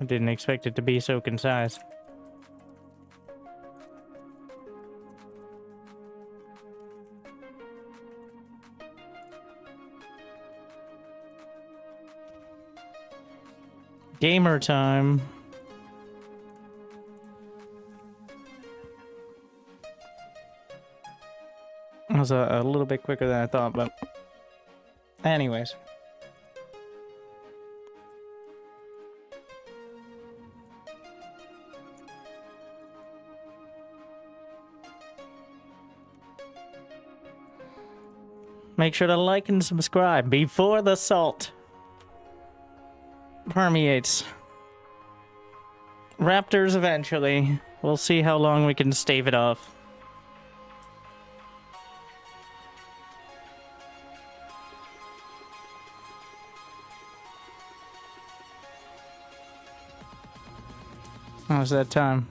I didn't expect it to be so concise. Gamer time. It was a little bit quicker than I thought, but anyways. Make sure to like and subscribe before the salt permeates. Raptors eventually. We'll see how long we can stave it off. How's that time?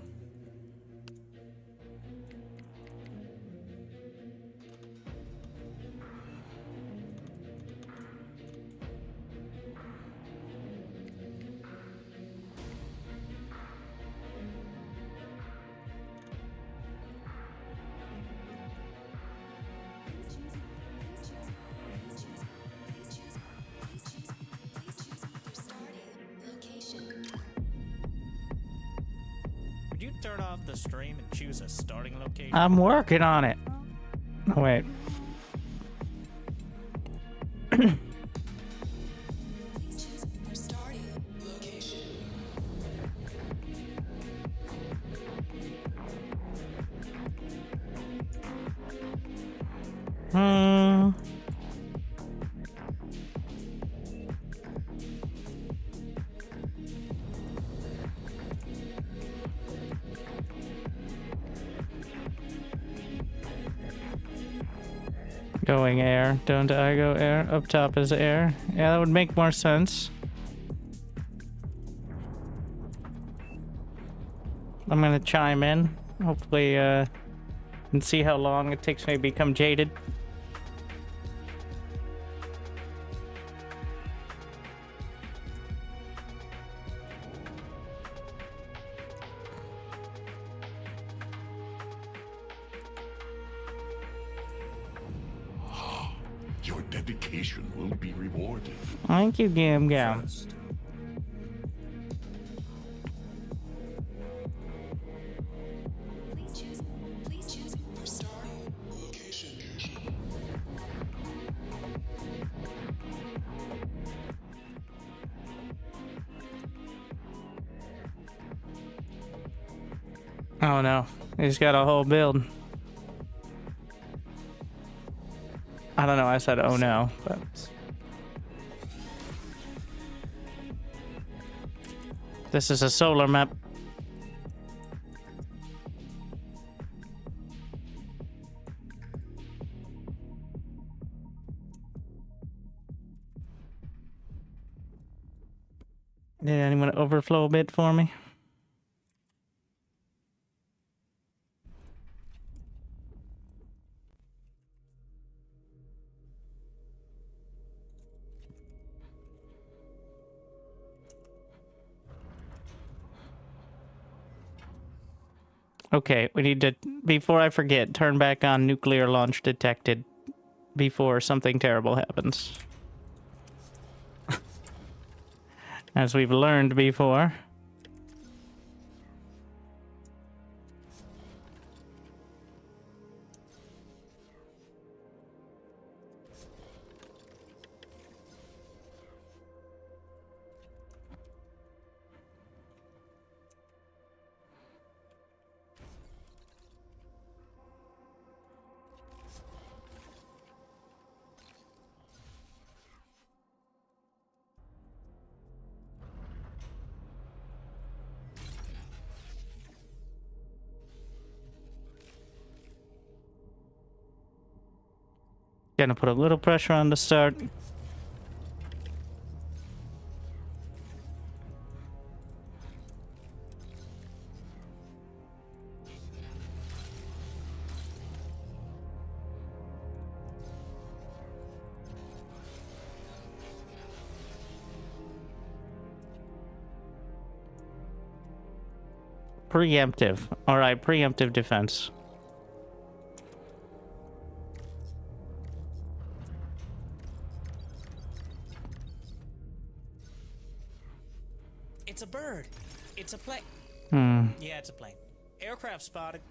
Could you turn off the stream and choose a starting location? I'm working on it. Oh, wait. Going air. Don't I go air? Up top is air. Yeah, that would make more sense. I'm gonna chime in. Hopefully, and see how long it takes me to become jaded. Your dedication will be rewarded. Thank you, Gam Gam. Trust. Please choose your starting location. Oh no, he's got a whole build. I don't know, I said oh no, but... This is a solar map. Did anyone overflow a bit for me? Okay, we need to, before I forget, turn back on nuclear launch detected before something terrible happens. As we've learned before. Gonna put a little pressure on the start. Preemptive. All right, preemptive defense. It's a bird. It's a plane. Hmm. Yeah, it's a plane. Aircraft spotted.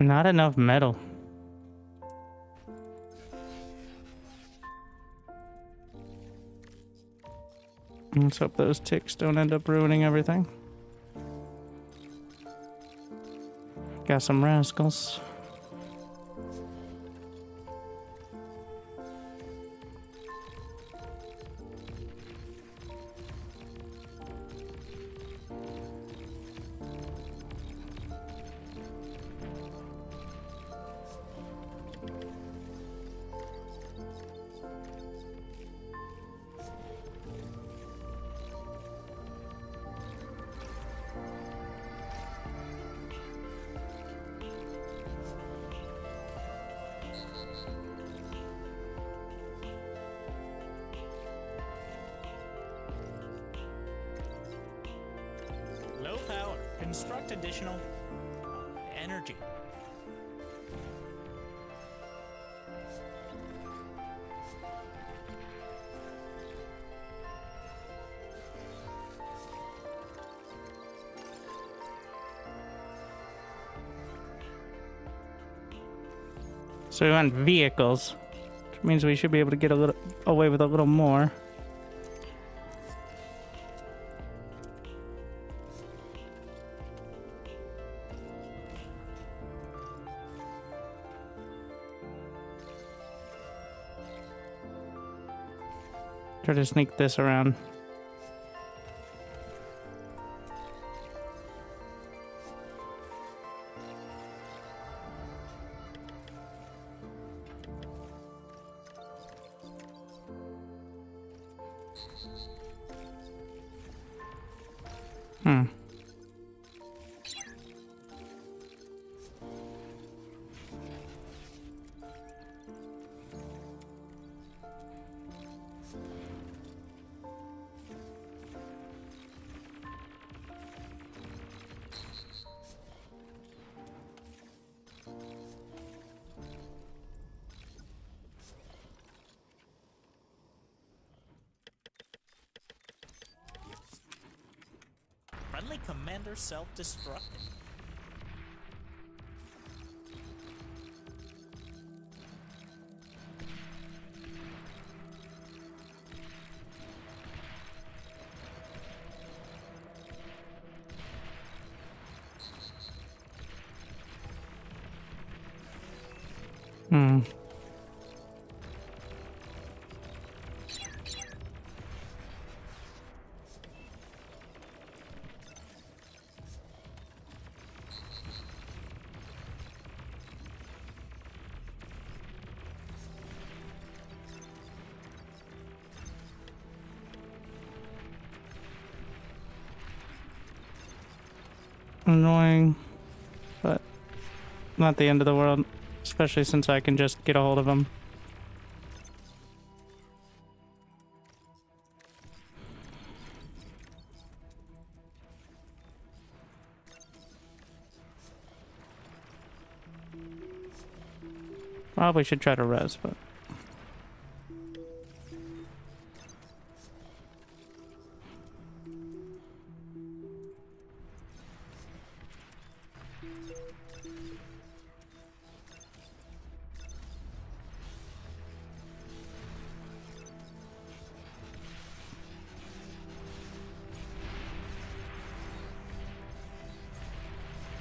Not enough metal. Let's hope those ticks don't end up ruining everything. Got some rascals. Low power. Construct additional energy. So we want vehicles, which means we should be able to get a little away with a little more. Try to sneak this around. Hmm. Friendly commander self-destructing. Hmm. Annoying, but not the end of the world, especially since I can just get a hold of them. Probably should try to res, but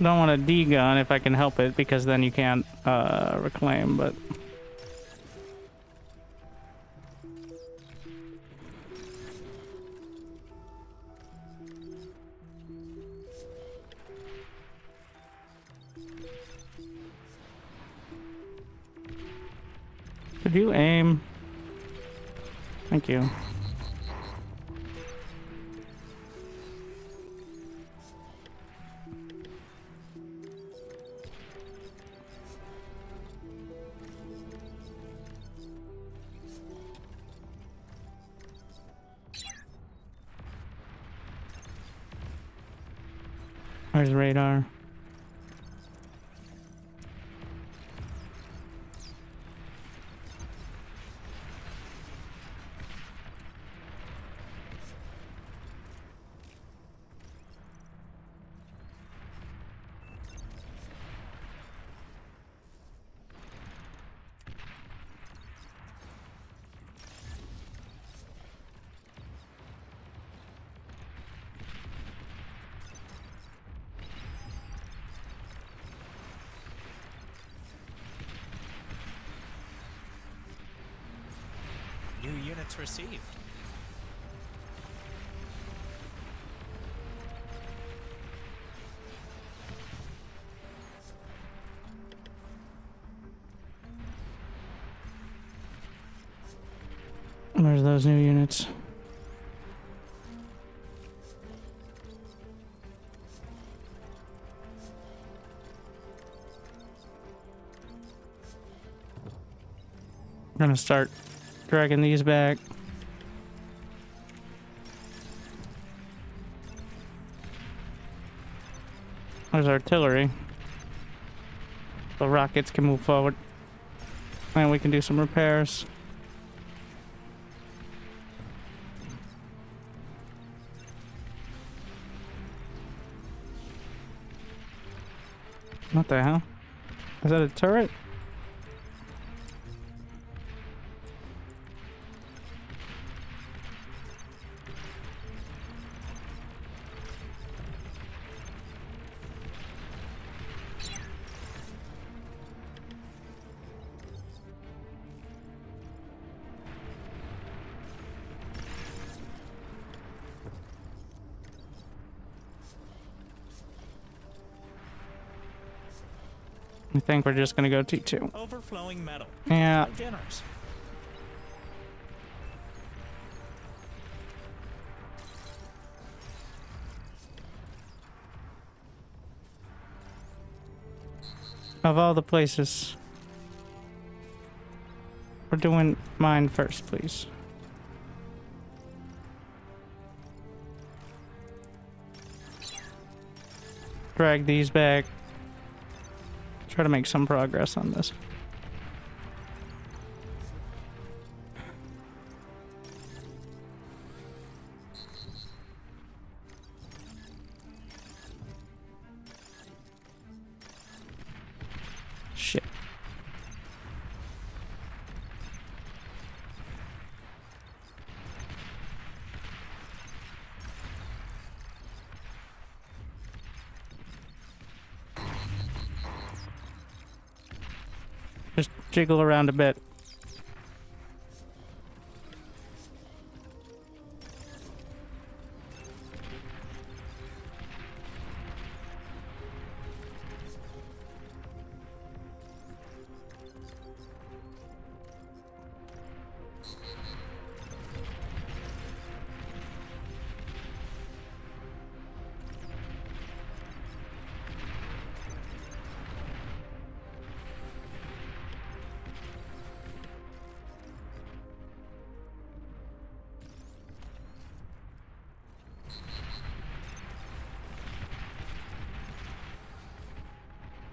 don't want a D-gun if I can help it, because then you can't reclaim, but could you aim? Thank you. Where's radar? New units received. Where's those new units? I'm gonna start dragging these back. There's artillery. The rockets can move forward. And we can do some repairs. What the hell? Is that a turret? I think we're just gonna go T2. Overflowing metal. Yeah. How generous. Of all the places, we're doing mine first, please. Drag these back. Try to make some progress on this. Shit. Just jiggle around a bit.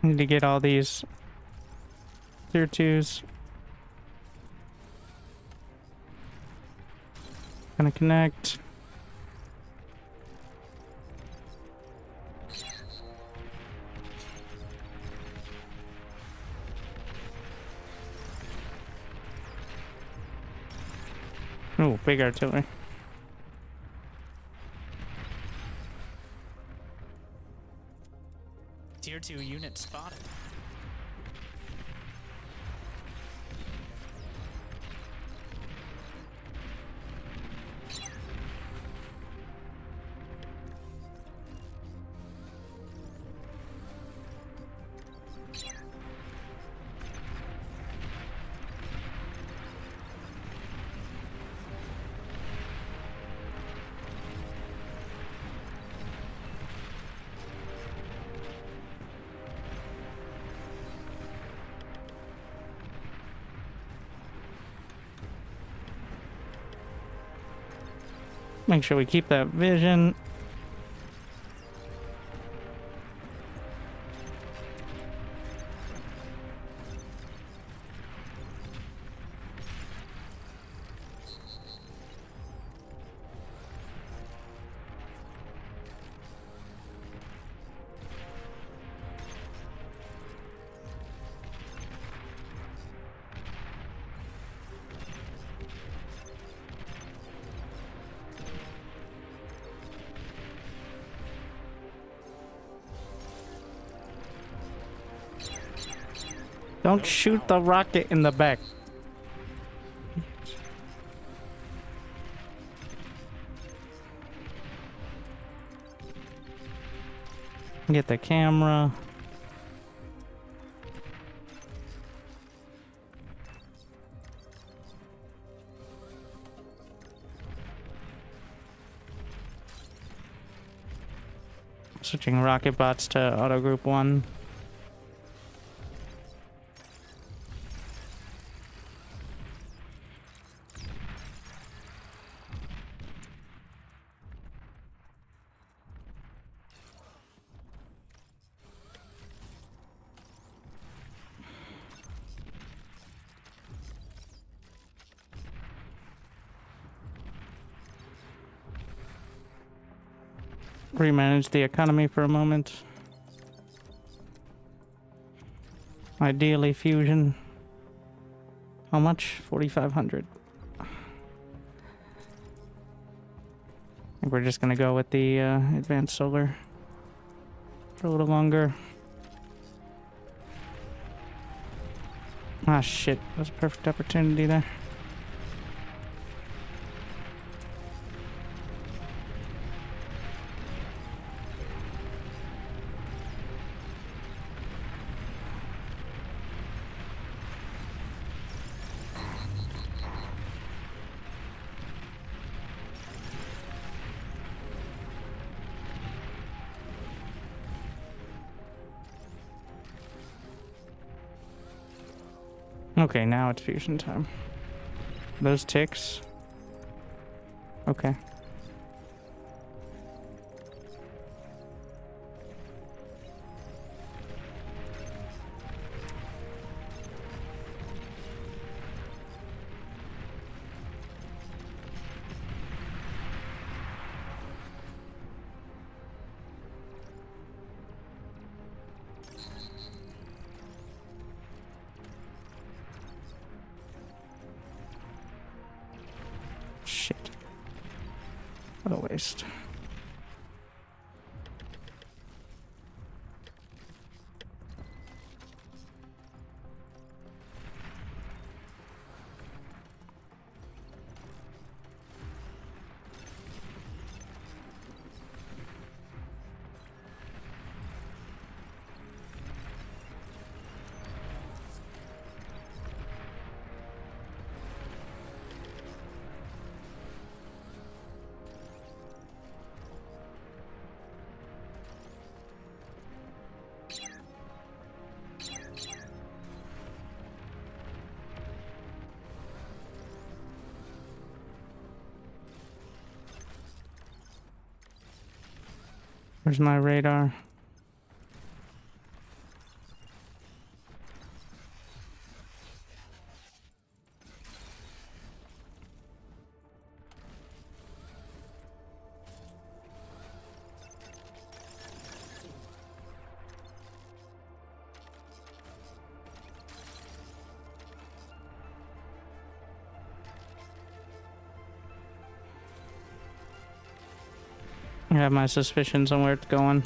Need to get all these tier 2s. Gonna connect. Oh, big artillery. Tier 2 unit spotted. Make sure we keep that vision. Don't No shoot power. the rocket in the back. Get the camera. Switching rocket bots to auto group 1. Remanage the economy for a moment. Ideally fusion. How much? 4,500. I think we're just gonna go with the advanced solar for a little longer. Ah shit, that was a perfect opportunity there. Okay, now it's fusion time. Those ticks. Okay. Shit. What a waste. Where's my radar? I have my suspicions on where it's going.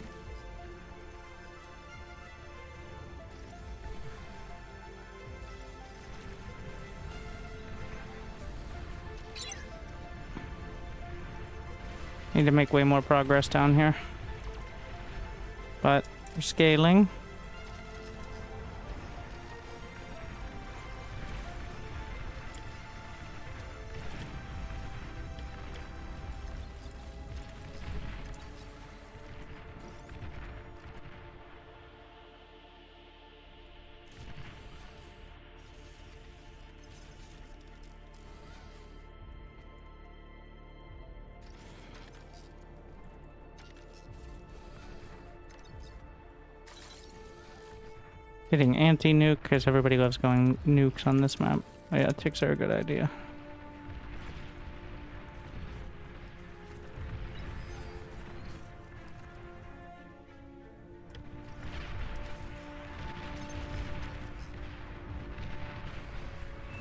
Need to make way more progress down here. But we're scaling. Hitting anti-nuke because everybody loves going nukes on this map. Oh yeah, ticks are a good idea.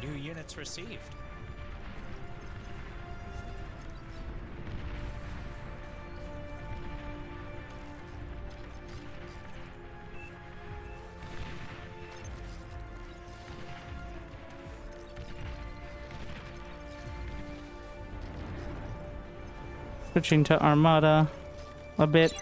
New units received. Switching to Armada a bit.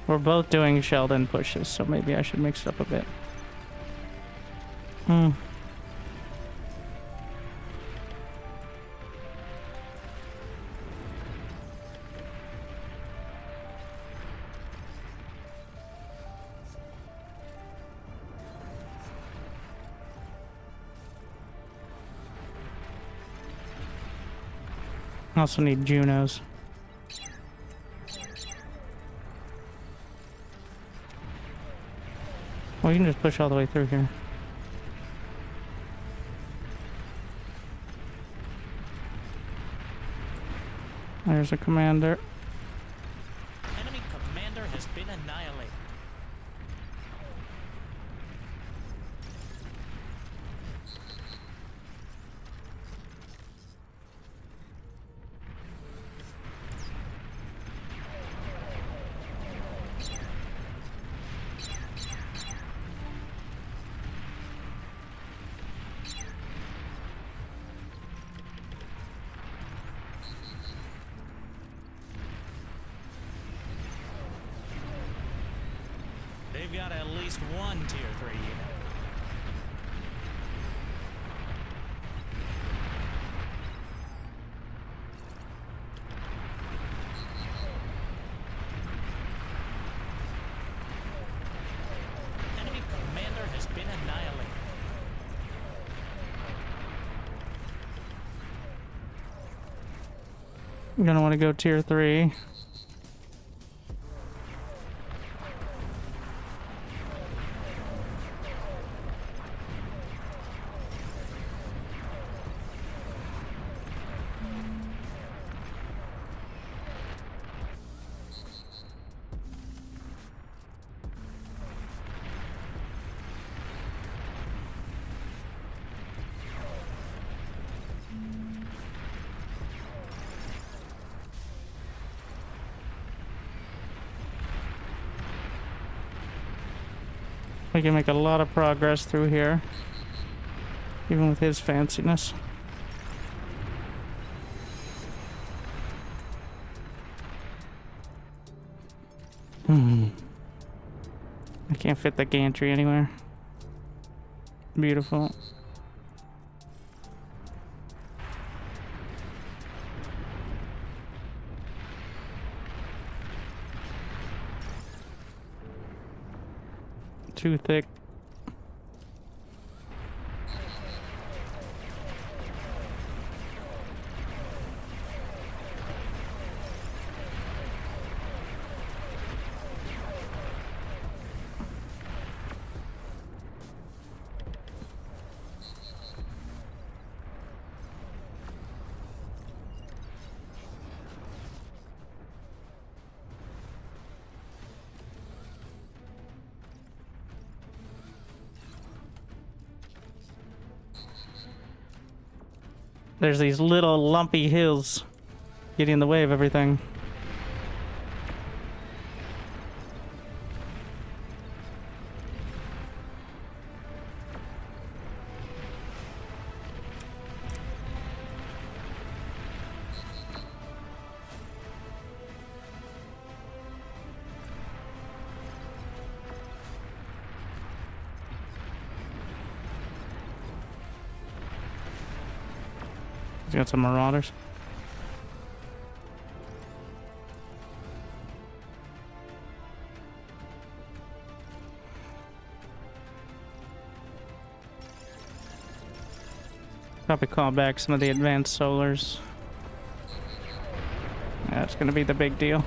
We're both doing Sheldon pushes, so maybe I should mix it up a bit. I also need Junos. Well, you can just push all the way through here. There's a commander. Enemy commander has been annihilated. They've got at least one tier 3 unit. Enemy commander has been annihilated. You're gonna want to go tier 3. We can make a lot of progress through here, even with his fanciness. I can't fit the gantry anywhere. Beautiful. Too thick. There's these little lumpy hills getting in the way of everything. He's got some marauders. Probably call back some of the advanced solars. That's gonna be the big deal.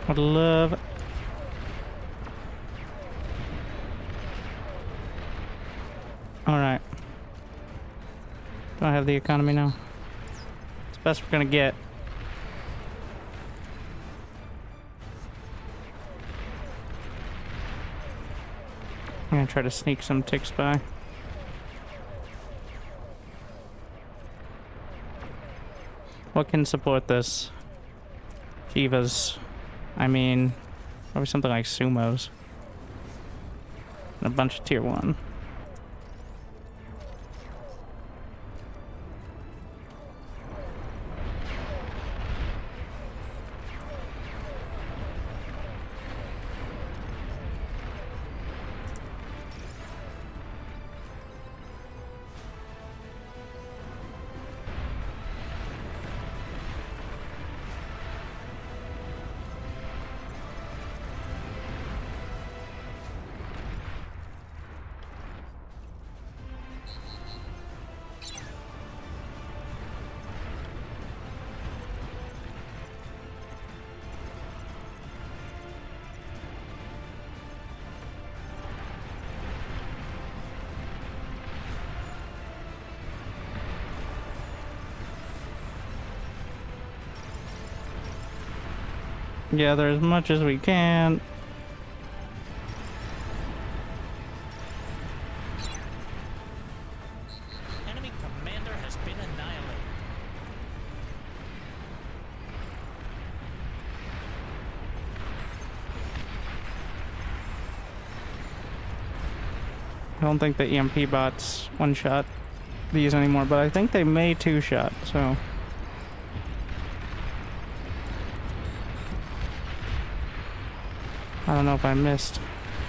Would love. Alright. Do I have the economy now? It's the best we're gonna get. I'm gonna try to sneak some ticks by. What can support this? Chivas. I mean, probably something like sumos. And a bunch of tier 1. Gather as much as we can. Enemy commander has been annihilated. I don't think the EMP bots one-shot these anymore, but I think they may two-shot, so... I don't know if I missed.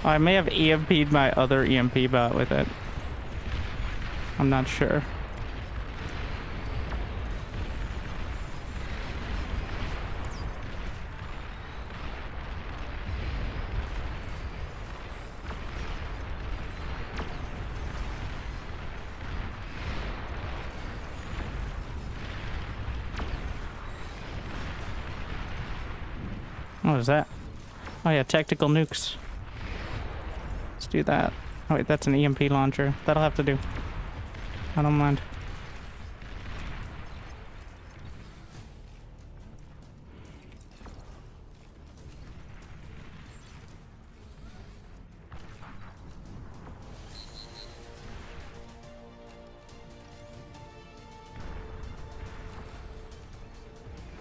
I may have EMP'd my other EMP bot with it. I'm not sure. What is that? Oh yeah, tactical nukes. Let's do that. Oh wait, that's an EMP launcher. That'll have to do. I don't mind.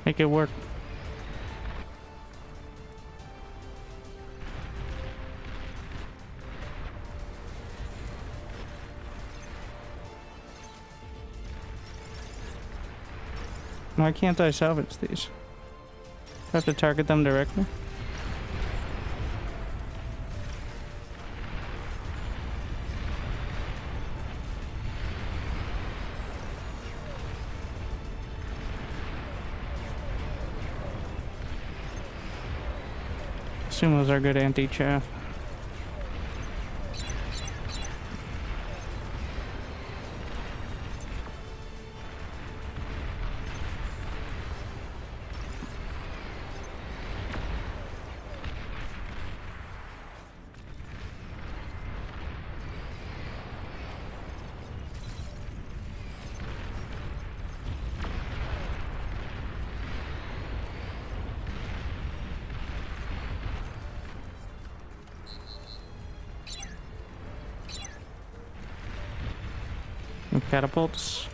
Make it work. Why can't I salvage these? Do I have to target them directly? Sumos are good anti-chaff. Catapults.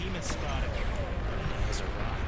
Behemoth spotted. Brenda has arrived.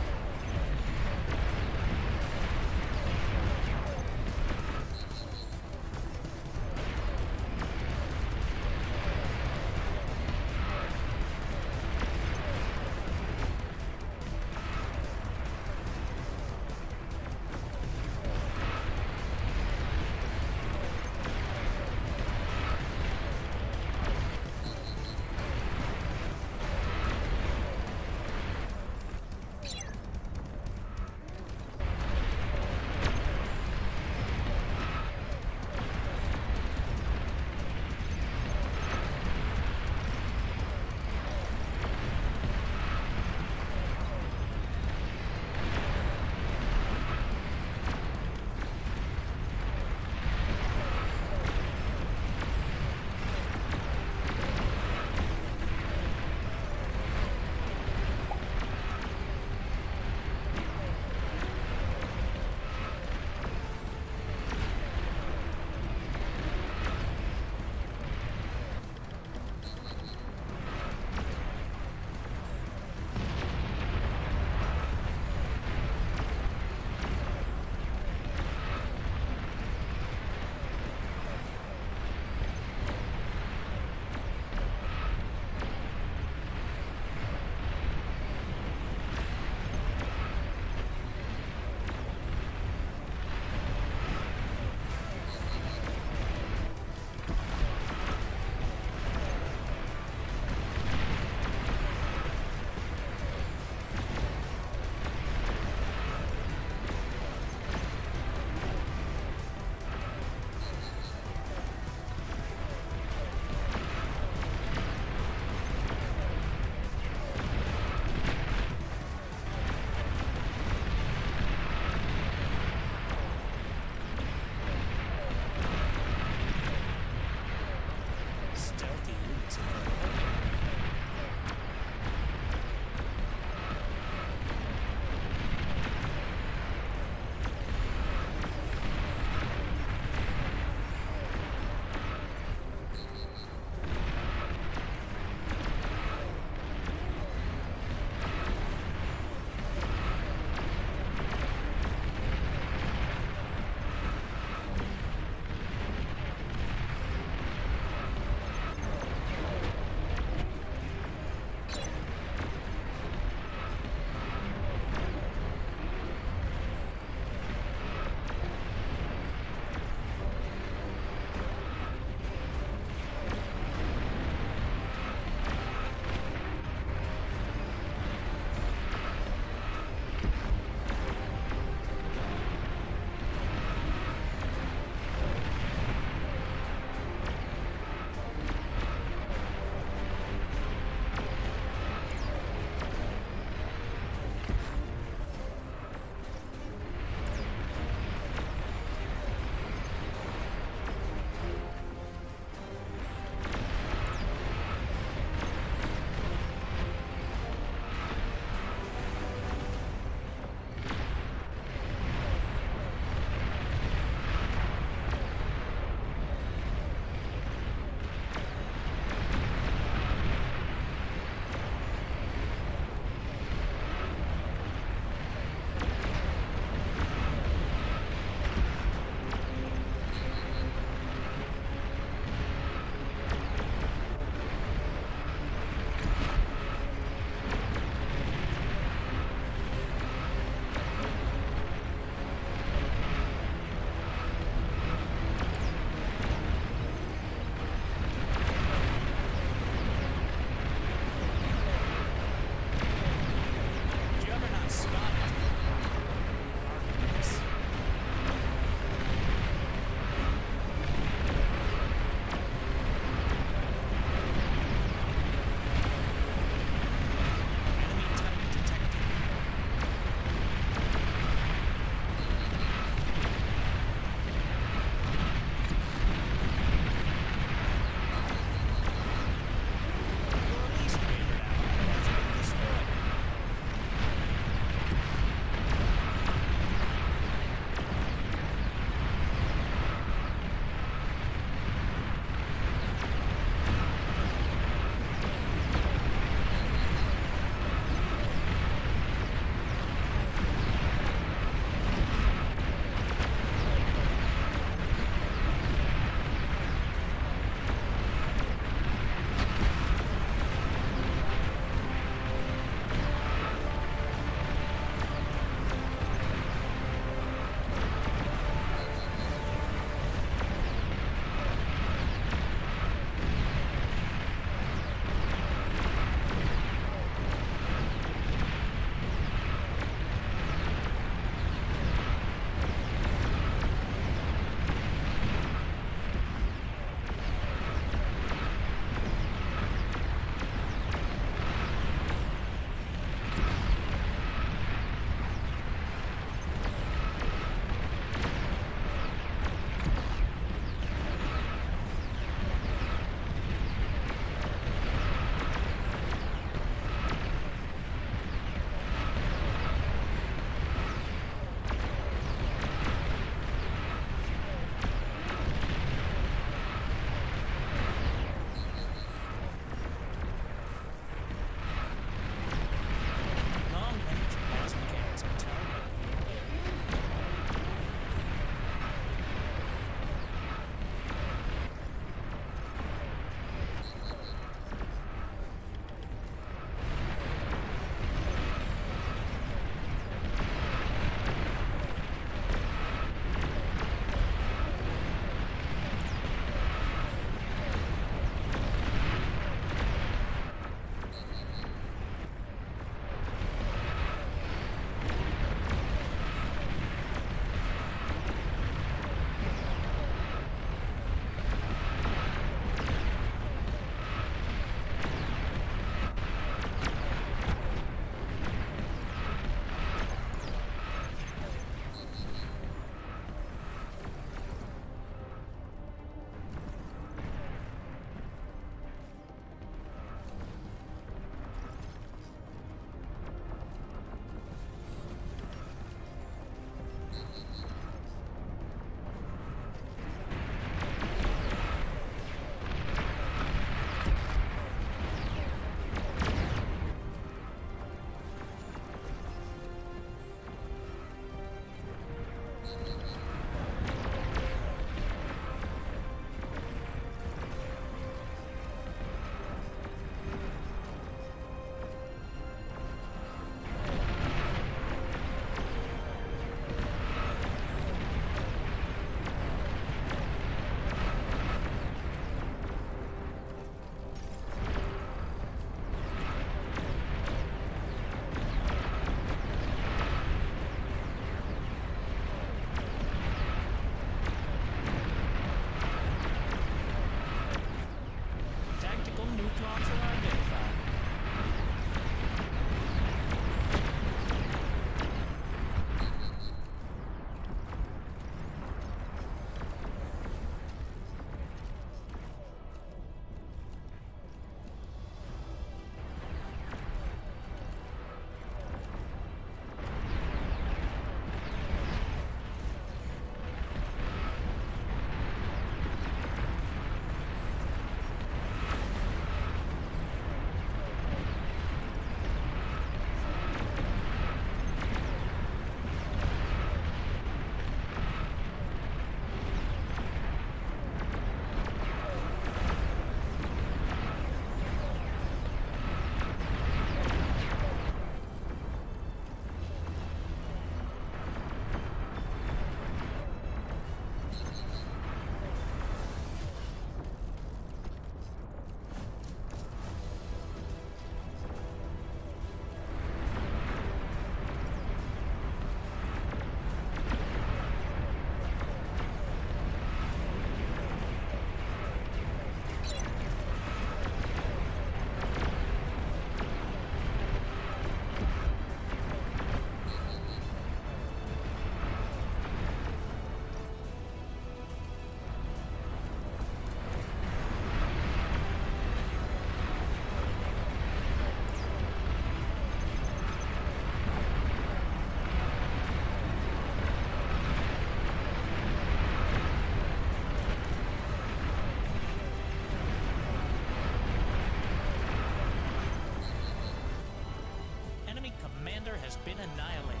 commander has been annihilated.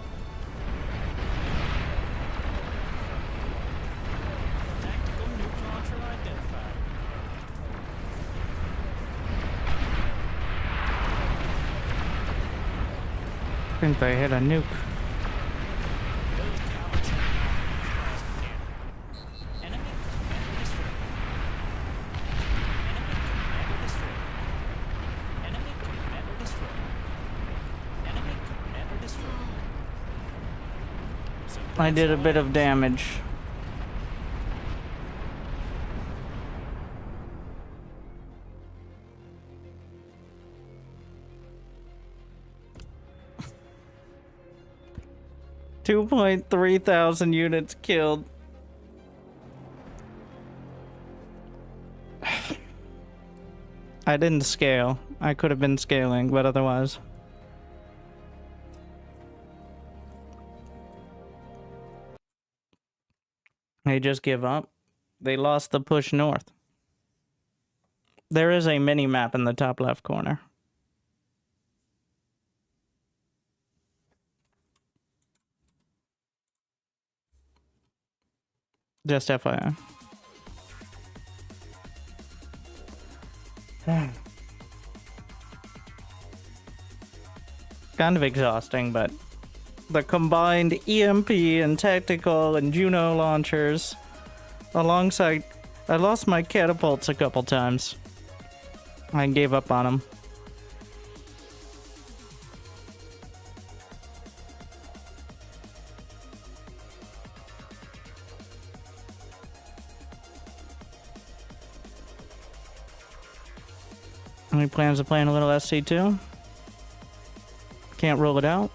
Tactical nuke launcher identified. I think they hit a nuke. Those cowards have neutralized the cannon. Enemy commander destroyed. Enemy commander destroyed. Enemy commander destroyed. Enemy commander destroyed. So I that's did a all bit I- of damage. $2,300 units killed. I didn't scale. I could have been scaling, but otherwise. They just give up. They lost the push north. There is a mini map in the top left corner. Just FYI. Kind of exhausting, but the combined EMP and tactical and Juno launchers alongside... I lost my catapults a couple times. I gave up on them. Any plans of playing a little SC2? Can't rule it out.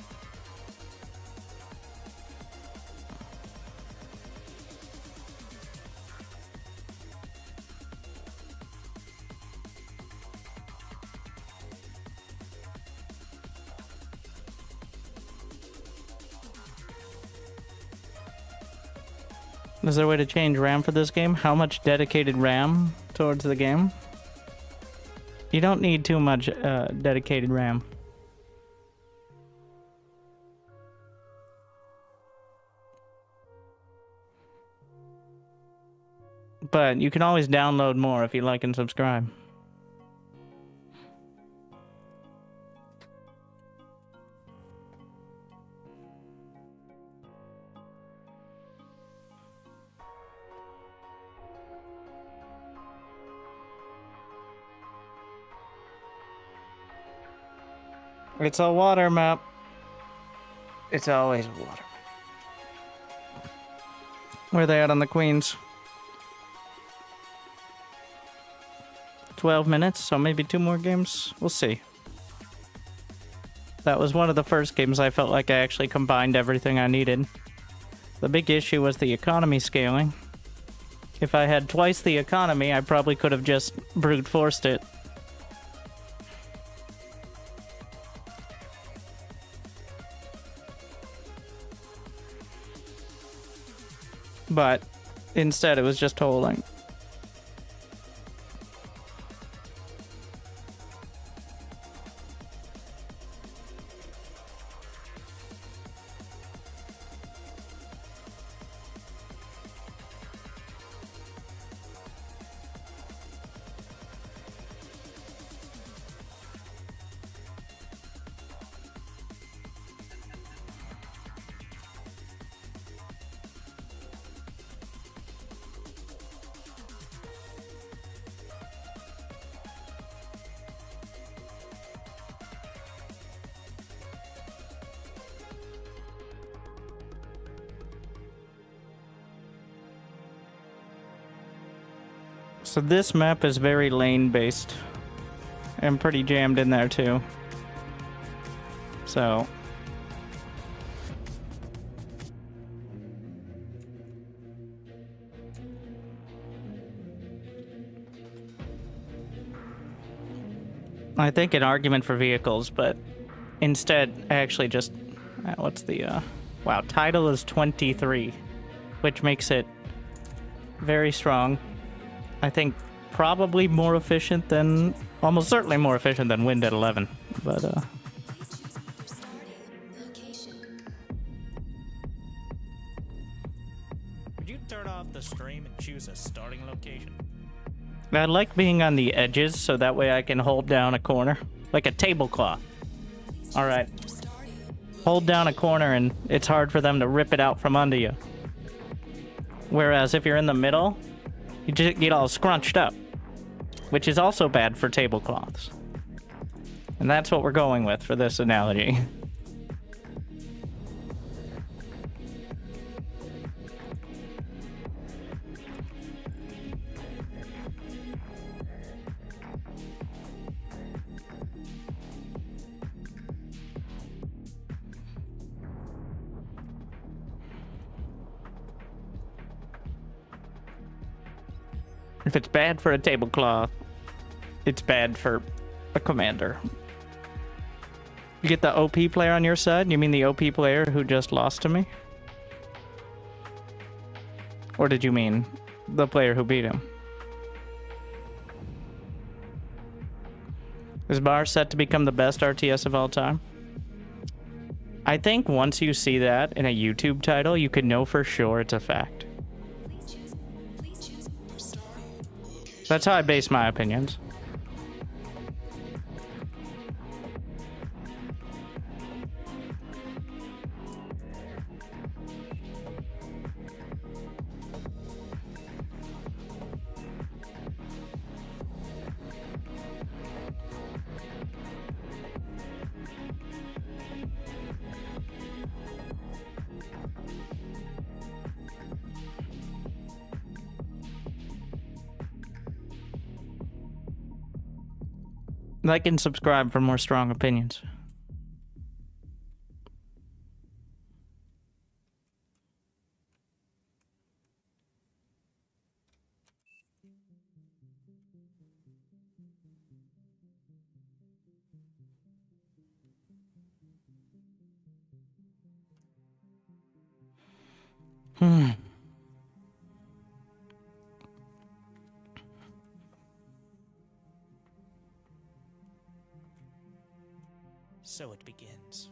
Is there a way to change RAM for this game? How much dedicated RAM towards the game? You don't need too much dedicated RAM. But you can always download more if you like and subscribe. It's a water map. It's always a water map. Where are they at on the Queens? 12 minutes, so maybe 2 more games. We'll see. That was one of the first games I felt like I actually combined everything I needed. The big issue was the economy scaling. If I had twice the economy, I probably could have just brute forced it. But instead, it was just holding. So this map is very lane-based. And pretty jammed in there, too. So... I think an argument for vehicles, but instead, I actually just... what's the, wow, title is 23, which makes it very strong. I think probably more efficient than... almost certainly more efficient than Wind at 11, but, Would you turn off the stream and choose a starting location? I like being on the edges so that way I can hold down a corner. Like a tablecloth. Alright. Hold down a corner and it's hard for them to rip it out from under you. Whereas if you're in the middle, you just get all scrunched up. Which is also bad for tablecloths. And that's what we're going with for this analogy. If it's bad for a tablecloth, it's bad for a commander. You get the OP player on your side? You mean the OP player who just lost to me? Or did you mean the player who beat him? Is Bar set to become the best RTS of all time? I think once you see that in a YouTube title, you can know for sure it's a fact. That's how I base my opinions. Like and subscribe for more strong opinions. So it begins.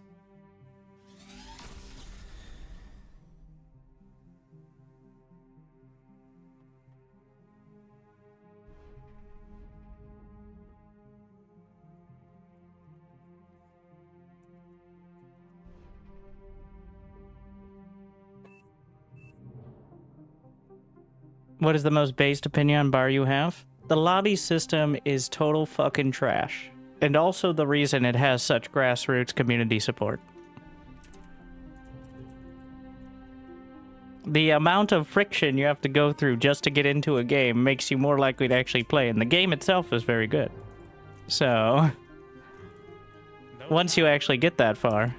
What is the most based opinion on Bar you have? The lobby system is total fucking trash. And also the reason it has such grassroots community support. The amount of friction you have to go through just to get into a game makes you more likely to actually play, and the game itself is very good. So, once you actually get that far.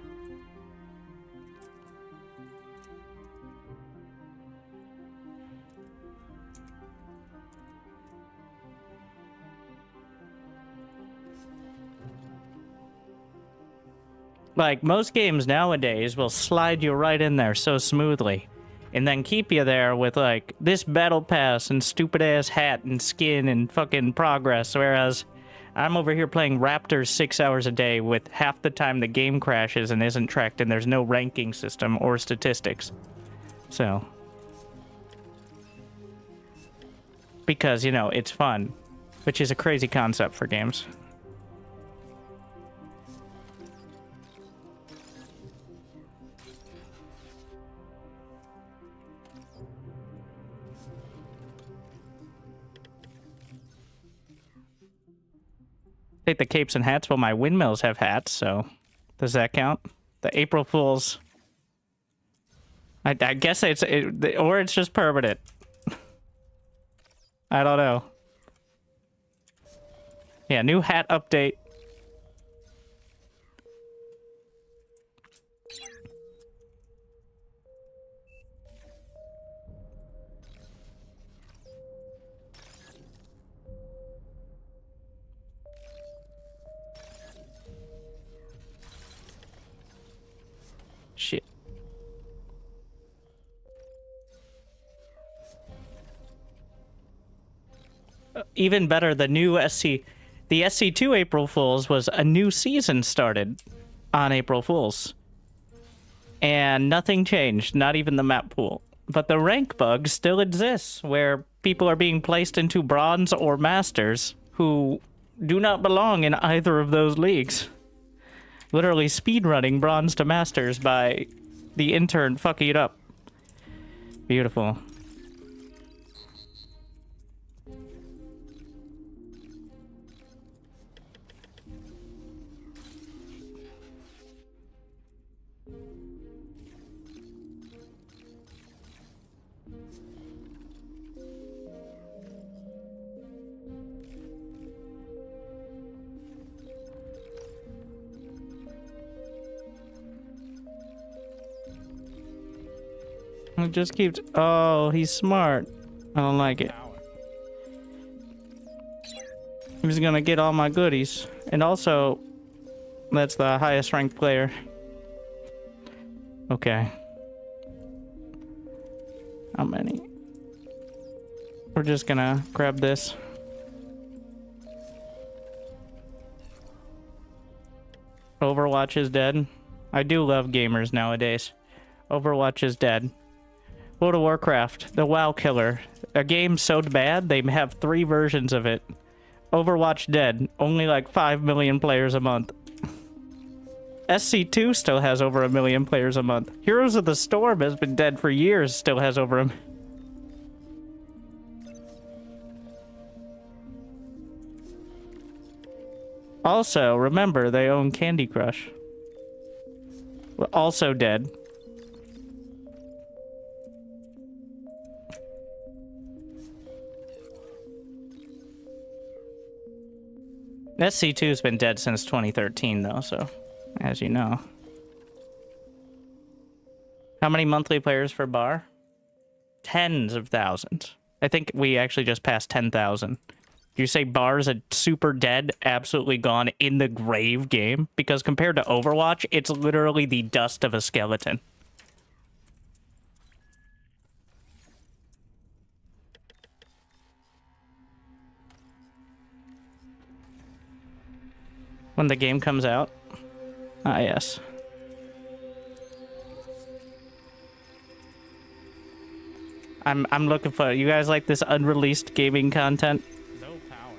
Like, most games nowadays will slide you right in there so smoothly. And then keep you there with, like, this battle pass and stupid-ass hat and skin and fucking progress. Whereas, I'm over here playing Raptors 6 hours a day with half the time the game crashes and isn't tracked and there's no ranking system or statistics. So. Because, you know, it's fun. Which is a crazy concept for games. Take the capes and hats. Well, my windmills have hats, so does that count? The April Fools. I guess or it's just permanent. I don't know. Yeah, new hat update. Shit. Even better, the new SC... The SC2 April Fools was a new season started on April Fools. And nothing changed, not even the map pool. But the rank bug still exists, where people are being placed into bronze or masters who do not belong in either of those leagues. Literally speedrunning bronze to masters by the intern fucking it up. Beautiful. It just keeps... Oh, he's smart. I don't like it. He's gonna get all my goodies. And also, that's the highest ranked player. Okay. How many? We're just gonna grab this. Overwatch is dead. I do love gamers nowadays. Overwatch is dead. World of Warcraft, the WoW killer. A game so bad, they have 3 versions of it. Overwatch dead. Only like 5 million players a month. SC2 still has over 1 million players a month. Heroes of the Storm has been dead for years, still has over a... Also, remember, they own Candy Crush. Also dead. SC2's been dead since 2013, though, so, as you know. How many monthly players for Bar? Tens of thousands. I think we actually just passed 10,000. You say Bar's a super dead, absolutely gone, in the grave game? Because compared to Overwatch, it's literally the dust of a skeleton. When the game comes out? Ah, yes. I'm looking for... You guys like this unreleased gaming content? No power.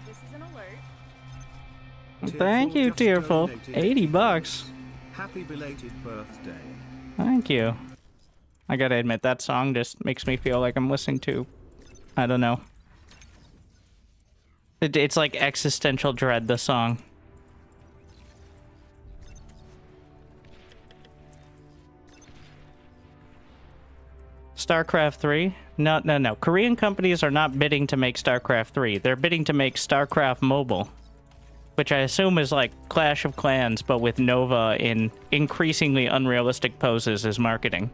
This is an alert. Thank you, Tearful. 80 bucks. Happy belated birthday. Thank you. I gotta admit, that song just makes me feel like I'm listening to... I don't know. It's like existential dread, the song. StarCraft 3? No. Korean companies are not bidding to make StarCraft 3. They're bidding to make StarCraft Mobile. Which I assume is like Clash of Clans, but with Nova in increasingly unrealistic poses as marketing.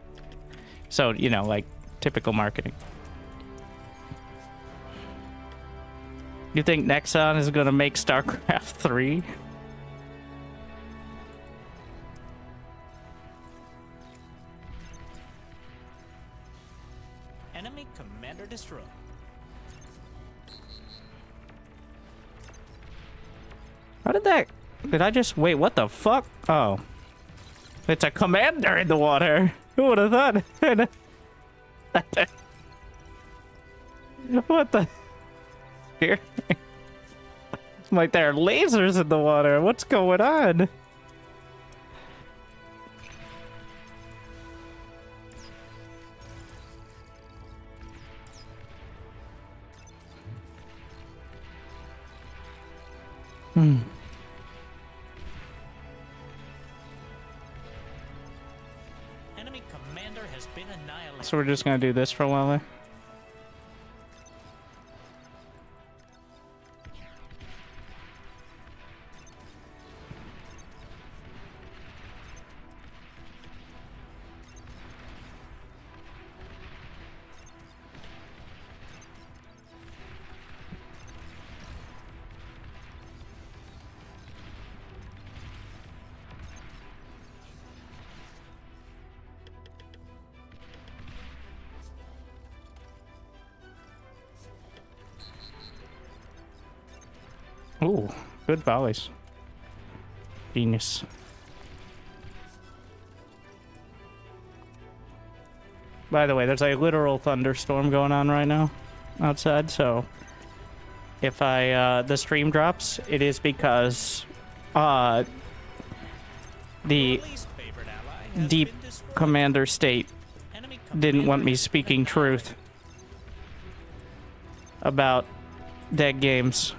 So, you know, like, typical marketing. You think Nexon is gonna make StarCraft 3? Enemy commander destroyed. How did that... Did I just... Wait, what the fuck? Oh. It's a commander in the water. Who would have thought? What the... Here. It's like there are lasers in the water. What's going on? Enemy commander has been annihilated. So we're just gonna do this for a while there. Ooh, good volleys. Genius. By the way, there's a literal thunderstorm going on right now outside, so if the stream drops, it is because the Least favorite ally has deep been destroyed. commander state Enemy didn't want me commander speaking has truth about dead games.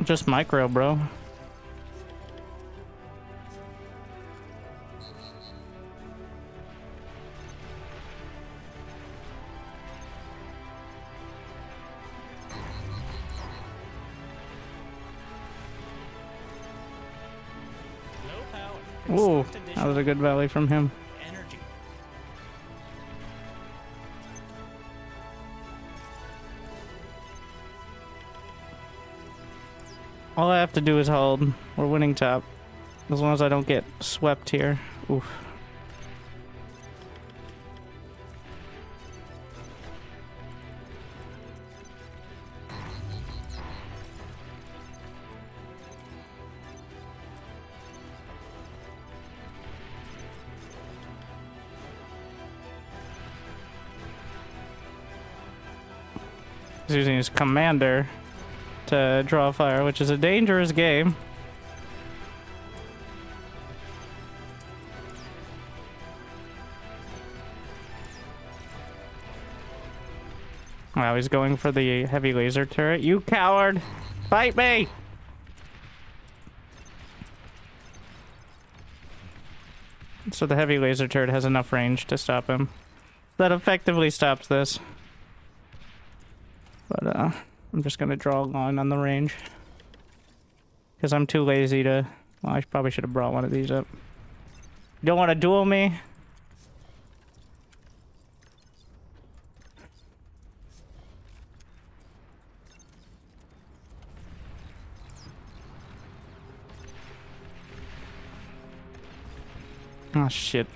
Just micro, bro. low power. Ooh, Construct that was a additional good volley from him. energy. All I have to do is hold. We're winning top. As long as I don't get swept here. Oof. He's using his commander to draw fire, which is a dangerous game. Wow, he's going for the heavy laser turret. You coward! Fight me! So the heavy laser turret has enough range to stop him. That effectively stops this. But, I'm just gonna draw a line on the range. Because I'm too lazy to... Well, I probably should have brought one of these up. You don't want to duel me? Oh, shit.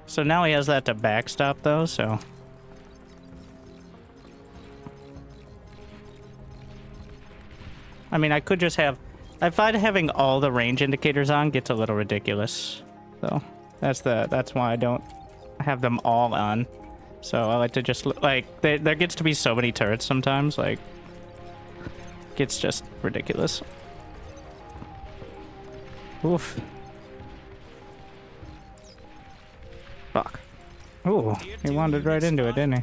So now he has that to backstop, though, so... I mean, I could just have... I find having all the range indicators on gets a little ridiculous. So, that's why I don't have them all on. So I like to just, like, there gets to be so many turrets sometimes, like... It's just ridiculous. Oof. Fuck. Ooh, he wandered right into it, didn't he?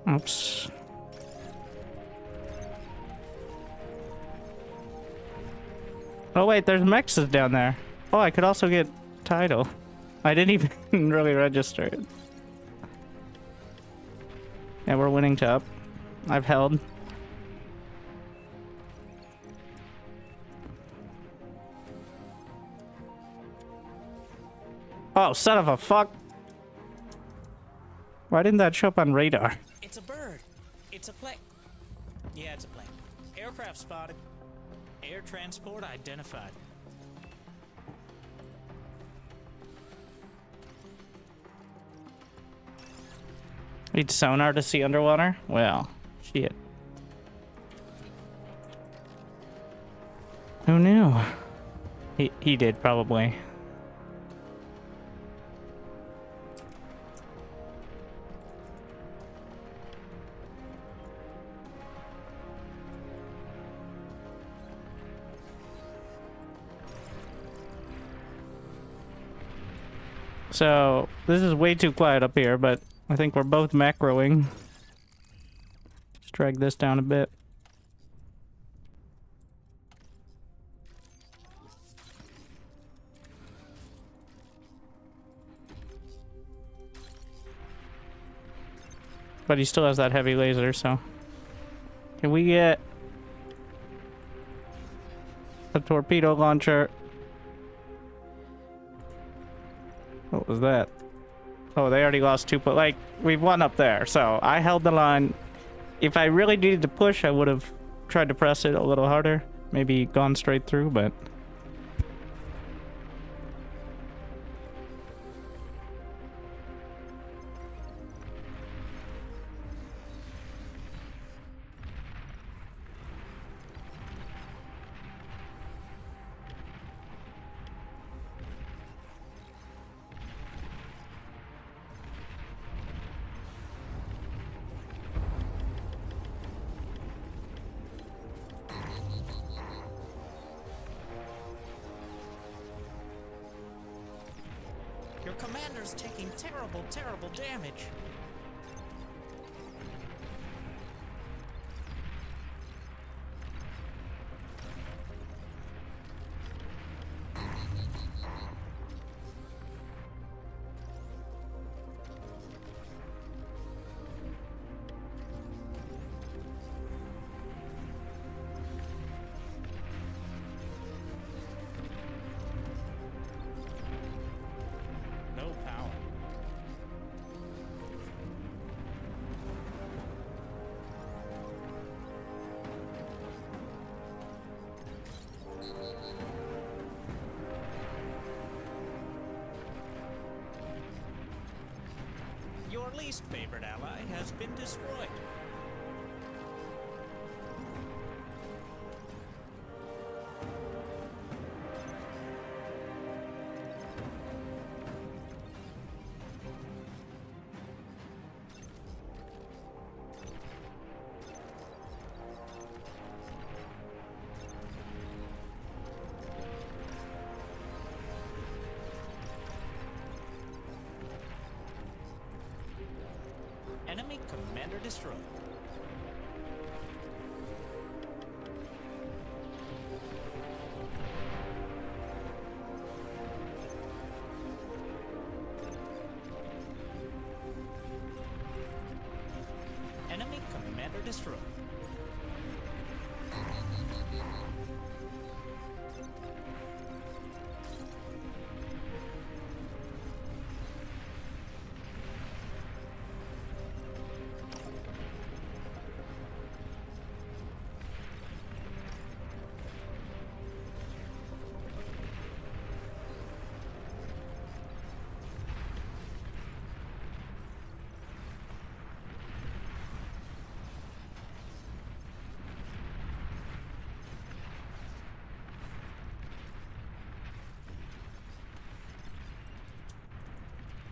Oops. Oh wait, there's mexes down there. Oh, I could also get title. I didn't even really register it. Yeah, we're winning top. I've held. Oh, son of a fuck. Why didn't that show up on radar? It's a bird. It's a plane. Yeah, it's a plane. Aircraft spotted. Air transport identified. Need sonar to see underwater? Well, shit. Who knew? He did, probably. So, this is way too quiet up here, but I think we're both macroing. Let's drag this down a bit. But he still has that heavy laser, so... Can we get... a torpedo launcher? What was that? Oh, they already lost 2, but like, we've won up there, so I held the line. If I really needed to push, I would have tried to press it a little harder. Maybe gone straight through, but... Your commander's taking terrible, terrible damage. No power. Your least favorite ally has been destroyed. Enemy commander destroyed. Enemy commander destroyed.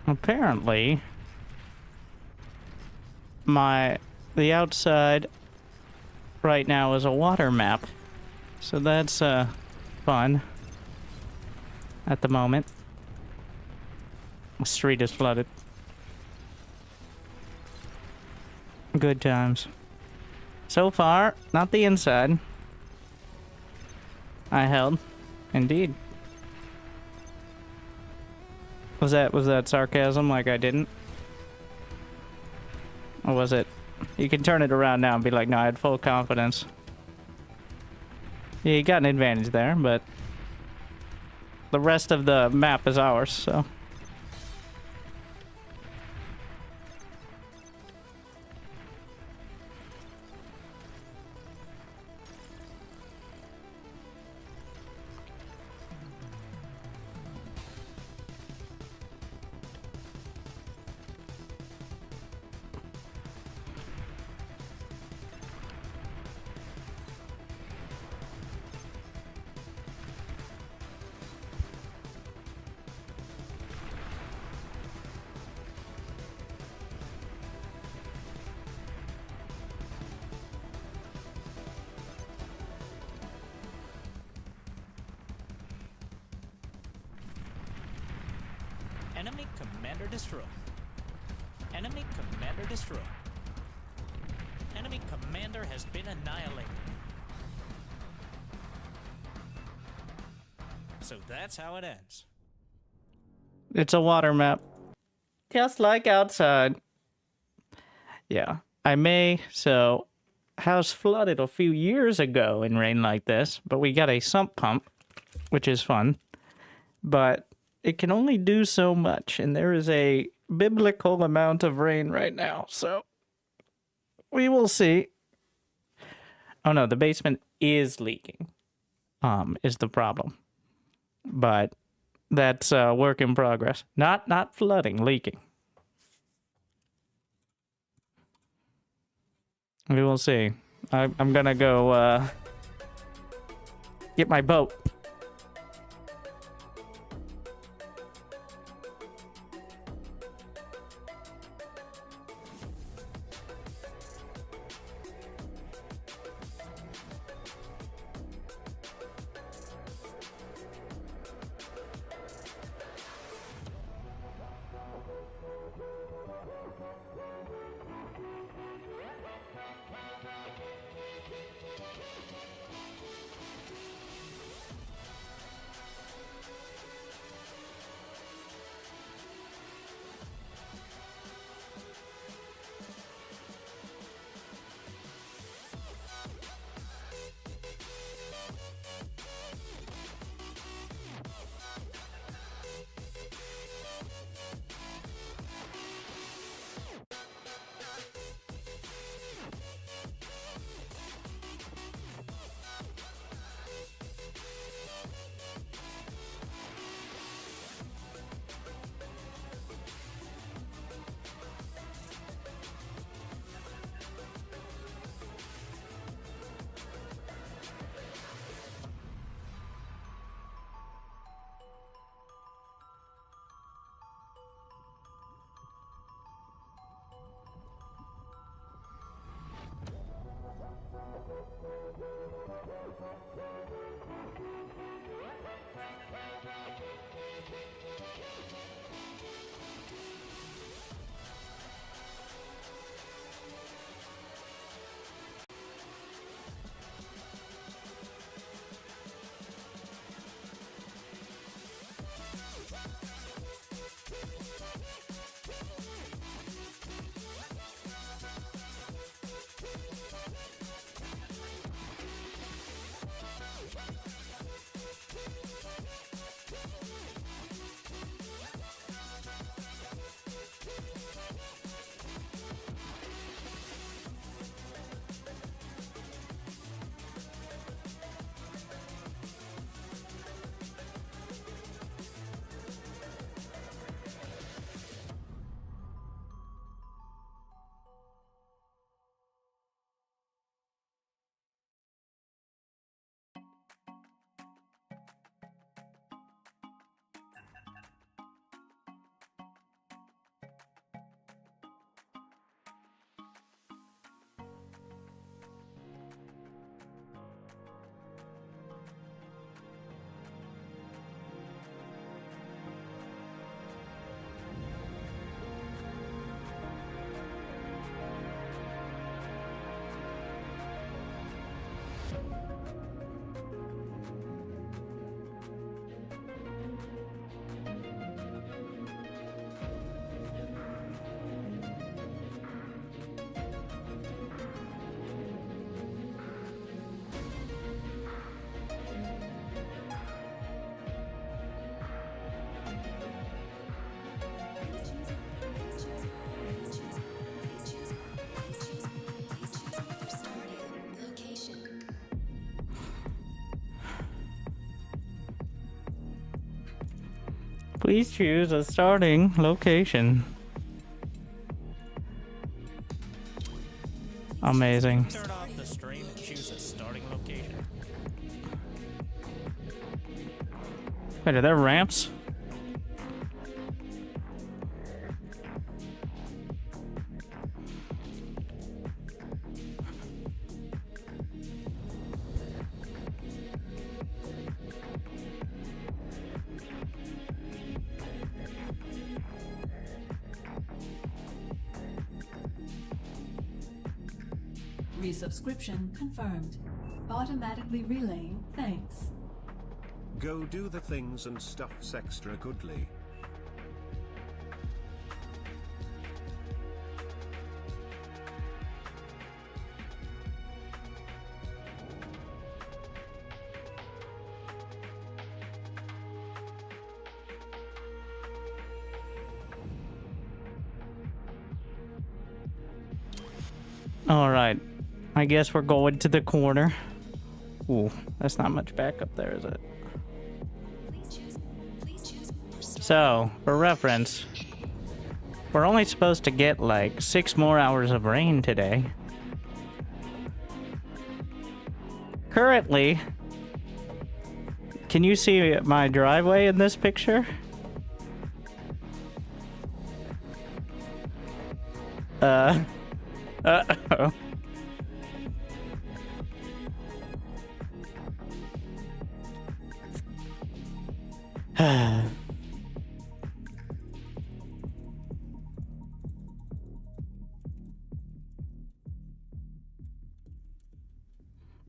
Apparently, the outside right now is a water map, so that's fun at the moment. The street is flooded. Good times. So far, not the inside. I held, indeed. Was that sarcasm, like I didn't? Or was it? You can turn it around now and be like, no, I had full confidence. Yeah, you got an advantage there, but the rest of the map is ours, so... Enemy commander destroyed. Enemy commander destroyed. Enemy commander has been annihilated. So that's how it ends. It's a water map. Just like outside. Yeah, I may. So, house flooded a few years ago in rain like this, but we got a sump pump, which is fun. But it can only do so much, and there is a biblical amount of rain right now. So, we will see. Oh no, the basement is leaking. Is the problem. But that's a work in progress. Not flooding, leaking. We will see. I'm gonna go get my boat. Please choose a starting location. Amazing. Turn off the stream and choose a starting location. Wait, are there ramps? Resubscription confirmed. Automatically relaying thanks. Go do the things and stuff's extra goodly. Alright. I guess we're going to the corner. Ooh, that's not much backup there, is it? So, for reference, we're only supposed to get like 6 more hours of rain today. Currently, can you see my driveway in this picture? Uh-oh.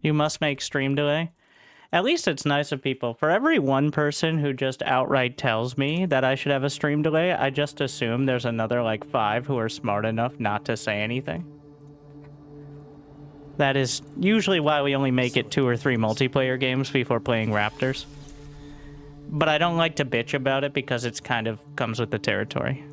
You must make stream delay. At least it's nice of people. For every one person who just outright tells me that I should have a stream delay, I just assume there's another like 5 who are smart enough not to say anything. That is usually why we only make it 2 or 3 multiplayer games before playing Raptors. But I don't like to bitch about it because it's kind of comes with the territory.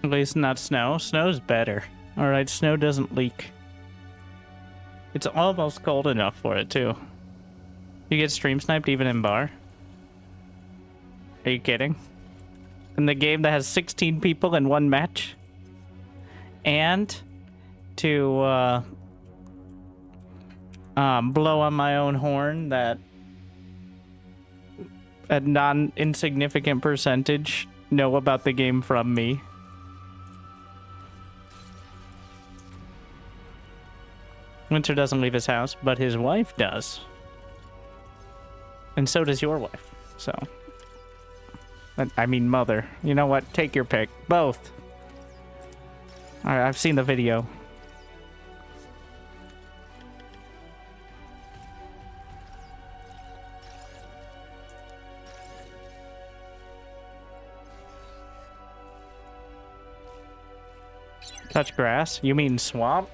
At least not snow. Snow's better. Alright, snow doesn't leak. It's almost cold enough for it, too. You get stream sniped even in bar? Are you kidding? In the game that has 16 people in one match? And to blow on my own horn that a non-insignificant percentage know about the game from me. Winter doesn't leave his house, but his wife does. And so does your wife. So, I mean mother. You know what? Take your pick. Both. Alright, I've seen the video. Touch grass? You mean swamp?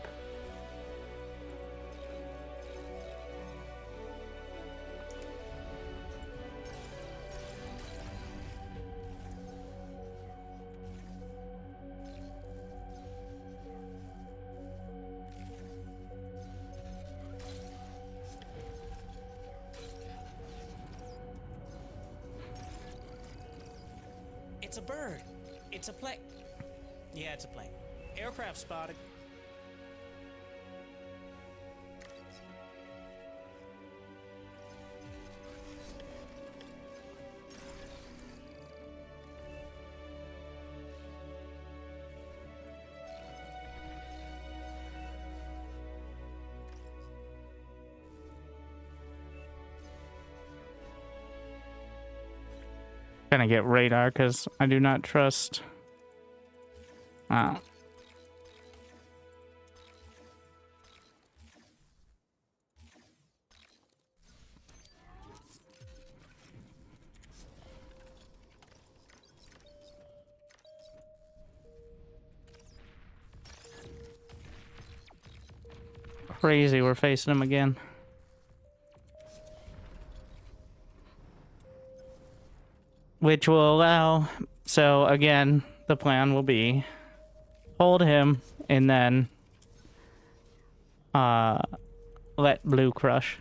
It's a bird. It's a plane. Yeah, it's a plane. Aircraft spotted. Gonna get radar because I do not trust. Wow. Crazy, we're facing him again. Which will allow, so again, the plan will be hold him and then let blue crush.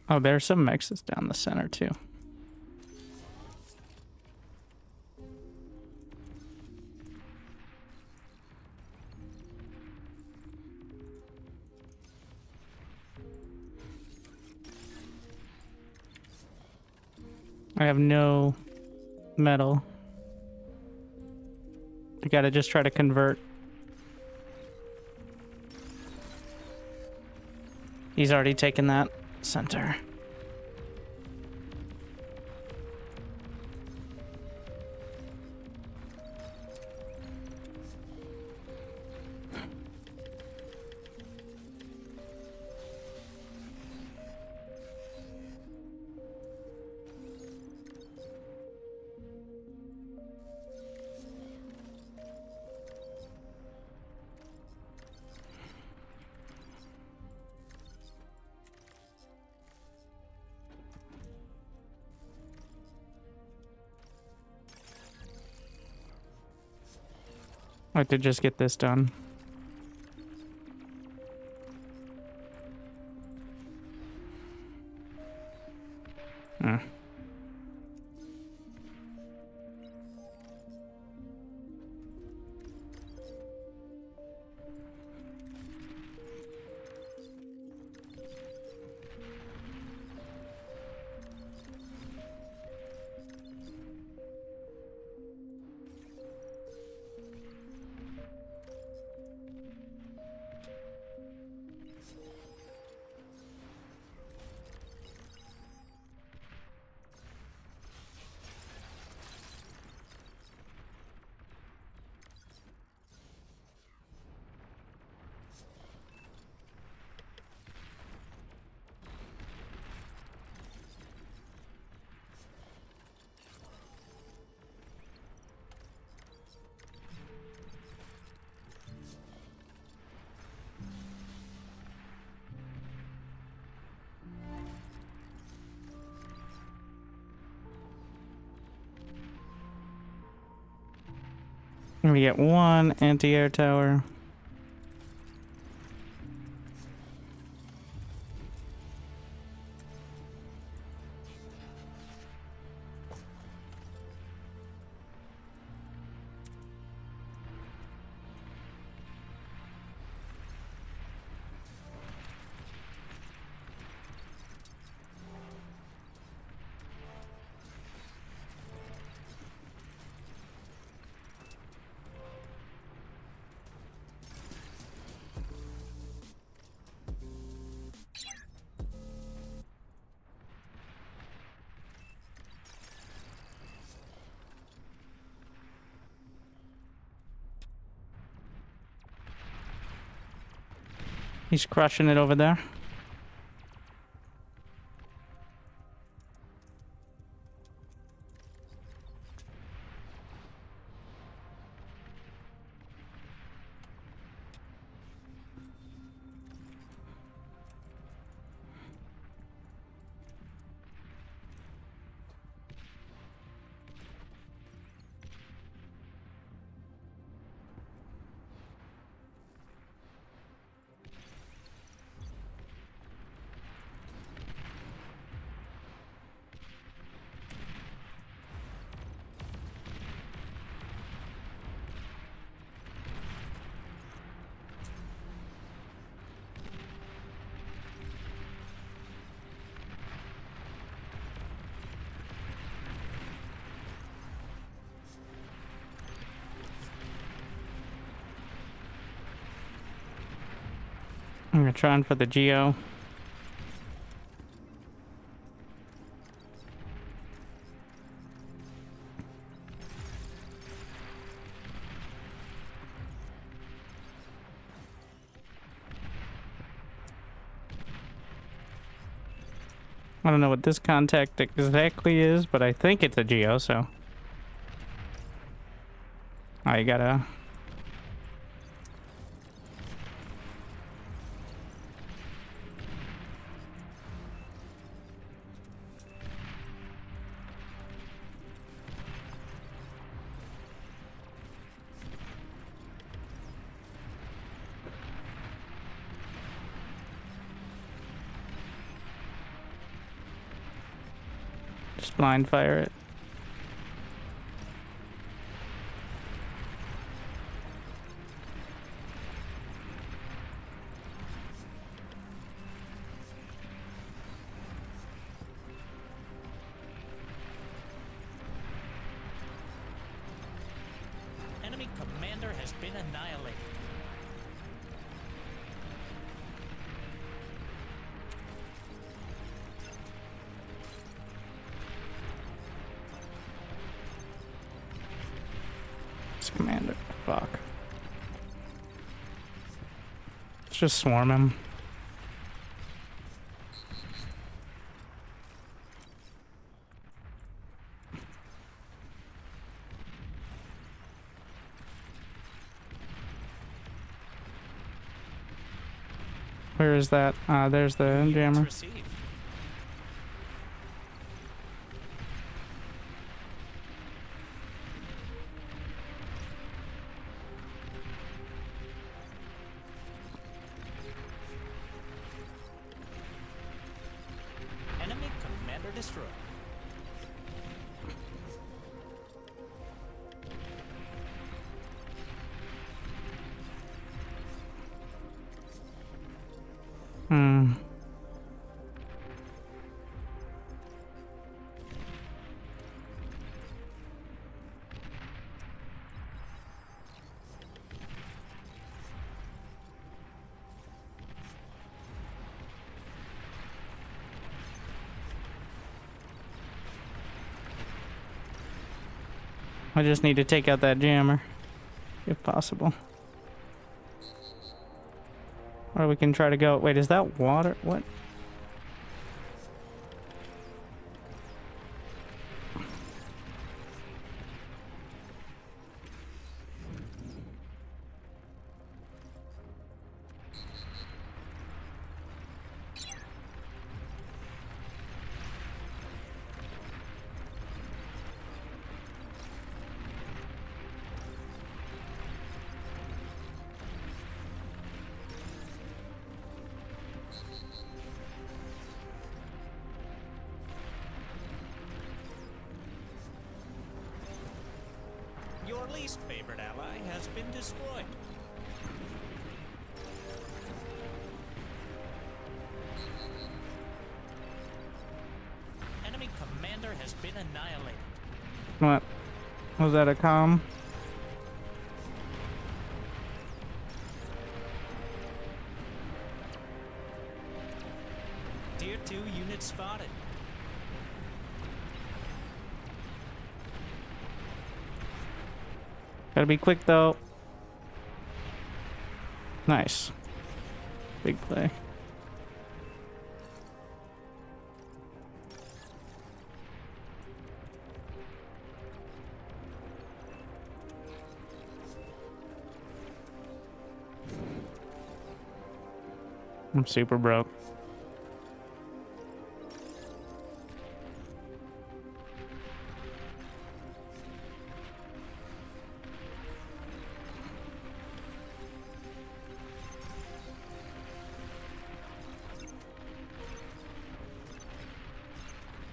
Oh, there's some mexes down the center, too. I have no metal. I gotta just try to convert. He's already taken that center. I have to just get this done. Hmm. We get one anti-air tower. He's crushing it over there. I'm gonna try for the Geo. I don't know what this contact exactly is, but I think it's a Geo, so. I gotta. Just blind fire it. Enemy commander has been annihilated. It's commander. Fuck. Let's just swarm him. Where is that? There's the Units jammer. received. Enemy commander destroyed. Hmm. I just need to take out that jammer, if possible. Or we can try to go. Wait, is that water? What? Your least favorite ally has been destroyed. Enemy commander has been annihilated. What? Was that a comm? Tier 2 unit spotted. Gotta be quick though. Nice. Big play. I'm super broke.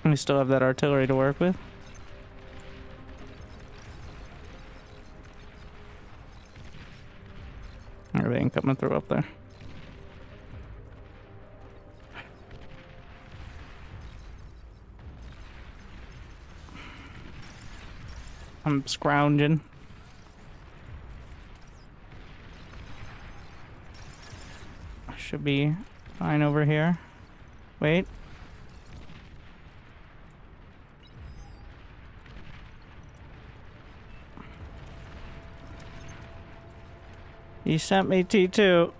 We still have that artillery to work with. Everything coming through up there. I'm scrounging. Should be fine over here. Wait. He sent me T2.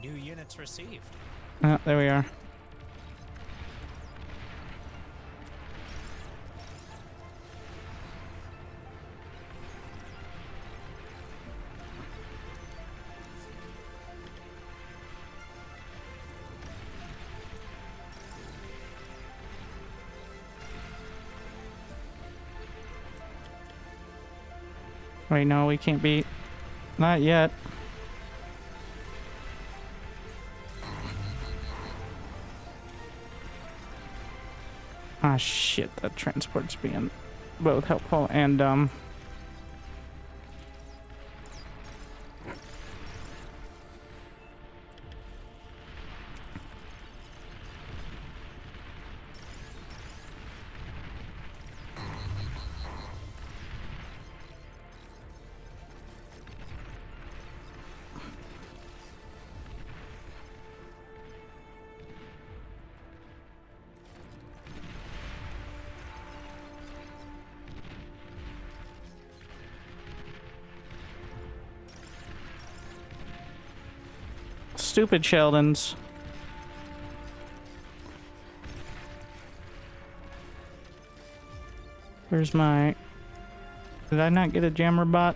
New units received. Oh, there we are. Wait, no, we can't beat. Not yet. Ah, shit, that transport's being both helpful and dumb. stupid Sheldons. Where's my... Did I not get a jammer bot?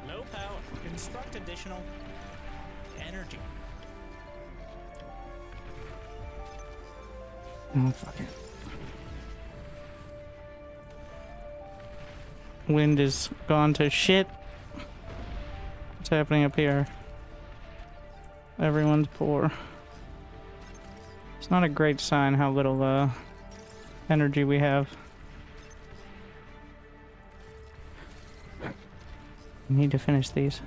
Low power. Construct additional energy. Oh, fuck it. Wind is gone to shit. What's happening up here? Everyone's poor. It's not a great sign how little energy we have. I need to finish these.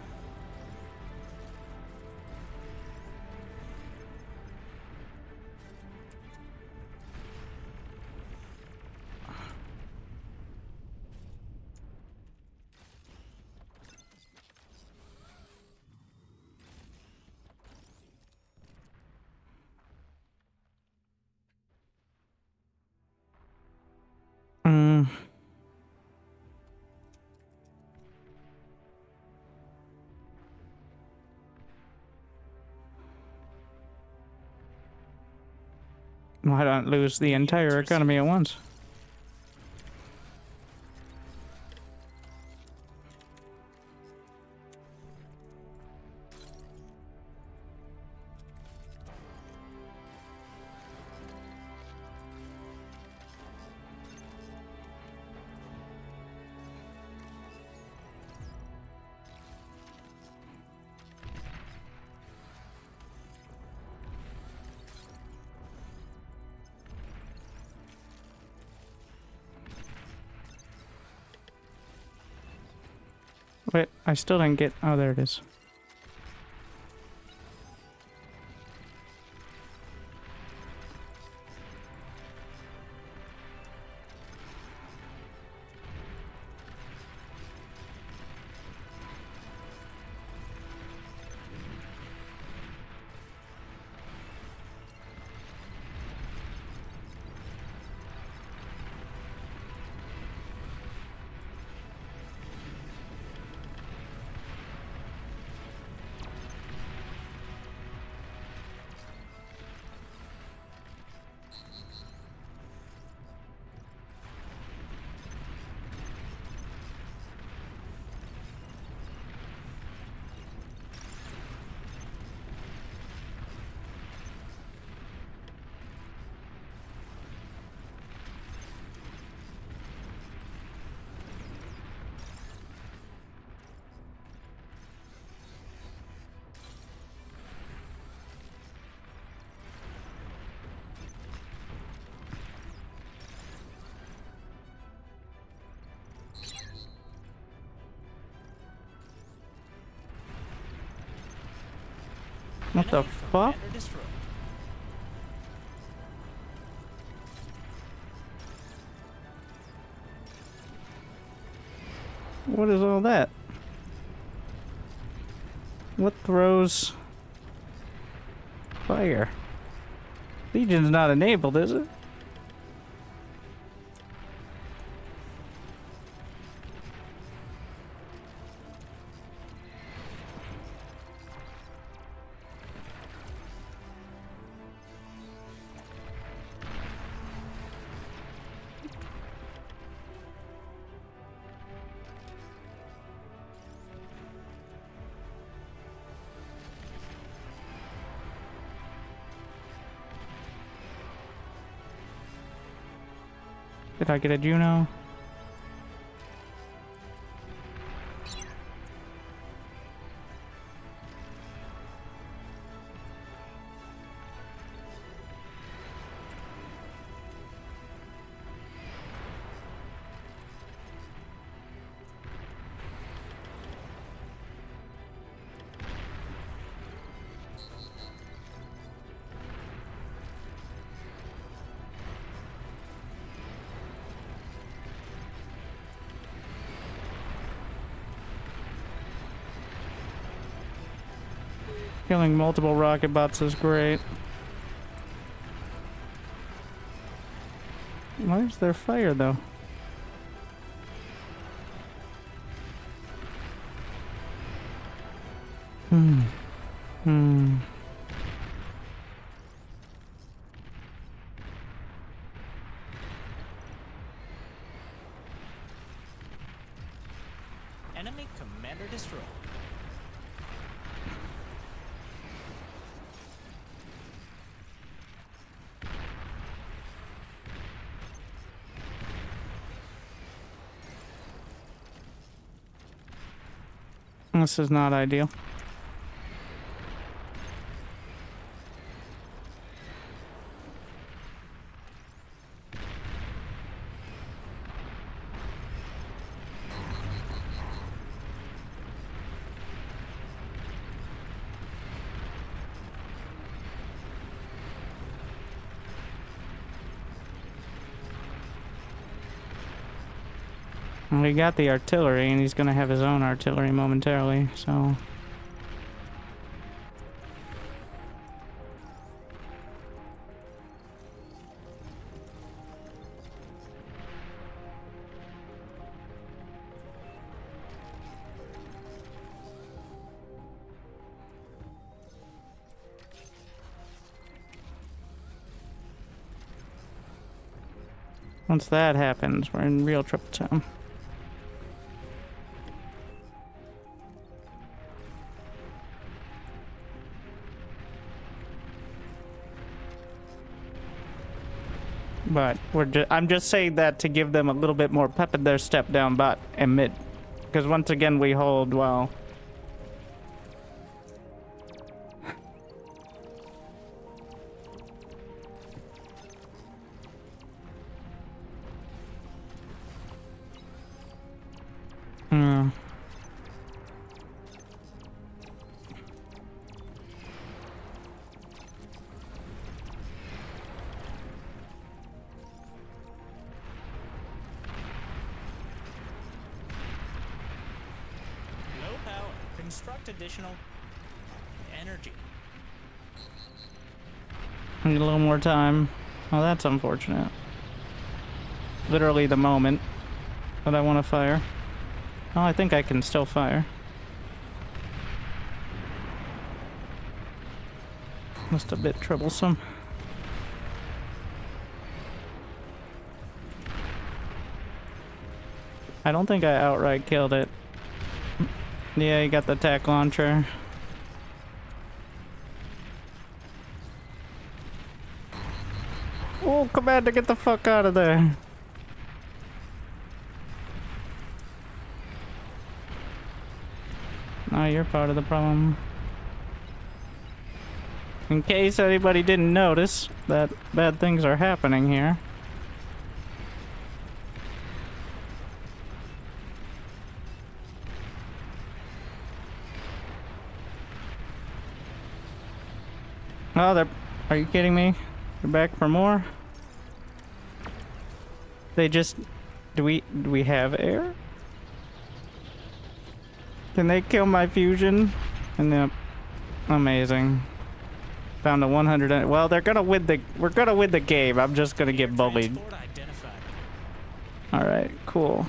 Why don't lose the entire economy at once? Wait, I still didn't get... Oh, there it is. What the fuck? Commander destroyed. What is all that? What throws fire? Legion's not enabled, is it? Did I get a Juno? Killing multiple rocket bots is great. Where's their fire, though? Enemy commander destroyed. This is not ideal. We got the artillery, and he's gonna have his own artillery momentarily, so... Once that happens, we're in real trouble town. But I'm just saying that to give them a little bit more pep in their step down bot and mid. Because once again we hold well. Construct additional energy. Need a little more time. Oh, that's unfortunate. Literally the moment that I want to fire. Oh, I think I can still fire. Just a bit troublesome. I don't think I outright killed it. Yeah, you got the attack launcher. Oh, Commander, get the fuck out of there. Now you're part of the problem. In case anybody didn't notice that bad things are happening here. Oh, they're... Are you kidding me? They're back for more? They just... Do we have air? Can they kill my fusion? And then... Amazing. Down to 100... Well, they're gonna win the... We're gonna win the game. I'm just gonna get bullied. Alright, cool.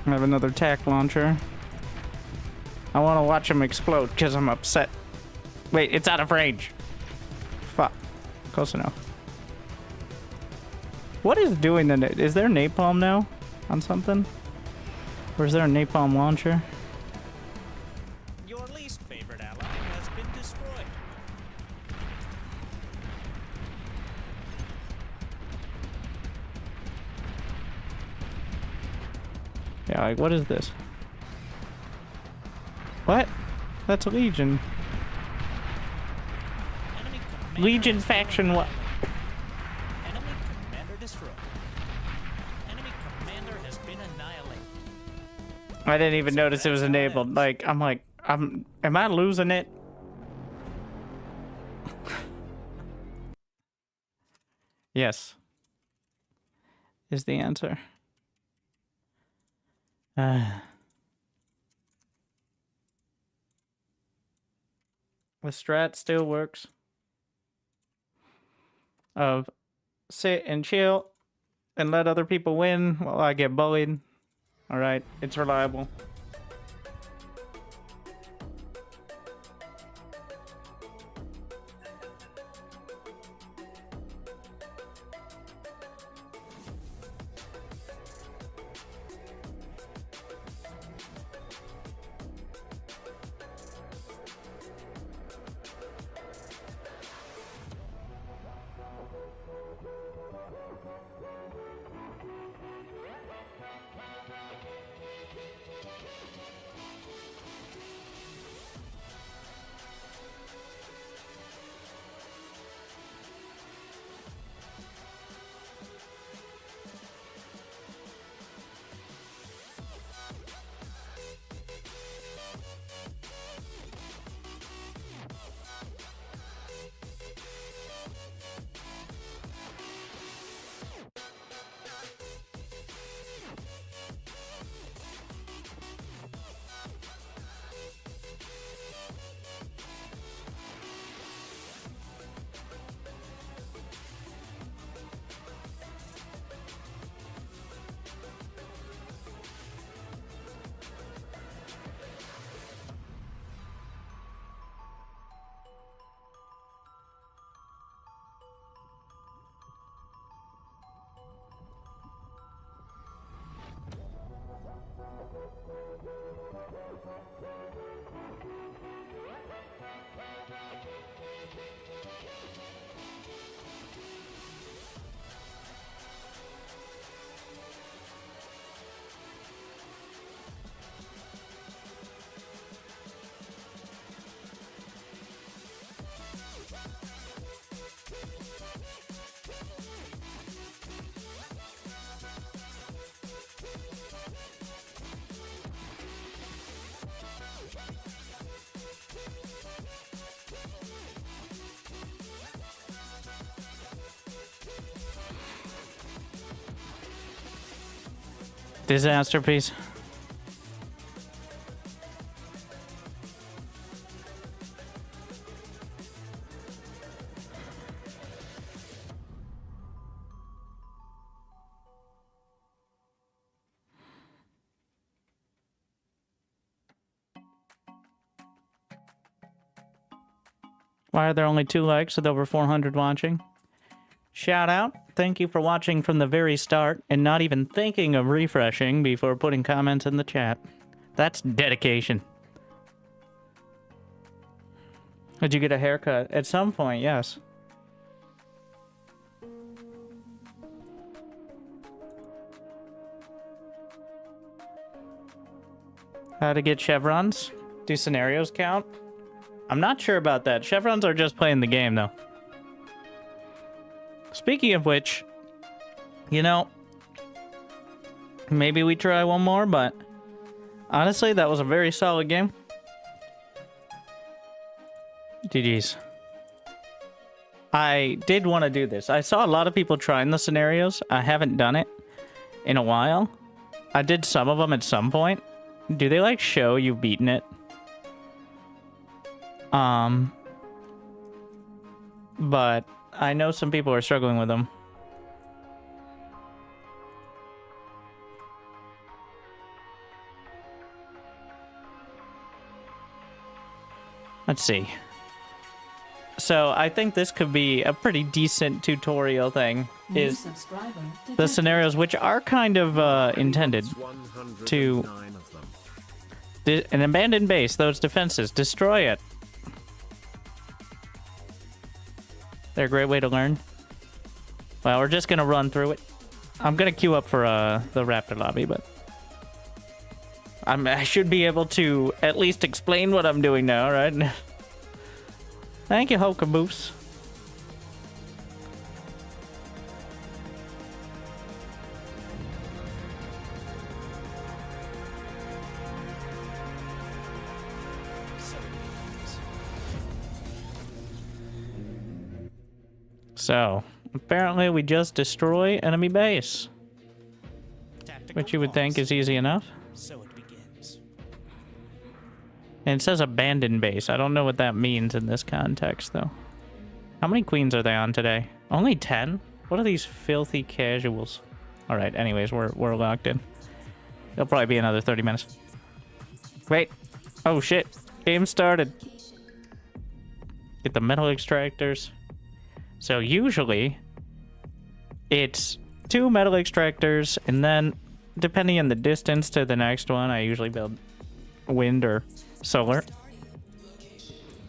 I have another attack launcher. I want to watch him explode because I'm upset. Wait, it's out of range. Fuck. Close enough. What is doing the... Is there napalm now on something? Or is there a napalm launcher? Your least favorite ally has been destroyed. Yeah, like, what is this? What? That's a Legion. Legion faction what? Enemy commander destroyed. Enemy commander has been annihilated. I didn't even notice it was enabled. Like, I'm like, Am I losing it? Yes. Is the answer. The strat still works. Of sit and chill and let other people win while I get bullied. Alright, it's reliable. Disaster piece. Why are there only 2 likes with over 400 watching? Shout out. Thank you for watching from the very start and not even thinking of refreshing before putting comments in the chat. That's dedication. Did you get a haircut? At some point, yes. How to get chevrons? Do scenarios count? I'm not sure about that. Chevrons are just playing the game, though. Speaking of which, you know, maybe we try one more, but honestly, that was a very solid game. GG's. I did want to do this. I saw a lot of people trying the scenarios. I haven't done it in a while. I did some of them at some point. Do they, like, show you've beaten it? But I know some people are struggling with them. Let's see. So I think this could be a pretty decent tutorial thing. Is the scenarios which are kind of intended to an abandoned base, those defenses, destroy it. They're a great way to learn. Well, we're just gonna run through it. I'm gonna queue up for the Raptor lobby, but I should be able to at least explain what I'm doing now, right? Thank you, Hokaboofs. So, apparently we just destroy enemy base. Tactical Which you would think pause. is easy enough. So it begins. And it says abandoned base. I don't know what that means in this context, though. How many queens are they on today? Only 10? What are these filthy casuals? Alright, anyways, we're locked in. It'll probably be another 30 minutes. Wait. Oh, shit. Game started. Get the metal extractors. So usually, it's 2 metal extractors, and then, depending on the distance to the next one, I usually build wind or solar.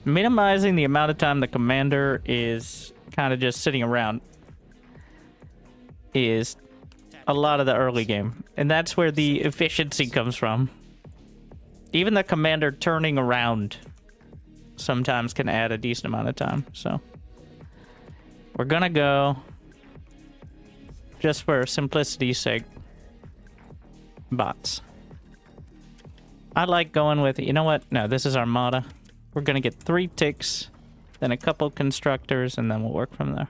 Minimizing the amount of time the commander is kind of just sitting around is a lot of the early game. And that's where the efficiency comes from. Even the commander turning around sometimes can add a decent amount of time. So we're gonna go, just for simplicity's sake, bots. I like going with, you know what? No, this is Armada. We're gonna get 3 ticks, then a couple constructors, and then we'll work from there.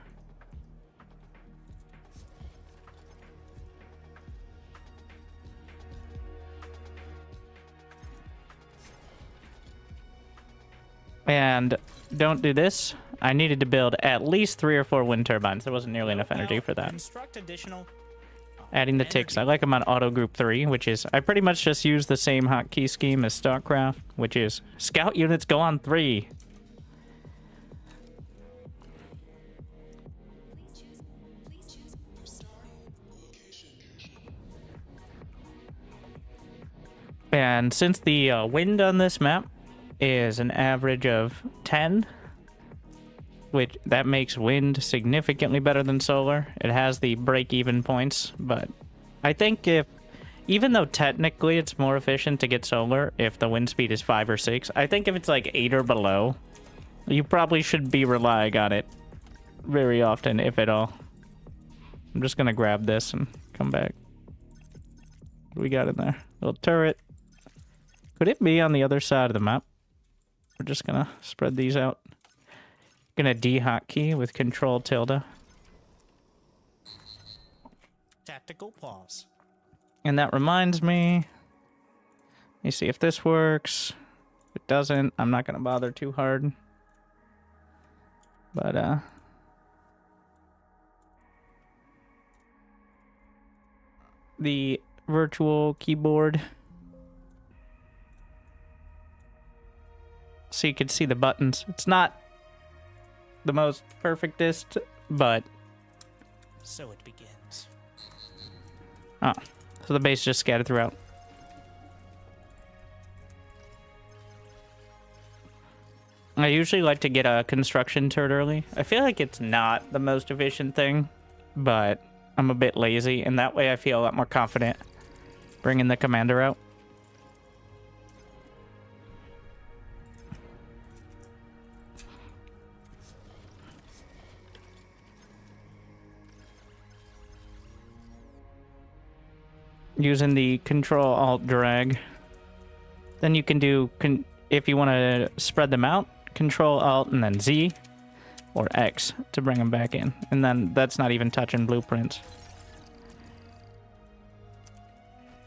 And don't do this. I needed to build at least 3 or 4 wind turbines. There wasn't nearly enough energy for that. Construct additional. Adding the ticks. I like them on auto group 3, which is, I pretty much just use the same hotkey scheme as StarCraft, which is scout units go on 3. And since the wind on this map is an average of 10, which that makes wind significantly better than solar. It has the break-even points, but I think even though technically it's more efficient to get solar if the wind speed is 5 or 6, I think if it's like 8 or below, you probably should be relying on it very often, if at all. I'm just gonna grab this and come back. What do we got in there? Little turret. Could it be on the other side of the map? We're just gonna spread these out. Gonna D hotkey with control tilde. Tactical pause. And that reminds me. Let me see if this works. If it doesn't, I'm not gonna bother too hard. But the virtual keyboard. So you can see the buttons. It's not the most perfectest, but So it begins. oh, so the base just scattered throughout. I usually like to get a construction turret early. I feel like it's not the most efficient thing, but I'm a bit lazy, and that way I feel a lot more confident bringing the commander out. Using the Control-Alt-Drag. Then you can do, if you want to spread them out, Control-Alt and then Z or X to bring them back in. And then that's not even touching blueprints.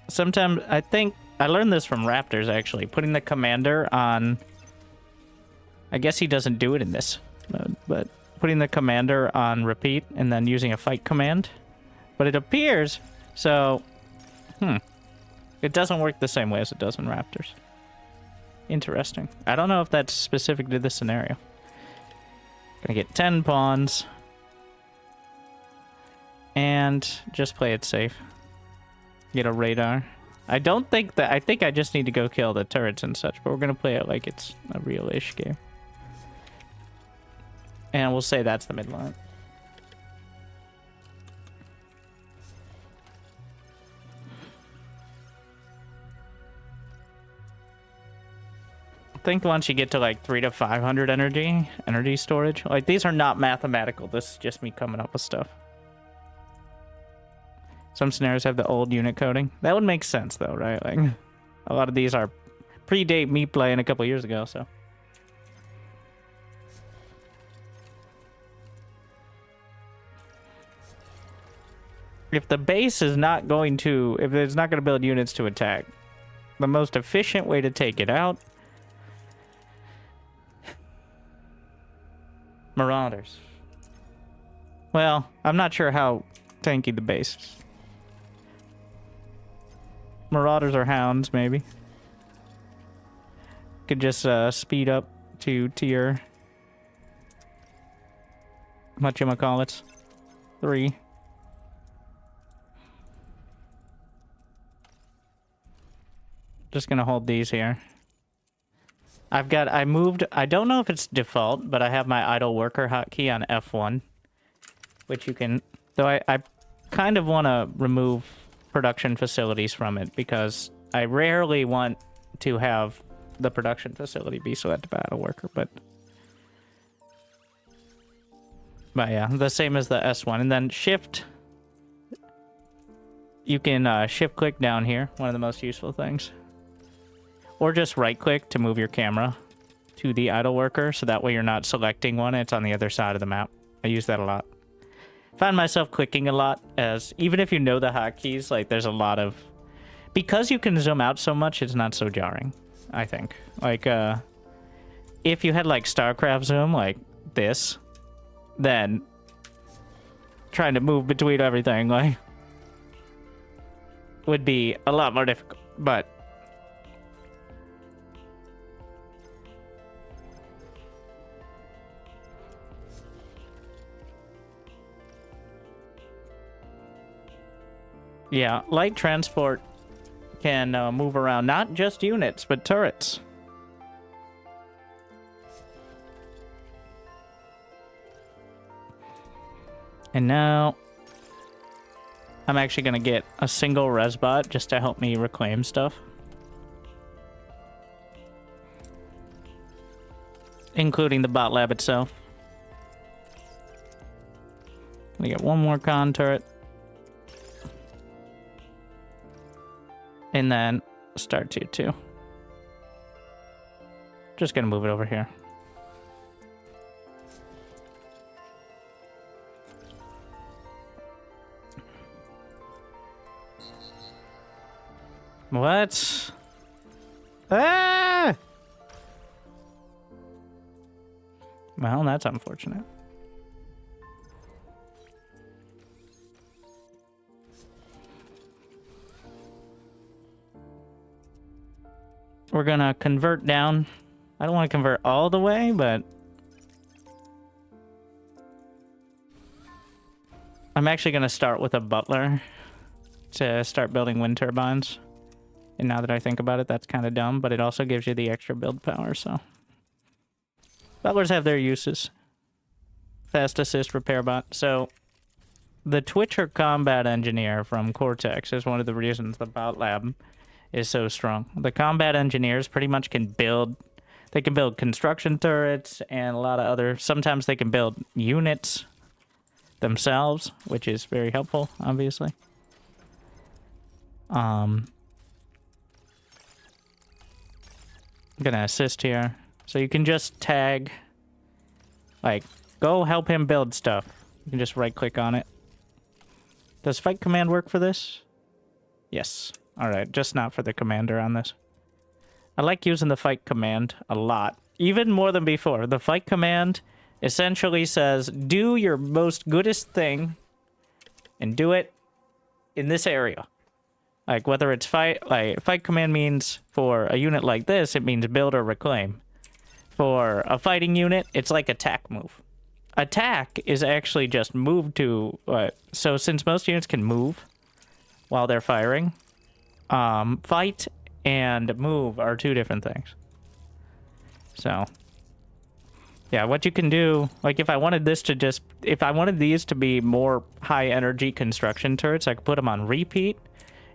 Sometimes, I think, I learned this from Raptors actually, putting the commander on, I guess he doesn't do it in this mode, but putting the commander on repeat and then using a fight command. But it appears, so... It doesn't work the same way as it does in Raptors. Interesting. I don't know if that's specific to this scenario. Gonna get 10 pawns. And just play it safe. Get a radar. I don't think that... I think I just need to go kill the turrets and such, but we're gonna play it like it's a real-ish game. And we'll say that's the mid line. I think once you get to like 300 to 500 energy storage, like these are not mathematical. This is just me coming up with stuff. Some scenarios have the old unit coding. That would make sense though, right? Like a lot of these are predate me playing a couple years ago, so. if the base is not going to, if it's not going to build units to attack, the most efficient way to take it out, Marauders. Well, I'm not sure how tanky the base is. Marauders or Hounds, maybe. Could just speed up to tier... whatchamacallits? 3. Just gonna hold these here. I moved, I don't know if it's default, but I have my idle worker hotkey on F1. Which you can, though I kind of want to remove production facilities from it because I rarely want to have the production facility be selected by idle worker, but yeah, the same as the S1. And then shift, you can shift click down here, one of the most useful things. Or just right click to move your camera to the idle worker, so that way you're not selecting one, it's on the other side of the map. I use that a lot. Find myself clicking a lot, as even if you know the hotkeys, like there's a lot of... Because you can zoom out so much, it's not so jarring, I think. Like, if you had like StarCraft zoom, like this, then trying to move between everything, like, would be a lot more difficult, but... Yeah, light transport can move around not just units, but turrets. And now I'm actually going to get a single res bot just to help me reclaim stuff. Including the bot lab itself. We get one more con turret. And then start tier 2. Just gonna move it over here. What? Ah! Well, that's unfortunate. We're gonna convert down. I don't want to convert all the way, but I'm actually gonna start with a butler to start building wind turbines. And now that I think about it, that's kind of dumb, but it also gives you the extra build power, so. Butlers have their uses. Fast assist repair bot. So, the Twitcher combat engineer from Cortex is one of the reasons the bot lab is so strong. The combat engineers pretty much can build... They can build construction turrets and a lot of other... Sometimes they can build units themselves, which is very helpful, obviously. I'm gonna assist here. So you can just tag... Like, go help him build stuff. You can just right-click on it. Does fight command work for this? Yes. Alright, just not for the commander on this. I like using the fight command a lot. Even more than before. The fight command essentially says, do your most goodest thing and do it in this area. Like, whether it's fight... Like, fight command means, for a unit like this, it means build or reclaim. For a fighting unit, it's like attack move. Attack is actually just move to... so, since most units can move while they're firing... fight and move are two different things. So, yeah, what you can do, like if I wanted this to just, if I wanted these to be more high energy construction turrets, I could put them on repeat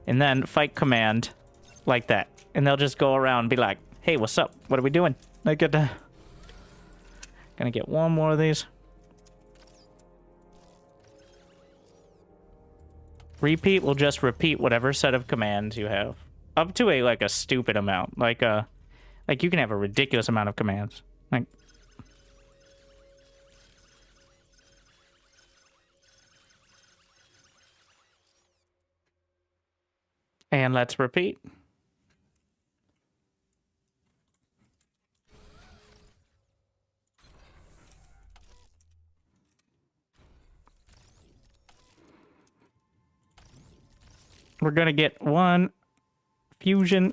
and then fight command like that. And they'll just go around and be like, hey, what's up? What are we doing? Like, gonna get one more of these. Repeat will just repeat whatever set of commands you have. Up to a stupid amount. Like you can have a ridiculous amount of commands. Like And let's repeat. We're going to get one fusion.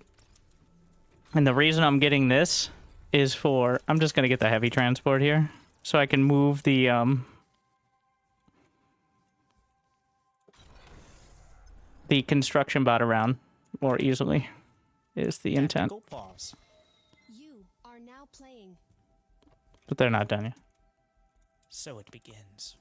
And the reason I'm getting this is for... I'm just going to get the heavy transport here. So I can move the... the construction bot around more easily is the intent. Tactical pause. You are now playing. But they're not done yet. So it begins.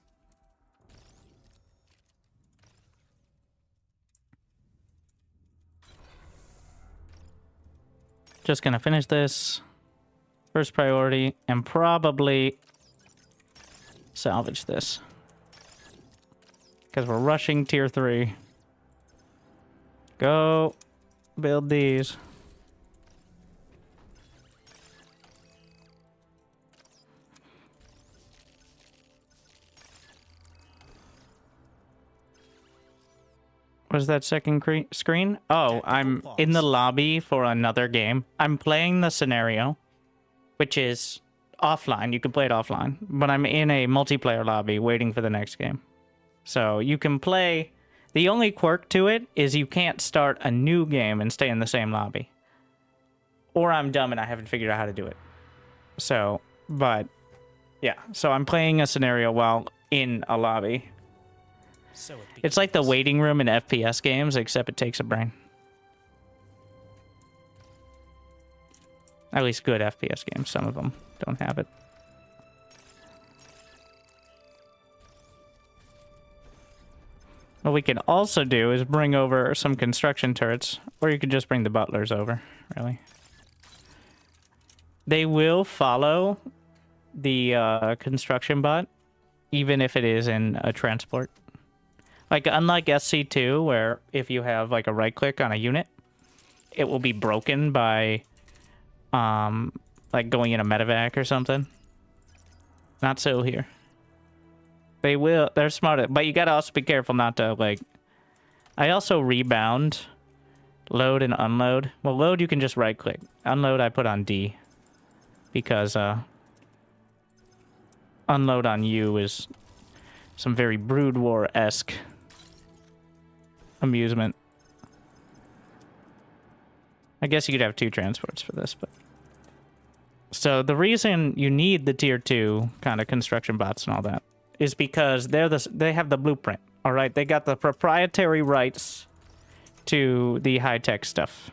Just gonna finish this. First priority, and probably salvage this. Because we're rushing tier 3. Go build these. What's that second screen? Oh, I'm in the lobby for another game. I'm playing the scenario, which is offline. You can play it offline. But I'm in a multiplayer lobby waiting for the next game. So you can play... The only quirk to it is you can't start a new game and stay in the same lobby. Or I'm dumb and I haven't figured out how to do it. So, but... Yeah, so I'm playing a scenario while in a lobby. So it begins. It's like the waiting room in FPS games, except it takes a brain. At least good FPS games. Some of them don't have it. What we can also do is bring over some construction turrets, or you could just bring the butlers over, really. They will follow the construction bot, even if it is in a transport. Like, unlike SC2, where if you have, like, a right-click on a unit, it will be broken by, like, going in a medevac or something. Not so here. They will. They're smart. But you gotta also be careful not to, like... I also rebound, load, and unload. Well, load, you can just right-click. Unload, I put on D. Because, unload on U is some very Brood War-esque amusement. I guess you could have 2 transports for this, but... So the reason you need the tier 2 kind of construction bots and all that is because they have the blueprint, all right? They got the proprietary rights to the high-tech stuff.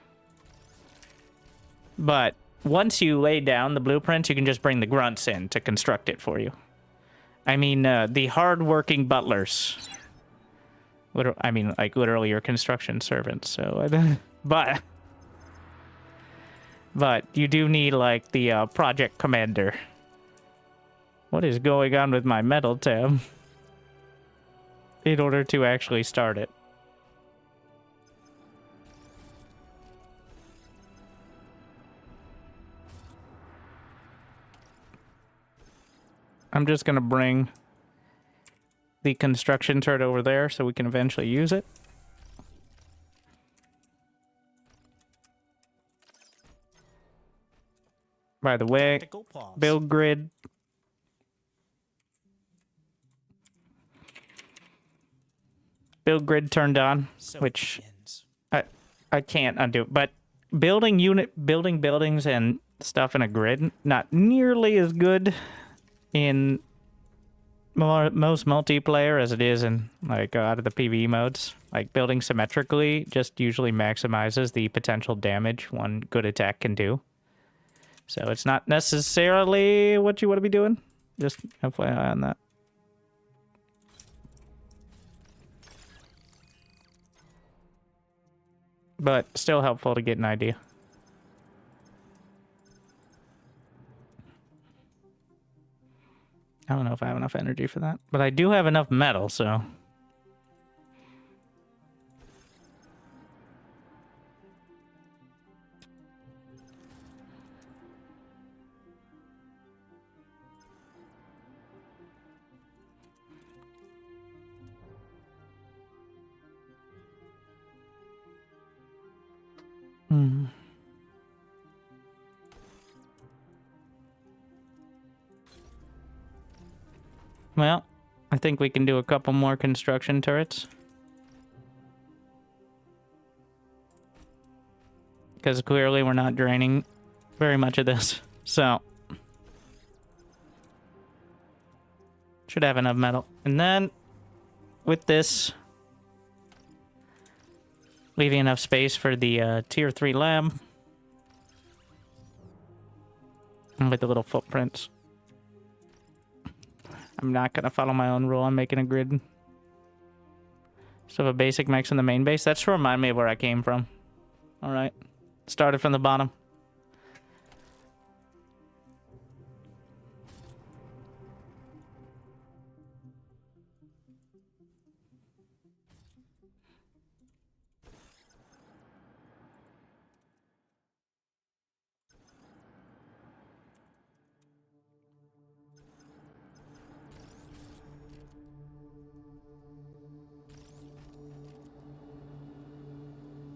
But once you lay down the blueprints, you can just bring the grunts in to construct it for you. I mean, the hard-working butlers... I mean, like, literally your construction servants, so... But you do need, like, the project commander. What is going on with my metal tab? In order to actually start it. I'm just gonna bring the construction turret over there so we can eventually use it. By the way, Tactical pause. build grid. Build grid turned on, So it which begins. I can't undo. But building buildings and stuff in a grid, not nearly as good in most multiplayer as it is in, like, out of the PvE modes. Like, building symmetrically just usually maximizes the potential damage one good attack can do. So it's not necessarily what you want to be doing. Just FYI on that. But still helpful to get an idea. I don't know if I have enough energy for that. But I do have enough metal, so... Hmm. Well, I think we can do a couple more construction turrets. Because clearly we're not draining very much of this. So. Should have enough metal. And then, with this, leaving enough space for the tier 3 lab. And with the little footprints. I'm not going to follow my own rule. I'm making a grid. So a basic mix in the main base. That's to remind me of where I came from. Alright. Started from the bottom.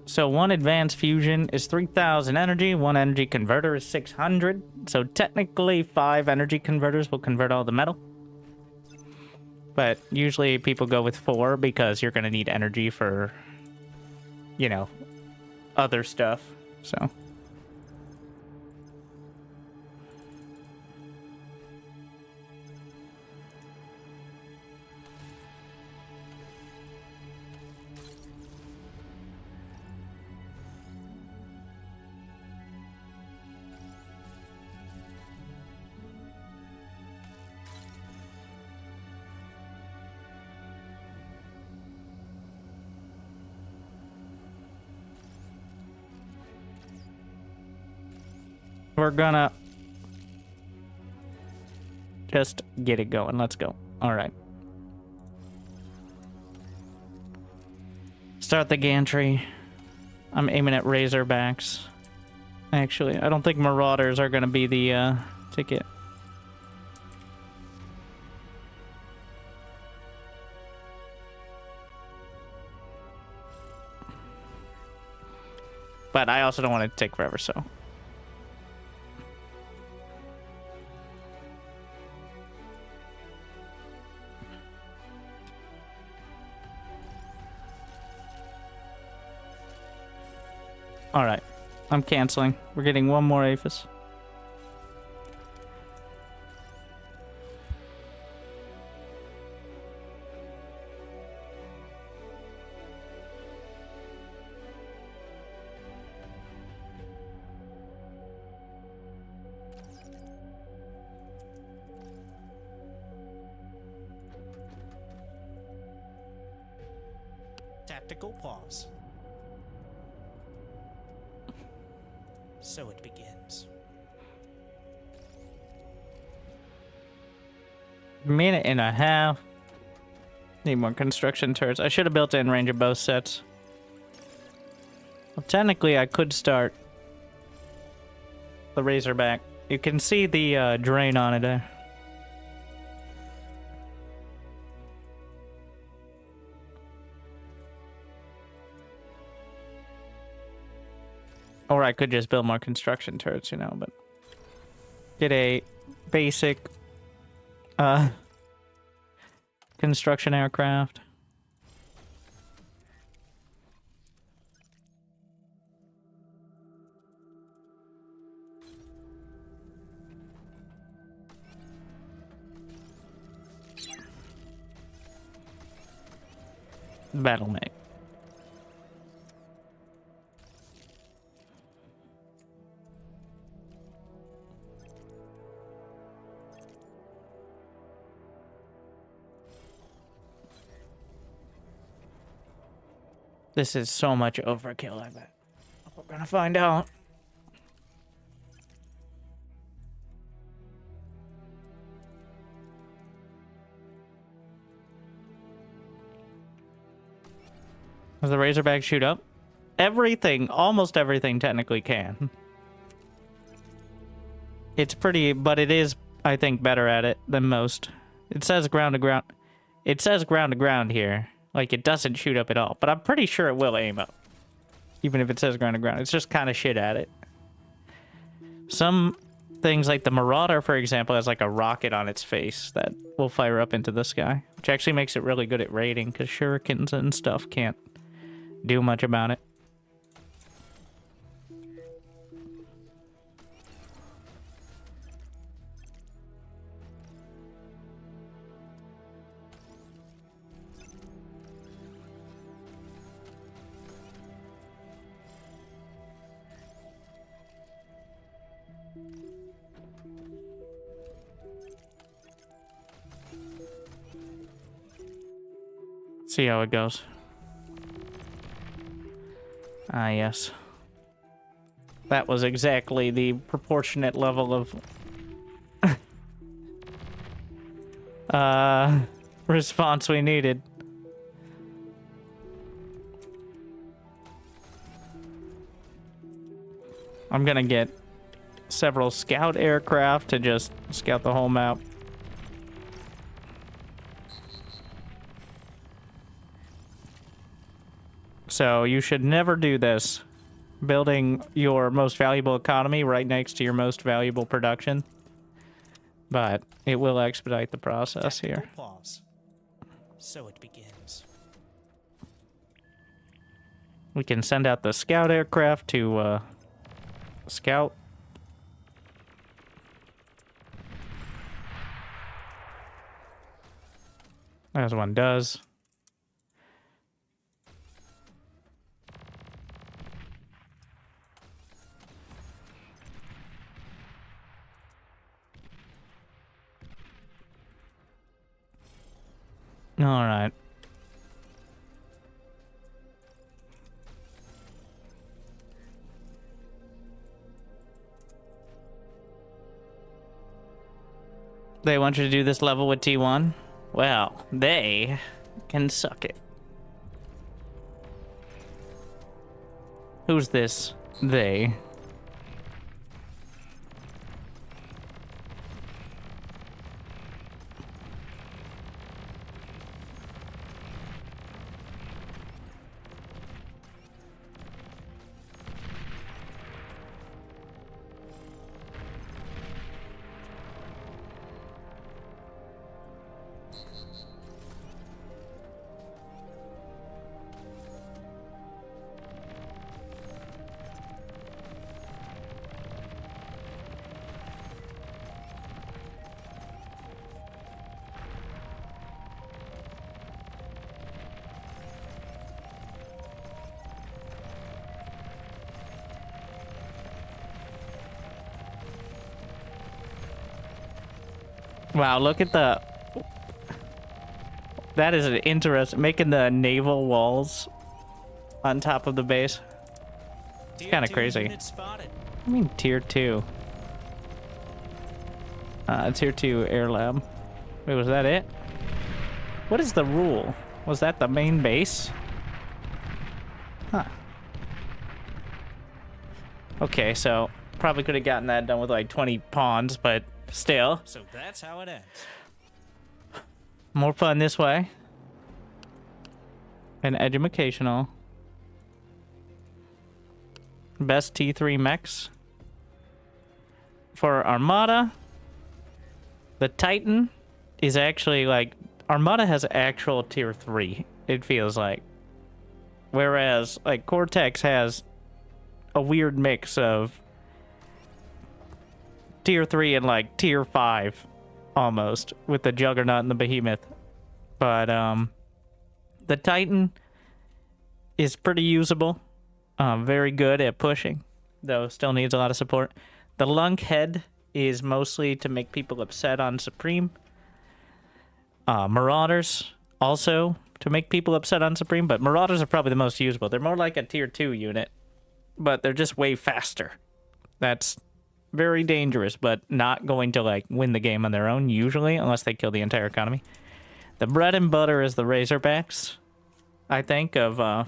So one advanced fusion is 3,000 energy, one energy converter is 600. So technically 5 energy converters will convert all the metal. But usually people go with 4 because you're going to need energy for, you know, other stuff. So. We're gonna just get it going. Let's go. All right. Start the gantry. I'm aiming at Razorbacks. Actually, I don't think Marauders are gonna be the ticket. But I also don't want it to take forever, so. Alright, I'm canceling. We're getting one more Aphis. Tactical pause. So it begins. Minute and a half. Need more construction turrets. I should have built in range of both sets. Well, technically, I could start the Razorback. You can see the drain on it there. Or I could just build more construction turrets, you know, but get a basic construction aircraft. Battle mate. This is so much overkill, I bet. We're gonna find out. Does the Razorback shoot up? Everything, almost everything technically can. It's pretty, but it is, I think, better at it than most. It says ground to ground. It says ground to ground here. Like, it doesn't shoot up at all, but I'm pretty sure it will aim up. even if it says ground to ground. It's just kind of shit at it. Some things like the Marauder, for example, has like a rocket on its face that will fire up into the sky, which actually makes it really good at raiding because shurikens and stuff can't do much about it. See how it goes. Ah, yes. That was exactly the proportionate level of response we needed. I'm gonna get several scout aircraft to just scout the whole map. So you should never do this. Building your most valuable economy right next to your most valuable production. But it will expedite the process here. Tactical pause. So it begins. We can send out the scout aircraft to scout. As one does. All right. They want you to do this level with T1? Well, they can suck it. Who's this? They. Wow, look at the... That is an interesting... Making the naval walls on top of the base. It's kind of crazy. I mean tier 2. Tier 2 air lab. Wait, was that it? What is the rule? Was that the main base? Huh. Okay, so probably could have gotten that done with like 20 pawns, but still. So that's how it ends. More fun this way. And educational. Best T3 mechs. For Armada, the Titan is actually like... Armada has actual tier 3, it feels like. Whereas, like, Cortex has a weird mix of tier 3 and, like, tier 5, almost, with the Juggernaut and the Behemoth. But, the Titan is pretty usable. Very good at pushing, though still needs a lot of support. The Lunkhead is mostly to make people upset on Supreme. Marauders, also to make people upset on Supreme, but Marauders are probably the most usable. They're more like a tier 2 unit, but they're just way faster. That's very dangerous, but not going to, like, win the game on their own, usually, unless they kill the entire economy. The bread and butter is the Razorbacks, I think, of,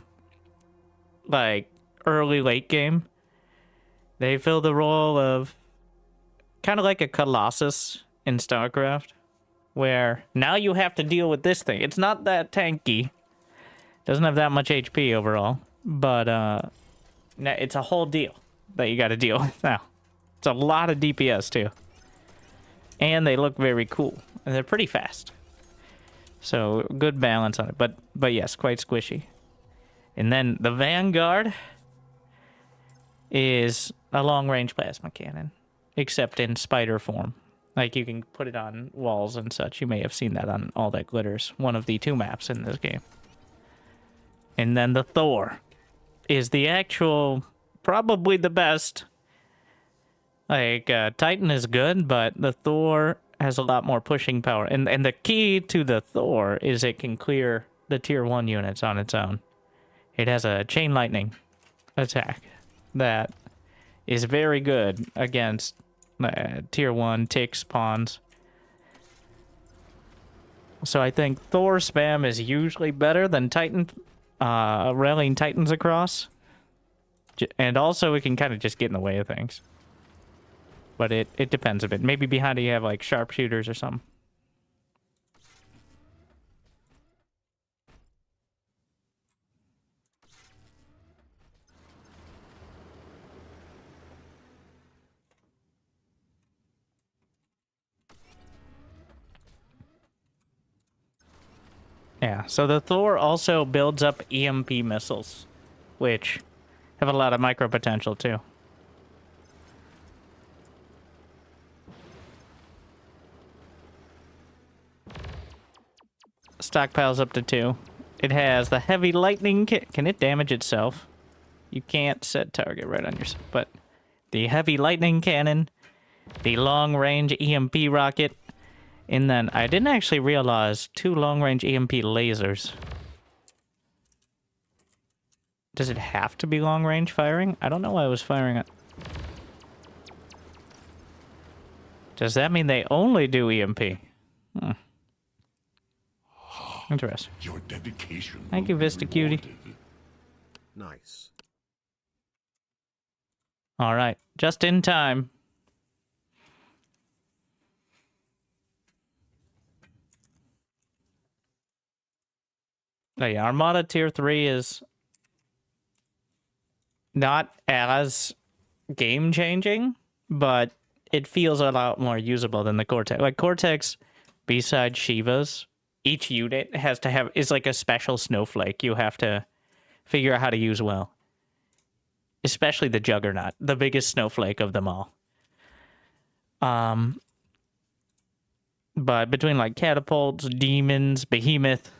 like, early, late game. They fill the role of kind of like a Colossus in StarCraft, where now you have to deal with this thing. It's not that tanky. Doesn't have that much HP overall, but It's a whole deal that you got to deal with now. It's a lot of DPS too. And they look very cool. And they're pretty fast. So good balance on it. But yes, quite squishy. And then the Vanguard is a long-range plasma cannon. Except in spider form. Like, you can put it on walls and such. You may have seen that on All That Glitters. One of the 2 maps in this game. And then the Thor is the actual, probably the best. Like, Titan is good, but the Thor has a lot more pushing power. And the key to the Thor is it can clear the tier 1 units on its own. It has a chain lightning attack that is very good against tier 1 ticks, pawns. So I think Thor spam is usually better than Titan, rallying Titans across. And also it can kind of just get in the way of things. But it depends a bit. Maybe behind it you have like sharpshooters or something. Yeah, so the Thor also builds up EMP missiles, which have a lot of micro potential too. Stockpiles up to 2. It has the heavy lightning kit. Can it damage itself? You can't set target right on yourself, but the heavy lightning cannon, the long range EMP rocket, and then I didn't actually realize 2 long range EMP lasers. Does it have to be long range firing? I don't know why I was firing it. Does that mean they only do EMP? Interesting. Your dedication. Thank you, will be Vista Cutie. rewarded. Nice. All right, just in time. Oh yeah, Armada Tier 3 is not as game-changing, but it feels a lot more usable than the Cortex. Like, Cortex, besides Shivas, each unit is like a special snowflake you have to figure out how to use well. Especially the Juggernaut, the biggest snowflake of them all. But between like catapults, demons, behemoth,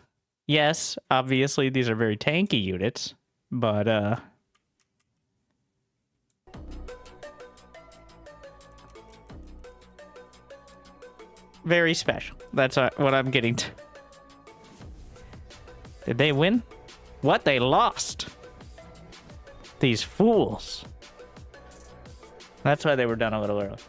yes, obviously these are very tanky units, but very special. That's what I'm getting to. Did they win? What? They lost. These fools. That's why they were done a little early.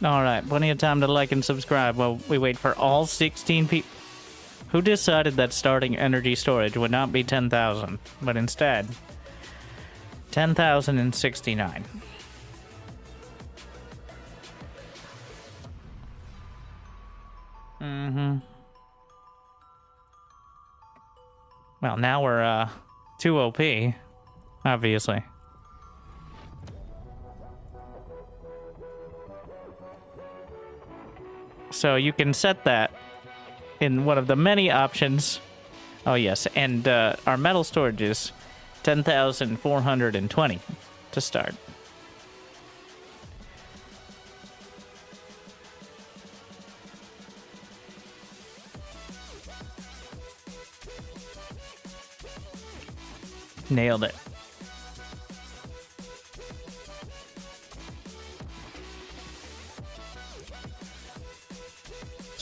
All right, plenty of time to like and subscribe while we wait for all 16 people. Who decided that starting energy storage would not be 10,000, but instead 10,069? Well, now we're 2 OP, obviously. So you can set that in one of the many options. Oh yes, and our metal storage is 10,420 to start. Nailed it.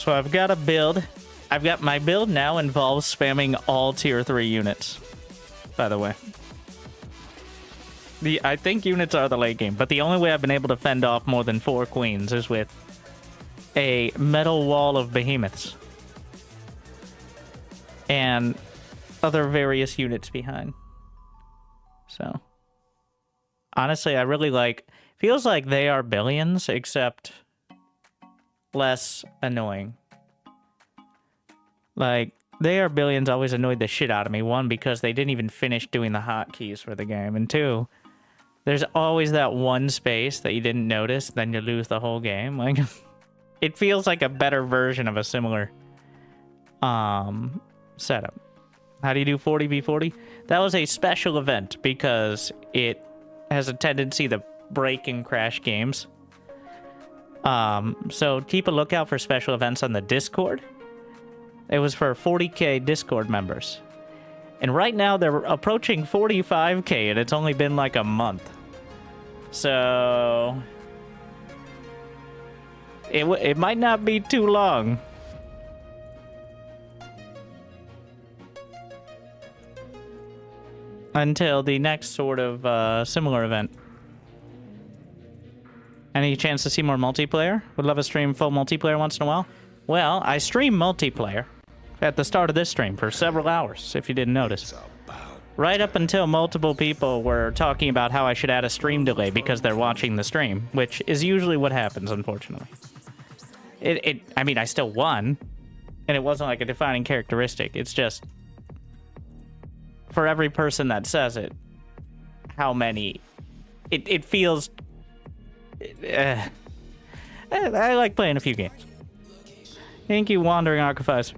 So I've got a build. I've got my build now involves spamming all tier 3 units, by the way. I think units are the late game, but the only way I've been able to fend off more than 4 queens is with a metal wall of behemoths. And other various units behind. So, honestly, I really like... Feels like they are billions, except less annoying. Like, they are billions always annoyed the shit out of me. One, because they didn't even finish doing the hotkeys for the game. And two, there's always that one space that you didn't notice, then you lose the whole game. Like, it feels like a better version of a similar setup. How do you do 40v40? That was a special event because it has a tendency to break and crash games. So keep a lookout for special events on the Discord. It was for 40k Discord members. And right now they're approaching 45k and it's only been like a month. So it might not be too long. Until the next sort of similar event. Any chance to see more multiplayer? Would love to stream full multiplayer once in a while. Well, I stream multiplayer at the start of this stream for several hours, if you didn't notice. Right up until multiple people were talking about how I should add a stream delay because they're watching the stream, which is usually what happens, unfortunately. I mean, I still won, and it wasn't like a defining characteristic. It's just... for every person that says it, how many... It feels... I like playing a few games. Thank you, Wandering Archificer.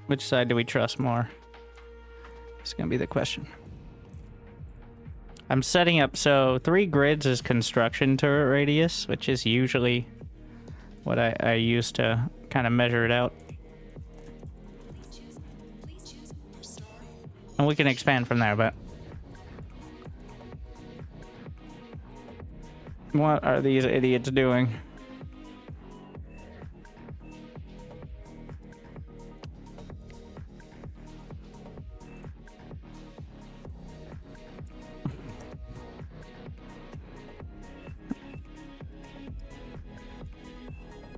Which side do we trust more? It's gonna be the question. I'm setting up, so 3 grids is construction turret radius, which is usually what I use to kind of measure it out. And we can expand from there, but... what are these idiots doing?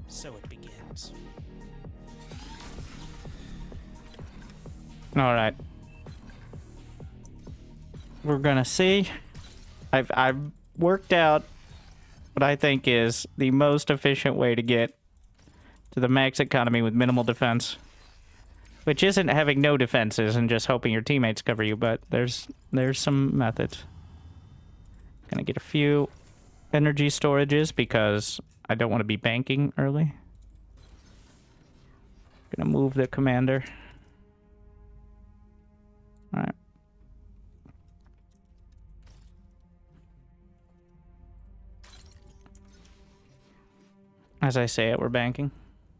So it begins. All right. We're gonna see. I've worked out what I think is the most efficient way to get to the max economy with minimal defense, which isn't having no defenses and just hoping your teammates cover you, but there's some methods. Gonna get a few energy storages because I don't want to be banking early. Gonna move the commander. All right. As I say it, we're banking.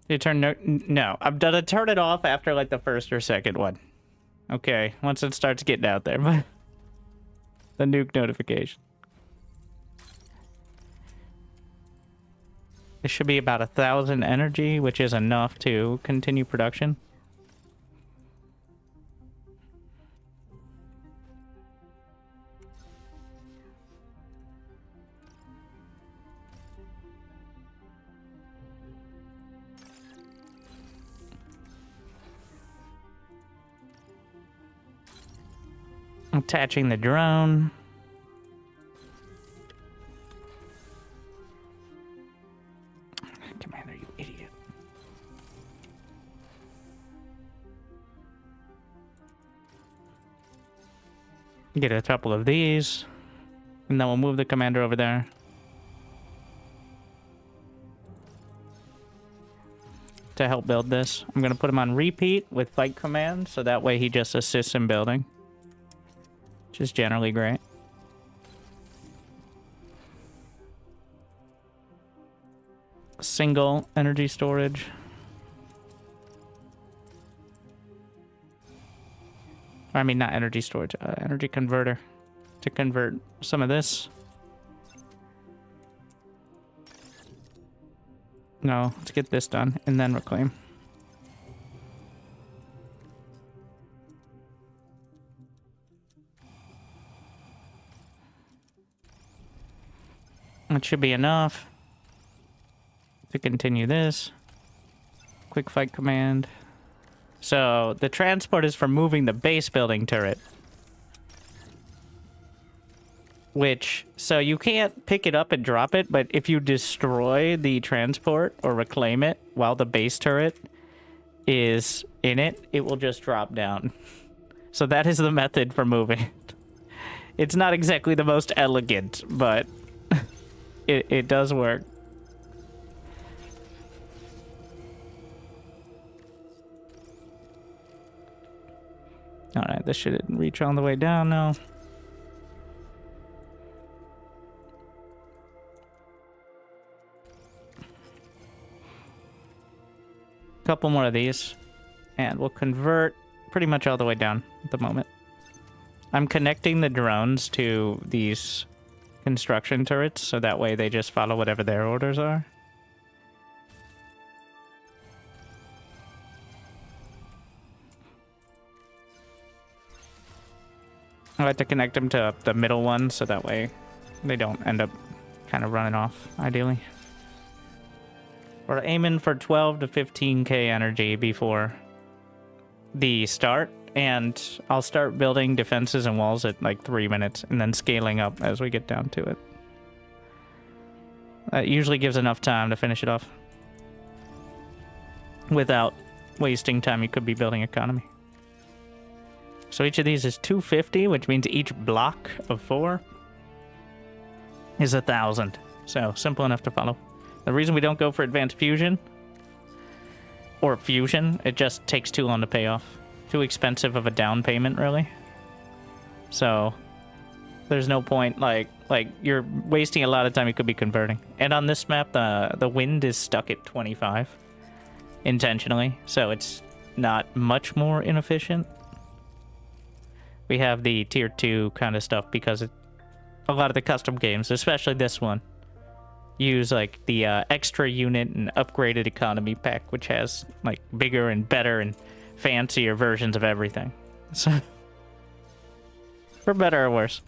You turn no. I'm gonna turn it off after like the first or second one. Okay, once it starts getting out there, but the nuke notification. It should be about 1,000 energy, which is enough to continue production. Attaching the drone. Commander, you idiot. Get a couple of these. And then we'll move the commander over there. To help build this. I'm going to put him on repeat with fight command, so that way he just assists in building. Which is generally great. Single energy storage. I mean, not energy storage, energy converter. To convert some of this. No, let's get this done and then reclaim. That should be enough to continue this. Quick fight command. So the transport is for moving the base building turret. Which, so you can't pick it up and drop it, but if you destroy the transport or reclaim it while the base turret is in it, it will just drop down. So that is the method for moving it. It's not exactly the most elegant, but it does work. Alright, this should reach all the way down now. Couple more of these, and we'll convert pretty much all the way down at the moment. I'm connecting the drones to these construction turrets, so that way they just follow whatever their orders are. I like to connect them to the middle one, so that way they don't end up kind of running off, ideally. We're aiming for 12 to 15k energy before the start, and I'll start building defenses and walls at like 3 minutes, and then scaling up as we get down to it. That usually gives enough time to finish it off without wasting time you could be building economy. So each of these is 250, which means each block of 4 is 1,000. So simple enough to follow. The reason we don't go for advanced fusion or fusion, it just takes too long to pay off. Too expensive of a down payment, really. So there's no point, like you're wasting a lot of time you could be converting. And on this map, the wind is stuck at 25 intentionally, so it's not much more inefficient. We have the tier 2 kind of stuff because a lot of the custom games, especially this one, use like the extra unit and upgraded economy pack, which has like bigger and better and fancier versions of everything. So, for better or worse.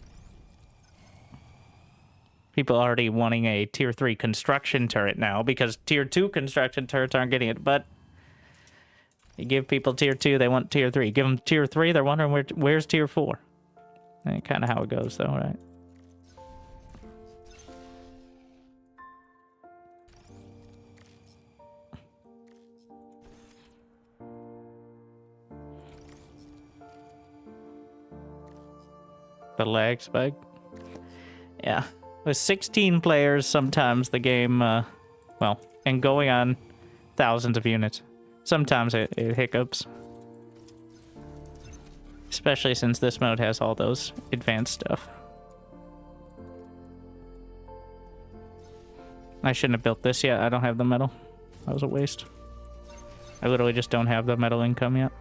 People already wanting a tier 3 construction turret now because tier 2 construction turrets aren't getting it, but you give people tier 2, they want tier 3. Give them tier 3, they're wondering where's tier 4. And kind of how it goes though, right? The lag spike. Yeah. With 16 players, sometimes the game, well, and going on thousands of units, sometimes it hiccups. Especially since this mode has all those advanced stuff. I shouldn't have built this yet. I don't have the metal. That was a waste. I literally just don't have the metal income yet.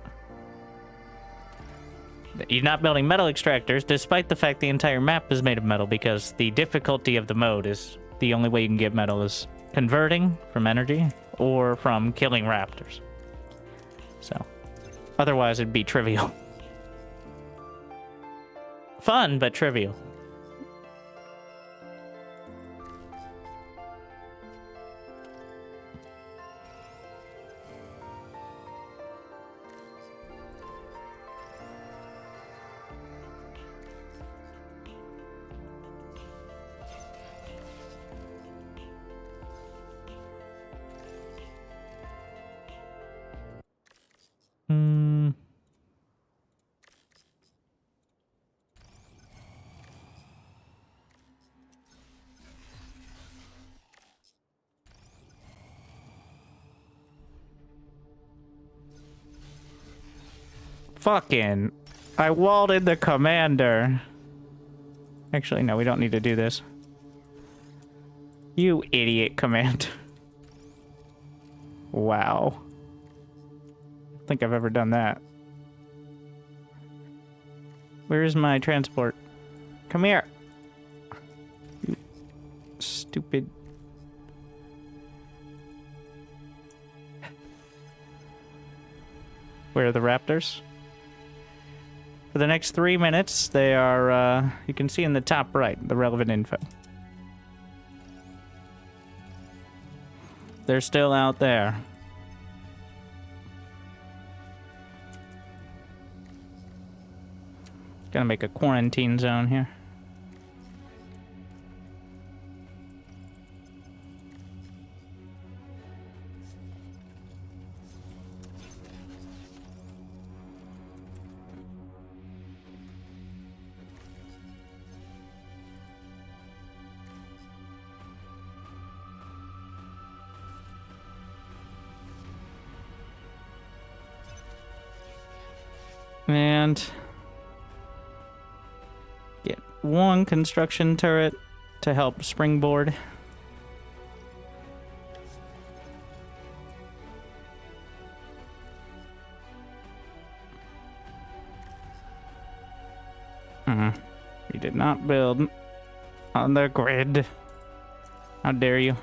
You're not building metal extractors, despite the fact the entire map is made of metal, because the difficulty of the mode is the only way you can get metal is converting from energy or from killing raptors. So, otherwise it'd be trivial. Fun, but trivial. Fucking... I walled in the commander. Actually, no, we don't need to do this. You idiot command. Wow. I don't think I've ever done that. Where is my transport? Come here. You stupid... Where are the Raptors? For the next 3 minutes, they are, you can see in the top right, the relevant info. They're still out there. Gonna make a quarantine zone here. And get one construction turret to help springboard. We did not build on the grid. How dare you?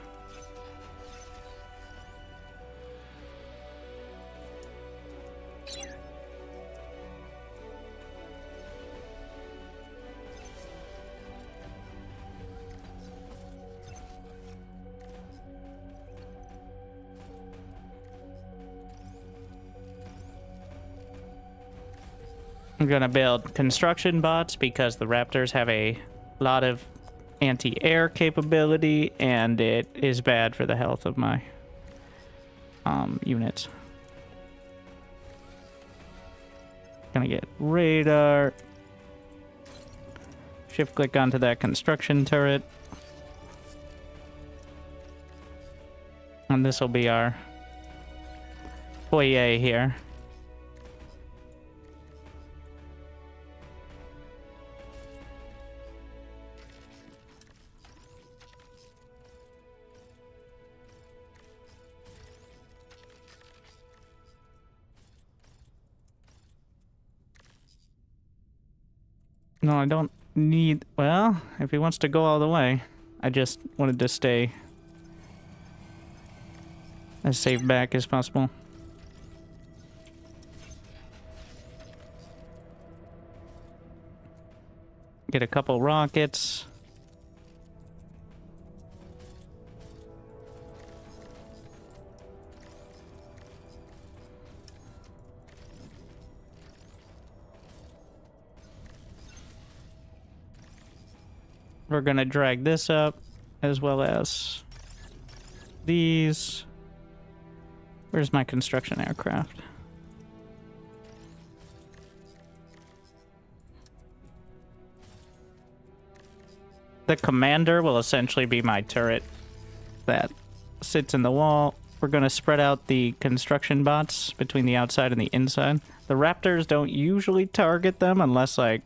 I'm gonna build construction bots because the Raptors have a lot of anti-air capability and it is bad for the health of my units. Gonna get radar. Shift click onto that construction turret. And this will be our foyer here. No, I don't need... Well, if he wants to go all the way, I just wanted to stay as safe back as possible. Get a couple rockets. We're gonna drag this up, as well as these. Where's my construction aircraft? The commander will essentially be my turret that sits in the wall. We're gonna spread out the construction bots between the outside and the inside. The Raptors don't usually target them unless, like,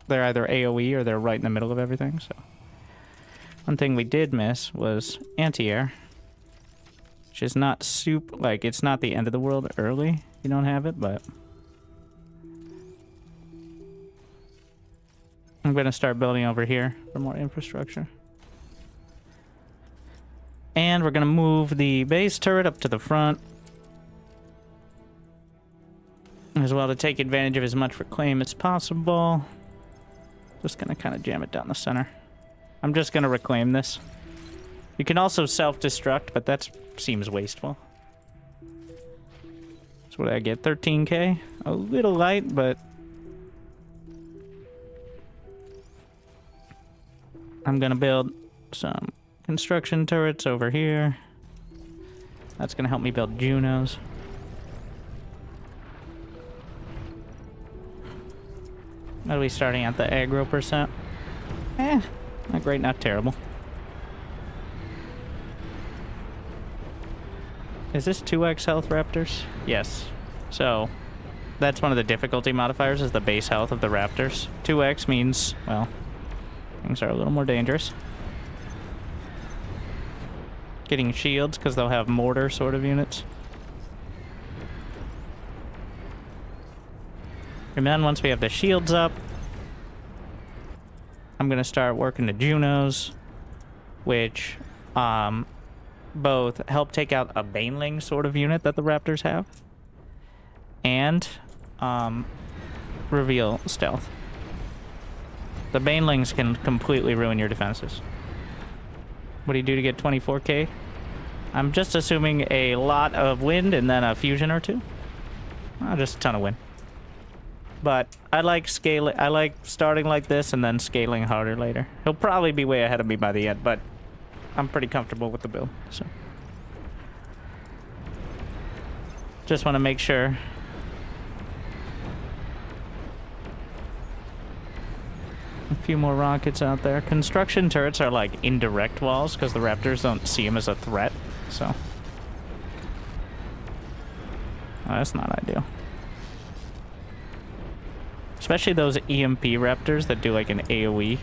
they're either AoE or they're right in the middle of everything, so. One thing we did miss was anti-air. Which is not like, it's not the end of the world early. You don't have it, but... I'm gonna start building over here for more infrastructure. And we're gonna move the base turret up to the front. As well to take advantage of as much reclaim as possible. Just gonna kind of jam it down the center. I'm just gonna reclaim this. You can also self-destruct, but that seems wasteful. So what did I get? 13k? A little light, but... I'm gonna build some construction turrets over here. That's gonna help me build Junos. What are we starting at? The aggro percent? Not great, not terrible. Is this 2x health Raptors? Yes. So, That's one of the difficulty modifiers, is the base health of the Raptors. 2x means, well, things are a little more dangerous. Getting shields, because they'll have mortar sort of units. And then once we have the shields up, I'm going to start working the Junos, which both help take out a Baneling sort of unit that the Raptors have, and reveal stealth. The Banelings can completely ruin your defenses. What do you do to get 24k? I'm just assuming a lot of wind and then a fusion or two. Oh, just a ton of wind. But I like scaling. I like starting like this and then scaling harder later. He'll probably be way ahead of me by the end, but I'm pretty comfortable with the build. So just want to make sure. A few more rockets out there. Construction turrets are like indirect walls because the Raptors don't see them as a threat. So that's not ideal. Especially those EMP Raptors that do like an AoE.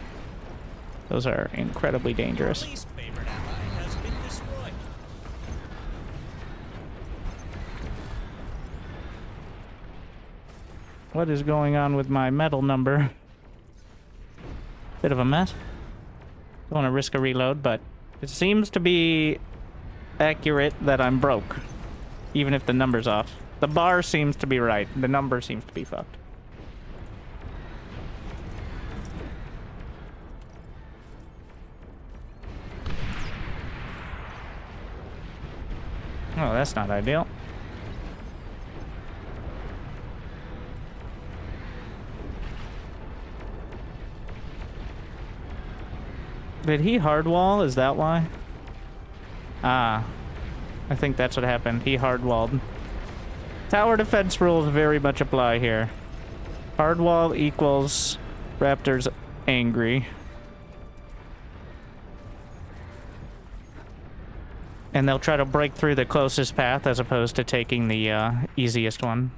Those are incredibly dangerous. Your least favorite ally has been destroyed. What is going on with my metal number? Bit of a mess. Don't want to risk a reload, but it seems to be accurate that I'm broke. Even if the number's off. The bar seems to be right. The number seems to be fucked. Oh, that's not ideal. Did he hardwall? Is that why? Ah. I think that's what happened. He hardwalled. Tower defense rules very much apply here. Hardwall equals Raptors angry. And they'll try to break through the closest path as opposed to taking the easiest one.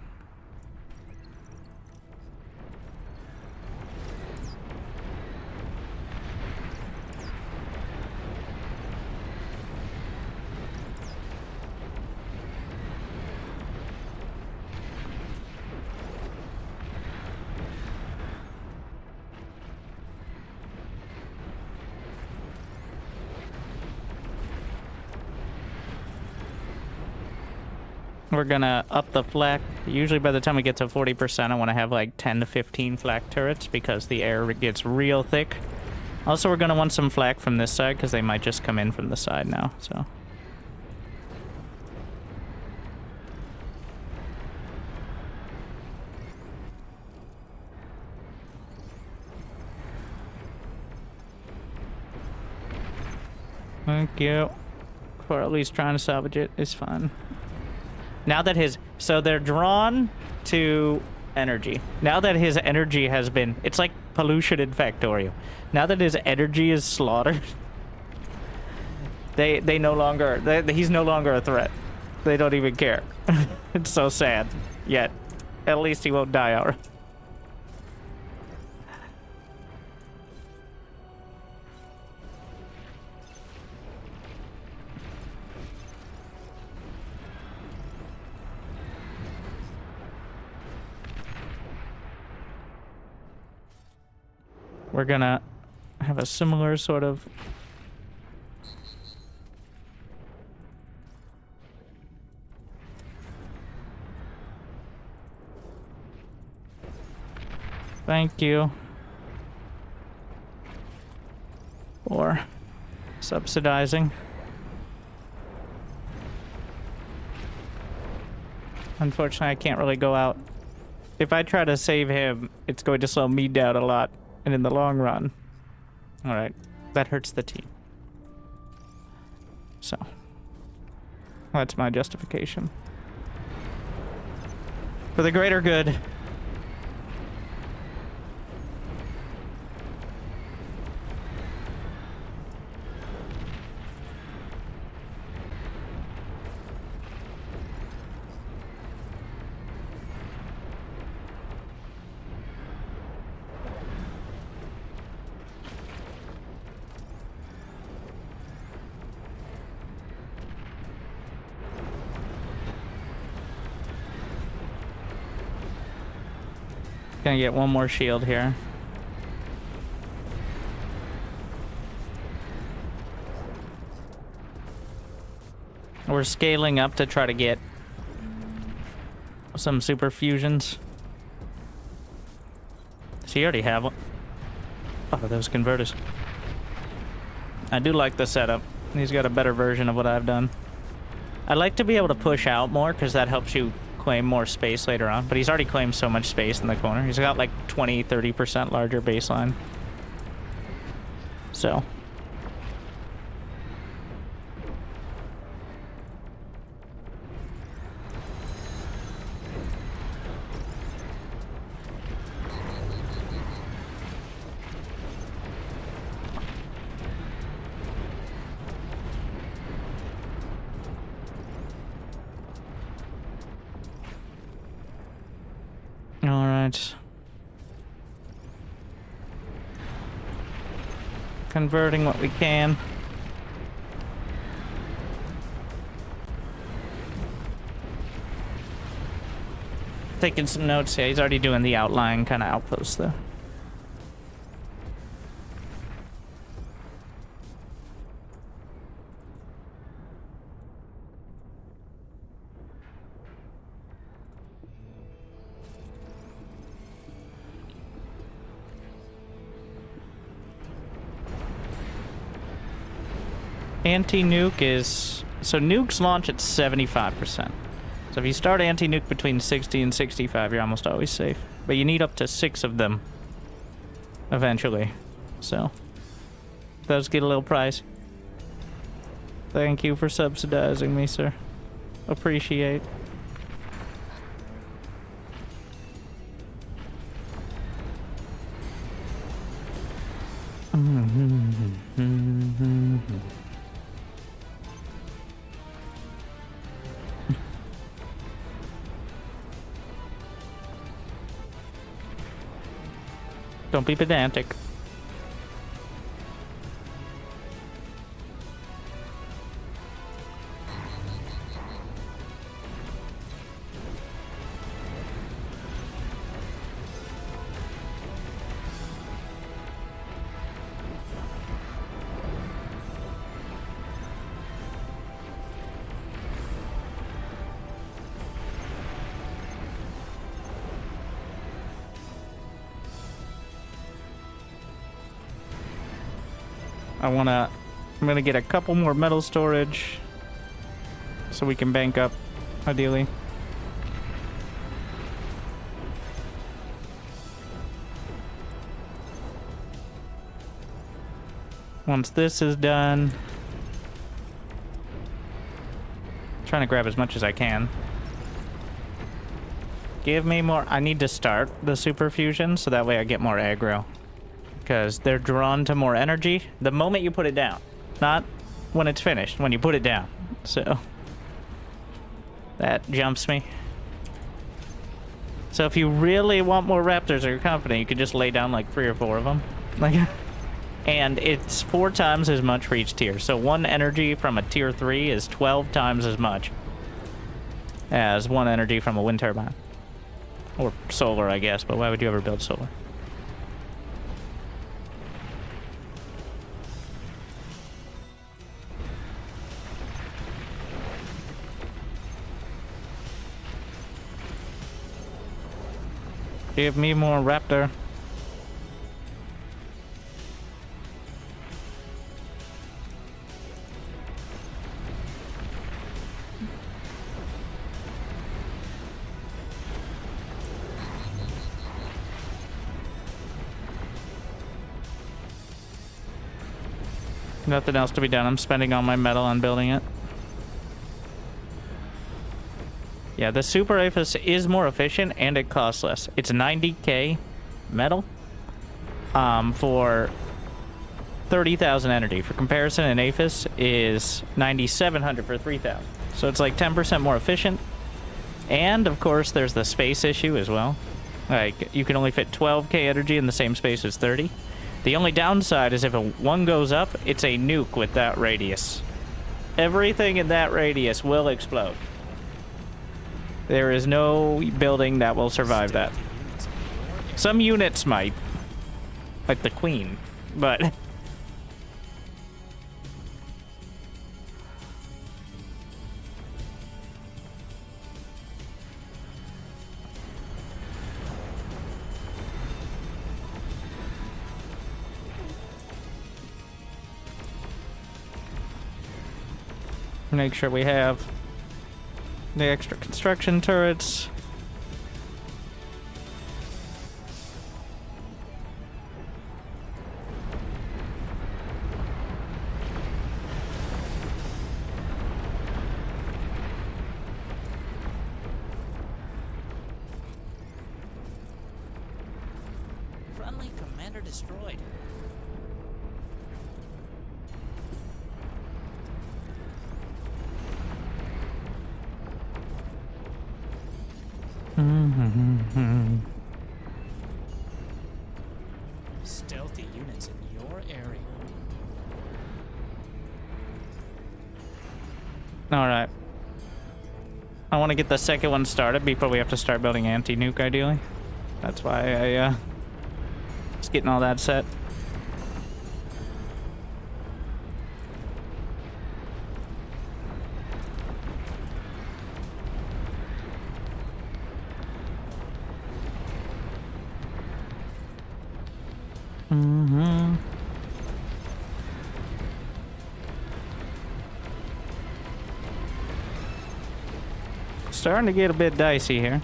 We're gonna up the flak. Usually by the time we get to 40%, I want to have like 10 to 15 flak turrets because the air gets real thick. Also, we're gonna want some flak from this side because they might just come in from the side now, so. Thank you for at least trying to salvage it. It's fun. Now that so they're drawn to energy. Now that his energy has been, it's like pollution in Factorio. Now that his energy is slaughtered, they no longer, he's no longer a threat. They don't even care. It's so sad. Yet, at least he won't die outright. We're gonna have a similar sort of thank you for subsidizing. Unfortunately, I can't really go out. If I try to save him, it's going to slow me down a lot. And in the long run, all right, that hurts the team. So, that's my justification. For the greater good. Gonna get one more shield here. We're scaling up to try to get some super fusions. So you already have one. Oh, those converters. I do like the setup. He's got a better version of what I've done. I'd like to be able to push out more because that helps you claim more space later on. But he's already claimed so much space in the corner. He's got like 20-30% larger baseline. So. All right. Converting what we can. Taking some notes. Yeah, he's already doing the outlying kind of outposts though. Anti-nuke is... So nukes launch at 75%. So if you start anti-nuke between 60 and 65, you're almost always safe. But you need up to 6 of them. Eventually. So. Those get a little pricey. Thank you for subsidizing me, sir. Appreciate. Don't be pedantic. I'm gonna get a couple more metal storage so we can bank up, ideally. Once this is done, trying to grab as much as I can. Give me more. I need to start the super fusion so that way I get more aggro. Because they're drawn to more energy the moment you put it down. Not when it's finished, when you put it down. So that jumps me. So if you really want more Raptors or you're confident, you could just lay down like 3 or 4 of them. And it's 4 times as much for each tier. So 1 energy from a tier 3 is 12 times as much as 1 energy from a wind turbine. Or solar, I guess, but why would you ever build solar? Give me more Raptor. Nothing else to be done. I'm spending all my metal on building it. Yeah, the Super Aphis is more efficient and it costs less. It's 90k metal for 30,000 energy. For comparison, an Aphis is 9,700 for 3,000. So it's like 10% more efficient. And of course, there's the space issue as well. Like, you can only fit 12k energy in the same space as 30. The only downside is if one goes up, it's a nuke with that radius. Everything in that radius will explode. There is no building that will survive that. Some units might. Like the Queen. But... make sure we have the extra construction turrets. Friendly commander destroyed. Stealthy units in your area. Alright. I want to get the second one started before we have to start building anti-nuke, ideally. That's why I, just getting all that set. Starting to get a bit dicey here.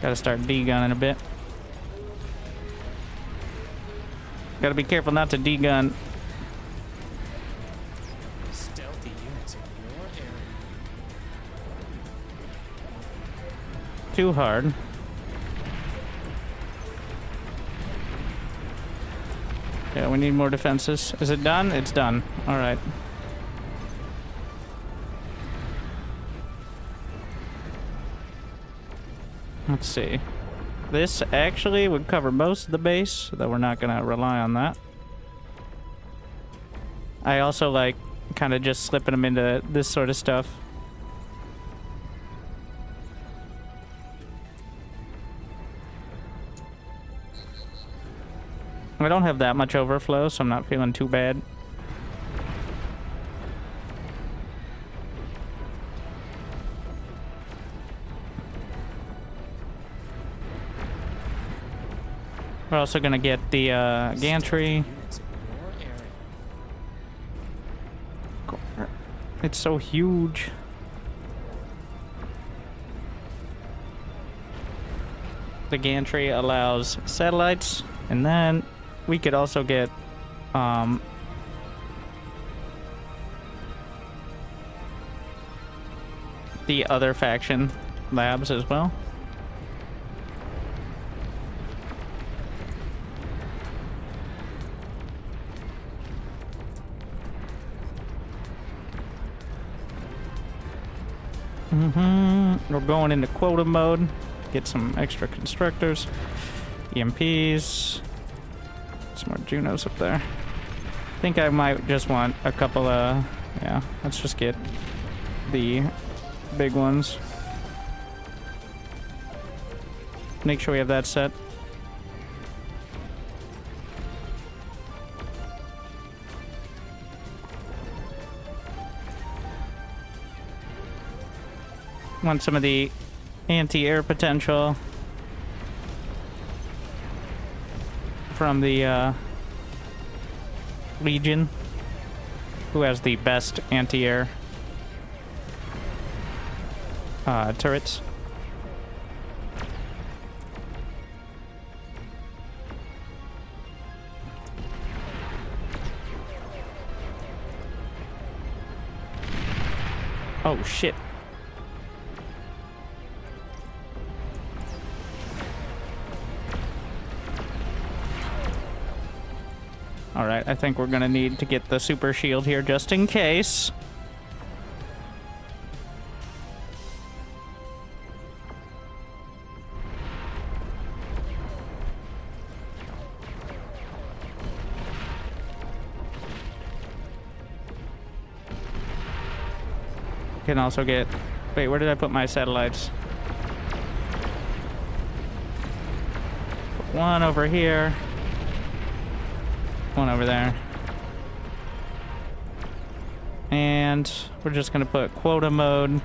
Gotta start D-gunning a bit. Gotta be careful not to D-gun. Stealthy units in your area. Too hard. Yeah, we need more defenses. Is it done? It's done. Alright. Let's see. This actually would cover most of the base, though we're not gonna rely on that. I also like kind of just slipping them into this sort of stuff. I don't have that much overflow, so I'm not feeling too bad. We're also gonna get the gantry. Units in your area. It's so huge. The gantry allows satellites, and then we could also get the other faction labs as well. We're going into quota mode. Get some extra constructors, EMPs, some more Junos up there. I think I might just want a couple of, yeah, let's just get the big ones. Make sure we have that set. Want some of the anti-air potential from the Legion, who has the best anti-air turrets. Oh shit. Alright, I think we're gonna need to get the super shield here just in case. Can also get Wait, where did I put my satellites? Put one over here. One over there. And we're just gonna put quota mode.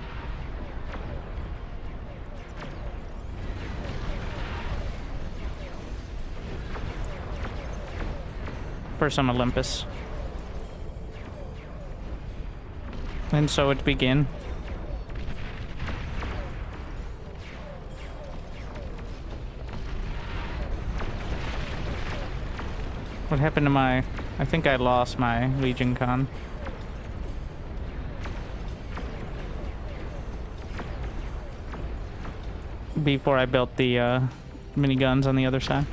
For some Olympus. And so it begin. What happened to my... I think I lost my Legion Con. Before I built the miniguns on the other side.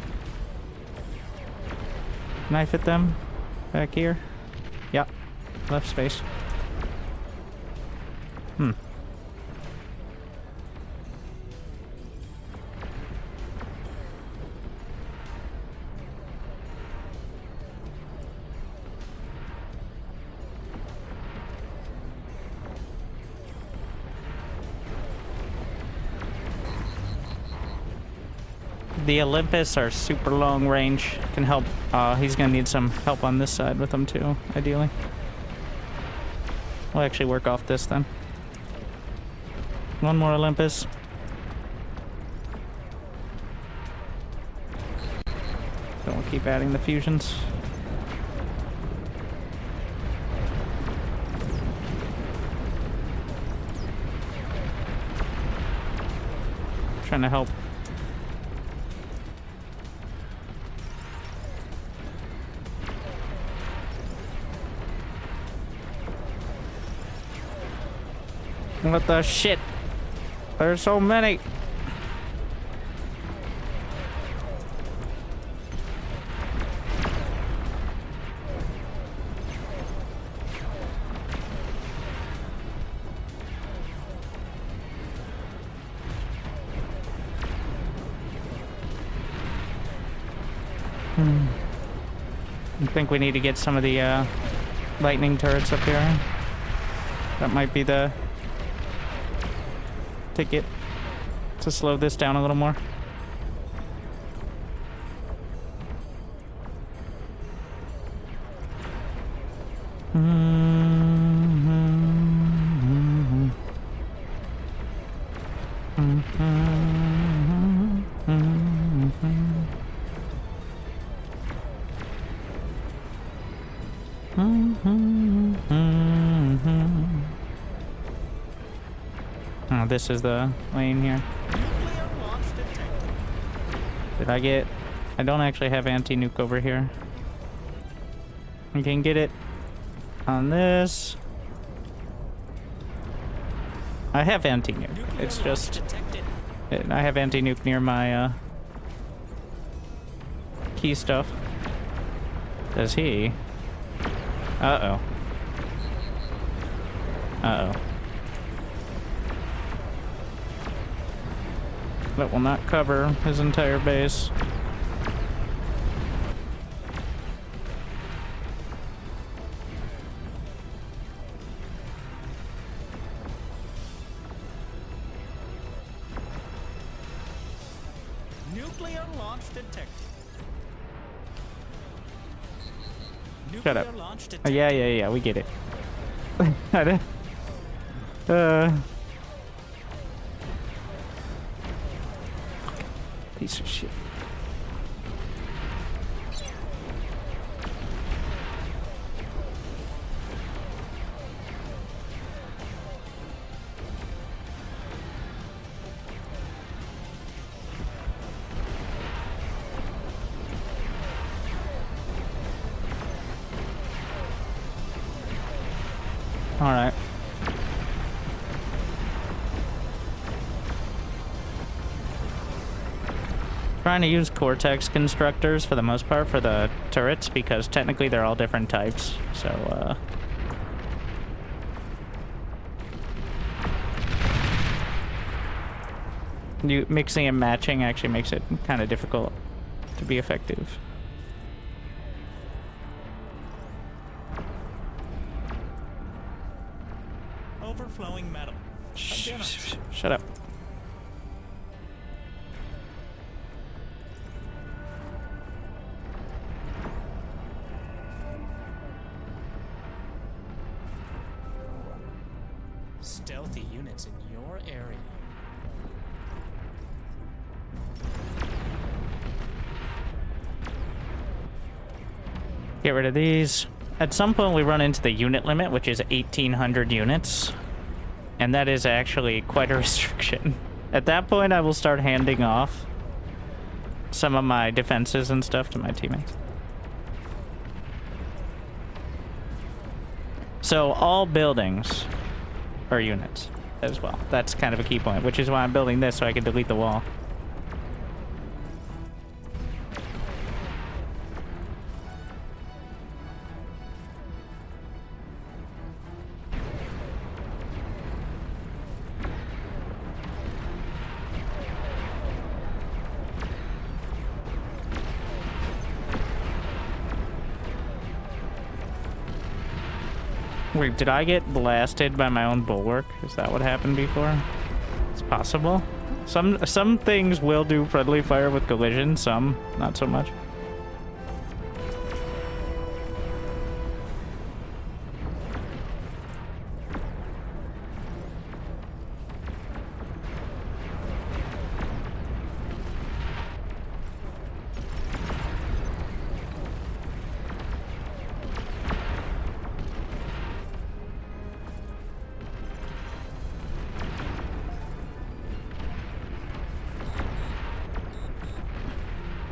Can I fit them back here? Yep. Left space. The Olympus are super long range. Can help. He's gonna need some help on this side with them too, ideally. We'll actually work off this then. One more Olympus. So we'll keep adding the fusions. Trying to help. What the shit? There's so many. I think we need to get some of the lightning turrets up here. That might be the ticket to slow this down a little more. Oh, this is the lane here. Did I get... I don't actually have anti-nuke over here. I can get it on this. I have anti-nuke. It's just... I have anti-nuke near my key stuff. Does he? Uh-oh. Uh-oh. That will not cover his entire base. Nuclear launch detected. Shut up. Nuclear launch detected. Yeah, we get it. Piece of shit. All right. Trying to use Cortex constructors for the most part for the turrets because technically they're all different types. So, mixing and matching actually makes it kind of difficult to be effective. Overflowing metal. Shut up. Stealthy units in your area. Get rid of these. At some point, we run into the unit limit, which is 1,800 units. And that is actually quite a restriction. At that point, I will start handing off some of my defenses and stuff to my teammates. So all buildings are units as well. That's kind of a key point, which is why I'm building this so I can delete the wall. Wait, did I get blasted by my own bulwark? Is that what happened before? It's possible. Some things will do friendly fire with collision, some not so much.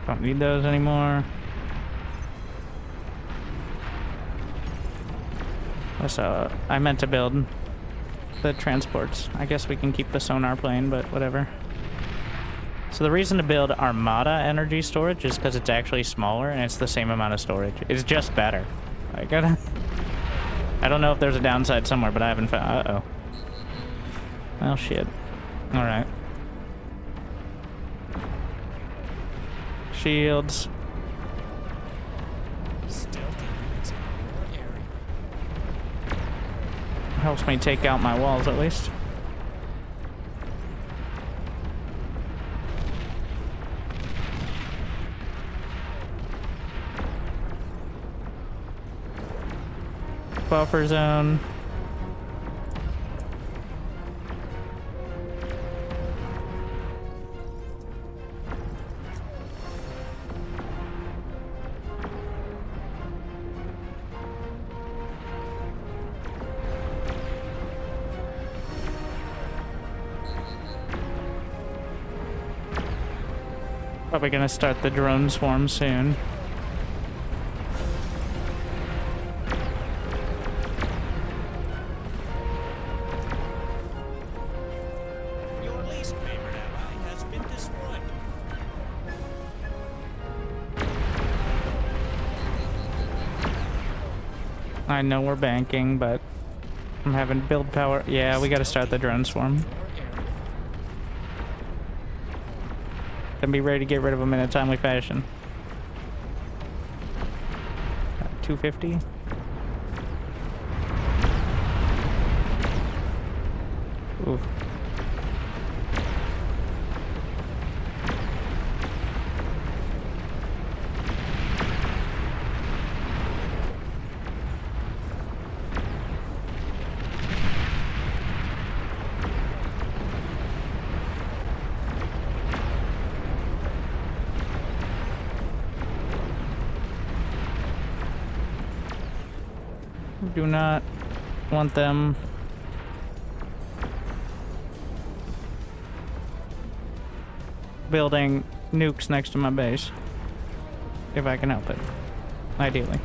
Don't need those anymore. So I meant to build the transports. I guess we can keep the sonar plane, but whatever. So the reason to build Armada energy storage is because it's actually smaller and it's the same amount of storage. It's just better. I don't know if there's a downside somewhere, but I haven't found. Uh-oh. Well, shit. All right. Shields. Stealthy units in your area. Helps me take out my walls at least. Buffer zone. Probably gonna start the drone swarm soon. Your least favorite ally has been destroyed. I know we're banking, but I'm having build power. Yeah, we gotta start the drone swarm. And be ready to get rid of them in a timely fashion. 250. Oof. Do not want them building nukes next to my base, if I can help it, ideally.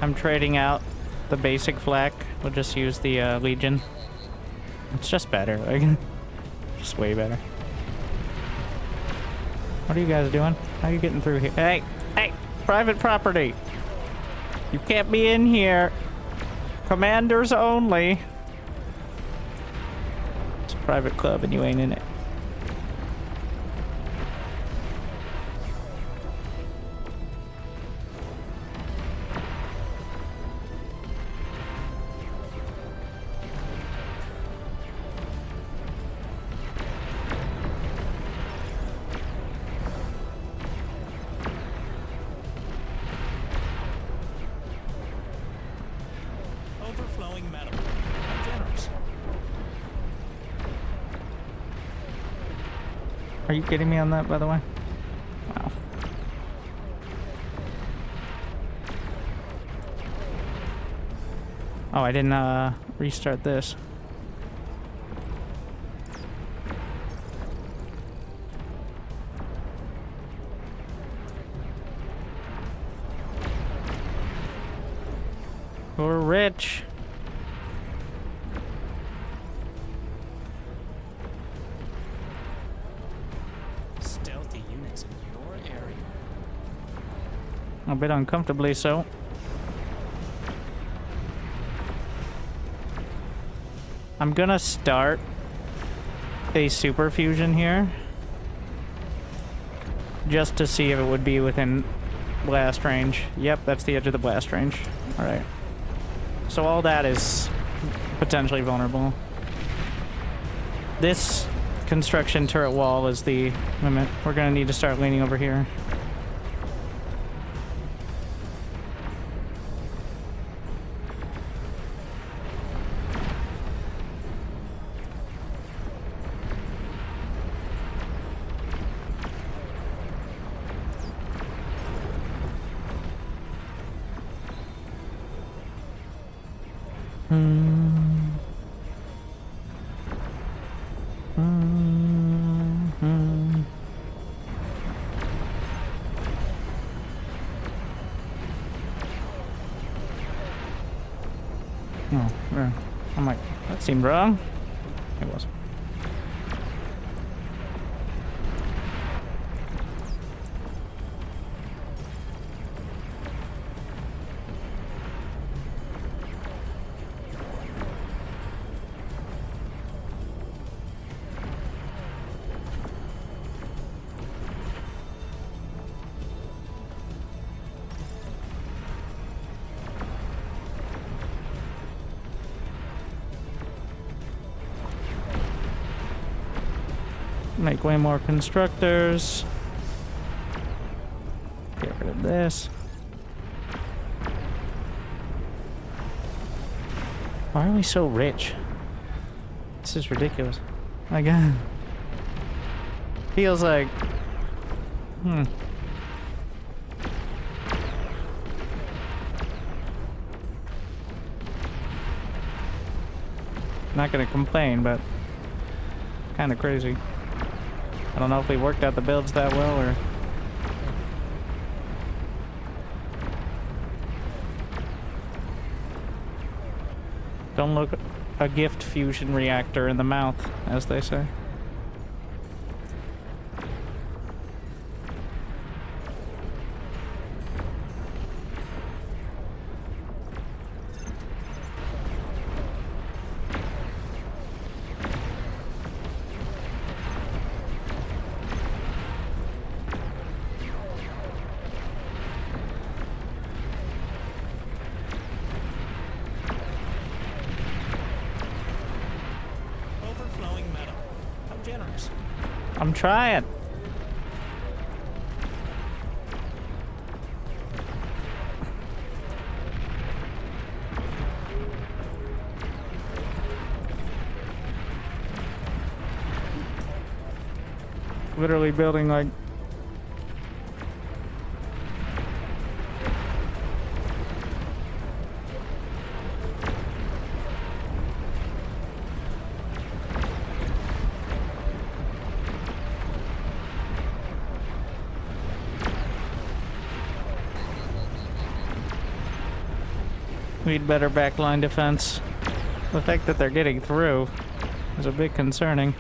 I'm trading out the basic flak. We'll just use the Legion. It's just better, like, just way better. What are you guys doing? How are you getting through here? Hey! Hey! Private property! You can't be in here. Commanders only. It's a private club and you ain't in it. Are you kidding me on that, by the way? Wow. Oh, I didn't restart this. We're rich. Stealthy units in your area. A bit uncomfortably so. I'm gonna start a super fusion here. Just to see if it would be within blast range. Yep, that's the edge of the blast range. Alright. So all that is potentially vulnerable. This construction turret wall is the limit. We're gonna need to start leaning over here. Oh, yeah. I'm like, that seemed wrong. It was. Make way more constructors. Get rid of this. Why are we so rich? This is ridiculous. My God. Feels like... Not gonna complain, but... Kinda crazy. I don't know if we worked out the builds that well, or... Don't look a gift fusion reactor in the mouth, as they say. Overflowing metal. How generous. I'm trying. Literally building like... Need better backline defense. The fact that they're getting through is a bit concerning.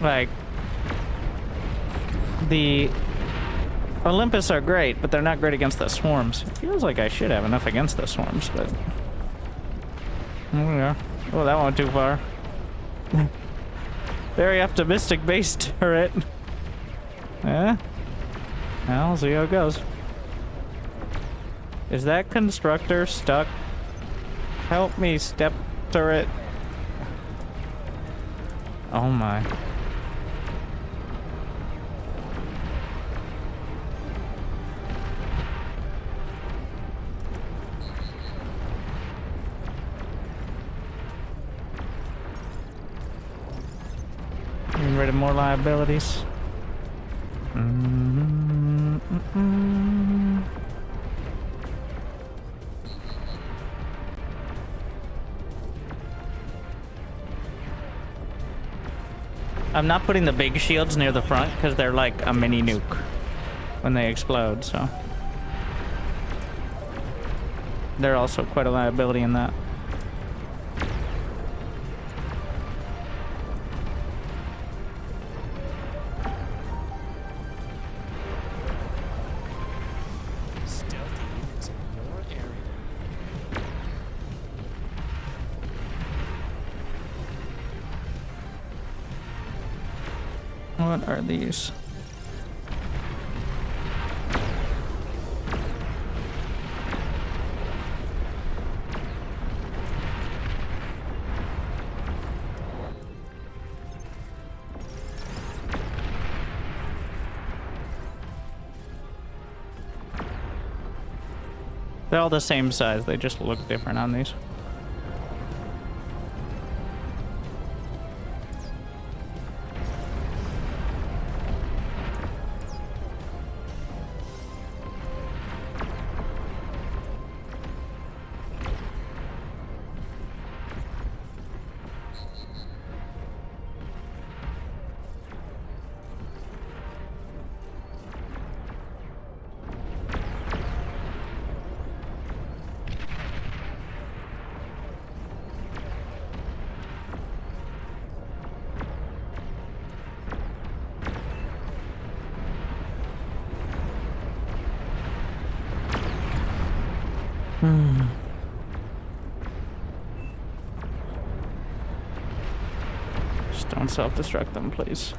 Like, the Olympus are great, but they're not great against the swarms. It feels like I should have enough against the swarms, but... Oh, yeah. Oh, that went too far. Very optimistic base turret. Yeah? Well, we'll see how it goes. Is that constructor stuck? Help me, step turret. Oh my. rid of more liabilities. I'm not putting the big shields near the front because they're like a mini nuke when they explode, so they're also quite a liability in that. Stealthy units in your area. What are these? They're all the same size, they just look different on these. Just don't self-destruct them, please.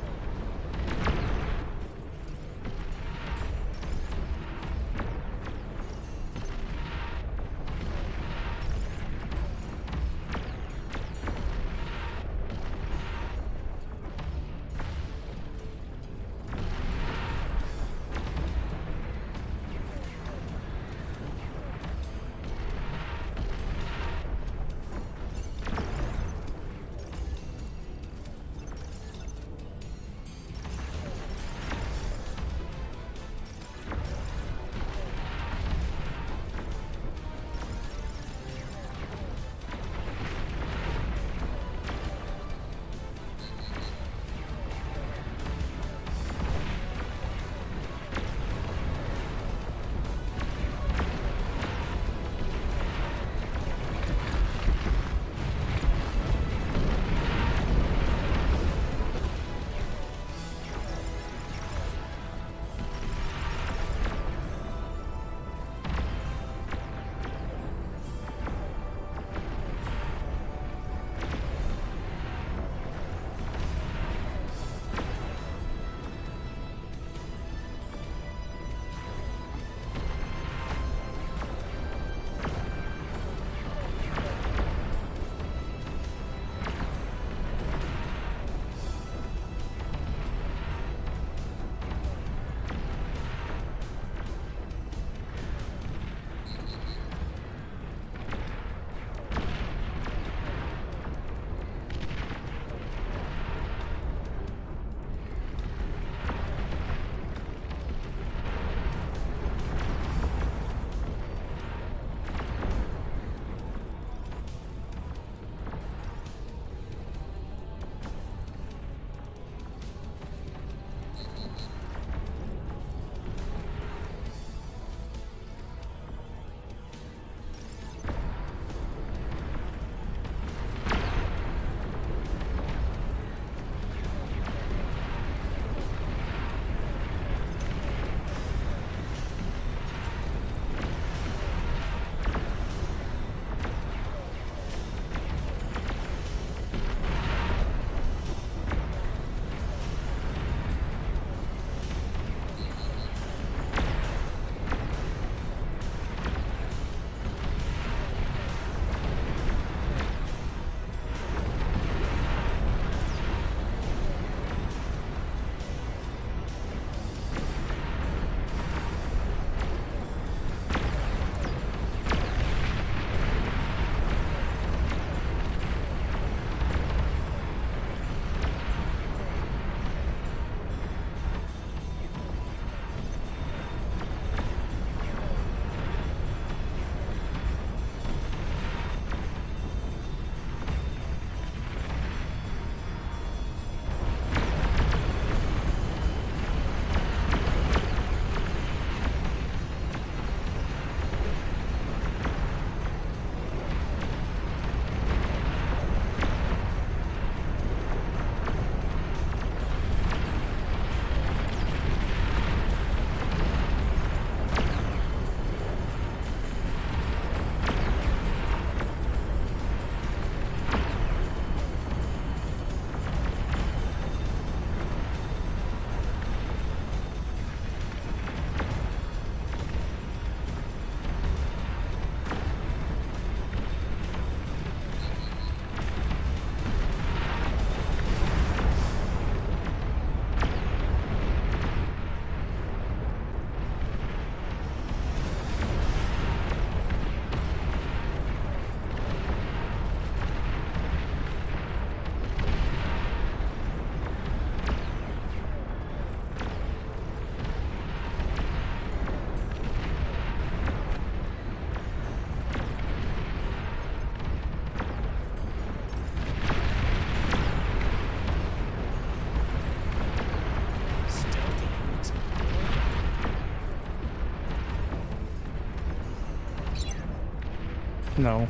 No.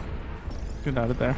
Get out of there.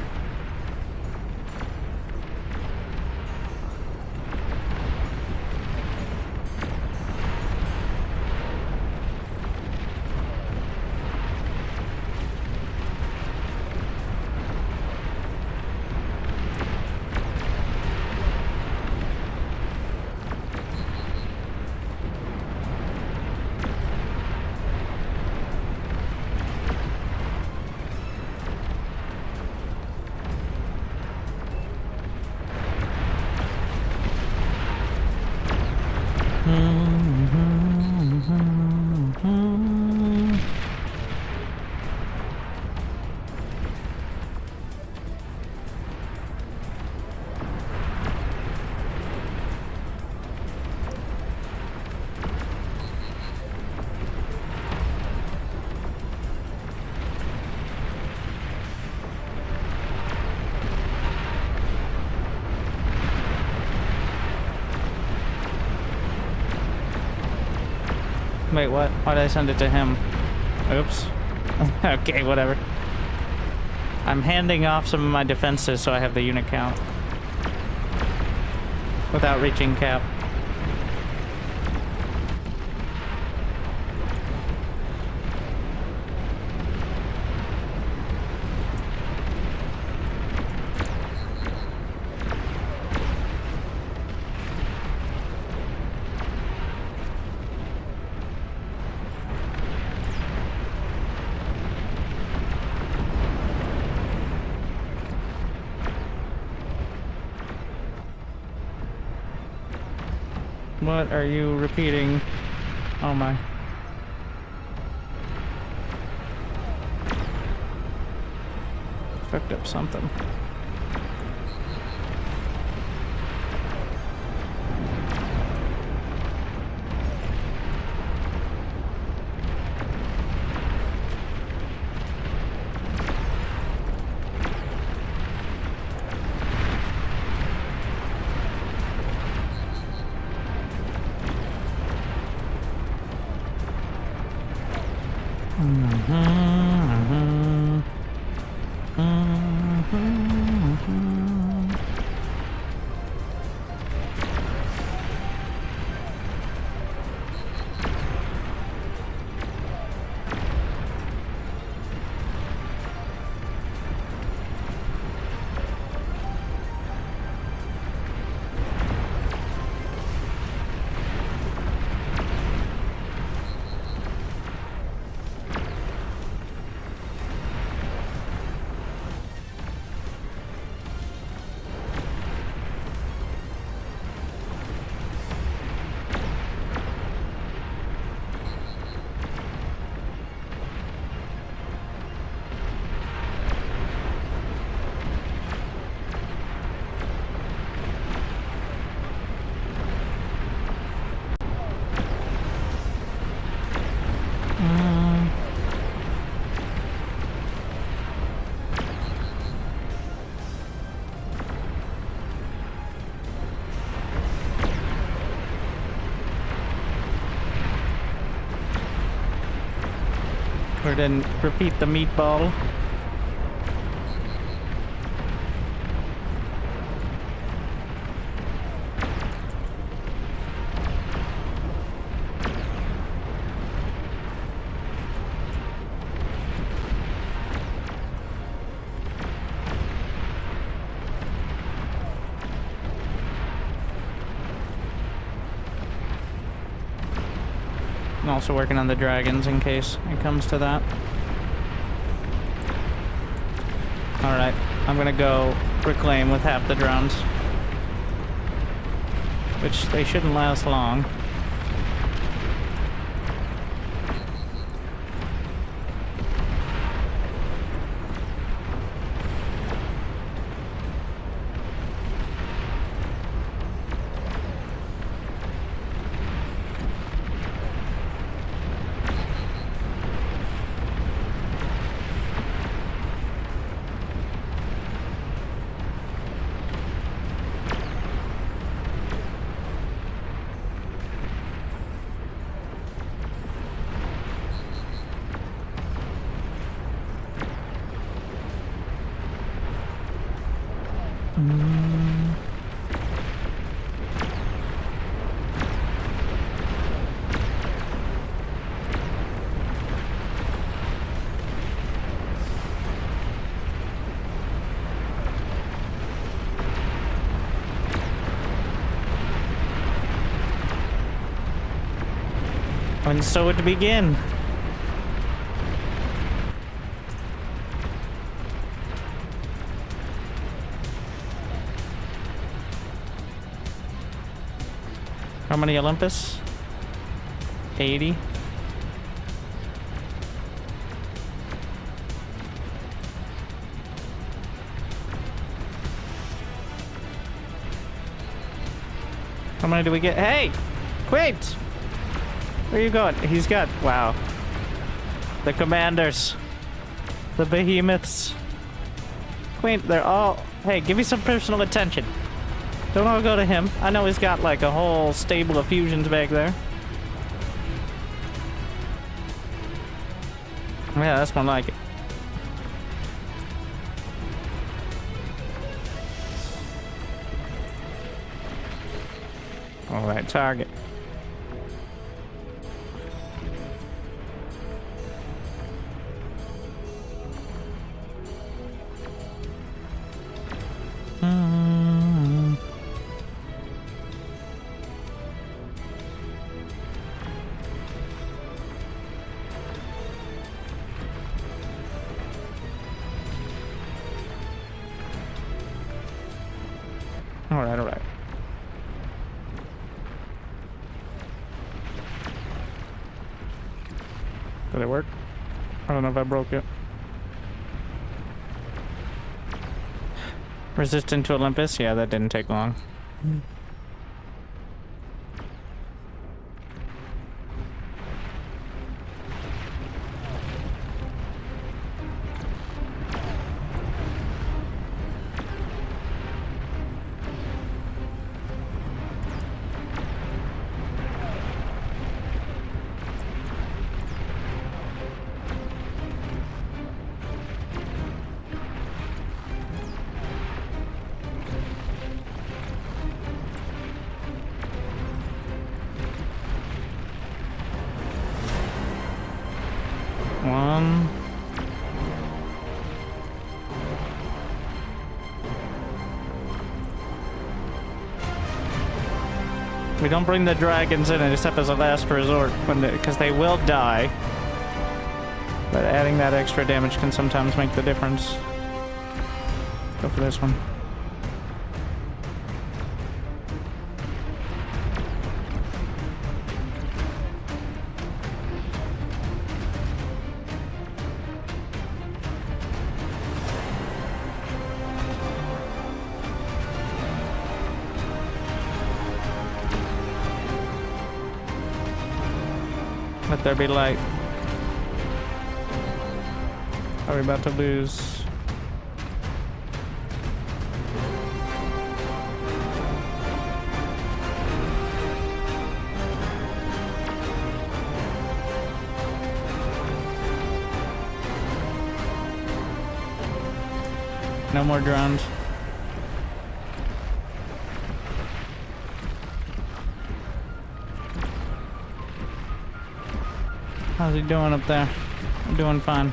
Wait, what? Why did I send it to him? Oops. Okay, whatever. I'm handing off some of my defenses so I have the unit count. Without reaching cap. What are you repeating? Oh my. Fucked up something. Or then repeat the meatball. I'm also working on the dragons in case it comes to that. Alright, I'm gonna go reclaim with half the drones. Which they shouldn't last long. And so it begin. How many Olympus? 80. How many do we get? Hey! Wait! Where you going? He's got... Wow. The commanders. The behemoths. Queen, they're all... Hey, give me some personal attention. Don't all go to him. I know he's got like a whole stable of fusions back there. Yeah, that's more like it. All right, target. All right. Did it work? I don't know if I broke it. Resistant to Olympus? Yeah, that didn't take long. One. We don't bring the dragons in except as a last resort, because they will die. But adding that extra damage can sometimes make the difference. Go for this one. Let there be light. Are we about to lose? No more drones. How's he doing up there? I'm doing fine.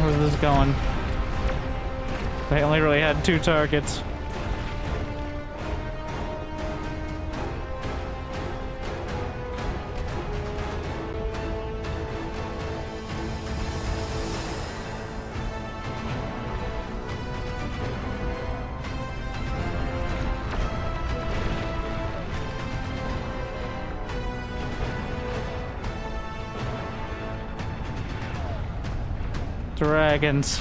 Where's this going? They only really had 2 targets. Dragons.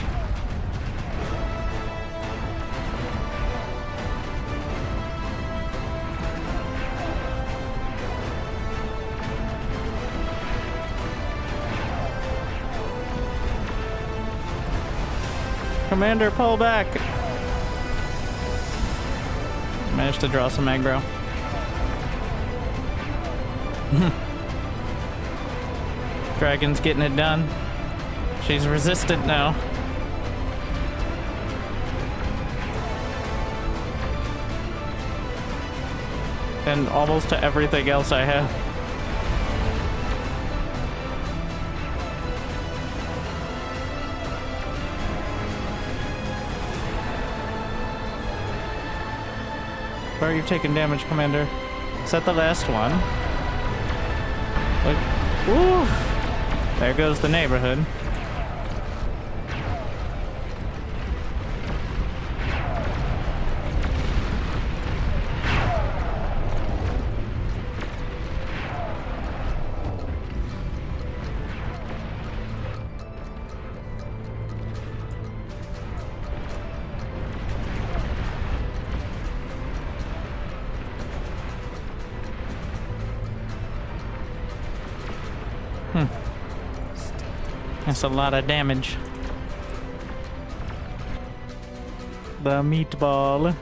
Commander, pull back. Managed to draw some aggro. Dragon's getting it done. She's resistant now. And almost to everything else I have. Where are you taking damage, Commander? Is that the last one? Look. Woo! There goes the neighborhood. That's a lot of damage. The meatball.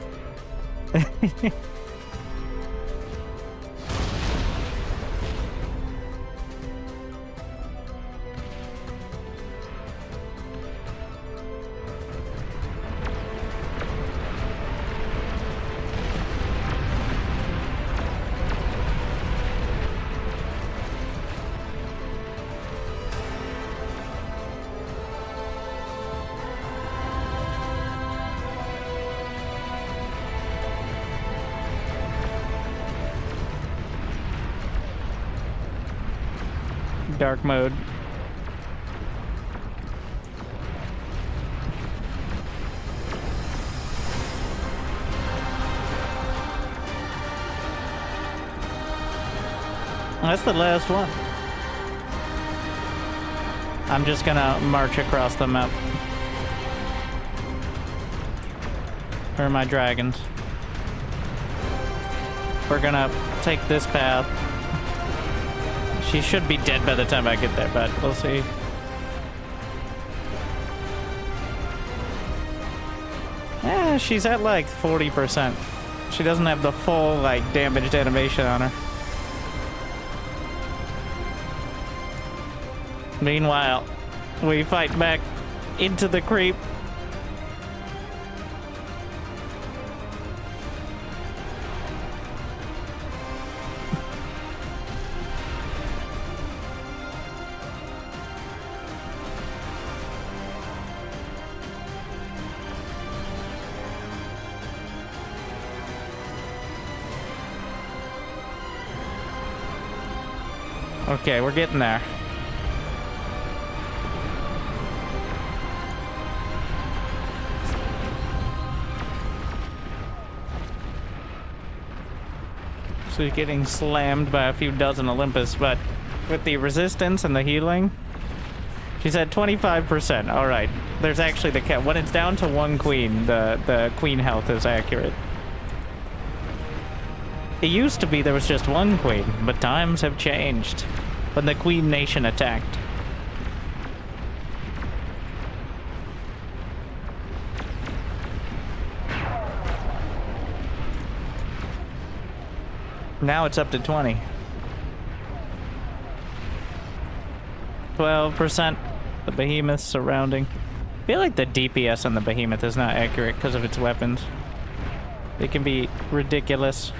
Dark mode. That's the last one. I'm just gonna march across the map. Where are my dragons? We're gonna take this path. She should be dead by the time I get there, but we'll see. Yeah, she's at like 40%. She doesn't have the full, like, damaged animation on her. Meanwhile, we fight back into the creep. Okay, we're getting there. So you're getting slammed by a few dozen Olympus, but with the resistance and the healing, she's at 25%. All right, there's actually the when it's down to one queen, the queen health is accurate. It used to be there was just one queen, but times have changed when the Queen Nation attacked. Now it's up to 20. 12%. The behemoth surrounding. I feel like the DPS on the behemoth is not accurate because of its weapons. They can be ridiculous.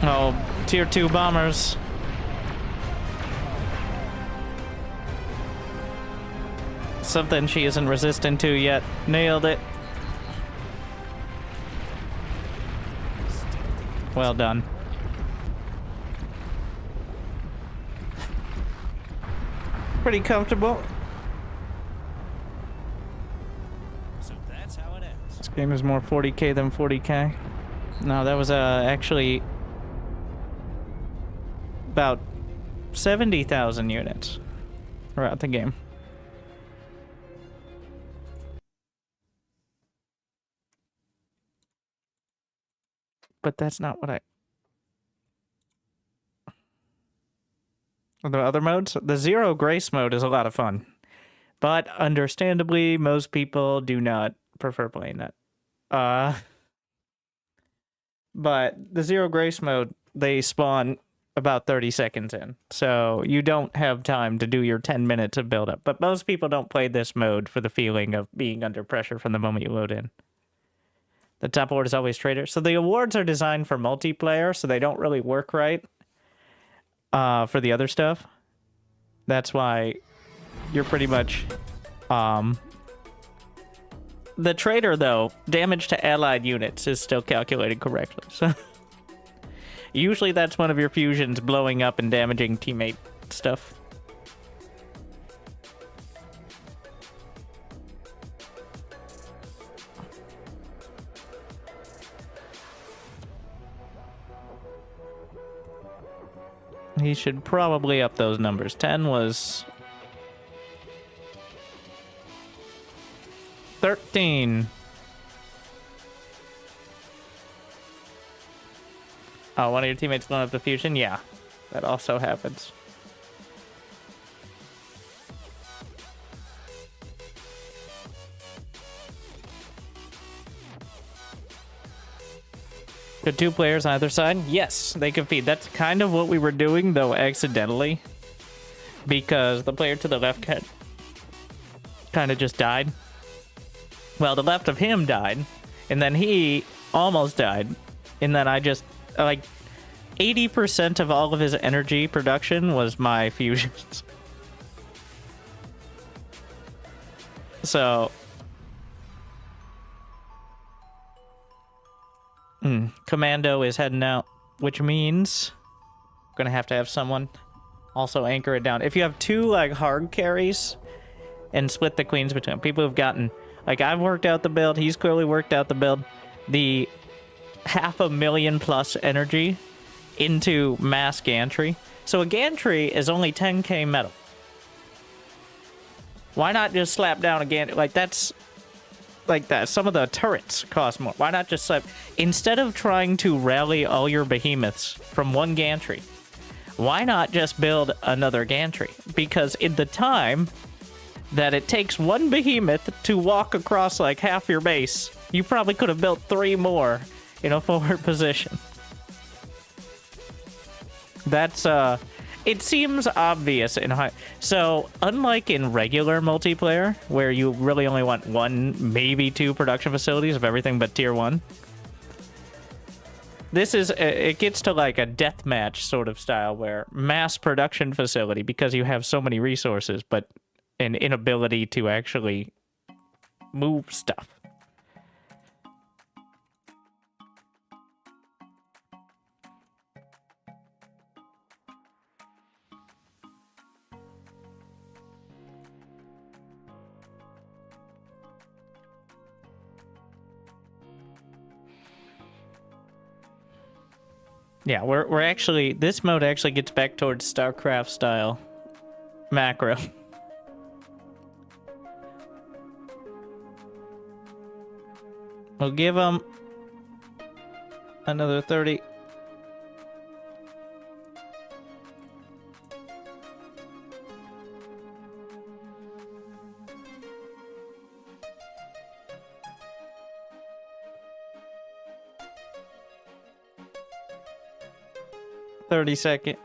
Oh, tier 2 bombers. Something she isn't resistant to yet. Nailed it. Well done. Pretty comfortable. Game is more 40k than 40k. No, that was actually about 70,000 units throughout the game. But that's not what I... The other modes? The Zero Grace mode is a lot of fun. But understandably, most people do not prefer playing that. But the Zero Grace mode, they spawn about 30 seconds in. So you don't have time to do your 10 minutes of build-up. But most people don't play this mode for the feeling of being under pressure from the moment you load in. The top award is always Trader. So the awards are designed for multiplayer, so they don't really work right for the other stuff. That's why you're pretty much... The Trader, though, damage to allied units is still calculated correctly. So usually that's one of your fusions blowing up and damaging teammate stuff. He should probably up those numbers. 10 was 13. Oh, one of your teammates blown up the fusion? Yeah, that also happens. Could two players on either side? Yes, they could feed. That's kind of what we were doing, though accidentally. Because the player to the left kind of just died. Well, the left of him died. And then he almost died. And then I just, like, 80% of all of his energy production was my fusions. So... Commando is heading out, which means I'm gonna have to have someone also anchor it down. If you have two like hard carries and split the queens between people who've gotten, like, I've worked out the build, he's clearly worked out the build, the 500,000 plus energy into mass gantry. So a gantry is only 10k metal. Why not just slap down a gantry? Like, that's like that. Some of the turrets cost more. Why not just slap? Instead of trying to rally all your behemoths from one gantry, why not just build another gantry? Because in the time that it takes one behemoth to walk across like half your base, you probably could have built 3 more in a forward position. That's it seems obvious in high. So unlike in regular multiplayer, where you really only want 1, maybe 2 production facilities of everything but tier 1, this is, it gets to like a deathmatch sort of style where mass production facility, because you have so many resources, but an inability to actually move stuff. Yeah, we're actually, this mode actually gets back towards StarCraft style macro. We'll give them another 30. Second.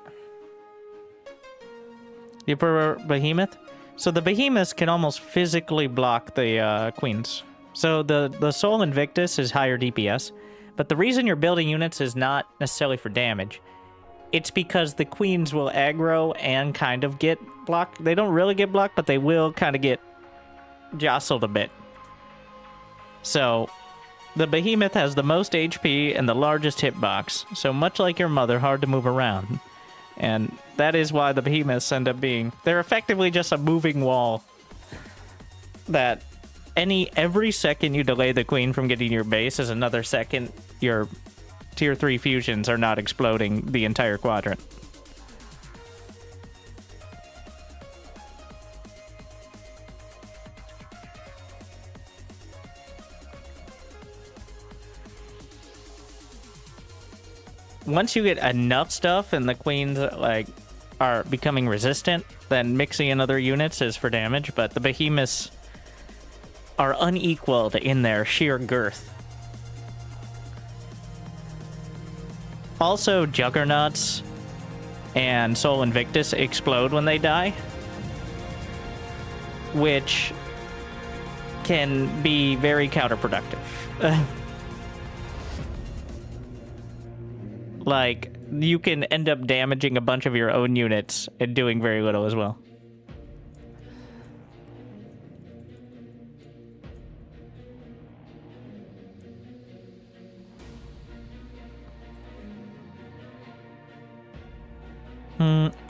You prefer Behemoth? So the Behemoths can almost physically block the Queens. So the Soul Invictus is higher DPS, but the reason you're building units is not necessarily for damage. It's because the Queens will aggro and kind of get blocked. They don't really get blocked, but they will kind of get jostled a bit. So the Behemoth has the most HP and the largest hitbox, so much like your mother, hard to move around. And that is why the Behemoths end up being... They're effectively just a moving wall that every second you delay the queen from getting your base is another second your tier 3 fusions are not exploding the entire quadrant. Once you get enough stuff and the queens like are becoming resistant, then mixing in other units is for damage, but the behemoths are unequaled in their sheer girth. Also, Juggernauts and Soul Invictus explode when they die, which can be very counterproductive. Like, you can end up damaging a bunch of your own units and doing very little as well.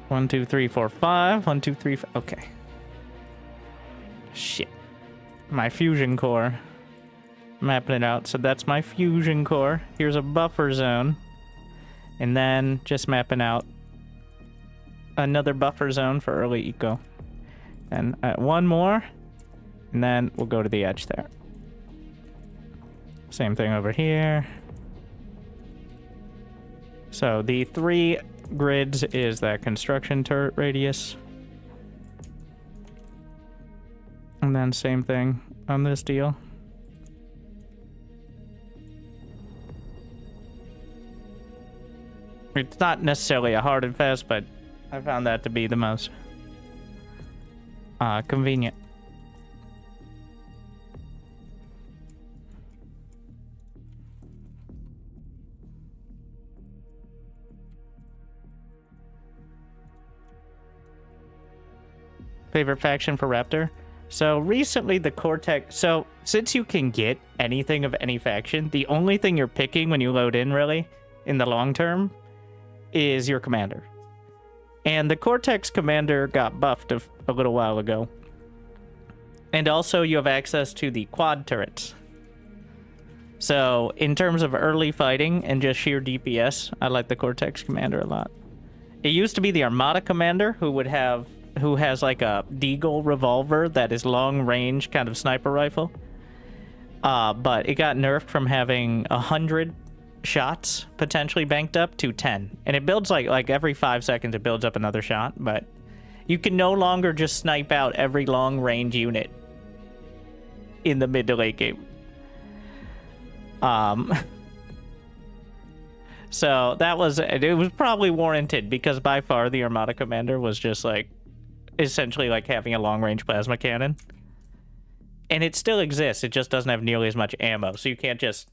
One, two, three, four, five. 1, 2, 3, 4. Okay. Shit. My fusion core. Mapping it out. So that's my fusion core. Here's a buffer zone. And then just mapping out another buffer zone for early eco. And one more. And then we'll go to the edge there. Same thing over here. So the 3 grids is that construction turret radius. And then same thing on this deal. It's not necessarily a hard and fast, but I found that to be the most convenient. Favorite faction for Raptor? So recently the Cortex... So since you can get anything of any faction, the only thing you're picking when you load in, really, in the long term, is your commander. And the Cortex commander got buffed a little while ago. And also you have access to the quad turrets. So in terms of early fighting and just sheer DPS, I like the Cortex commander a lot. It used to be the Armada commander who has like a Deagle revolver that is long range kind of sniper rifle. But it got nerfed from having 100 shots potentially banked up to 10, and it builds like every 5 seconds it builds up another shot, but you can no longer just snipe out every long range unit in the mid to late game. So it was probably warranted, because by far the Armada commander was just like essentially like having a long range plasma cannon, and it still exists, it just doesn't have nearly as much ammo, so you can't just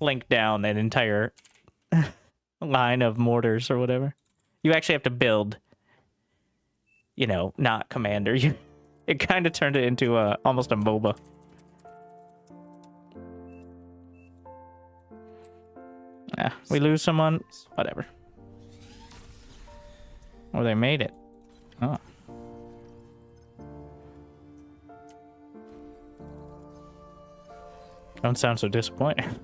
link down an entire line of mortars or whatever. You actually have to build, you know, not commander. It kind of turned it into almost a MOBA. Yeah, we lose someone. Whatever. Oh, they made it. Oh. Don't sound so disappointed.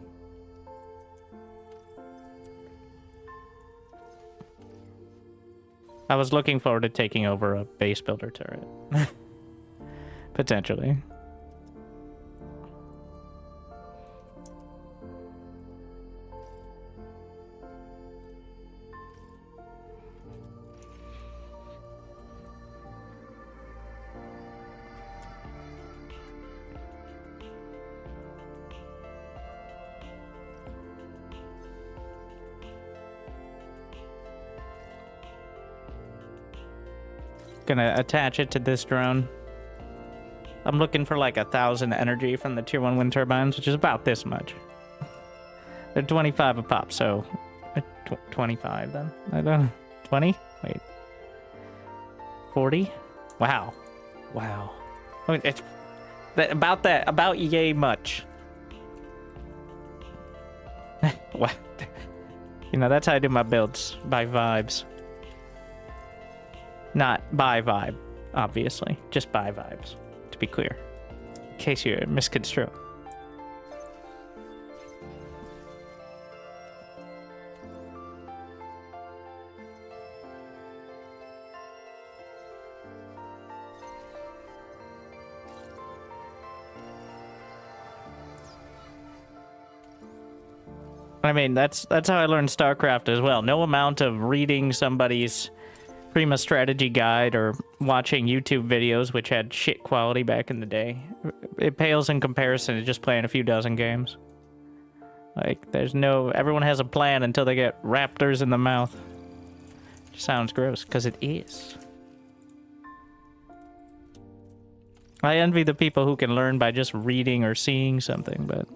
I was looking forward to taking over a base builder turret. Potentially. Gonna attach it to this drone. I'm looking for like 1,000 energy from the tier 1 wind turbines, which is about this much. They're 25 a pop, so 25 then. I don't know. 20? Wait. 40? Wow. Wow. I mean, it's about yay much. What? You know, that's how I do my builds, by vibes. Not by vibe, obviously. Just by vibes, to be clear. case you misconstrue. I mean, that's how I learned StarCraft as well. No amount of reading somebody's Prima strategy guide or watching YouTube videos, which had shit quality back in the day. It pales in comparison to just playing a few dozen games. Like, there's no... Everyone has a plan until they get raptors in the mouth. Sounds gross, because it is. I envy the people who can learn by just reading or seeing something, but...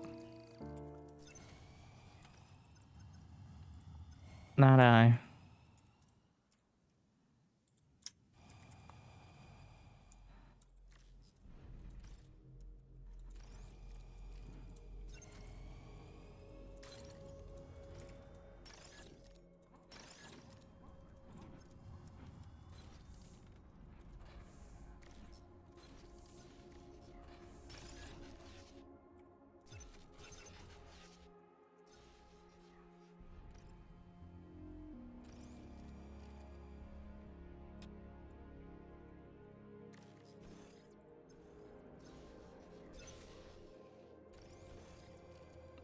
Not I.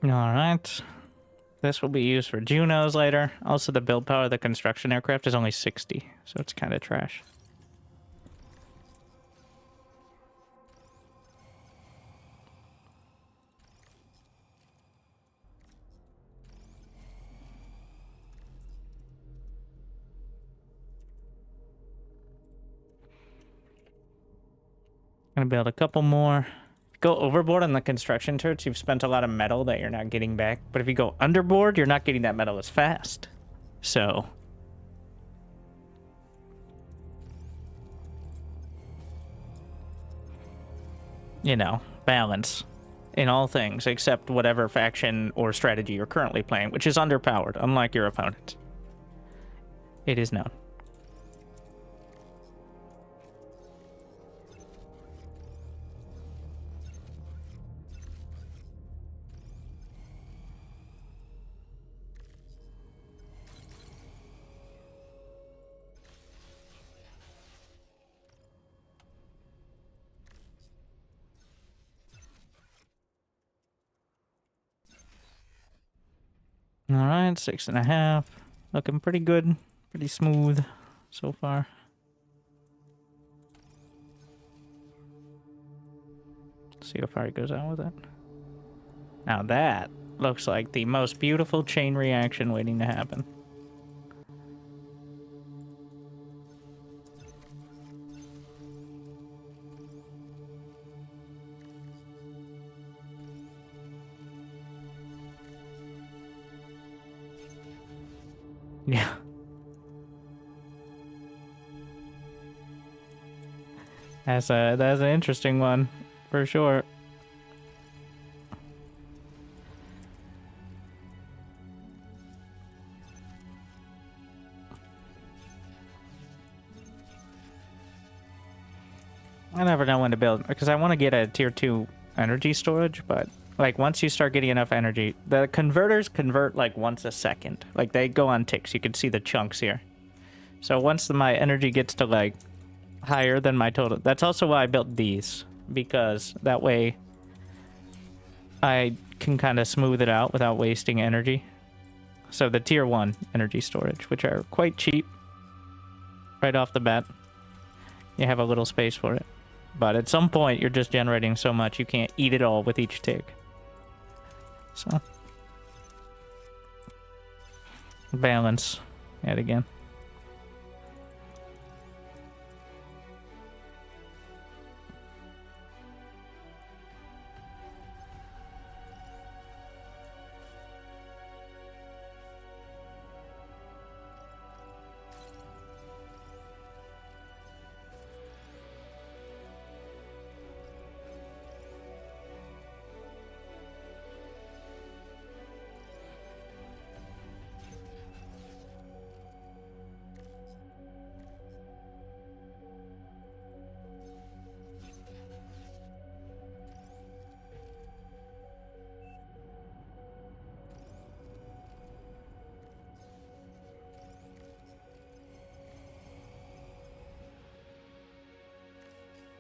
Alright. This will be used for Junos later. Also, the build power of the construction aircraft is only 60, so it's kind of trash. Gonna build a couple more. Go overboard on the construction turrets, you've spent a lot of metal that you're not getting back. But if you go underboard, you're not getting that metal as fast. So... you know, balance in all things, except whatever faction or strategy you're currently playing, which is underpowered, unlike your opponent. It is known. Alright, 6.5. Looking pretty good. Pretty smooth so far. Let's see how far he goes out with it. Now that looks like the most beautiful chain reaction waiting to happen. Yeah. That's an interesting one, for sure. I never know when to build, because I want to get a tier 2 energy storage, but like once you start getting enough energy, the converters convert like once a second. Like they go on ticks. You can see the chunks here. So once my energy gets to like higher than my total, that's also why I built these, because that way I can kind of smooth it out without wasting energy. So the tier 1 energy storage, which are quite cheap right off the bat. You have a little space for it. But at some point, you're just generating so much, you can't eat it all with each tick. So. Balance. Yet again.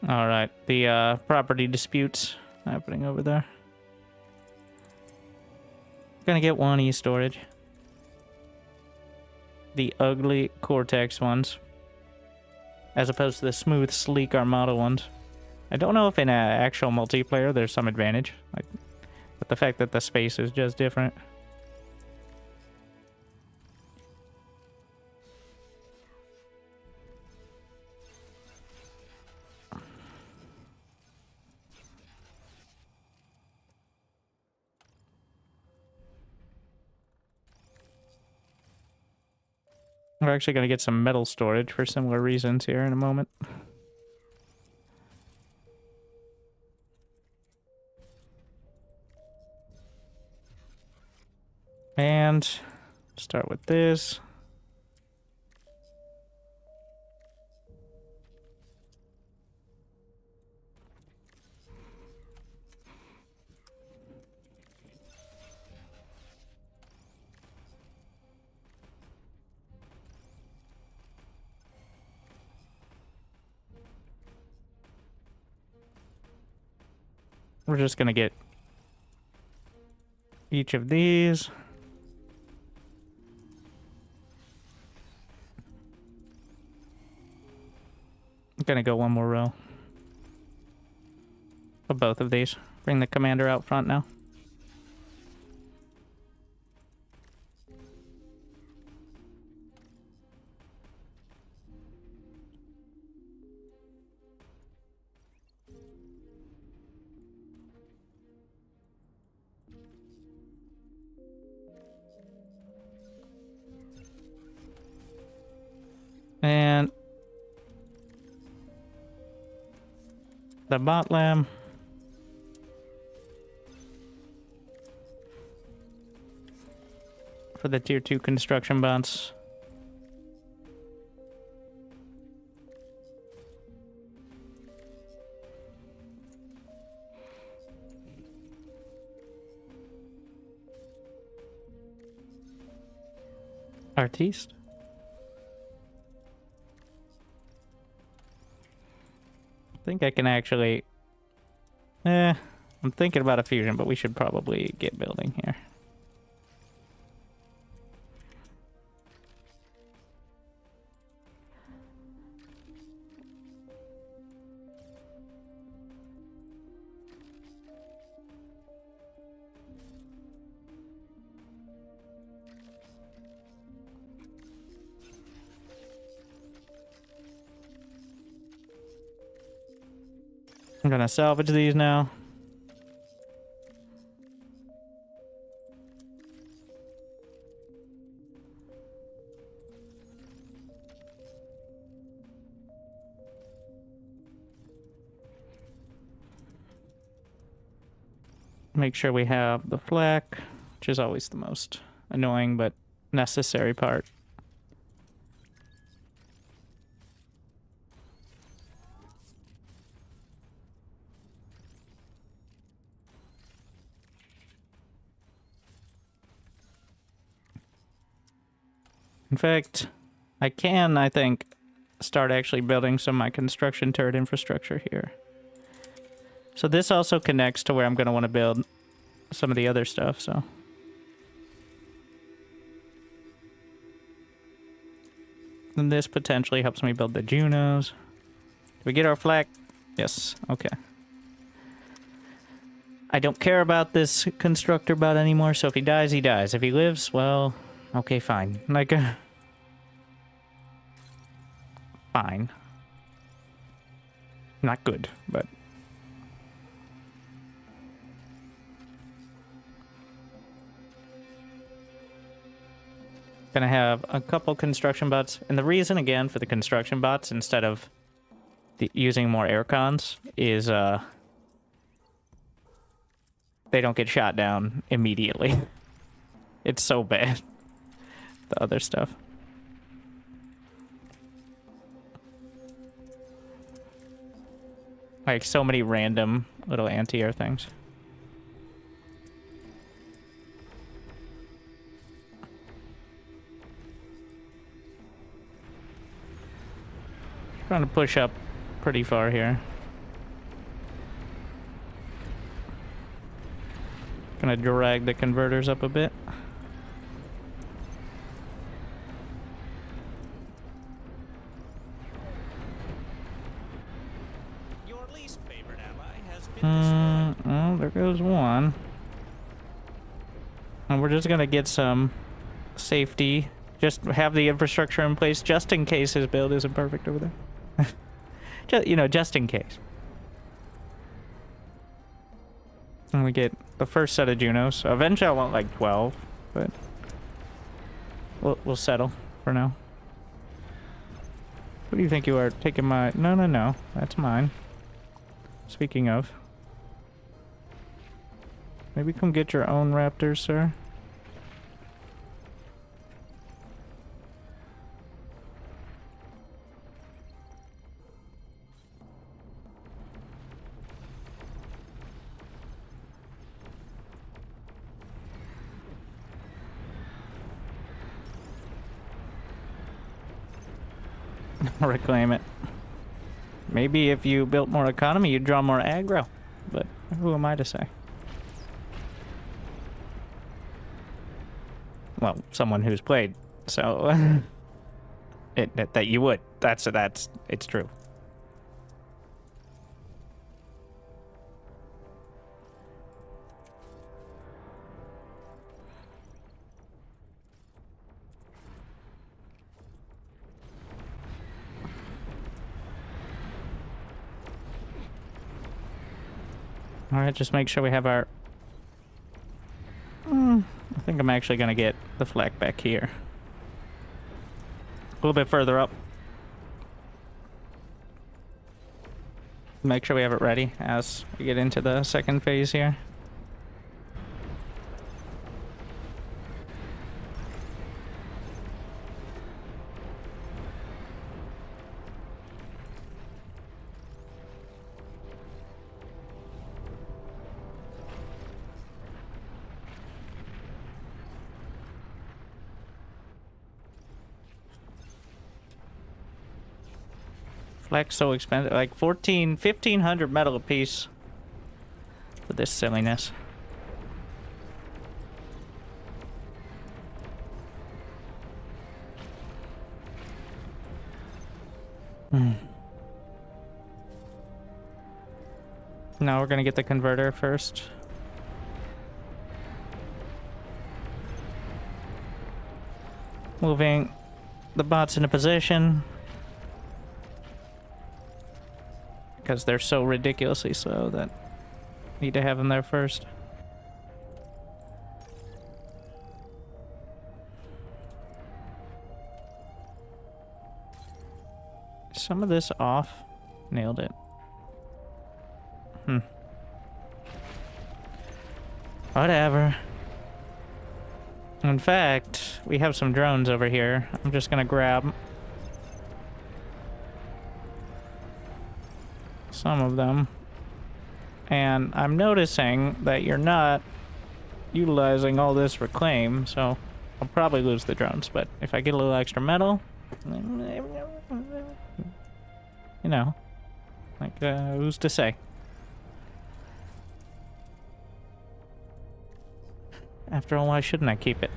All right, the property disputes happening over there. Gonna get one e-storage. The ugly Cortex ones, as opposed to the smooth, sleek Armada ones. I don't know if in actual multiplayer there's some advantage, like, but the fact that the space is just different. We're actually going to get some metal storage for similar reasons here in a moment. And start with this. We're just going to get each of these. I'm going to go one more row of both of these. Bring the commander out front now. And the bot lamb. For the tier 2 construction bots. Artiste. I think I can actually... I'm thinking about a fusion, but we should probably get building here. I'm gonna salvage these now. Make sure we have the flak, which is always the most annoying but necessary part. In fact, I think, start actually building some of my construction turret infrastructure here. So this also connects to where I'm going to want to build some of the other stuff, so. And this potentially helps me build the Junos. Do we get our flak? Yes, okay. I don't care about this constructor bot anymore, so if he dies, he dies. If he lives, well, okay, fine. Like, fine. Not good, but... Gonna have a couple construction bots. And the reason, again, for the construction bots, instead of using more aircons, is, they don't get shot down immediately. It's so bad. The other stuff. Like, so many random little anti-air things. Trying to push up pretty far here. gonna drag the converters up a bit. Your least favorite ally has been destroyed. Well, there goes one. And we're just gonna get some safety. Just have the infrastructure in place just in case his build isn't perfect over there. Just, you know, just in case. And we get the first set of Junos. So eventually I want like 12, but we'll settle for now. What do you think you are? Taking my... No. That's mine. Speaking of. Maybe come get your own Raptors, sir. Reclaim it. Maybe if you built more economy, you'd draw more aggro. But who am I to say? Well, someone who's played, so that you would. That's it's true. All right, just make sure we have our... I think I'm actually going to get the flak back here. A little bit further up. Make sure we have it ready as we get into the second phase here. Flak's so expensive, like 1,500 metal apiece for this silliness. Now we're gonna get the converter first. Moving the bots into position. Because they're so ridiculously slow that I need to have them there first. Some of this off. Nailed it. Whatever. In fact, we have some drones over here. I'm just gonna grab some of them. And I'm noticing that you're not utilizing all this reclaim, so I'll probably lose the drones, but if I get a little extra metal, you know, like, who's to say? After all, why shouldn't I keep it?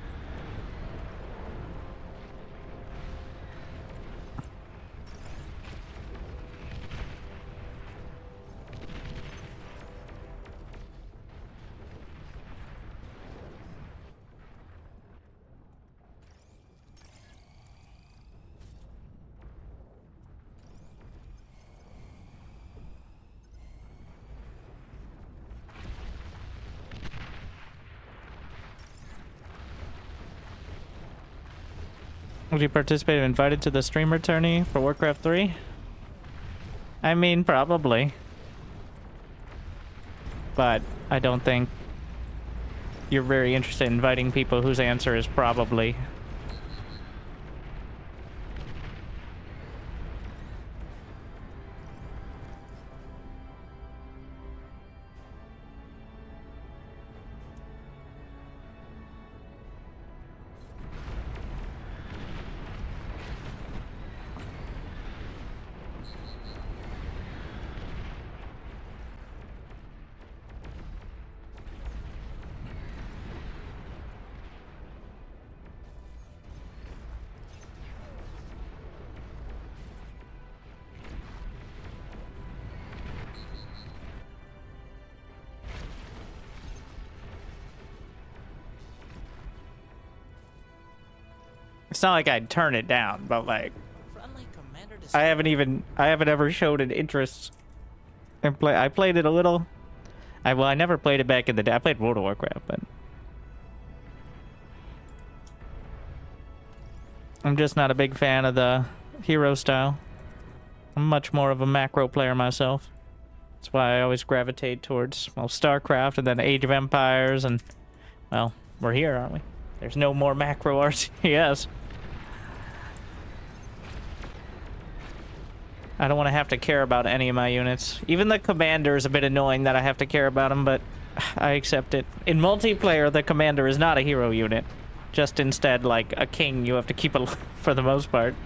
Would you participate if invited to the streamer tourney for Warcraft 3? I mean, probably. But I don't think you're very interested in inviting people whose answer is probably. It's not like I'd turn it down, but like Friendly commander I haven't ever showed an interest in play. I played it a little. I never played it back in the day. I played World of Warcraft, but I'm just not a big fan of the hero style. I'm much more of a macro player myself. That's why I always gravitate towards, well, StarCraft and then Age of Empires, and, well, we're here, aren't we? There's no more macro RTS. I don't want to have to care about any of my units. Even the commander is a bit annoying that I have to care about him, but I accept it. In multiplayer, the commander is not a hero unit. Just instead, like a king, you have to keep alive for the most part,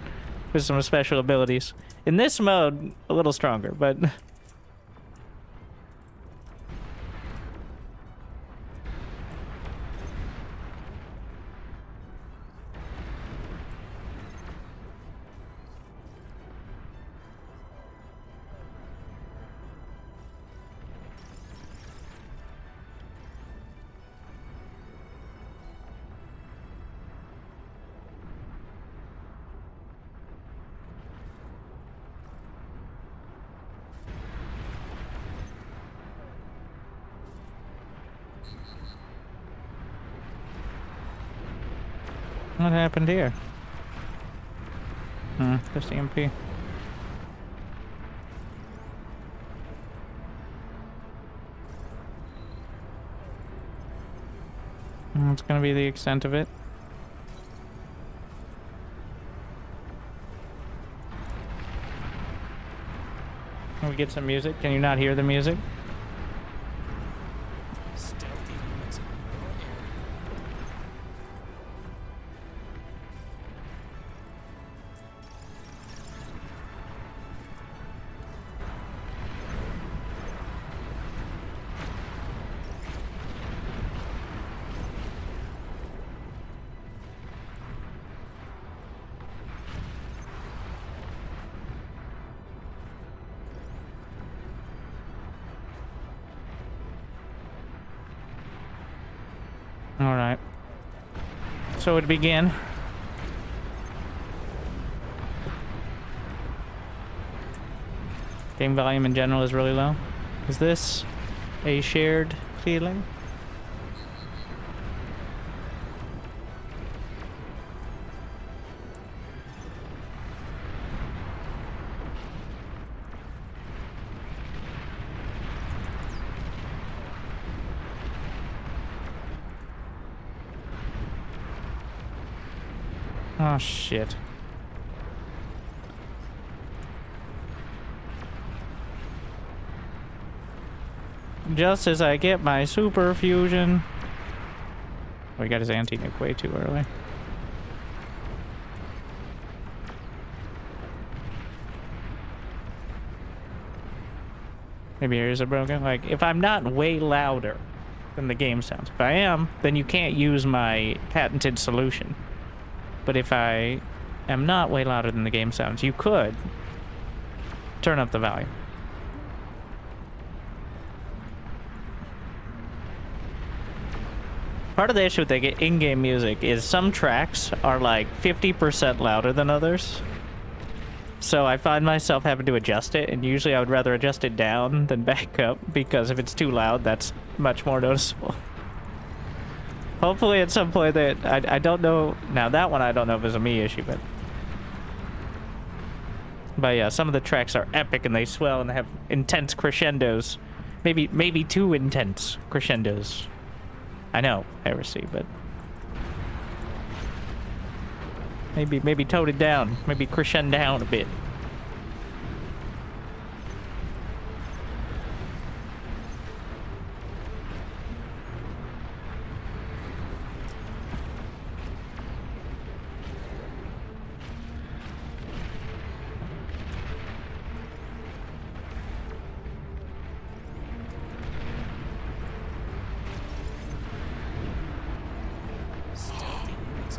with some special abilities. In this mode, a little stronger, but... What happened here? Just EMP. It's gonna be the extent of it. Can we get some music? Can you not hear the music? stealthy units in your area. All right. So it began. Game volume in general is really low. Is this a shared feeling? Oh shit. Just as I get my super fusion. Oh, he got his anti-nuke way too early. Maybe ears are broken. Like, if I'm not way louder than the game sounds. If I am, then you can't use my patented solution. But if I am not way louder than the game sounds, you could turn up the volume. Part of the issue with the in-game music is some tracks are like 50% louder than others. So I find myself having to adjust it, and usually I would rather adjust it down than back up, because if it's too loud, that's much more noticeable. Hopefully at some point that I don't know. Now that one I don't know if it's a me issue, but yeah, some of the tracks are epic and they swell and they have intense crescendos. Maybe too intense crescendos. I know, heresy, but maybe tone it down, maybe crescendo down a bit.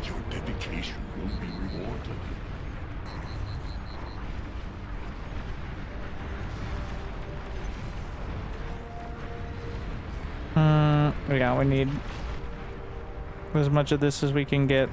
Your dedication will be rewarded. Yeah, we need as much of this as we can get.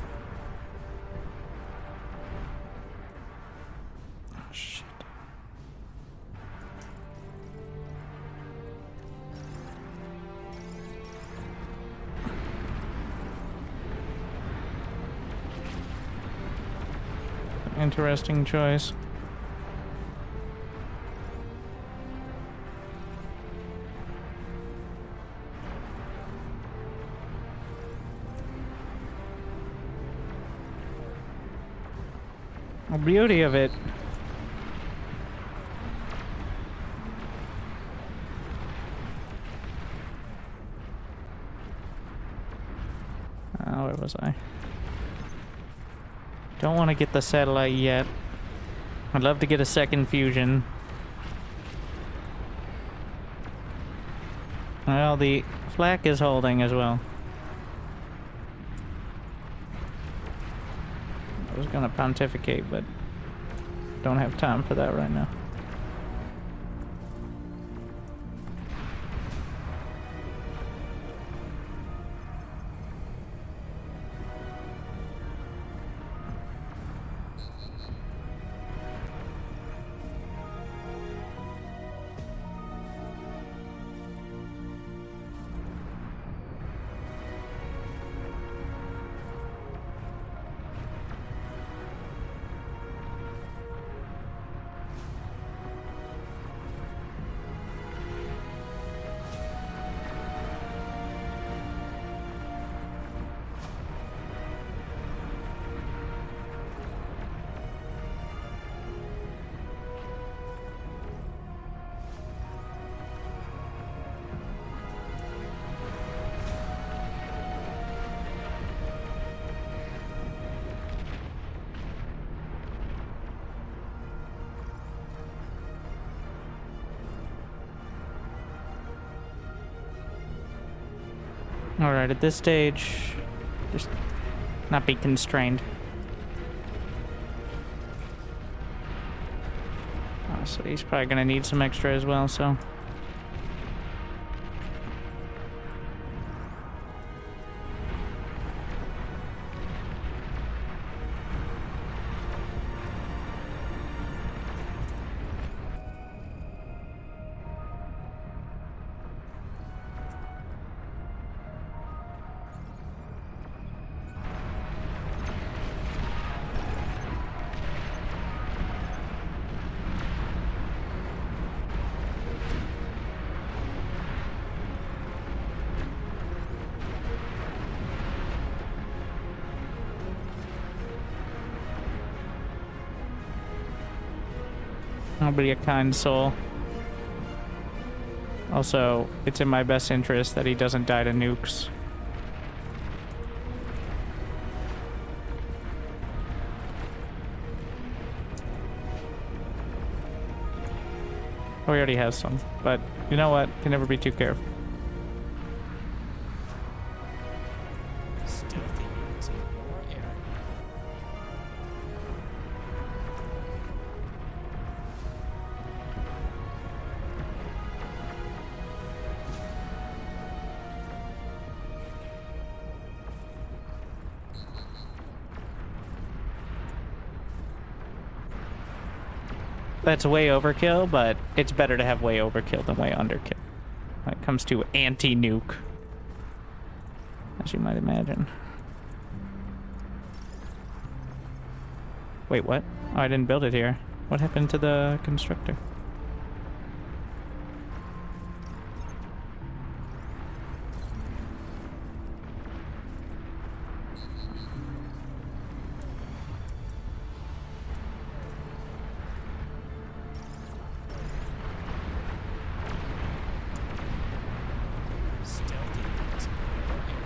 interesting choice. The beauty of it. Where was I? Don't want to get the satellite yet. I'd love to get a second fusion. Well, the flak is holding as well. I was gonna pontificate, but don't have time for that right now. Alright, at this stage, just not be constrained. Oh, so he's probably gonna need some extra as well, so. I'll be a kind soul. Also, it's in my best interest that he doesn't die to nukes. Oh, he already has some, but you know what? Can never be too careful. Stealthy units in your area. That's way overkill, but it's better to have way overkill than way underkill when it comes to anti-nuke, as you might imagine. Wait, what? Oh, I didn't build it here. What happened to the constructor? Stealthy units in your area.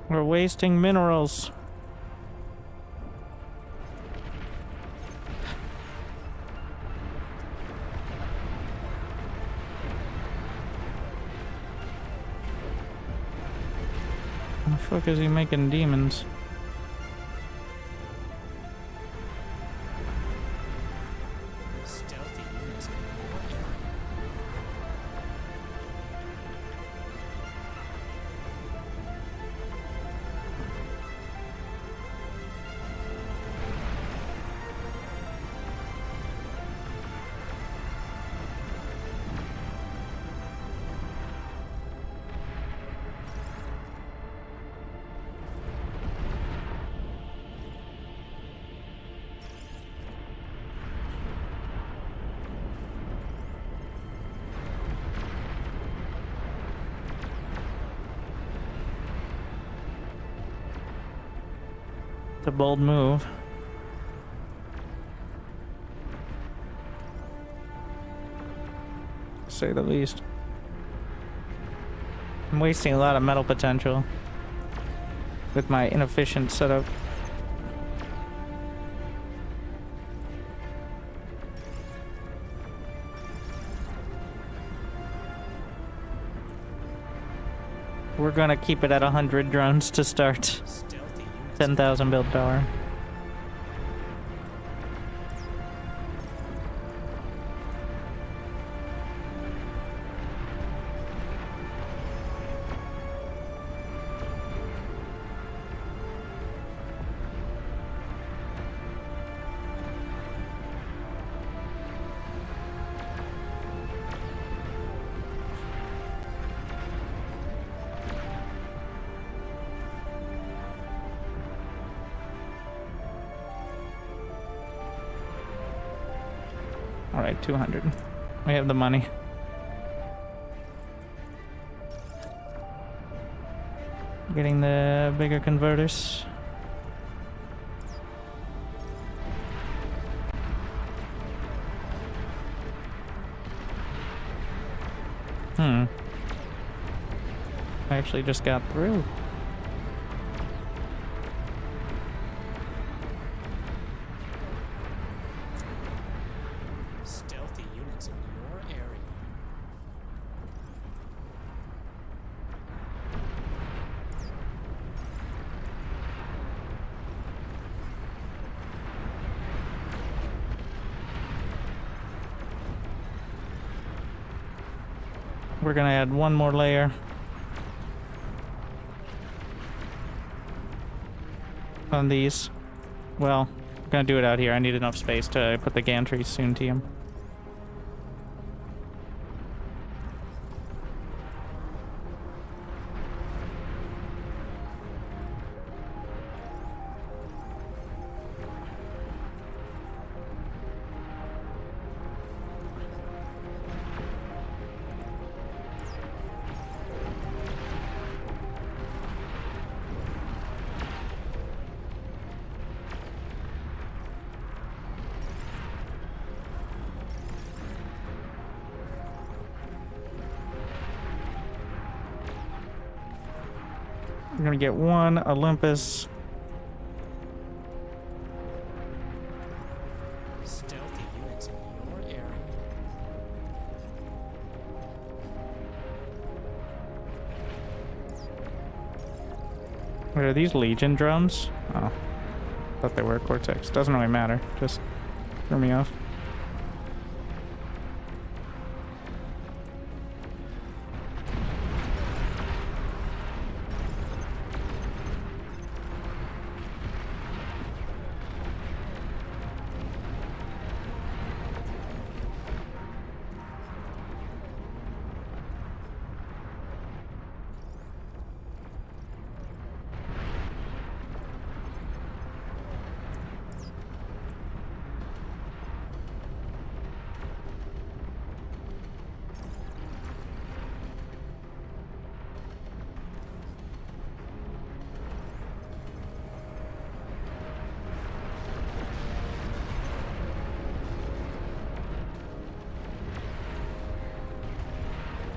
We're wasting minerals. How the fuck is he making demons? a bold move. To say the least. I'm wasting a lot of metal potential with my inefficient setup. We're gonna keep it at 100 drones to start. Stealthy units. 10,000 build power. Alright, 200. We have the money. Getting the bigger converters. I actually just got through. Stealthy units in your area. We're gonna add one more layer on these. Well, I'm gonna do it out here. I need enough space to put the gantries soon to him. We're gonna get one Olympus. Stealthy units in your area. Wait, are these Legion drones? Oh. Thought they were Cortex. Doesn't really matter. Just threw me off.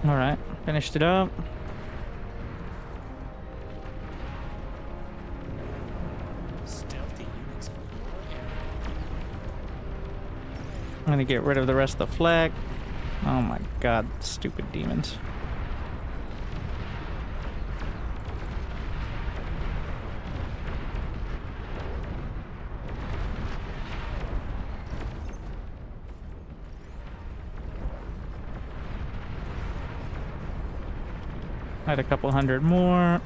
Alright, finished it up. Stealthy units in your area. I'm gonna get rid of the rest of the flag. Oh my god, stupid demons. Add a couple hundred more.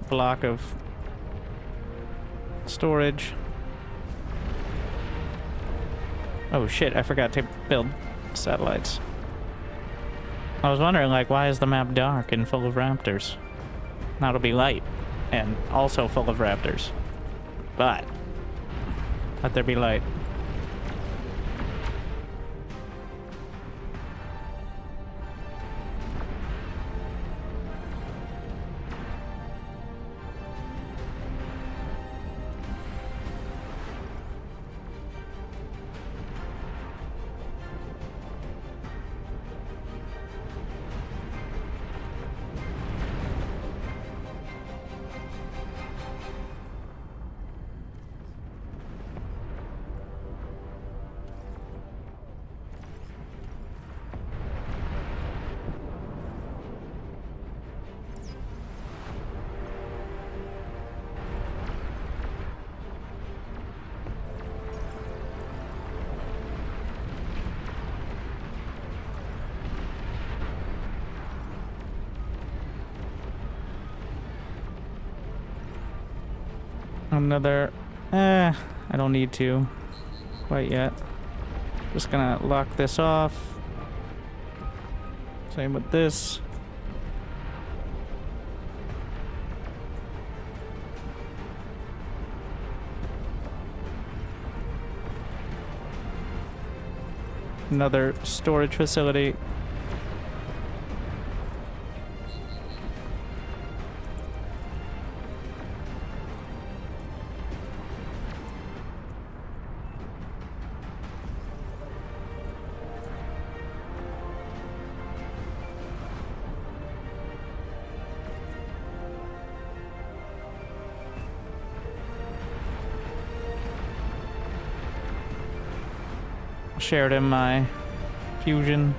Block of storage. Oh shit, I forgot to build satellites. I was wondering, like, why is the map dark and full of raptors? Now it'll be light and also full of raptors. But let there be light. Another... I don't need to quite yet. Just gonna lock this off. Same with this. Another storage facility. Shared in my fusion.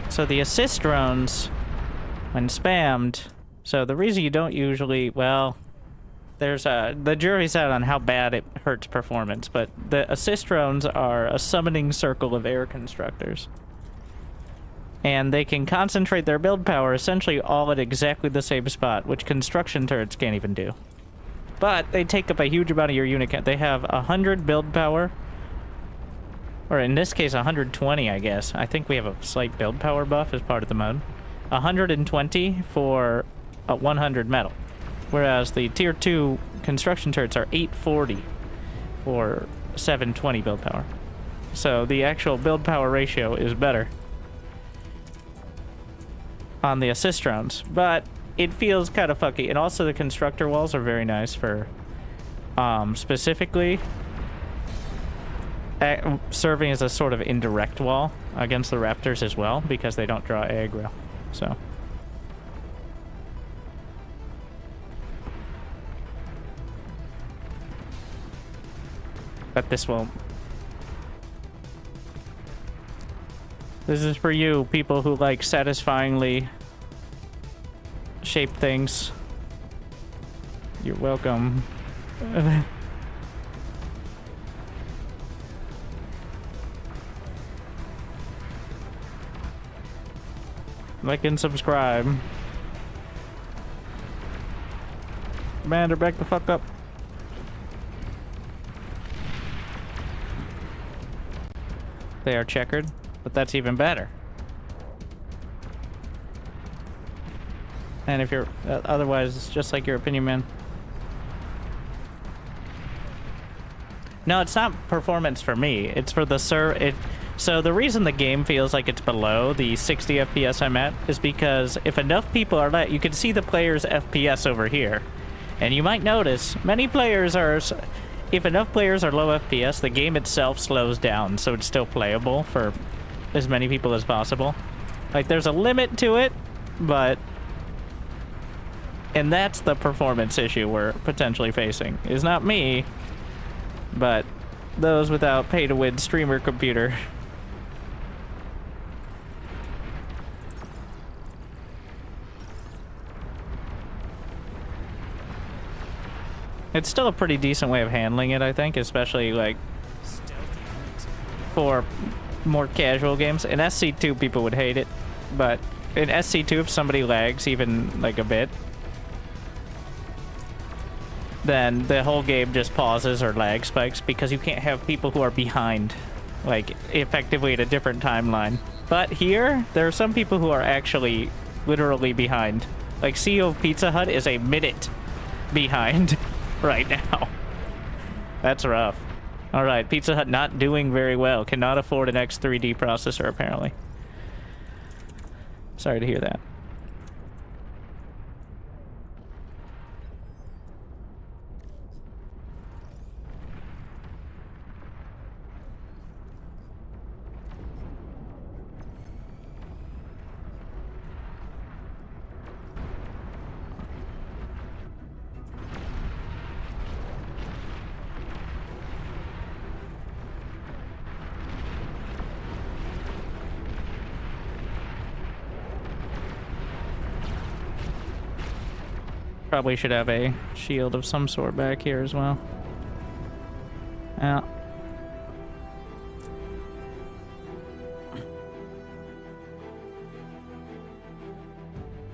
So the assist drones, when spammed, so the reason you don't usually, well, there's the jury's out on how bad it hurts performance, but the assist drones are a summoning circle of air constructors. And they can concentrate their build power essentially all at exactly the same spot, which construction turrets can't even do. But they take up a huge amount of your unit count. They have 100 build power. Or in this case, 120, I guess. I think we have a slight build power buff as part of the mode. 120 for 100 metal. Whereas the tier 2 construction turrets are 840 for 720 build power. So the actual build power ratio is better on the assist drones. But it feels kind of fucky. And also the constructor walls are very nice for specifically serving as a sort of indirect wall against the Raptors as well, because they don't draw aggro. So but this will... This is for you, people who like satisfyingly shape things. You're welcome. Like and subscribe. Commander, back the fuck up. They are checkered, but that's even better. And if you're otherwise, it's just like your opinion, man. No, it's not performance for me. It's for the So the reason the game feels like it's below the 60 FPS I'm at is because if enough people are you can see the player's FPS over here. And you might notice many players are... If enough players are low FPS, the game itself slows down, so it's still playable for as many people as possible. Like, there's a limit to it, but... And that's the performance issue we're potentially facing. It's not me, but those without pay-to-win streamer computer. It's still a pretty decent way of handling it, I think, especially, like, for more casual games. In SC2, people would hate it, but in SC2, if somebody lags even, like, a bit, then the whole game just pauses or lag spikes because you can't have people who are behind, like, effectively at a different timeline. But here, there are some people who are actually literally behind. Like, CEO of Pizza Hut is a minute behind right now. That's rough. Alright, Pizza Hut not doing very well. Cannot afford an X3D processor, apparently. Sorry to hear that. Probably should have a shield of some sort back here as well. Yeah.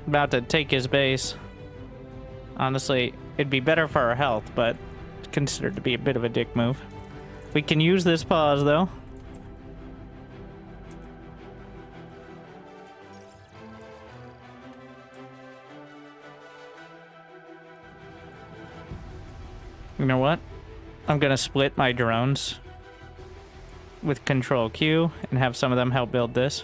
About to take his base. Honestly, it'd be better for our health, but it's considered to be a bit of a dick move. We can use this pause, though. You know what? I'm gonna split my drones with Control Q and have some of them help build this.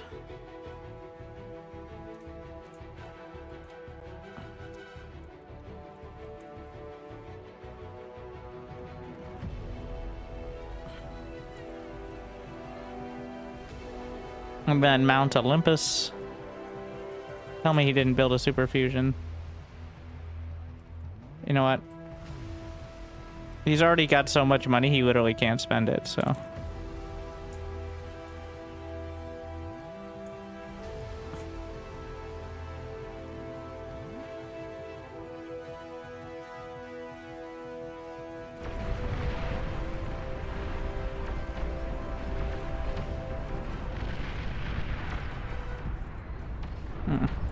And then Mount Olympus. Tell me he didn't build a super fusion. You know what? He's already got so much money, he literally can't spend it, so.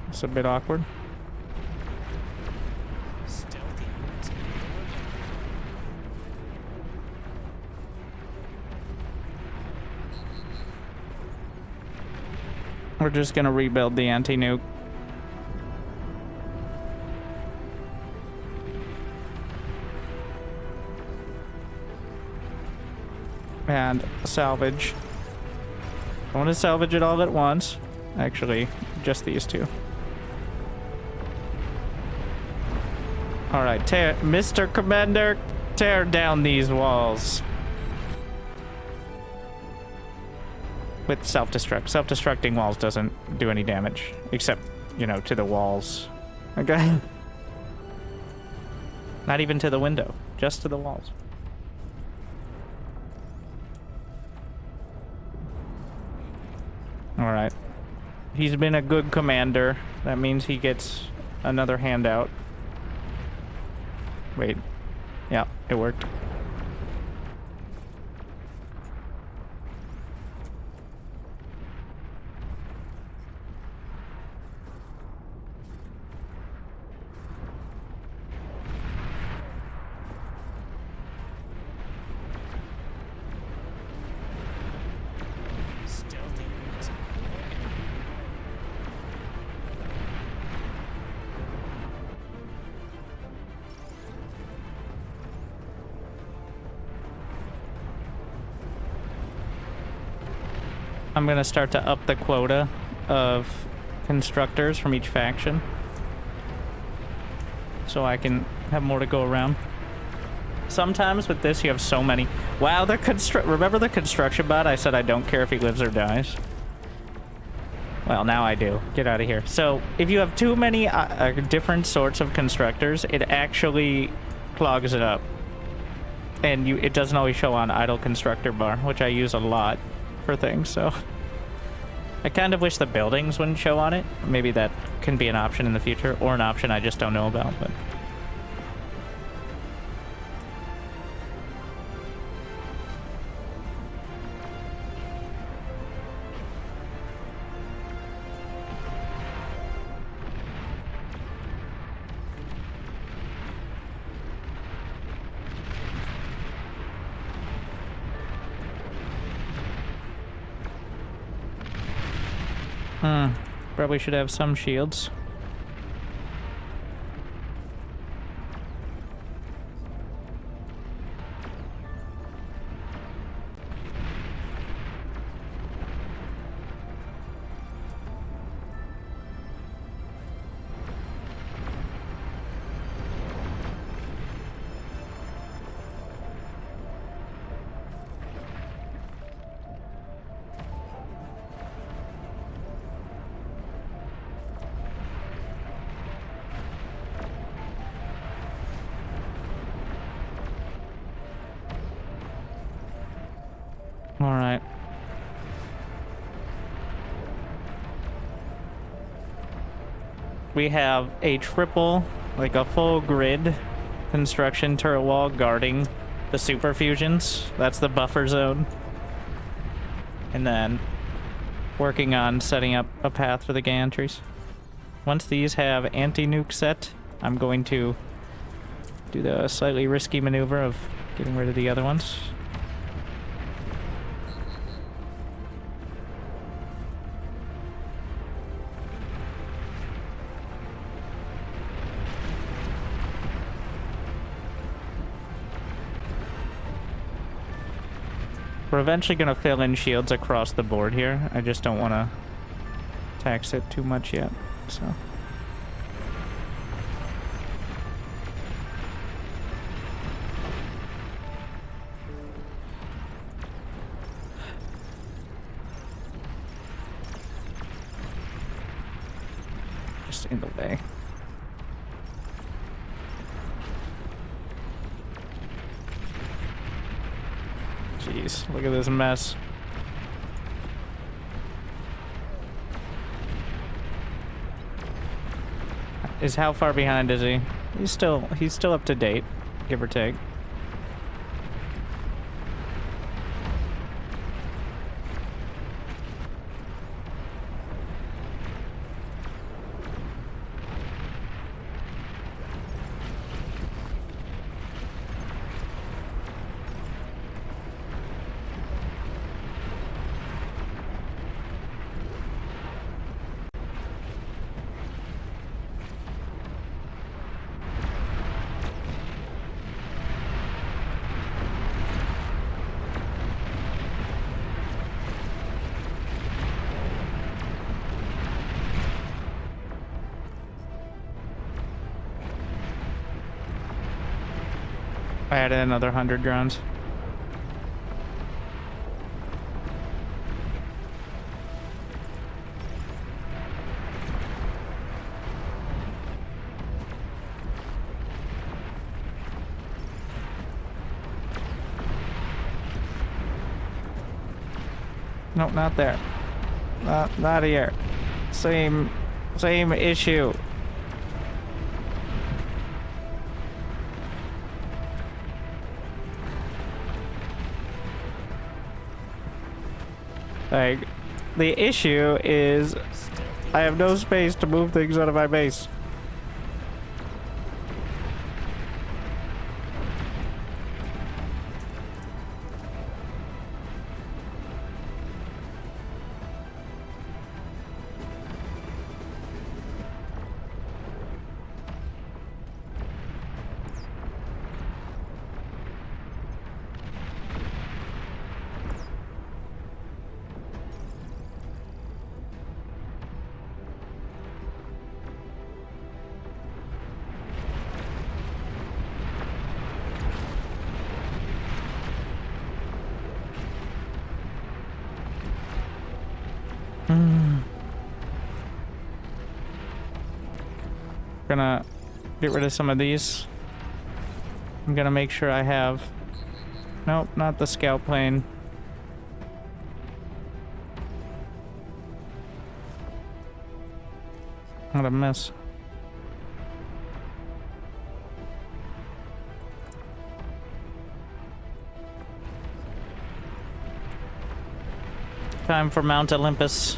It's a bit awkward. Stealthy. We're just gonna rebuild the anti-nuke. And salvage. I want to salvage it all at once. Actually, just these two. Alright, Mr. Commander, tear down these walls. With self-destruct. Self-destructing walls doesn't do any damage. Except, you know, to the walls. Okay? Not even to the window. Just to the walls. Alright. He's been a good commander. That means he gets another handout. Wait. Yeah, it worked. Stealthy. I'm gonna start to up the quota of constructors from each faction. So I can have more to go around. Sometimes with this you have so many. Wow, remember the construction bot? I said I don't care if he lives or dies. Well, now I do. Get out of here. So, if you have too many different sorts of constructors, it actually clogs it up. And it doesn't always show on idle constructor bar, which I use a lot for things, so. I kind of wish the buildings wouldn't show on it. Maybe that can be an option in the future, or an option I just don't know about, but. Probably should have some shields. Alright. We have a triple, like a full grid construction turret wall guarding the super fusions. That's the buffer zone. And then working on setting up a path for the gantries. Once these have anti-nuke set, I'm going to do the slightly risky maneuver of getting rid of the other ones. We're eventually going to fill in shields across the board here. I just don't want to tax it too much yet, so... Just in the way. Jeez, look at this mess. How far behind is he? He's still up to date, give or take. I added another 100 drones. Nope, not there. Not here. Same issue. Like, the issue is I have no space to move things out of my base. Gonna get rid of some of these. I'm gonna make sure I have... Nope, not the scout plane. What a mess. Time for Mount Olympus.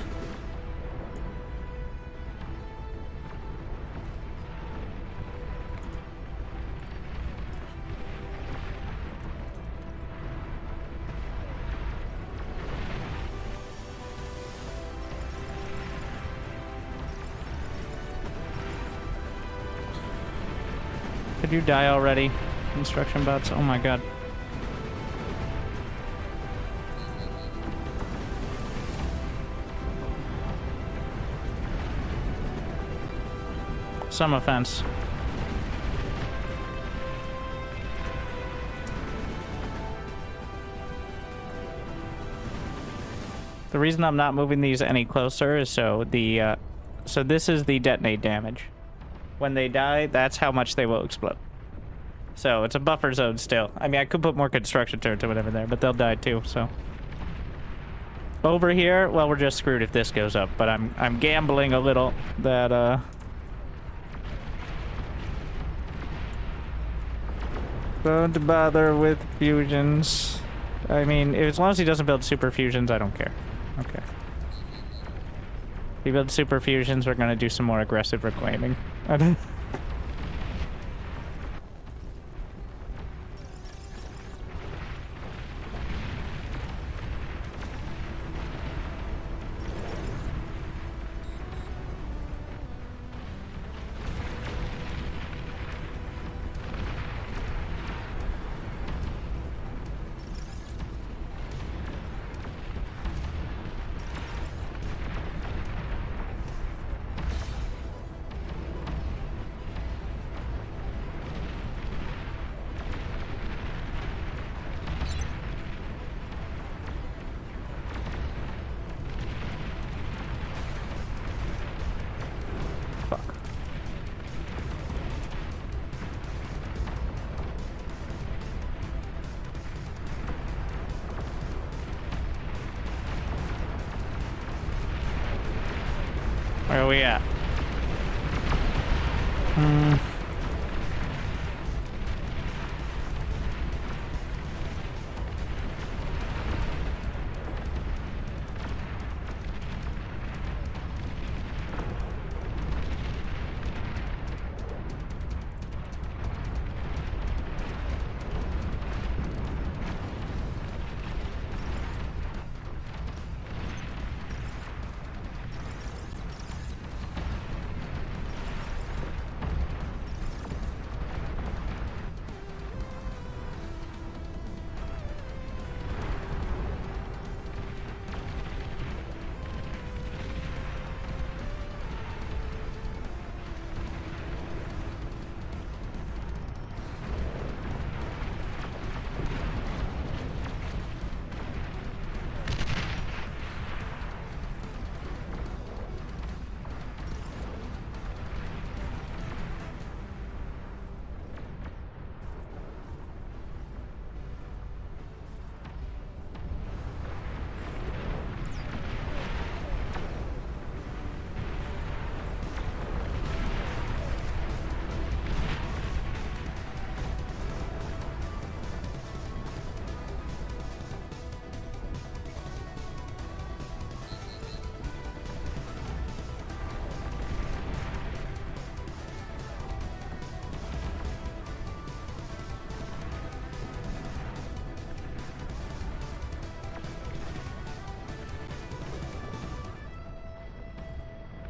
Did you die already? Construction bots? Oh my god. Some offense. The reason I'm not moving these any closer is so the so this is the detonate damage. When they die, that's how much they will explode. So it's a buffer zone still. I mean, I could put more construction turrets or whatever there, but they'll die too, so. Over here, well, we're just screwed if this goes up, but I'm gambling a little that, don't bother with fusions. I mean, as long as he doesn't build super fusions, I don't care. Okay. If he builds super fusions, we're gonna do some more aggressive reclaiming. Where we at?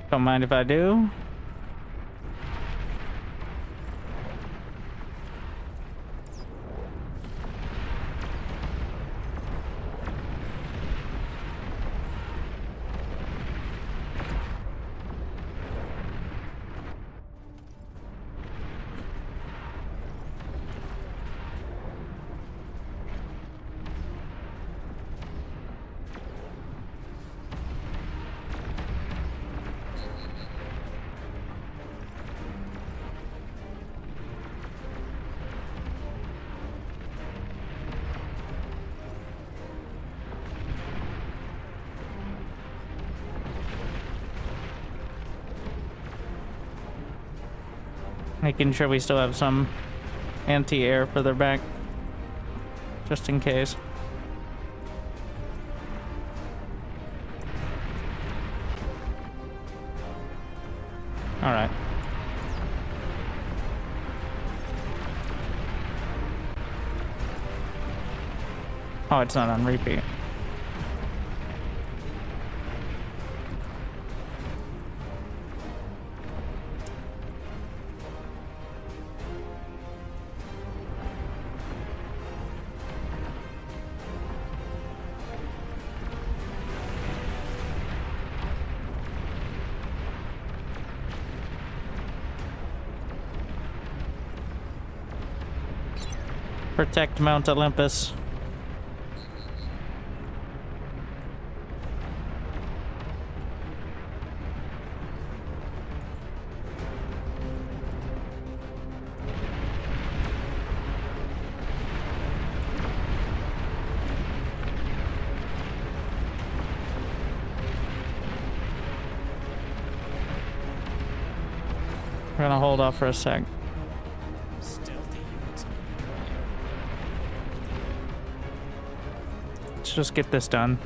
Don't mind if I do. Making sure we still have some anti-air further back, just in case. All right. Oh, it's not on repeat. Protect Mount Olympus. We're gonna hold off for a sec. Stealthy units. Let's just get this done.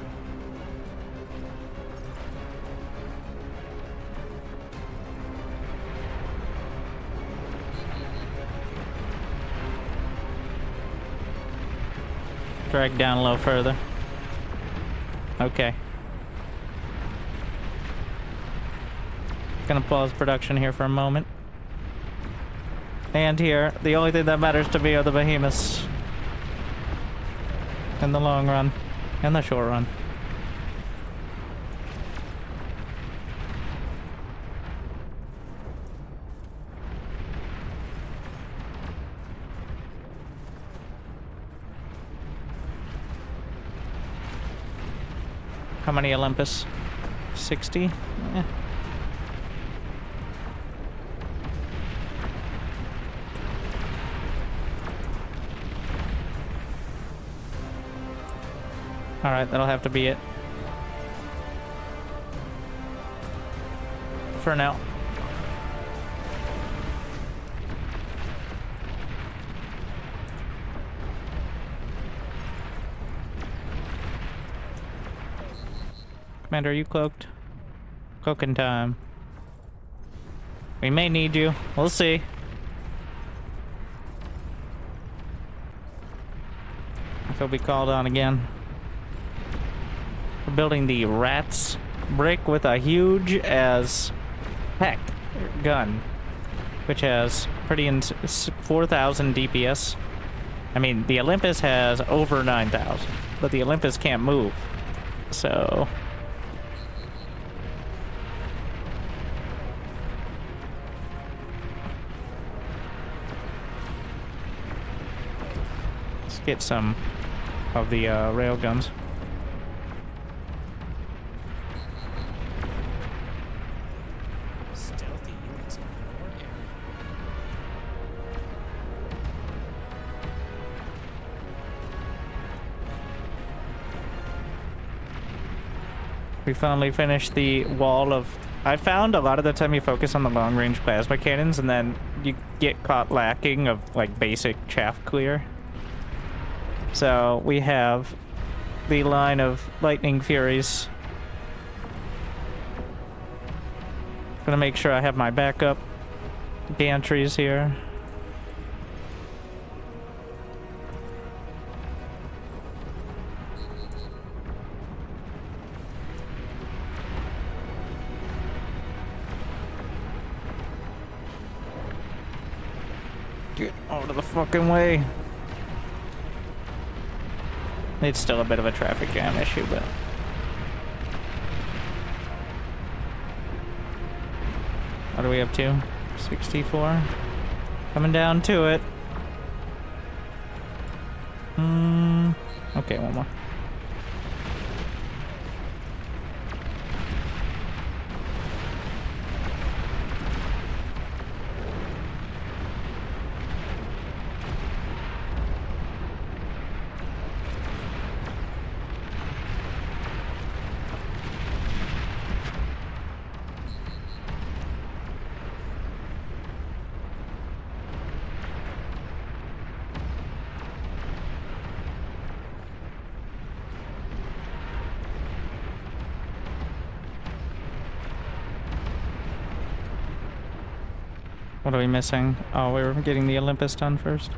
Drag down a little further. Okay. Gonna pause production here for a moment. And here, the only thing that matters to me are the behemoths. In the long run. And the short run. How many Olympus? 60? Eh. Alright, that'll have to be it. for now. Commander, are you cloaked? Cloaking time. We may need you. We'll see. If he'll be called on again. We're building the Rats brick with a huge as heck gun, which has pretty 4,000 DPS. I mean, the Olympus has over 9,000, but the Olympus can't move. So... let's get some of the rail guns. Stealthy units in your area. We finally finished the wall of... I found a lot of the time you focus on the long-range plasma cannons and then you get caught lacking of, like, basic chaff clear. So we have the line of Lightning Furies. Gonna make sure I have my backup gantries here. Get out of the fucking way. It's still a bit of a traffic jam issue, but... what are we up to? 64? Coming down to it. Okay, one more. What are we missing? Oh, we were getting the Olympus done first.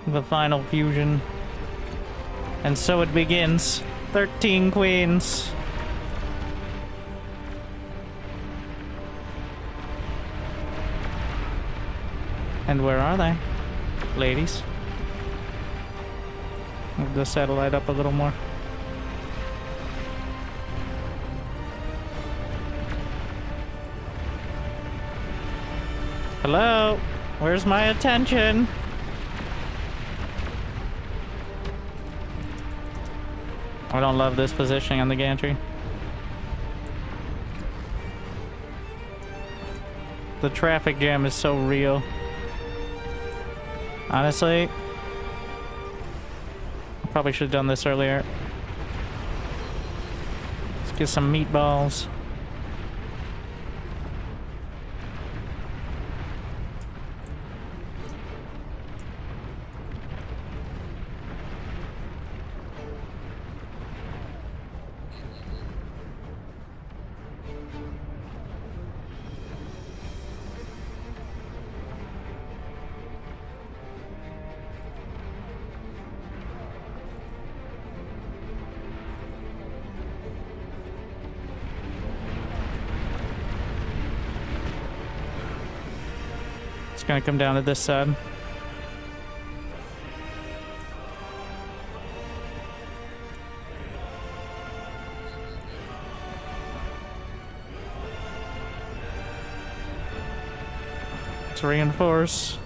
The final fusion. And so it begins. 13 queens. And where are they? Ladies. Move the satellite up a little more. Hello? Where's my attention? I don't love this positioning on the gantry. The traffic jam is so real. Honestly, I probably should have done this earlier. Let's get some meatballs. gonna come down to this side. Let's reinforce.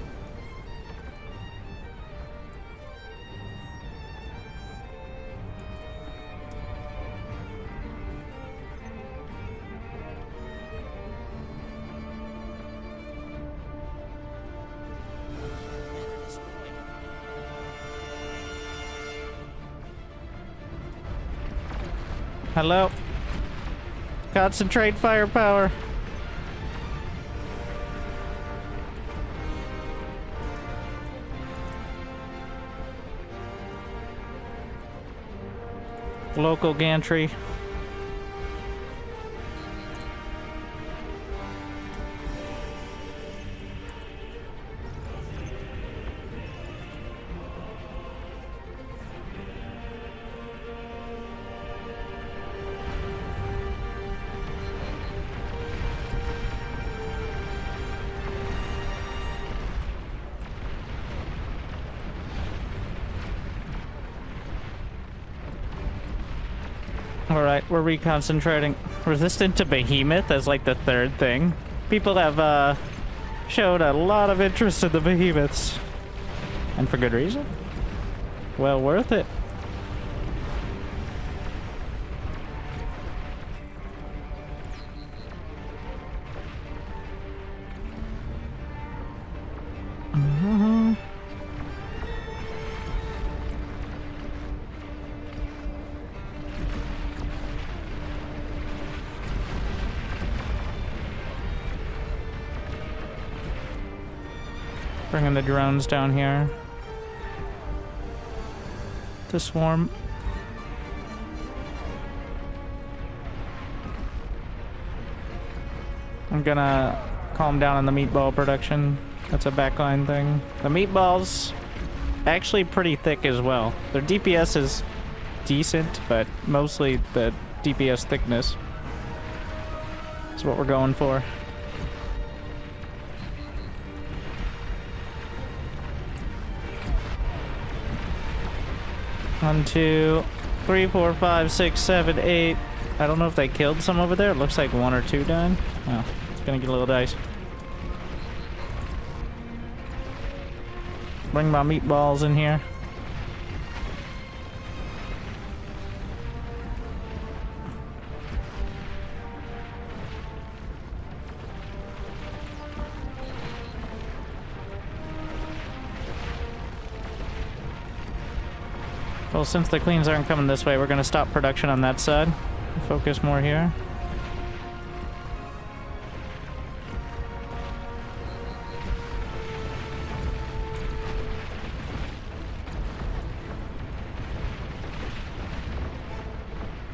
Hello. Concentrate firepower. Local gantry. Alright, we're reconcentrating. Resistant to Behemoth as like the third thing. People have showed a lot of interest in the Behemoths. And for good reason. Well worth it. Bringing the drones down here to swarm. I'm gonna calm down on the meatball production. That's a backline thing. The meatballs actually pretty thick as well. Their DPS is decent, but mostly the DPS thickness is what we're going for. 1, 2, 3, 4, 5, 6, 7, 8. I don't know if they killed some over there. It looks like 1 or 2 done. Oh, it's gonna get a little dicey. Bring my meatballs in here. Well, since the cleans aren't coming this way, we're going to stop production on that side. Focus more here.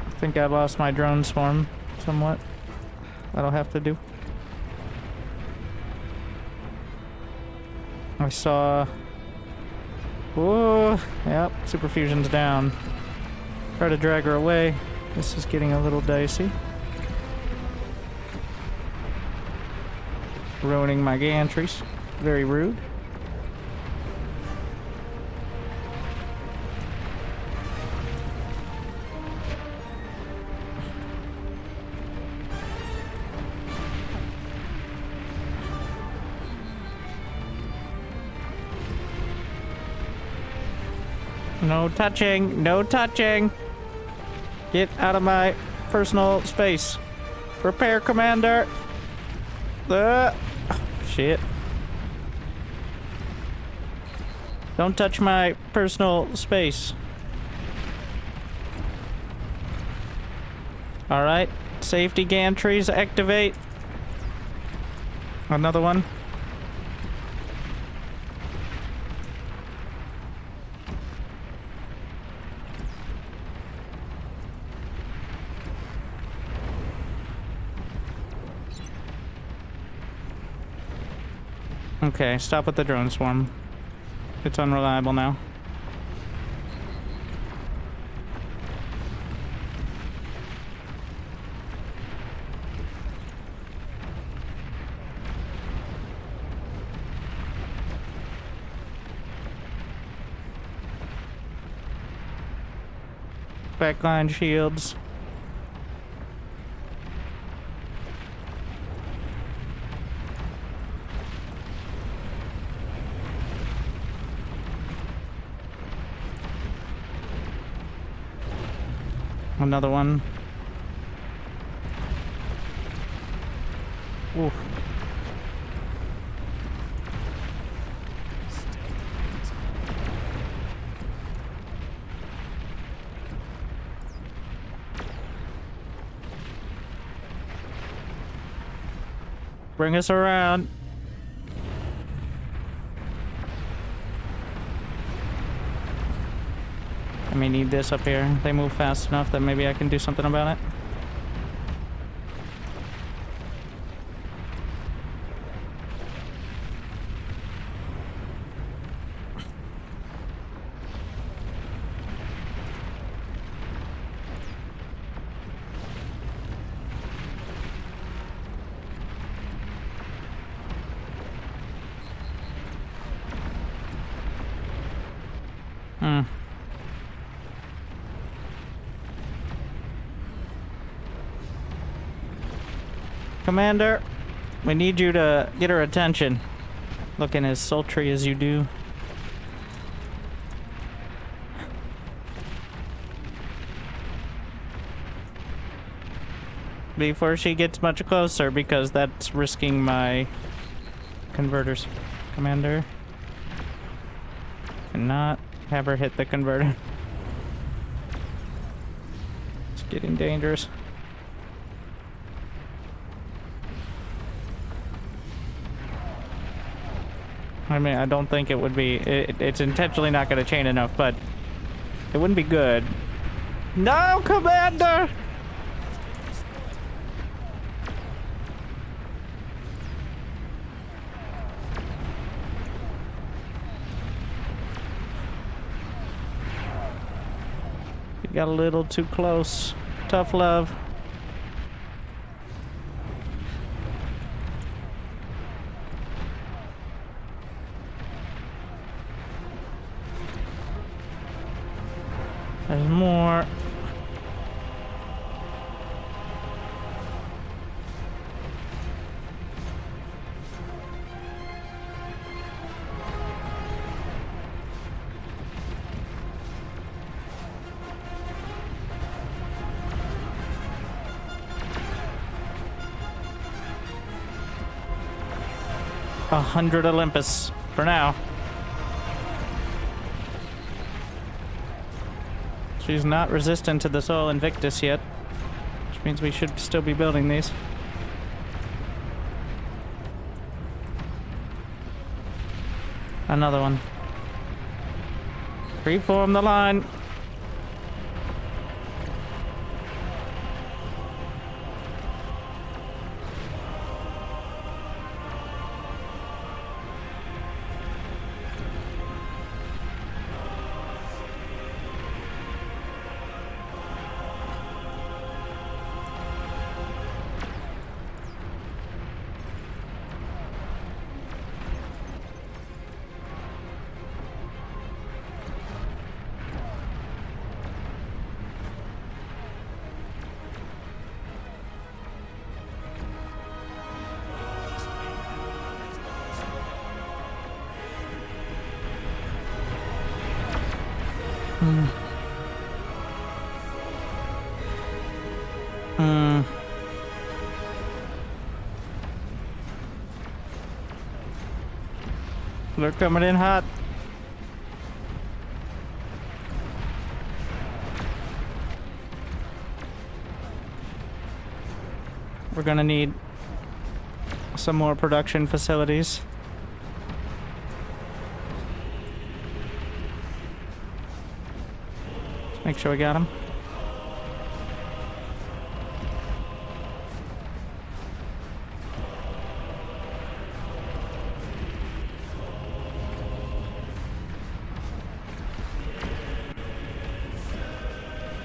I think I lost my drone swarm somewhat. That'll have to do. I saw... Whoa, yep, Superfusion's down. Try to drag her away. This is getting a little dicey. Ruining my gantries. Very rude. No touching! No touching! Get out of my personal space. Repair commander! Shit. Don't touch my personal space. Alright. Safety gantries activate. Another one. Okay, stop with the drone swarm. It's unreliable now. Backline shields. Another one. Oof. Bring us around. I may need this up here. They move fast enough that maybe I can do something about it. Commander, we need you to get her attention. Looking as sultry as you do. Before she gets much closer, because that's risking my converters. Commander. Cannot have her hit the converter. It's getting dangerous. I mean, I don't think it would be... It's intentionally not going to chain enough, but it wouldn't be good. No, Commander! You got a little too close. Tough love. There's more. A 100 Olympus for now. She's not resistant to the Soul Invictus yet, which means we should still be building these. Another one. Reform the line. They're coming in hot. We're gonna need some more production facilities. Let's make sure we got them.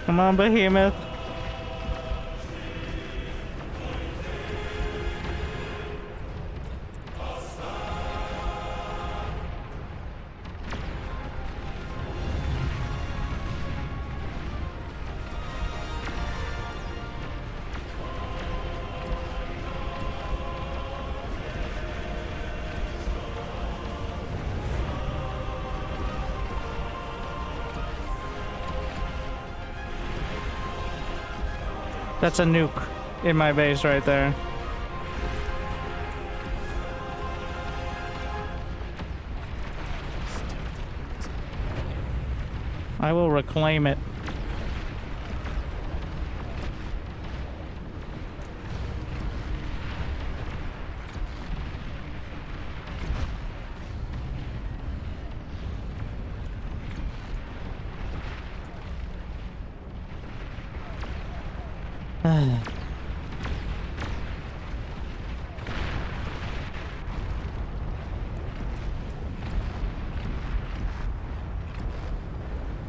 Come on, Behemoth. That's a nuke in my base right there. I will reclaim it.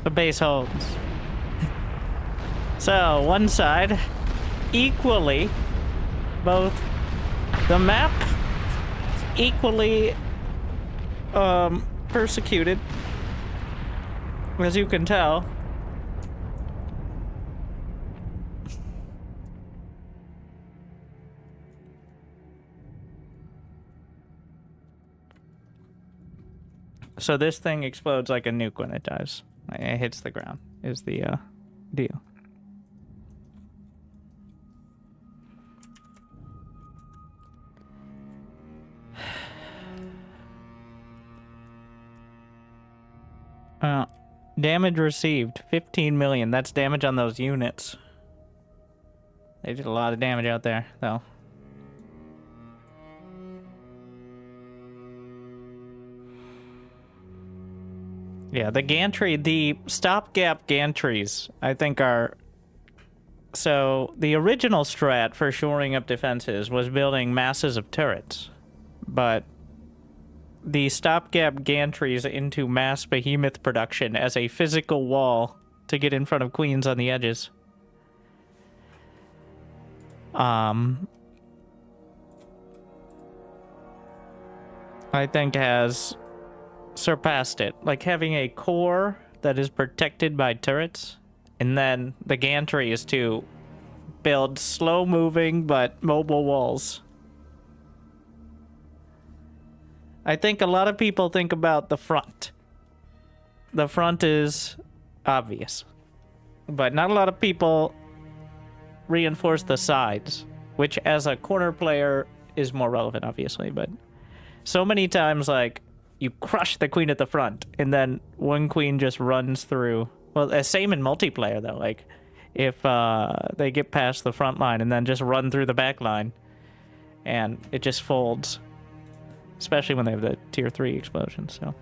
The base holds. So, one side, equally, both the map, equally, persecuted, as you can tell. So this thing explodes like a nuke when it dies. It hits the ground, is the deal. Damage received, 15 million. That's damage on those units. They did a lot of damage out there, though. Yeah, the gantry, the stopgap gantries, I think are... So, the original strat for shoring up defenses was building masses of turrets. But the stopgap gantries into mass behemoth production as a physical wall to get in front of queens on the edges. I think has surpassed it. Like having a core that is protected by turrets, and then the gantry is to build slow-moving but mobile walls. I think a lot of people think about the front. The front is obvious. But not a lot of people reinforce the sides, which as a corner player is more relevant, obviously, but so many times, like, you crush the queen at the front, and then one queen just runs through. Well, same in multiplayer, though. Like, if they get past the front line and then just run through the back line, and it just folds. Especially when they have the tier 3 explosion, so.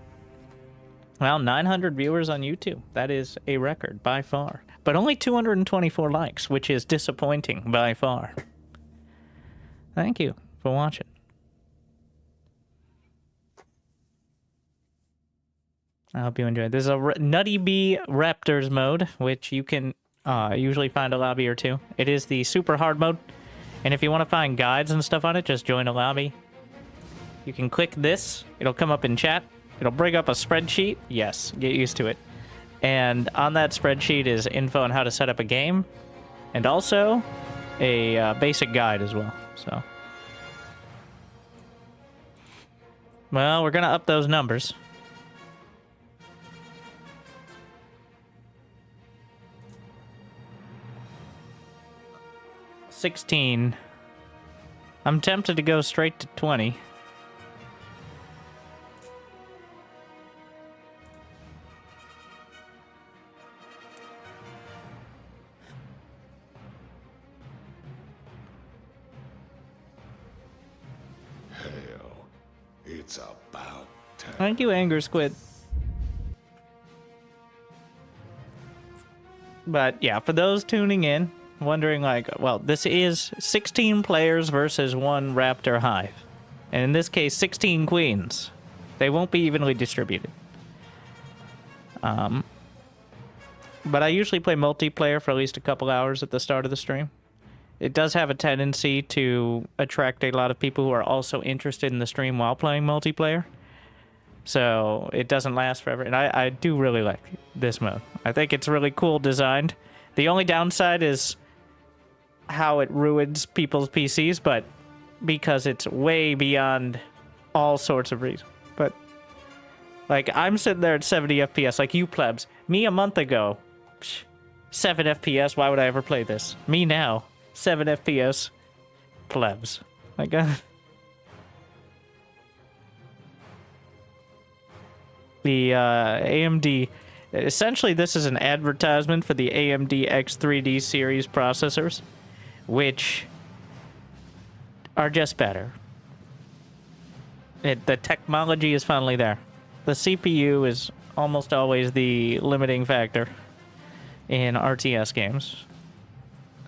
Well, 900 viewers on YouTube. That is a record, by far. But only 224 likes, which is disappointing, by far. Thank you for watching. I hope you enjoyed. This is a Nutty Bee Raptors mode, which you can usually find a lobby or two. It is the super hard mode, and if you want to find guides and stuff on it, just join a lobby. You can click this. It'll come up in chat. It'll bring up a spreadsheet. Yes, get used to it. And on that spreadsheet is info on how to set up a game, and also a basic guide as well. So, well, we're gonna up those numbers. $16. I'm tempted to go straight to 20. Hell, it's about time. Thank you, Anger Squid. But yeah, for those tuning in, wondering like, well, this is 16 players versus one Raptor hive. And in this case, 16 queens. They won't be evenly distributed. But I usually play multiplayer for at least a couple hours at the start of the stream. It does have a tendency to attract a lot of people who are also interested in the stream while playing multiplayer. So it doesn't last forever. And I do really like this mode. I think it's really cool designed. The only downside is how it ruins people's PCs, but because it's way beyond all sorts of reasons. But like, I'm sitting there at 70 FPS like you plebs. Me a month ago, 7 FPS, why would I ever play this? Me now, 7 FPS. Plebs. Like, the AMD... Essentially, this is an advertisement for the AMD X3D series processors, which are just better. The technology is finally there. The CPU is almost always the limiting factor in RTS games,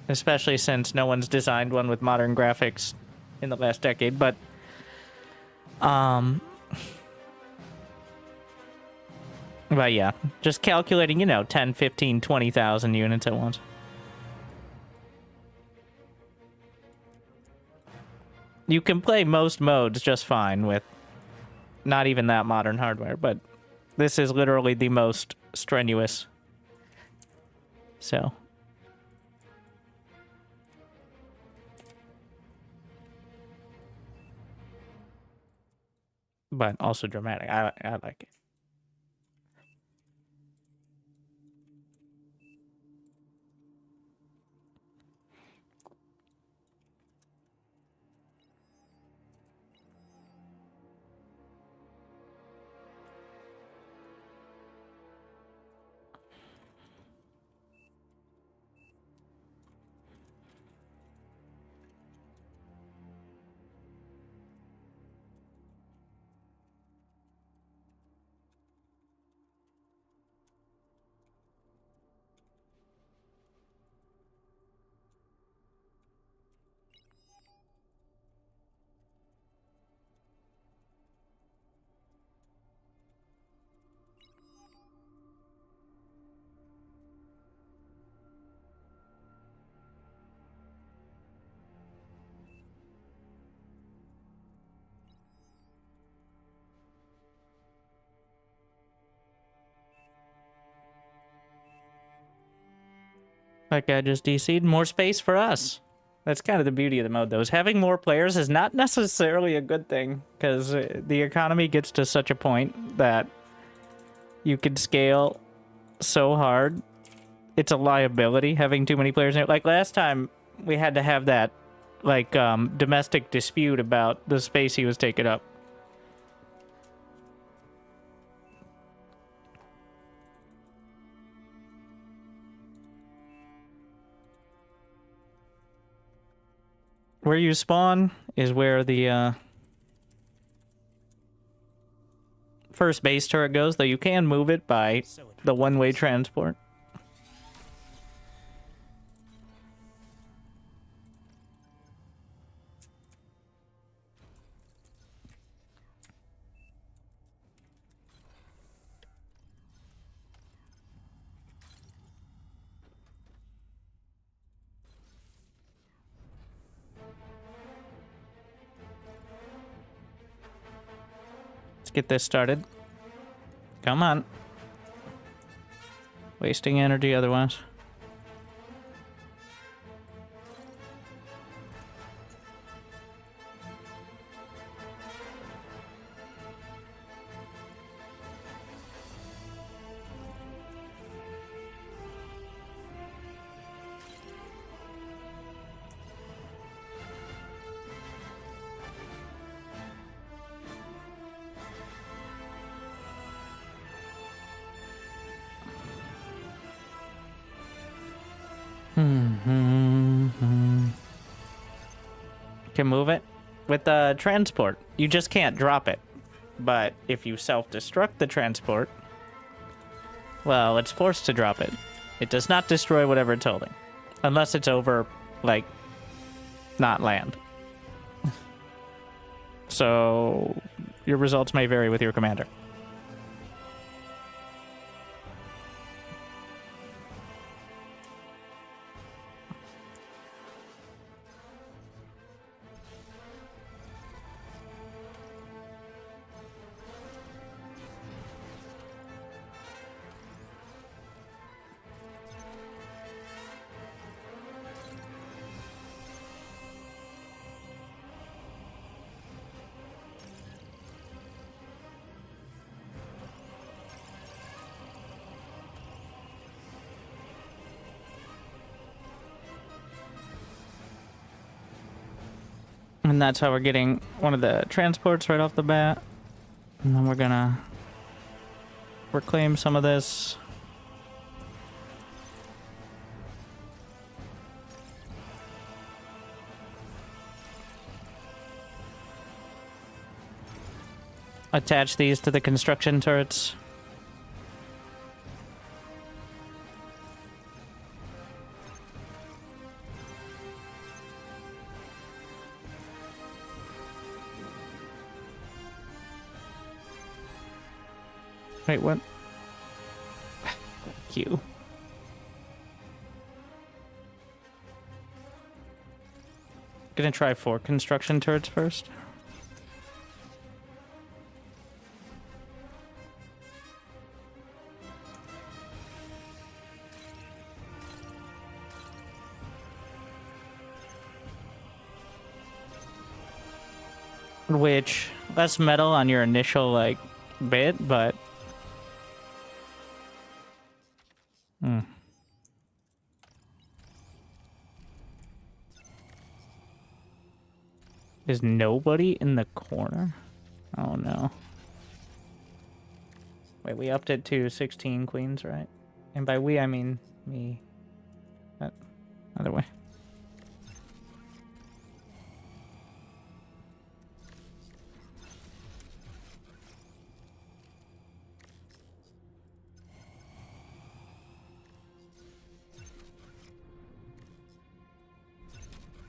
especially since no one's designed one with modern graphics in the last decade, but yeah, just calculating, 10, 15, 20,000 units at once. You can play most modes just fine with not even that modern hardware, but this is literally the most strenuous. So. But also dramatic. I like it. That guy just DC'd. More space for us. That's kind of the beauty of the mode, though, is having more players is not necessarily a good thing, because the economy gets to such a point that you can scale so hard. It's a liability having too many players in it. Like last time, we had to have that, like, domestic dispute about the space he was taking up. Where you spawn is where the first base turret goes, though you can move it by the one-way transport. Get this started. Come on. Wasting energy otherwise. Can move it with the transport. You just can't drop it. But if you self-destruct the transport, well, it's forced to drop it. It does not destroy whatever it's holding. Unless it's over, like, not land. So, your results may vary with your commander. And that's how we're getting one of the transports right off the bat. And then we're gonna reclaim some of this. Attach these to the construction turrets. Wait, what? Q. Gonna try 4 construction turrets first. Which, less metal on your initial, like, bit, but... Is nobody in the corner? Oh, no. Wait, we upped it to 16 queens, right? And by we, I mean me. That other way.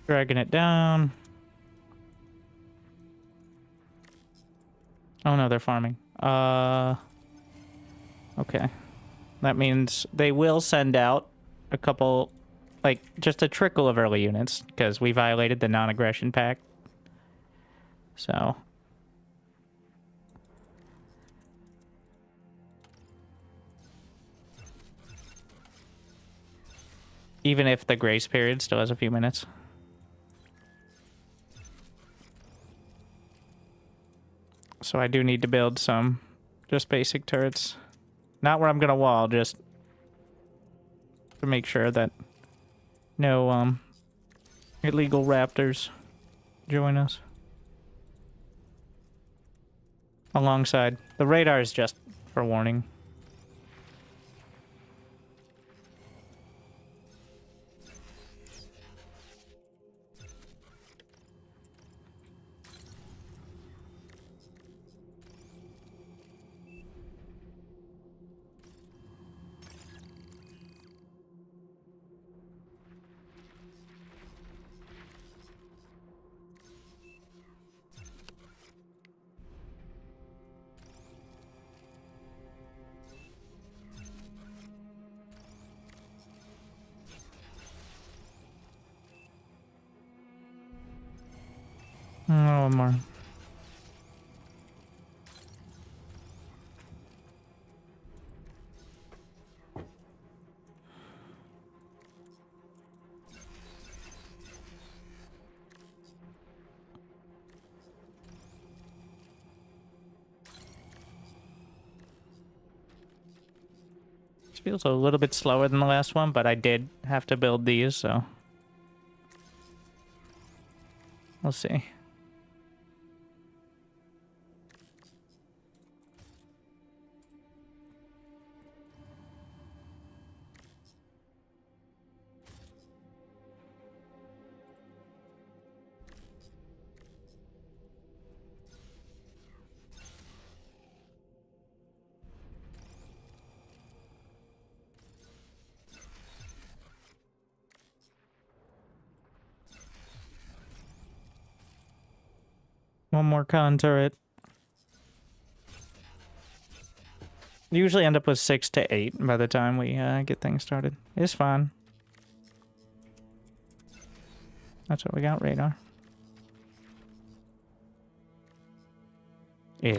Dragging it down. Oh no, they're farming. Okay. That means they will send out a couple, like, just a trickle of early units, because we violated the non-aggression pact. So. Even if the grace period still has a few minutes. So I do need to build some just basic turrets. Not where I'm gonna wall, just to make sure that no illegal raptors join us. Alongside. The radar is just for warning. Oh, one more. This feels a little bit slower than the last one, but I did have to build these, so we'll see. One more con turret. Usually end up with 6 to 8 by the time we get things started. It's fine. That's what we got, radar. Yeah.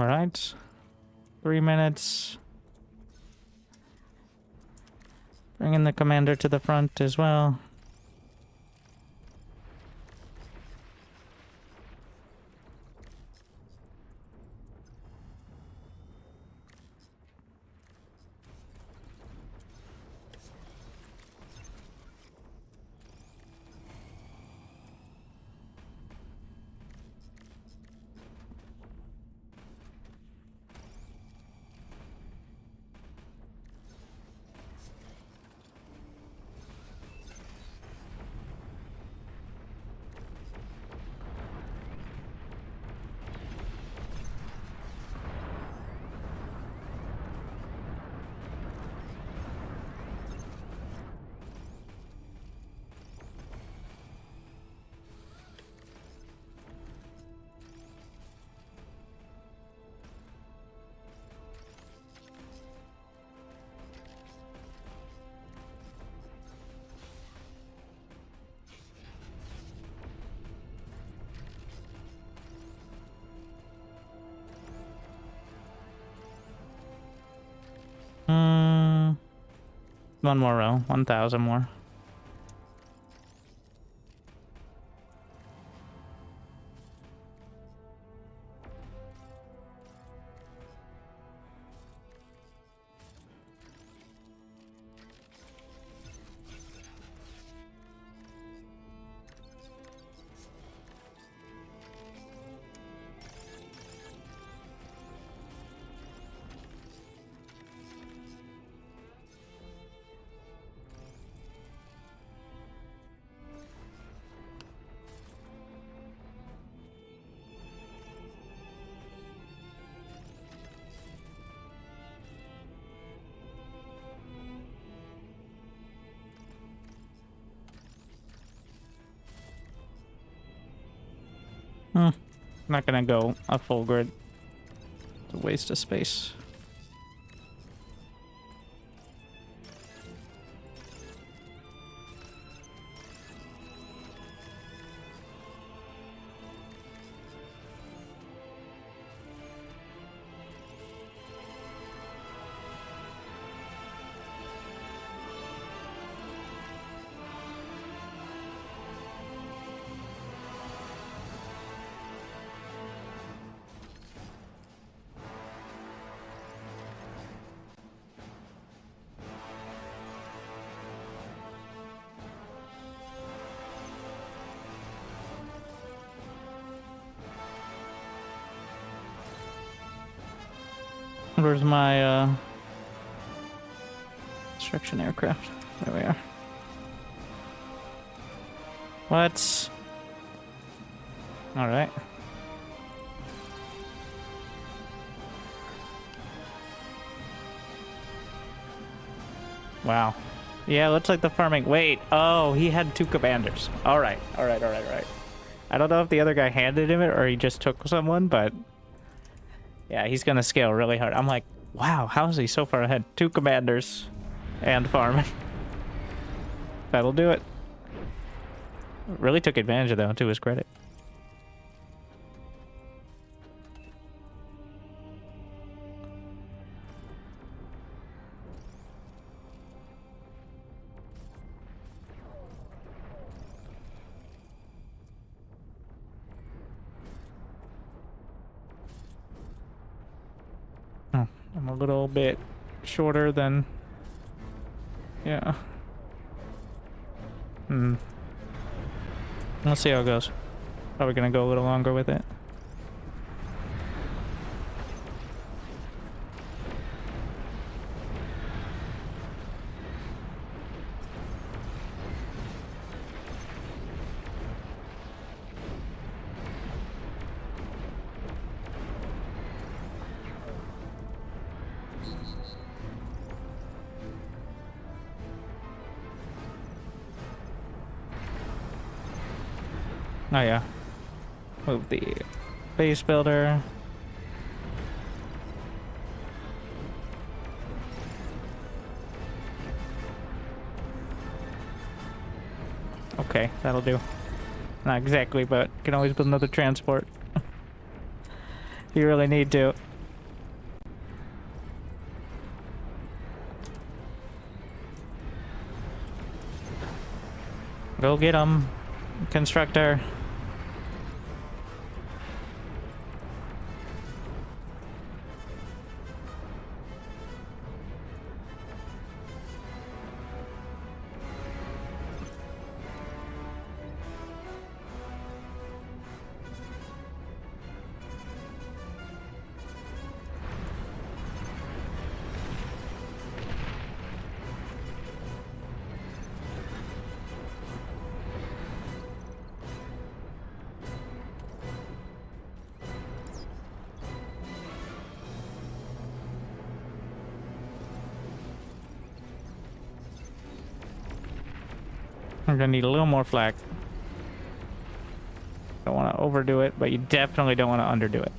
Alright. 3 minutes. Bringing the commander to the front as well. One more row. 1,000 more. Not gonna go a full grid. It's a waste of space. Where's my destruction aircraft? There we are. What? All right. Wow. Yeah, looks like the farming. Wait. Oh, he had 2 commanders. All right. All right. All right. All right. I don't know if the other guy handed him it or he just took someone, but yeah, he's gonna scale really hard. I'm like, wow, how is he so far ahead? 2 commanders and farming. That'll do it. Really took advantage of that, to his credit. I'm a little bit shorter than... Yeah. Let's see how it goes. Probably gonna go a little longer with it. Oh yeah. Move the base builder. Okay, that'll do. Not exactly, but can always build another transport. You really need to. Go get him, constructor. We're gonna need a little more flak. Don't want to overdo it, but you definitely don't want to underdo it.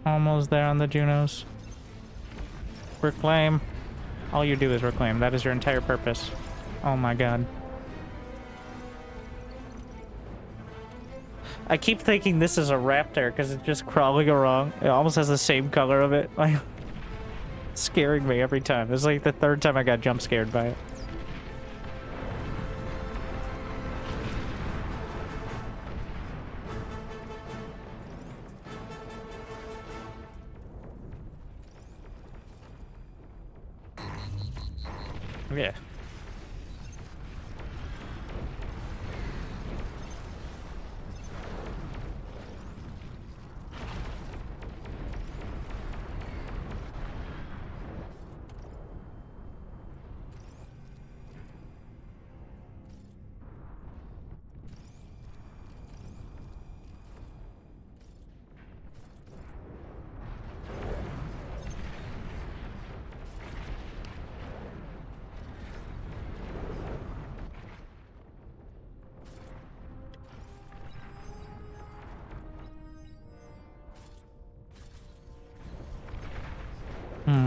Almost there on the Junos. Reclaim. All you do is reclaim. That is your entire purpose. Oh my god. I keep thinking this is a Raptor because it's just crawling along. It almost has the same color of it. Like, scaring me every time. It's like the third time I got jump scared by it. Yeah.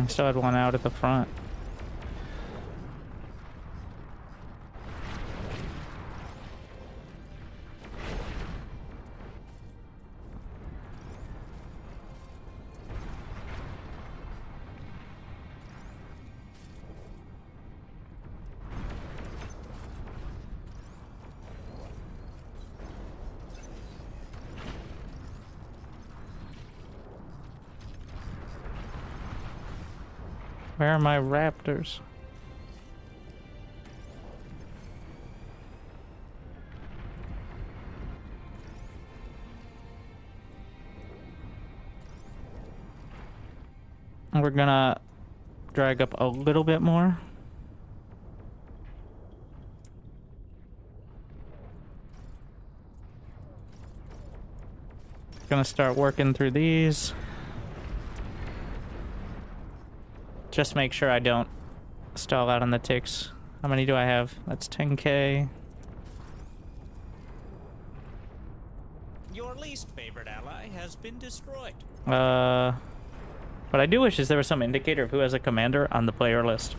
Still had one out at the front. Where are my Raptors? We're gonna drag up a little bit more. Gonna start working through these. Just make sure I don't stall out on the ticks. How many do I have? That's 10k. Your least favorite ally has been destroyed. What I do wish is there was some indicator of who has a commander on the player list.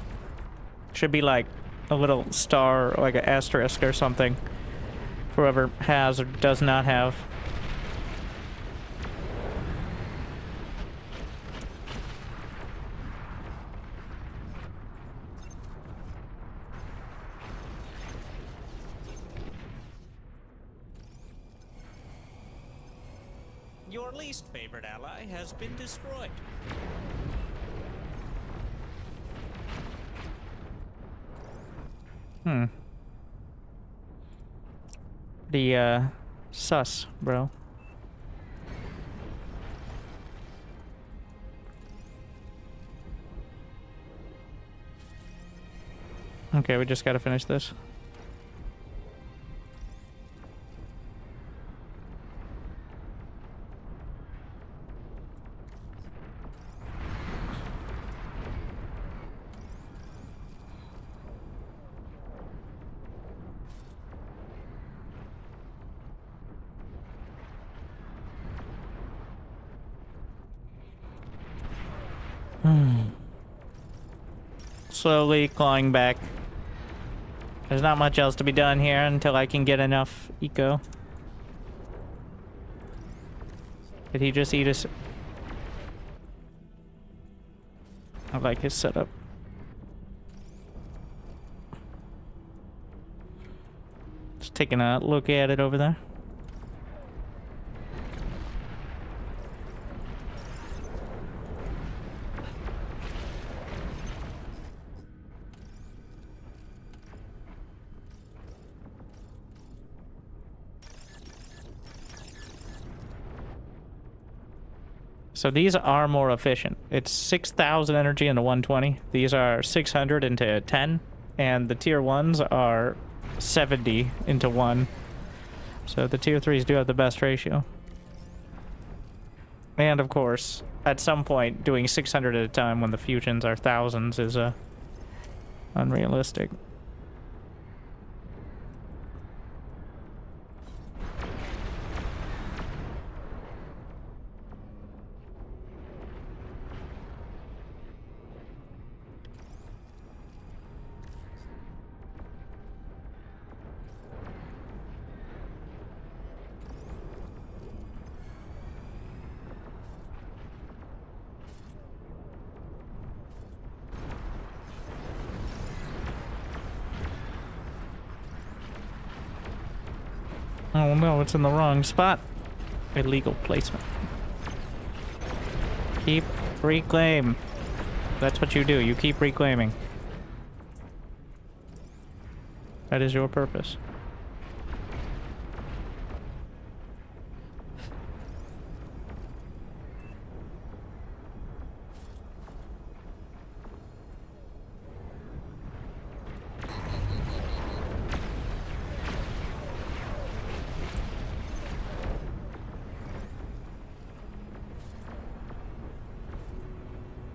Should be like a little star, or like an asterisk or something. For whoever has or does not have. Your least favorite ally has been destroyed. The sus, bro. Okay, we just gotta finish this. Slowly clawing back. There's not much else to be done here until I can get enough eco. Did he just eat us? I like his setup. Just taking a look at it over there. So these are more efficient. It's 6,000 energy into 120. These are 600 into 10. And the tier 1s are 70 into 1. So the tier 3s do have the best ratio. And of course, at some point, doing 600 at a time when the fusions are thousands is unrealistic. Oh no, it's in the wrong spot. Illegal placement. Keep reclaim. That's what you do. You keep reclaiming. That is your purpose.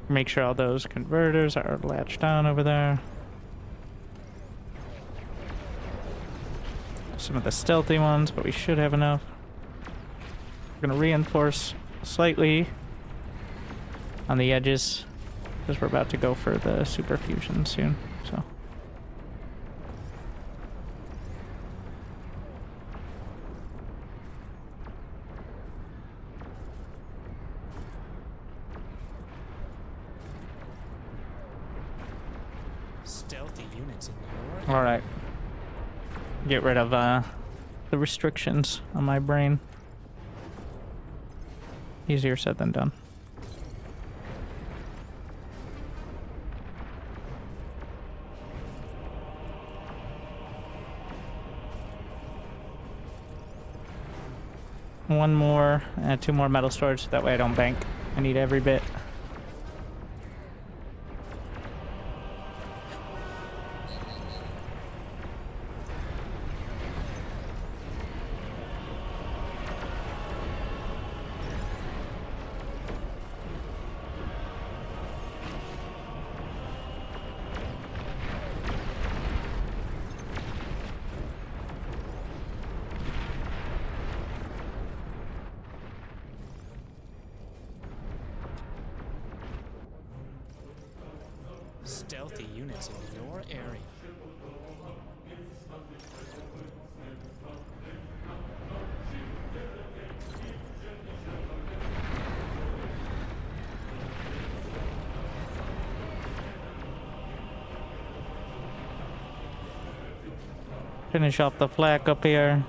Make sure all those converters are latched on over there. Some of the stealthy ones, but we should have enough. We're gonna reinforce slightly on the edges because we're about to go for the super fusion soon, so. Stealthy units in your... All right. Get rid of the restrictions on my brain. Easier said than done. One more, two more metal storage. That way I don't bank. I need every bit. Stealthy units in your area. Finish off the flak up here.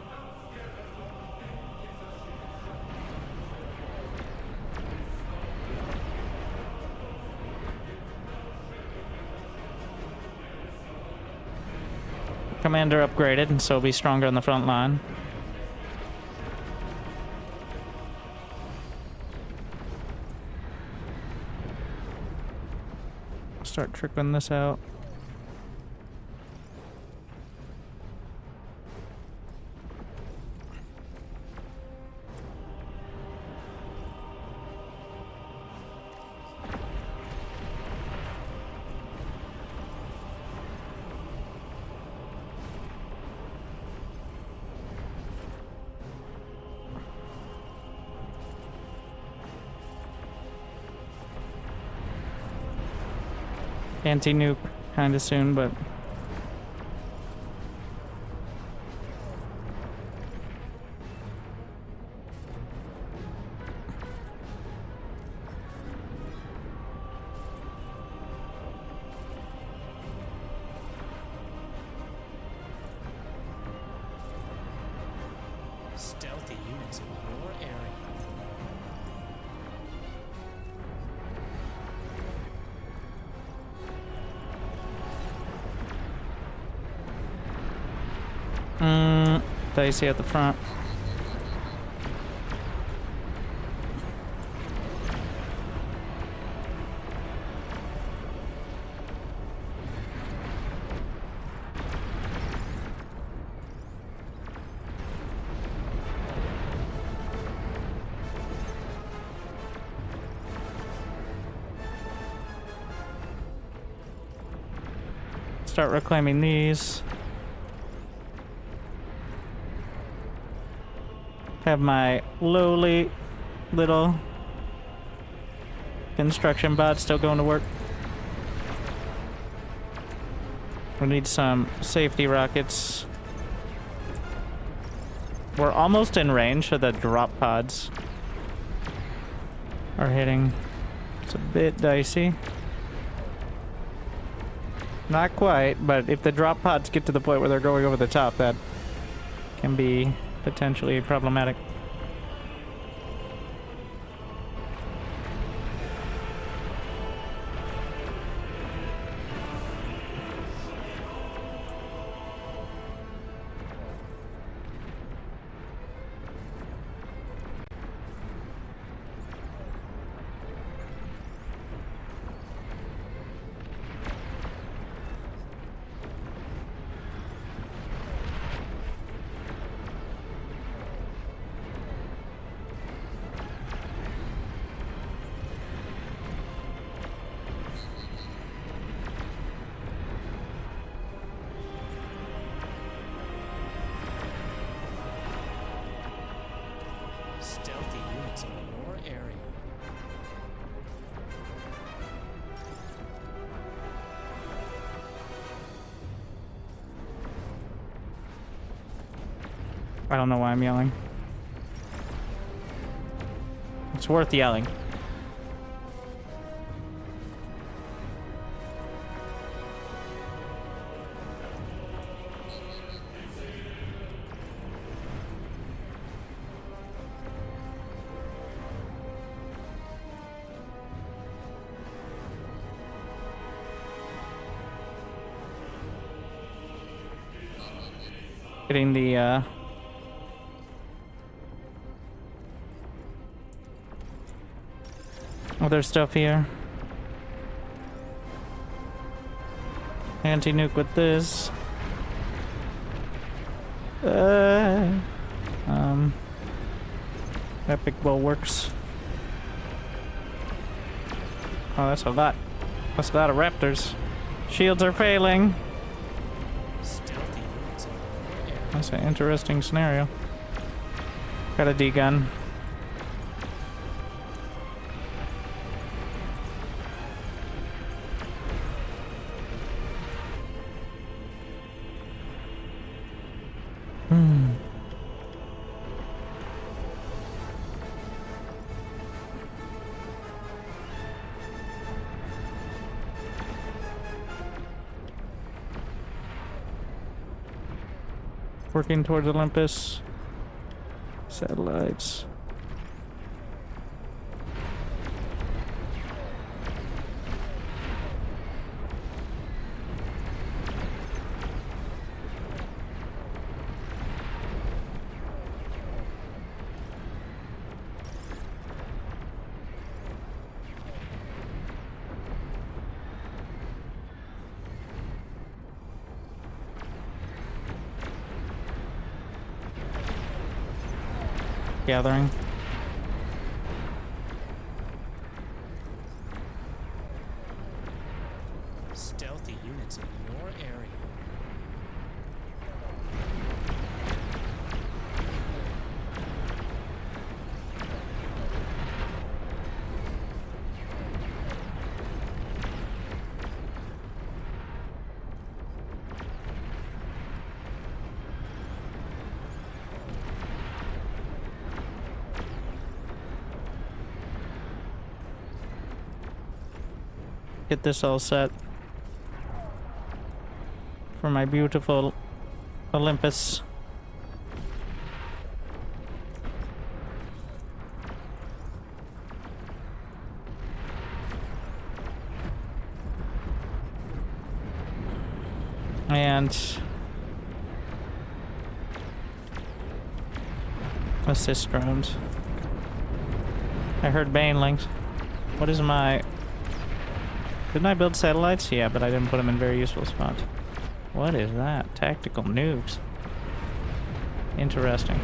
Commander upgraded, and so be stronger on the front line. Start trickling this out. Anti-nuke kind of soon, but Stealthy units in your area. dicey at the front. Start reclaiming these. Have my lowly little construction bot still going to work. We need some safety rockets. We're almost in range, so the drop pods are hitting. It's a bit dicey. Not quite, but if the drop pods get to the point where they're going over the top, that can be potentially problematic. Stealthy units in your area. I don't know why I'm yelling. It's worth yelling. Getting the other stuff here. Anti-nuke with this. Epic bulwarks. Oh, that's a lot. That's a lot of Raptors. Shields are failing. Stealthy units in your area. That's an interesting scenario. Got a D-gun. Working towards Olympus. Satellites. Gathering. Stealthy units in your area. Get this all set for my beautiful Olympus. And assist drones. I heard banelings. What is my... Didn't I build satellites? Yeah, but I didn't put them in very useful spots. What is that? Tactical nukes. Interesting.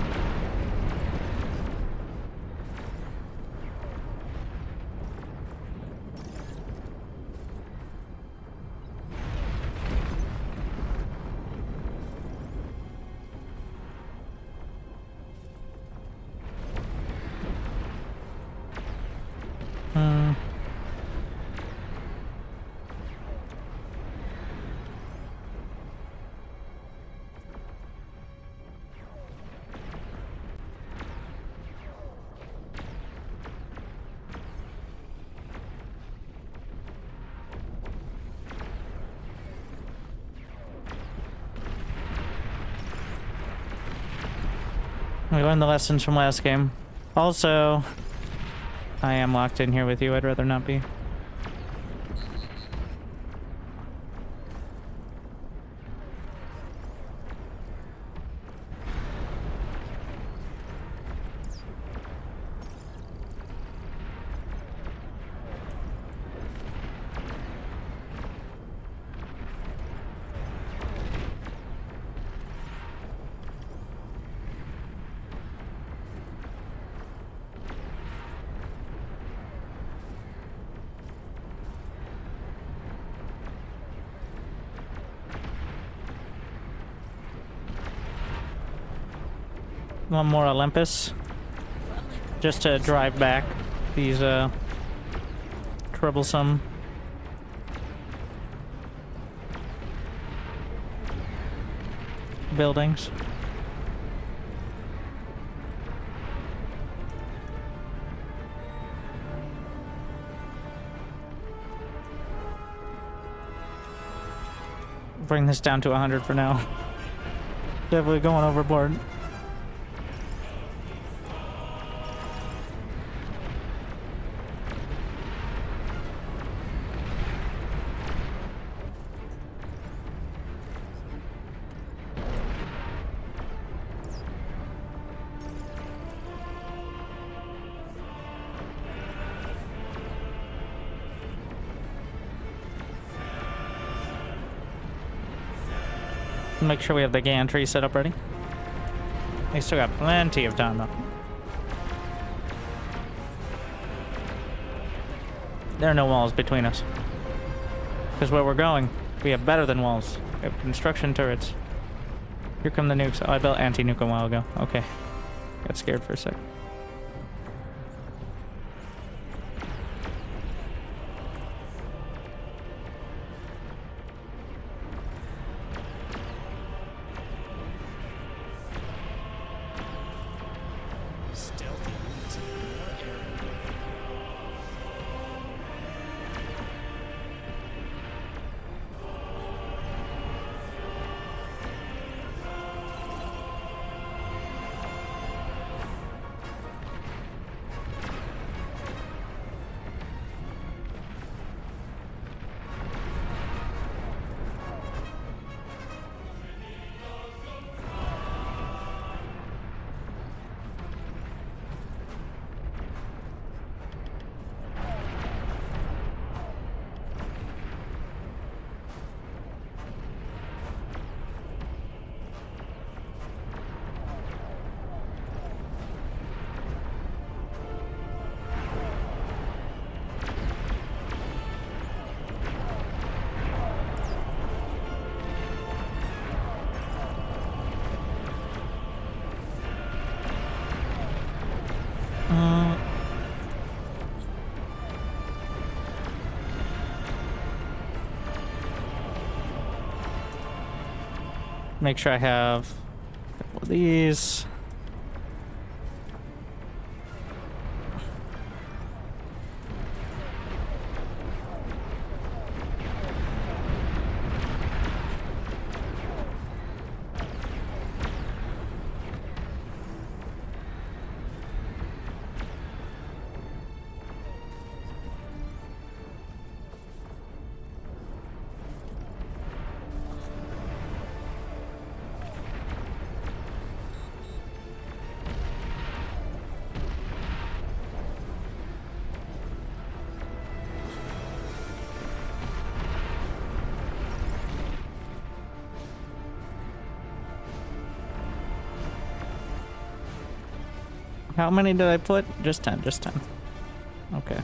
We learned the lessons from last game. Also, I am locked in here with you. I'd rather not be. One more Olympus. Just to drive back these troublesome buildings. Bring this down to 100 for now. Definitely going overboard. Make sure we have the gantry set up ready. We still got plenty of time though. There are no walls between us. Because where we're going, we have better than walls. We have construction turrets. Here come the nukes. Oh, I built anti-nuke a while ago. Okay. Got scared for a sec. Make sure I have a couple of these. How many did I put? Just 10, just 10. Okay.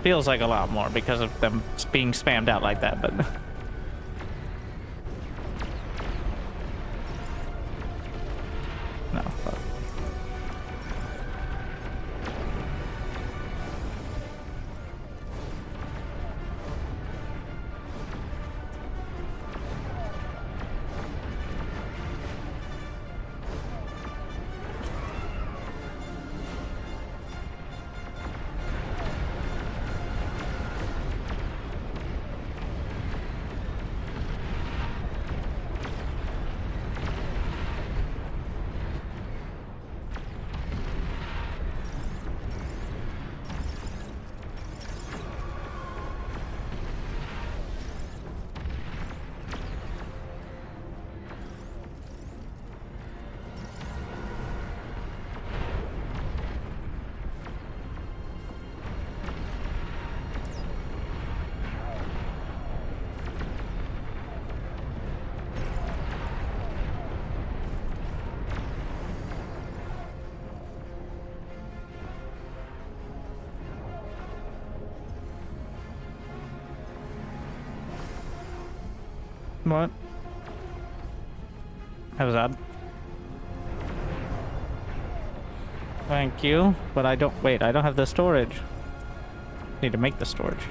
Feels like a lot more because of them being spammed out like that, but... No, fuck. What? That was odd. Thank you, but I don't... Wait, I don't have the storage. Need to make the storage.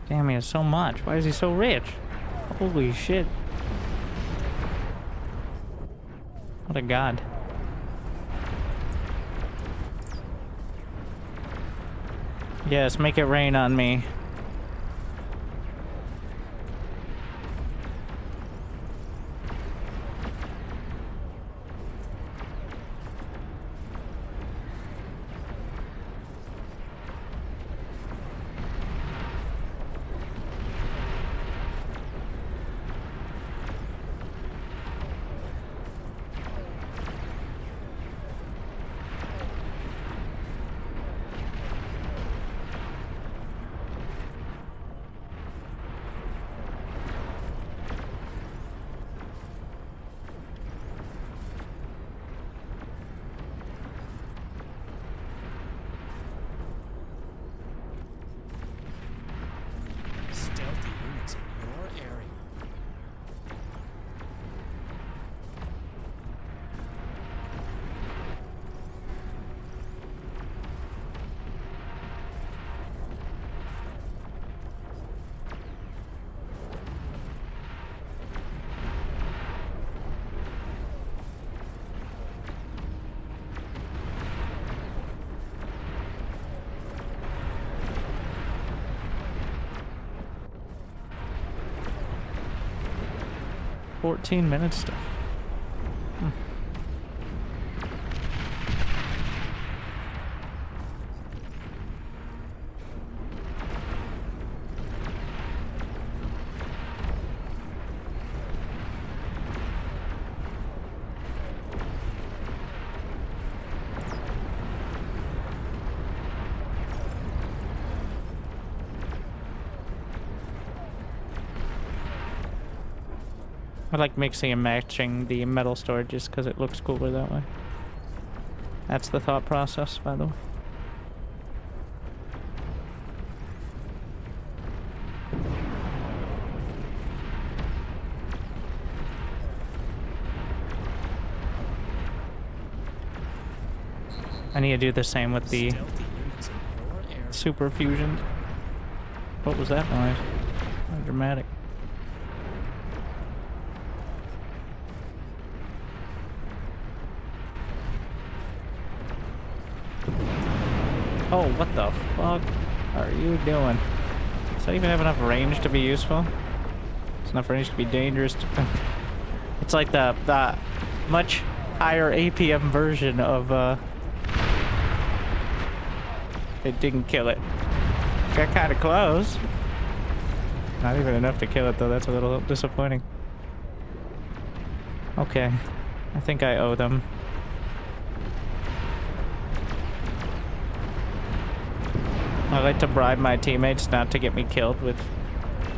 Damn, he has so much. Why is he so rich? Holy shit. What a god. Yes, make it rain on me. Stealthy units in your area. $14 still. I like mixing and matching the metal storages because it looks cooler that way. That's the thought process, by the way. I need to do the same with the Stealthy units in your area. super fusion. What was that noise? How dramatic. Oh, what the fuck are you doing? Does that even have enough range to be useful? It's enough range to be dangerous. It's like the much higher APM version of it didn't kill it. Got kind of close. Not even enough to kill it though. That's a little disappointing. Okay, I think I owe them. I like to bribe my teammates not to get me killed with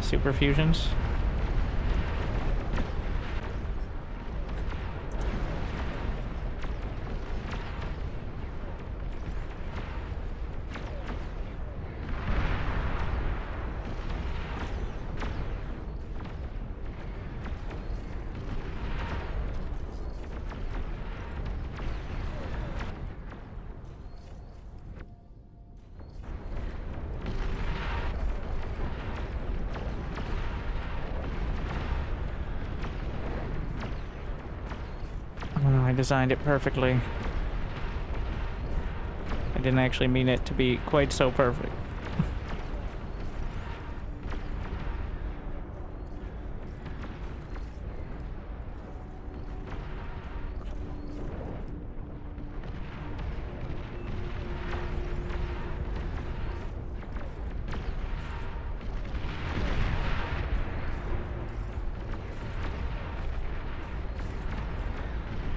super fusions. Oh, I designed it perfectly. I didn't actually mean it to be quite so perfect.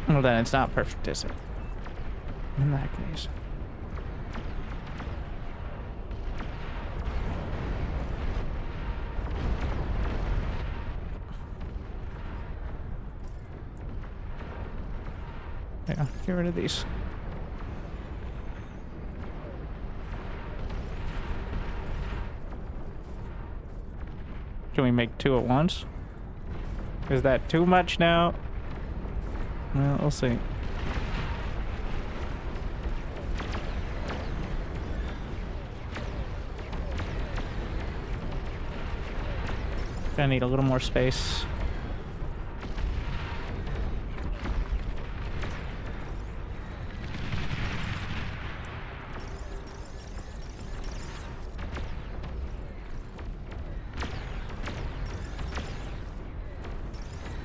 Well, then it's not perfect, is it? In that case. Yeah, get rid of these. Can we make two at once? Is that too much now? Well, we'll see. Gonna need a little more space.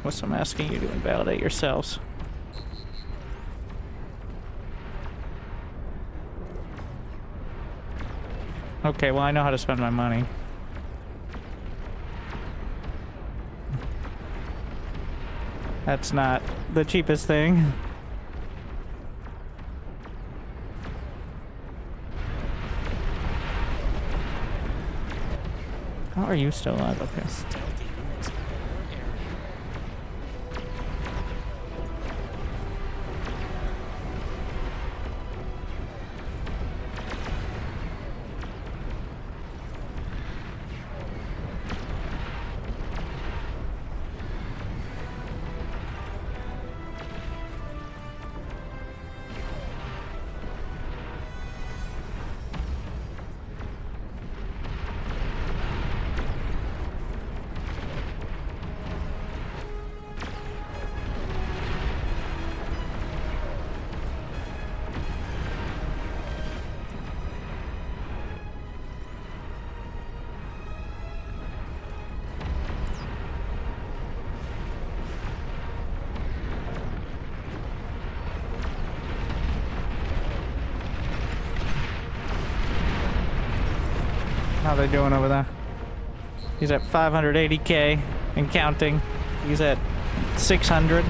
What's I'm asking you to invalidate yourselves? Okay, well I know how to spend my money. That's not the cheapest thing. How are you still alive up here? Stealthy units in your area. How they doing over there? He's at 580k and counting. He's at 600.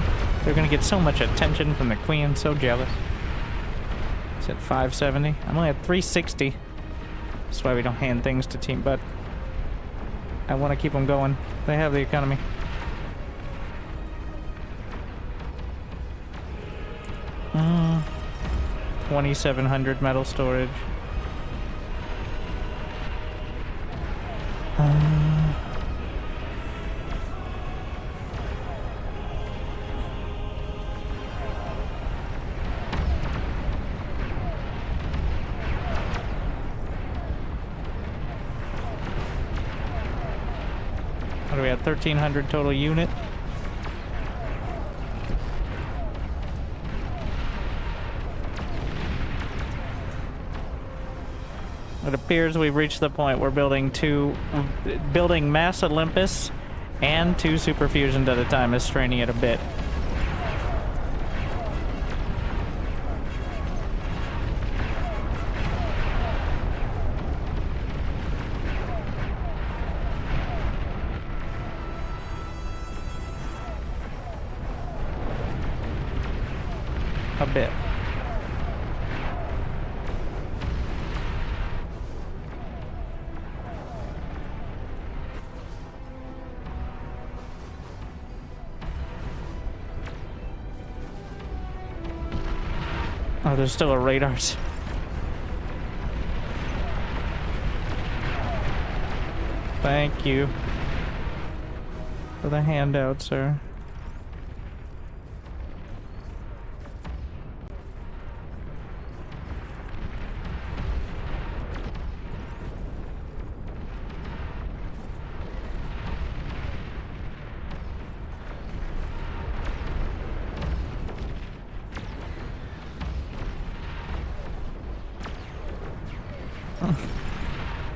They're gonna get so much attention from the queen. So jealous. He's at 570. I'm only at 360. That's why we don't hand things to team, but I want to keep them going. They have the economy. Mm. 2,700 metal storage. What do we have? 1,300 total unit. It appears we've reached the point where building Mass Olympus and 2 super fusions at a time is straining it a bit. A bit. Oh, there's still a radars. Thank you for the handout, sir.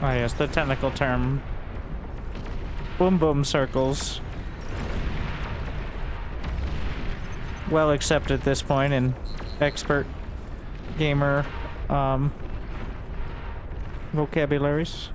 Oh yes, the technical term. Boom boom circles. Well accepted at this point in expert gamer vocabularies.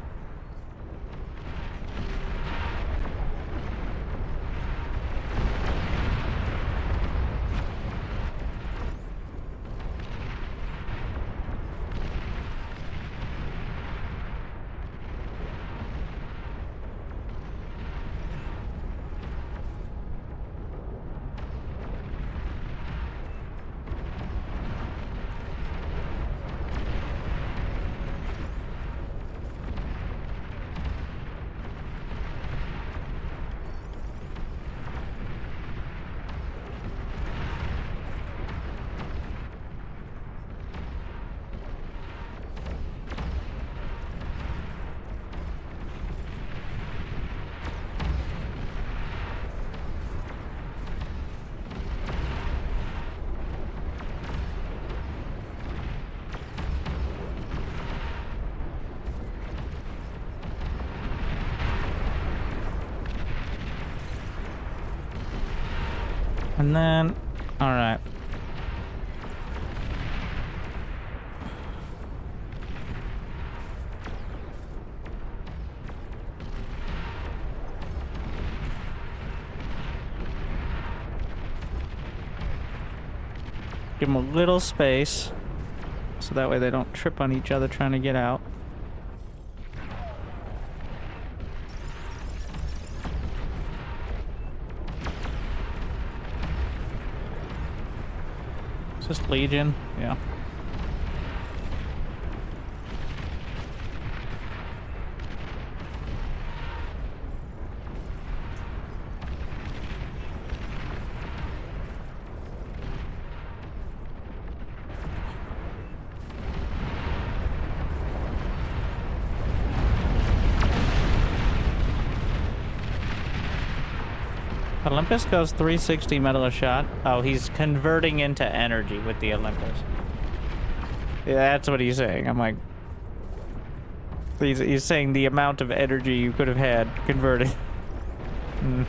And then, all right. Give them a little space, so that way they don't trip on each other trying to get out. Just Legion, yeah. Olympus goes 360 metal a shot. Oh, he's converting into energy with the Olympus. Yeah, that's what he's saying. I'm like... He's saying the amount of energy you could have had converted. Hmm.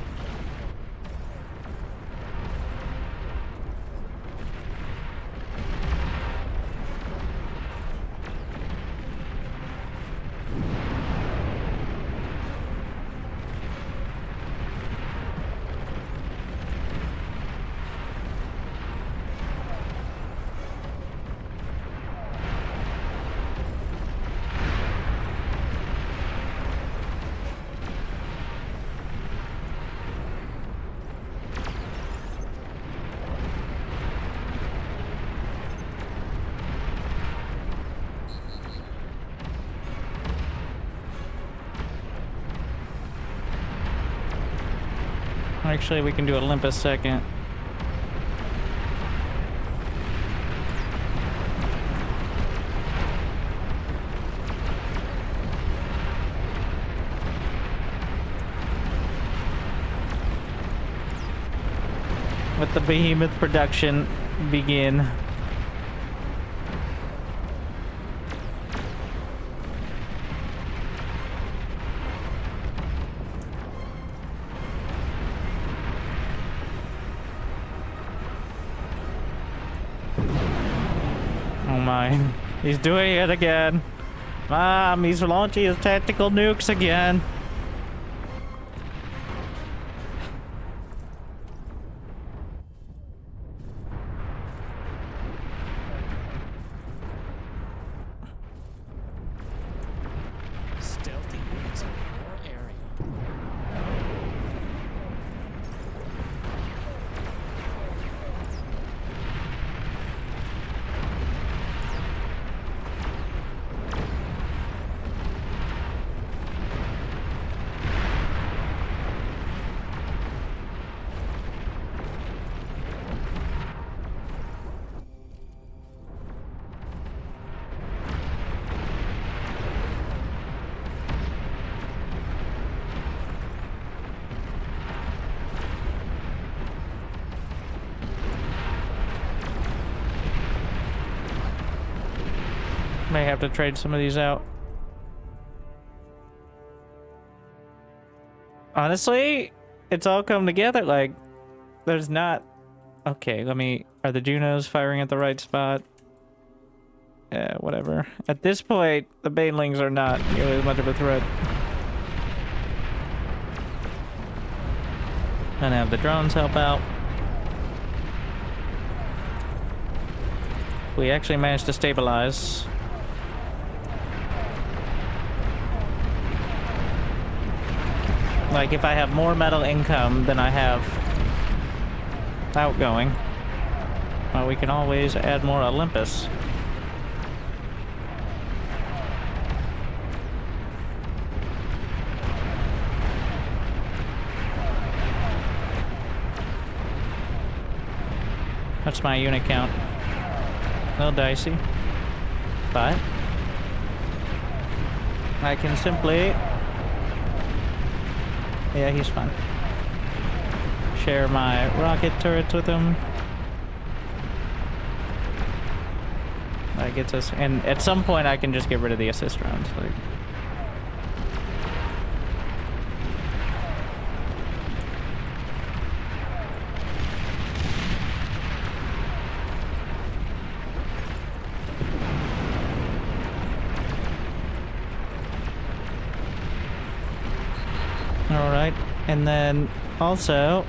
Actually, we can do Olympus second. Let the behemoth production begin. Oh my, he's doing it again. Mom, he's launching his tactical nukes again. Stealthy units in your area. May have to trade some of these out. Honestly, it's all come together. Like, there's not... Okay, let me... Are the Junos firing at the right spot? Yeah, whatever. At this point, the Banelings are not nearly as much of a threat. And have the drones help out. We actually managed to stabilize. Like, if I have more metal income than I have outgoing, well, we can always add more Olympus. That's my unit count. A little dicey, but I can simply... Yeah, he's fine. Share my rocket turrets with him. That gets us... And at some point, I can just get rid of the assist rounds. Like... Alright, and then also...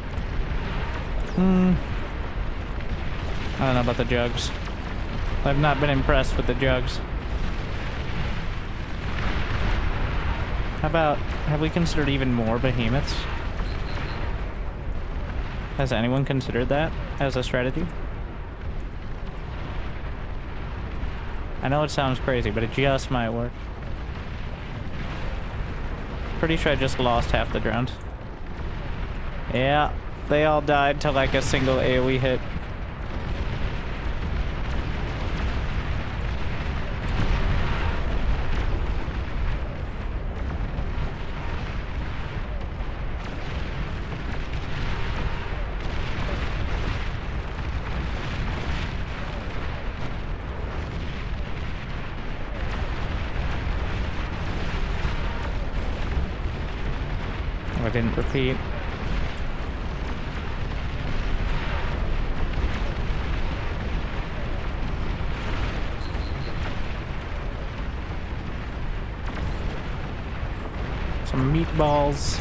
I don't know about the jugs. I've not been impressed with the jugs. How about... Have we considered even more behemoths? Has anyone considered that as a strategy? I know it sounds crazy, but it just might work. Pretty sure I just lost half the drones. Yeah, they all died to like a single AoE hit. I didn't repeat. Some meatballs.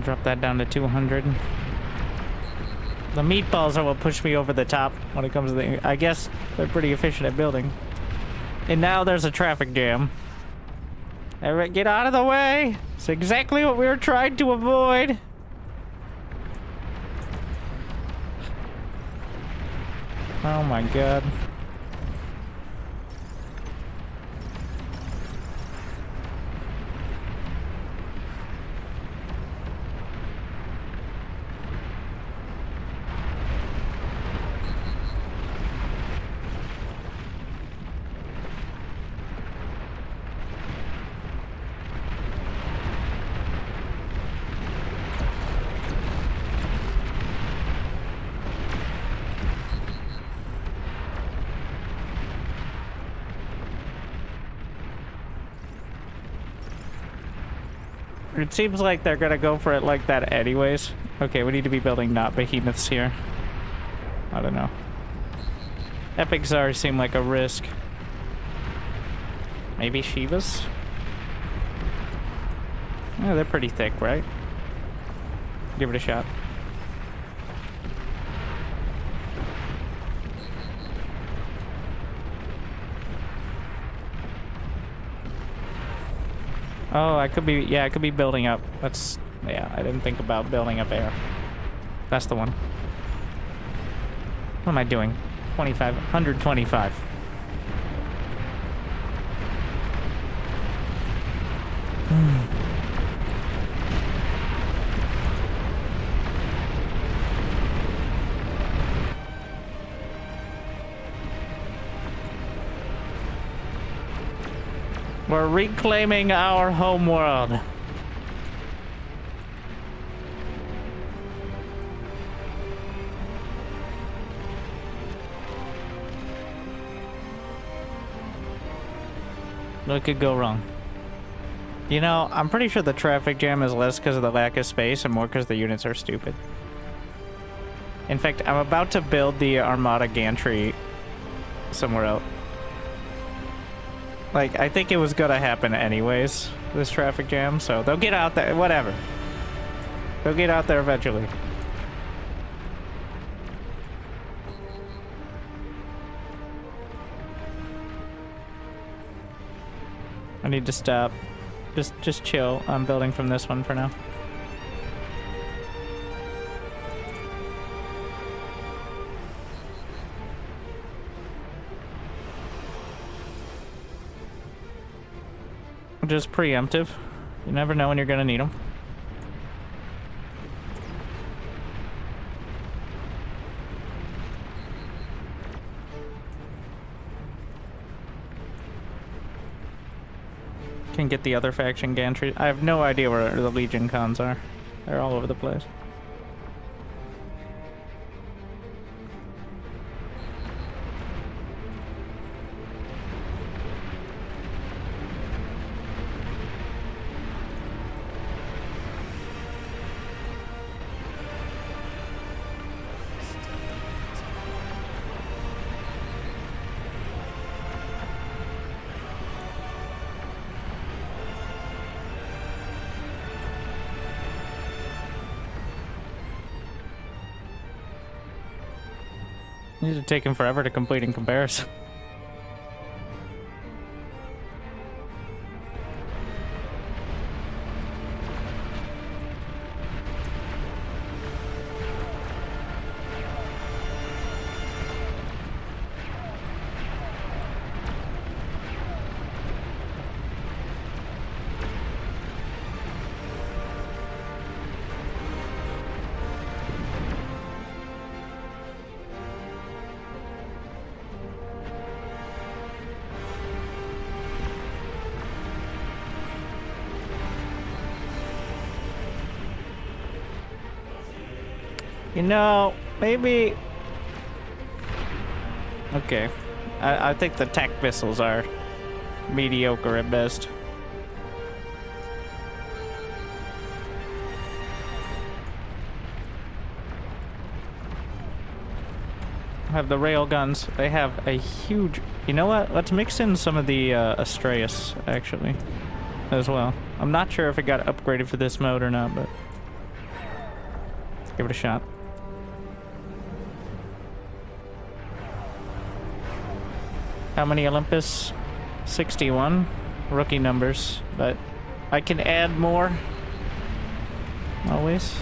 drop that down to 200. The meatballs are what push me over the top when it comes to the... I guess they're pretty efficient at building. And now there's a traffic jam. Everett, get out of the way! It's exactly what we were trying to avoid. Oh my god. It seems like they're gonna go for it like that anyways. Okay, we need to be building not behemoths here. I don't know. Epic Zars seem like a risk. Maybe Shivas? Yeah, they're pretty thick, right? Give it a shot. Oh, I could be, yeah, I could be building up. That's, yeah, I didn't think about building up air. That's the one. What am I doing? 25, 125. We're reclaiming our home world. What could go wrong? You know, I'm pretty sure the traffic jam is less because of the lack of space and more because the units are stupid. In fact, I'm about to build the Armada gantry somewhere else. Like, I think it was gonna happen anyways, this traffic jam, so they'll get out there, whatever. They'll get out there eventually. I need to stop. Just chill. I'm building from this one for now. Just preemptive. You never know when you're gonna need them. Can get the other faction gantry. I have no idea where the Legion cons are. They're all over the place. These are taking forever to complete in comparison. You know, maybe... Okay. I think the tech missiles are mediocre at best. Have the rail guns. They have a huge... You know what? Let's mix in some of the Astreus, actually, as well. I'm not sure if it got upgraded for this mode or not, but... Give it a shot. How many Olympus? 61. Rookie numbers, but I can add more. Always.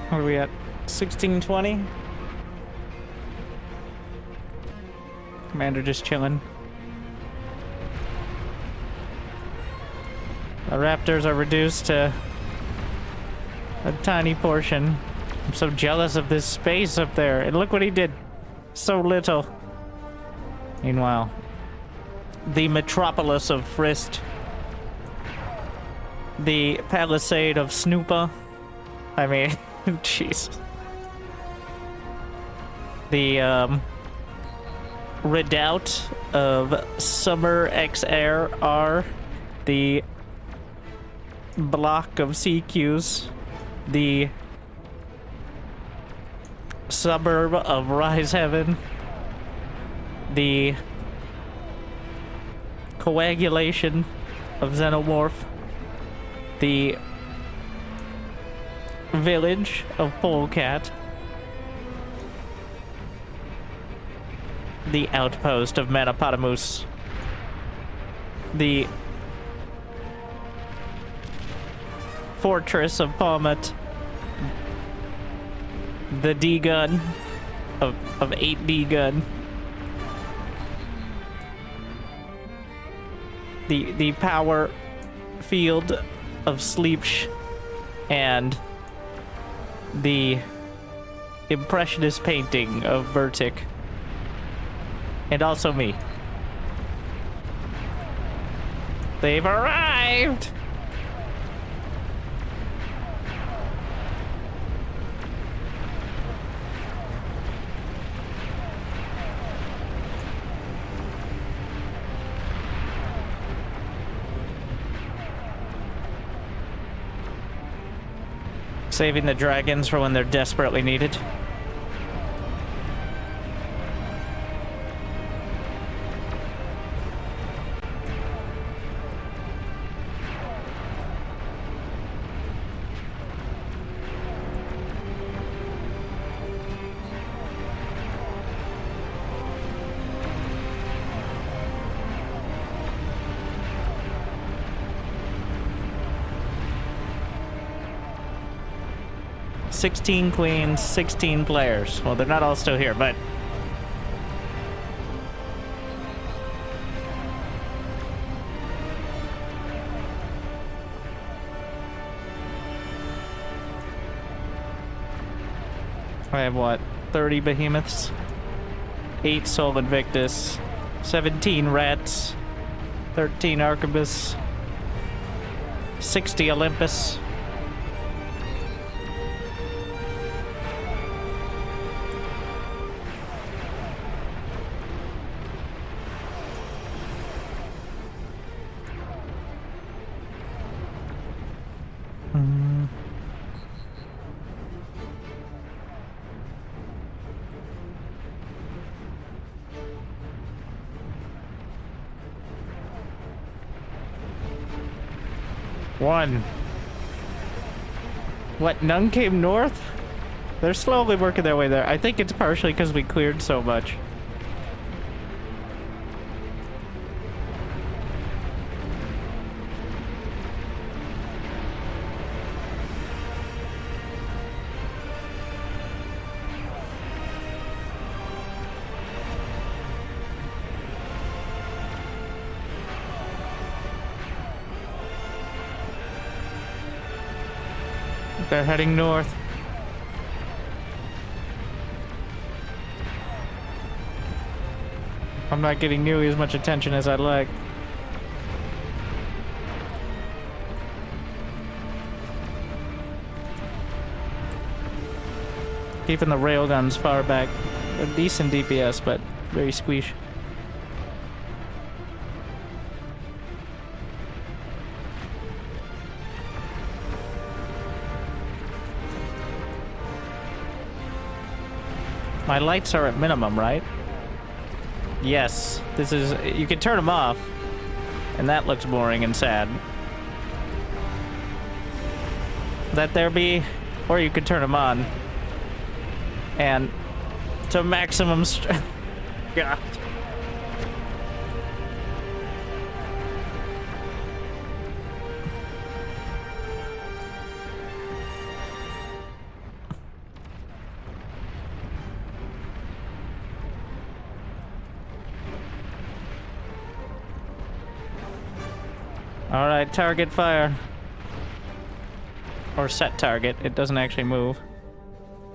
What are we at? 1620? Commander just chilling. The Raptors are reduced to a tiny portion. I'm so jealous of this space up there. And look what he did. So little. Meanwhile, the metropolis of Frist. The palisade of Snoopa. I mean, jeez. The, redoubt of Summer XR, the block of CQs, the suburb of Rise Heaven, the coagulation of Xenomorph, the village of Polecat, the outpost of Metapotamus, the fortress of Palmet, the D-gun of 8D gun, the power field of Sleepsh, and the impressionist painting of Bertic. And also me. They've arrived! Saving the dragons for when they're desperately needed. "16 queens, 16 players." Well, they're not all still here, but I have what? 30 behemoths, 8 Soul Invictus, 17 rats, 13 Arquebus, 60 Olympus. One. What, none came north? They're slowly working their way there. I think it's partially because we cleared so much. They're heading north. I'm not getting nearly as much attention as I'd like. Keeping the railguns far back. They're decent DPS, but very squeesh. My lights are at minimum, right? Yes. This is... You can turn them off. And that looks boring and sad. Let there be... Or you could turn them on. And... To maximum God. Alright, target fire. Or set target. It doesn't actually move.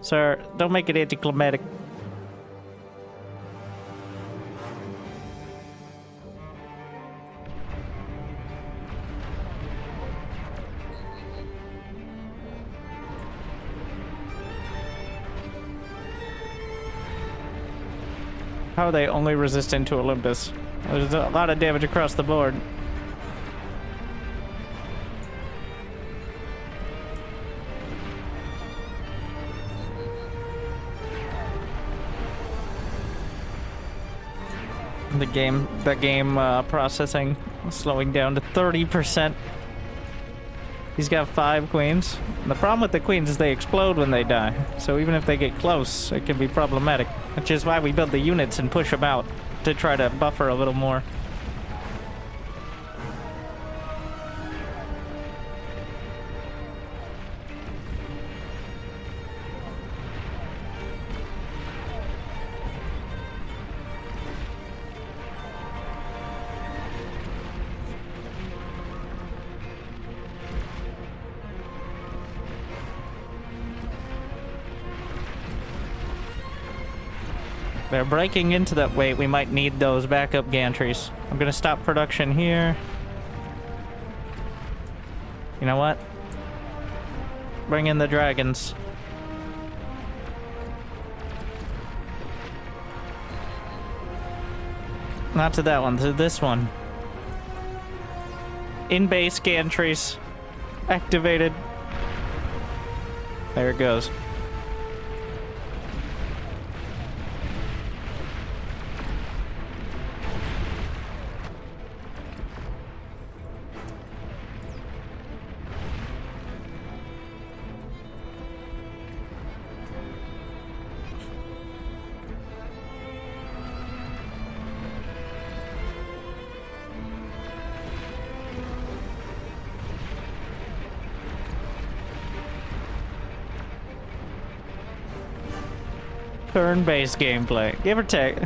Sir, don't make it anticlimactic. How are they only resistant to Olympus? There's a lot of damage across the board. The game processing slowing down to 30%. He's got 5 queens. The problem with the queens is they explode when they die. So even if they get close, it can be problematic. Which is why we build the units and push them out to try to buffer a little more. They're breaking into that. Wait, we might need those backup gantries. I'm gonna stop production here. You know what? Bring in the dragons. Not to that one, to this one. In-base gantries activated. There it goes. Turn-based gameplay, give or take.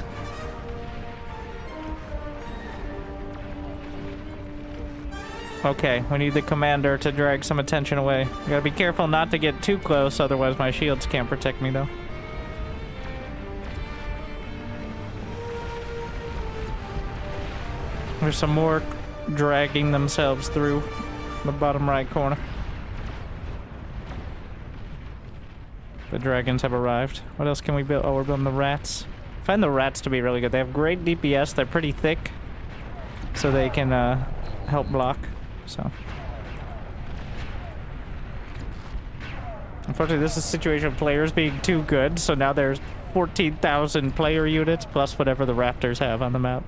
Okay, we need the commander to drag some attention away. I gotta be careful not to get too close, otherwise my shields can't protect me though. There's some more dragging themselves through the bottom right corner. The dragons have arrived. What else can we build? Oh, we're building the rats. I find the rats to be really good. They have great DPS. They're pretty thick, so they can help block. So, unfortunately, this is a situation of players being too good. So now there's 14,000 player units plus whatever the Raptors have on the map.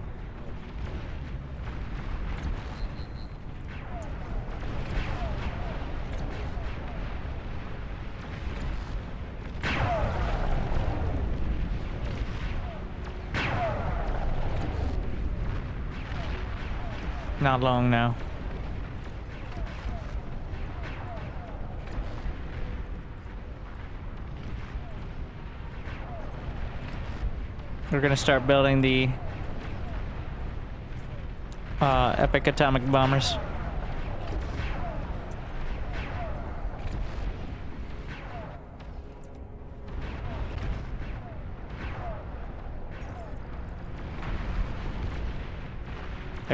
Not long now. We're gonna start building the epic atomic bombers.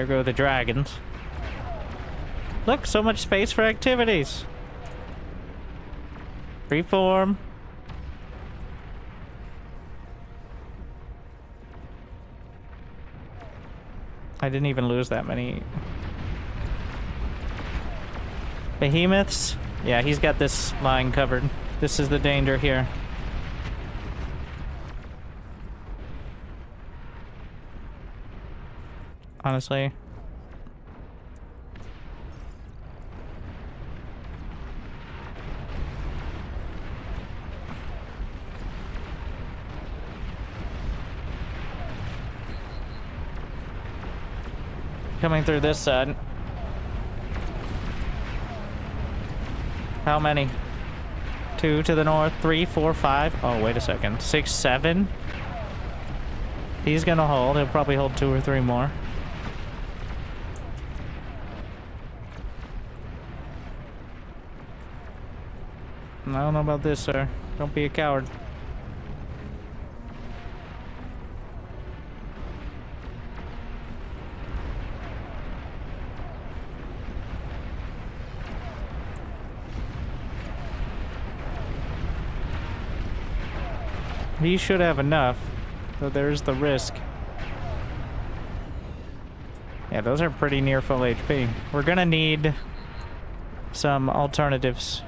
There go the dragons. Look, so much space for activities. Freeform. I didn't even lose that many. Behemoths? Yeah, he's got this line covered. This is the danger here. Honestly. Coming through this side. How many? 2 to the north, 3, 4, 5. Oh, wait a second. 6, 7. He's gonna hold. He'll probably hold 2 or 3 more. I don't know about this, sir. Don't be a coward. He should have enough, though there's the risk. Yeah, those are pretty near full HP. We're gonna need some alternatives.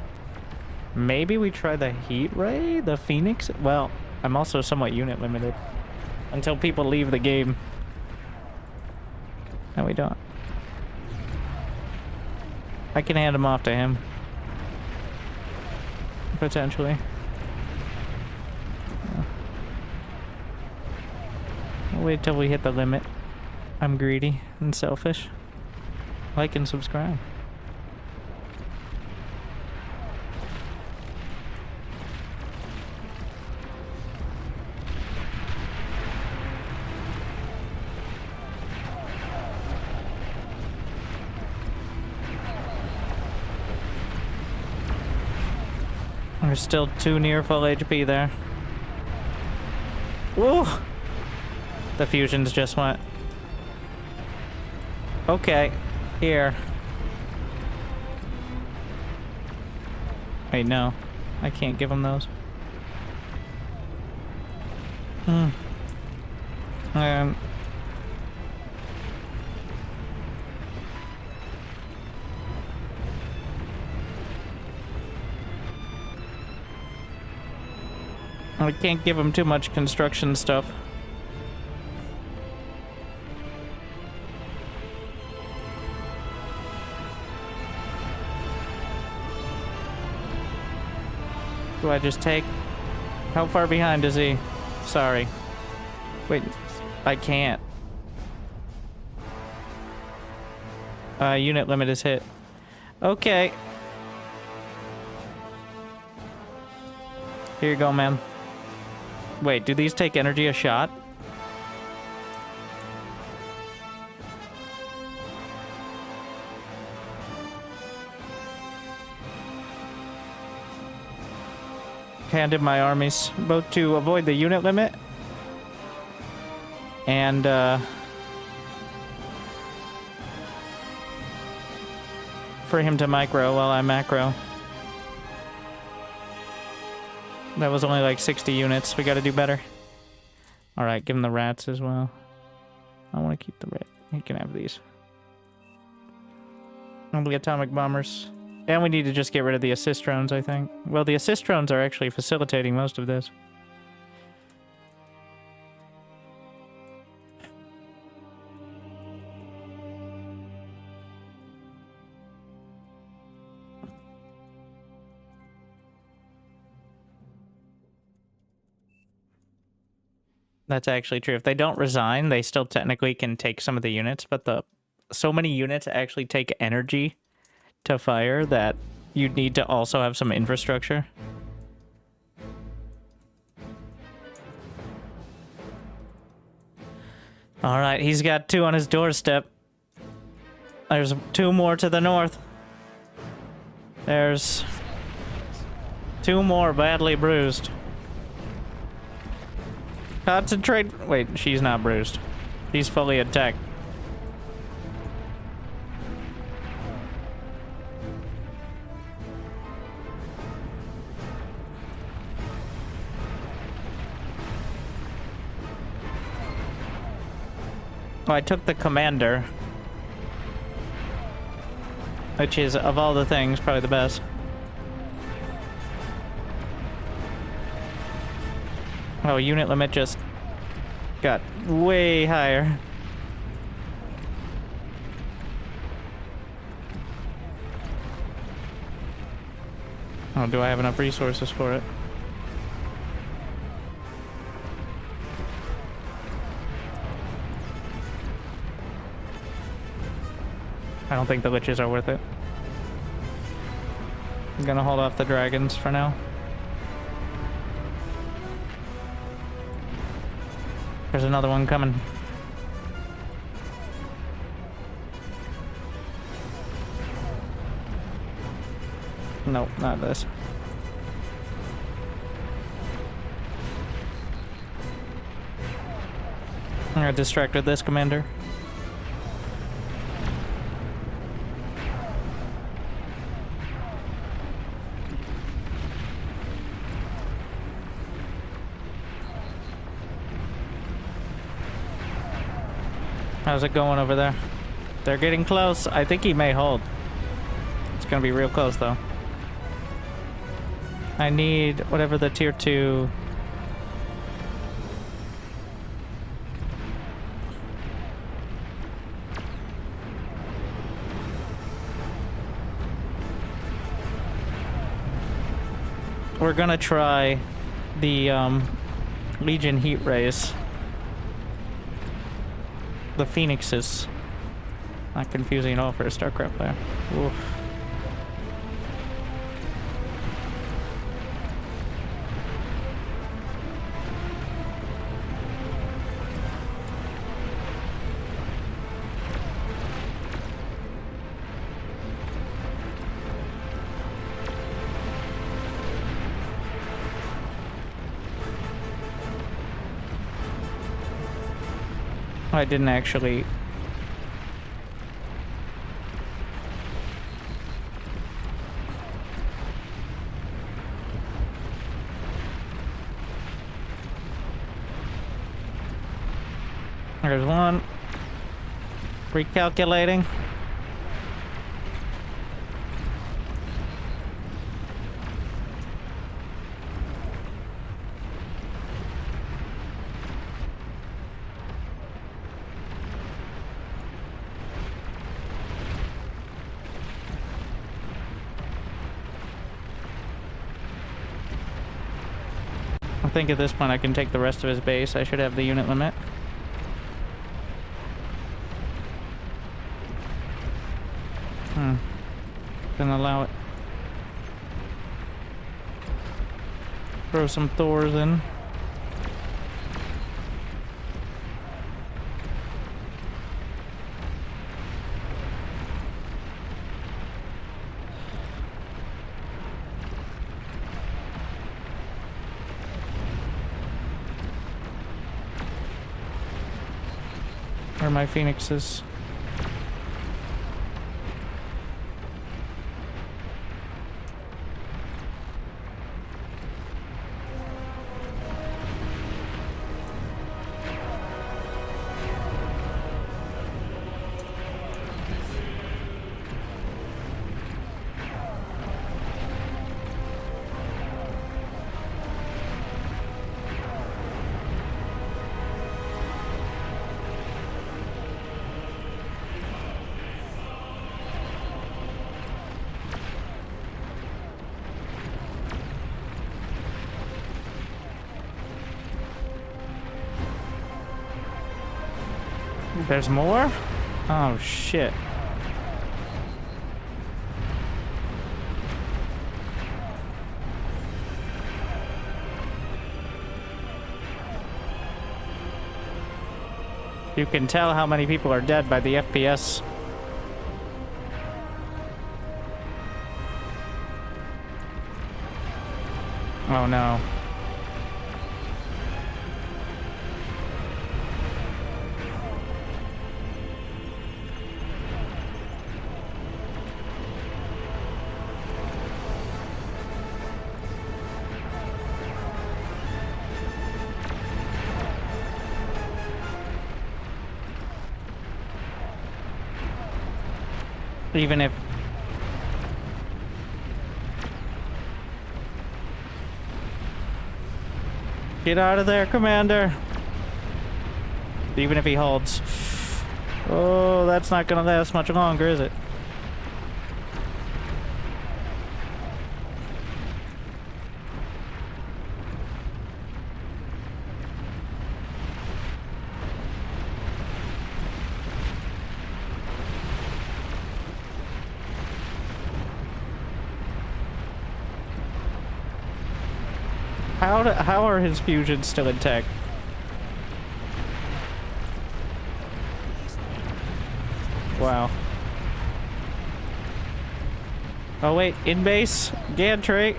Maybe we try the heat ray, the phoenix? Well, I'm also somewhat unit limited until people leave the game. No, we don't. I can hand them off to him. Potentially. I'll wait till we hit the limit. I'm greedy and selfish. Like and subscribe. We're still too near full HP there. Woo! The fusions just went. Okay, here. Wait, no. I can't give him those. I can't give him too much construction stuff. Do I just take? How far behind is he? Sorry. Wait, I can't. Unit limit is hit. Okay. Here you go, man. Wait, do these take energy a shot? Handed my armies, both to avoid the unit limit and for him to micro while I macro. That was only like 60 units. We gotta do better. Alright, give him the rats as well. I want to keep the rat. He can have these. And the atomic bombers. And we need to just get rid of the assist drones, I think. Well, the assist drones are actually facilitating most of this. That's actually true. If they don't resign, they still technically can take some of the units, but so many units actually take energy to fire that you need to also have some infrastructure. All right, he's got 2 on his doorstep. There's 2 more to the north. There's 2 more badly bruised. Concentrate. Wait, she's not bruised. She's fully attacked. Oh, I took the commander. Which is, of all the things, probably the best. Oh, unit limit just got way higher. Oh, do I have enough resources for it? I don't think the liches are worth it. I'm gonna hold off the dragons for now. There's another one coming. Nope, not this. I distracted this commander. How's it going over there? They're getting close. I think he may hold. It's gonna be real close though. I need whatever the tier 2. We're gonna try the Legion Heat Rays. The Phoenixes. Not confusing at all for a StarCraft player. Oof. I didn't actually. There's one. Recalculating. I think at this point I can take the rest of his base. I should have the unit limit. Gonna allow it. Throw some Thors in. Where are my Phoenixes? There's more? Oh shit. You can tell how many people are dead by the FPS. Oh no. Even if... Get out of there, Commander! Even if he holds. Oh, that's not gonna last much longer, is it? How are his fusions still intact? Wow. Oh wait, in base, gantry.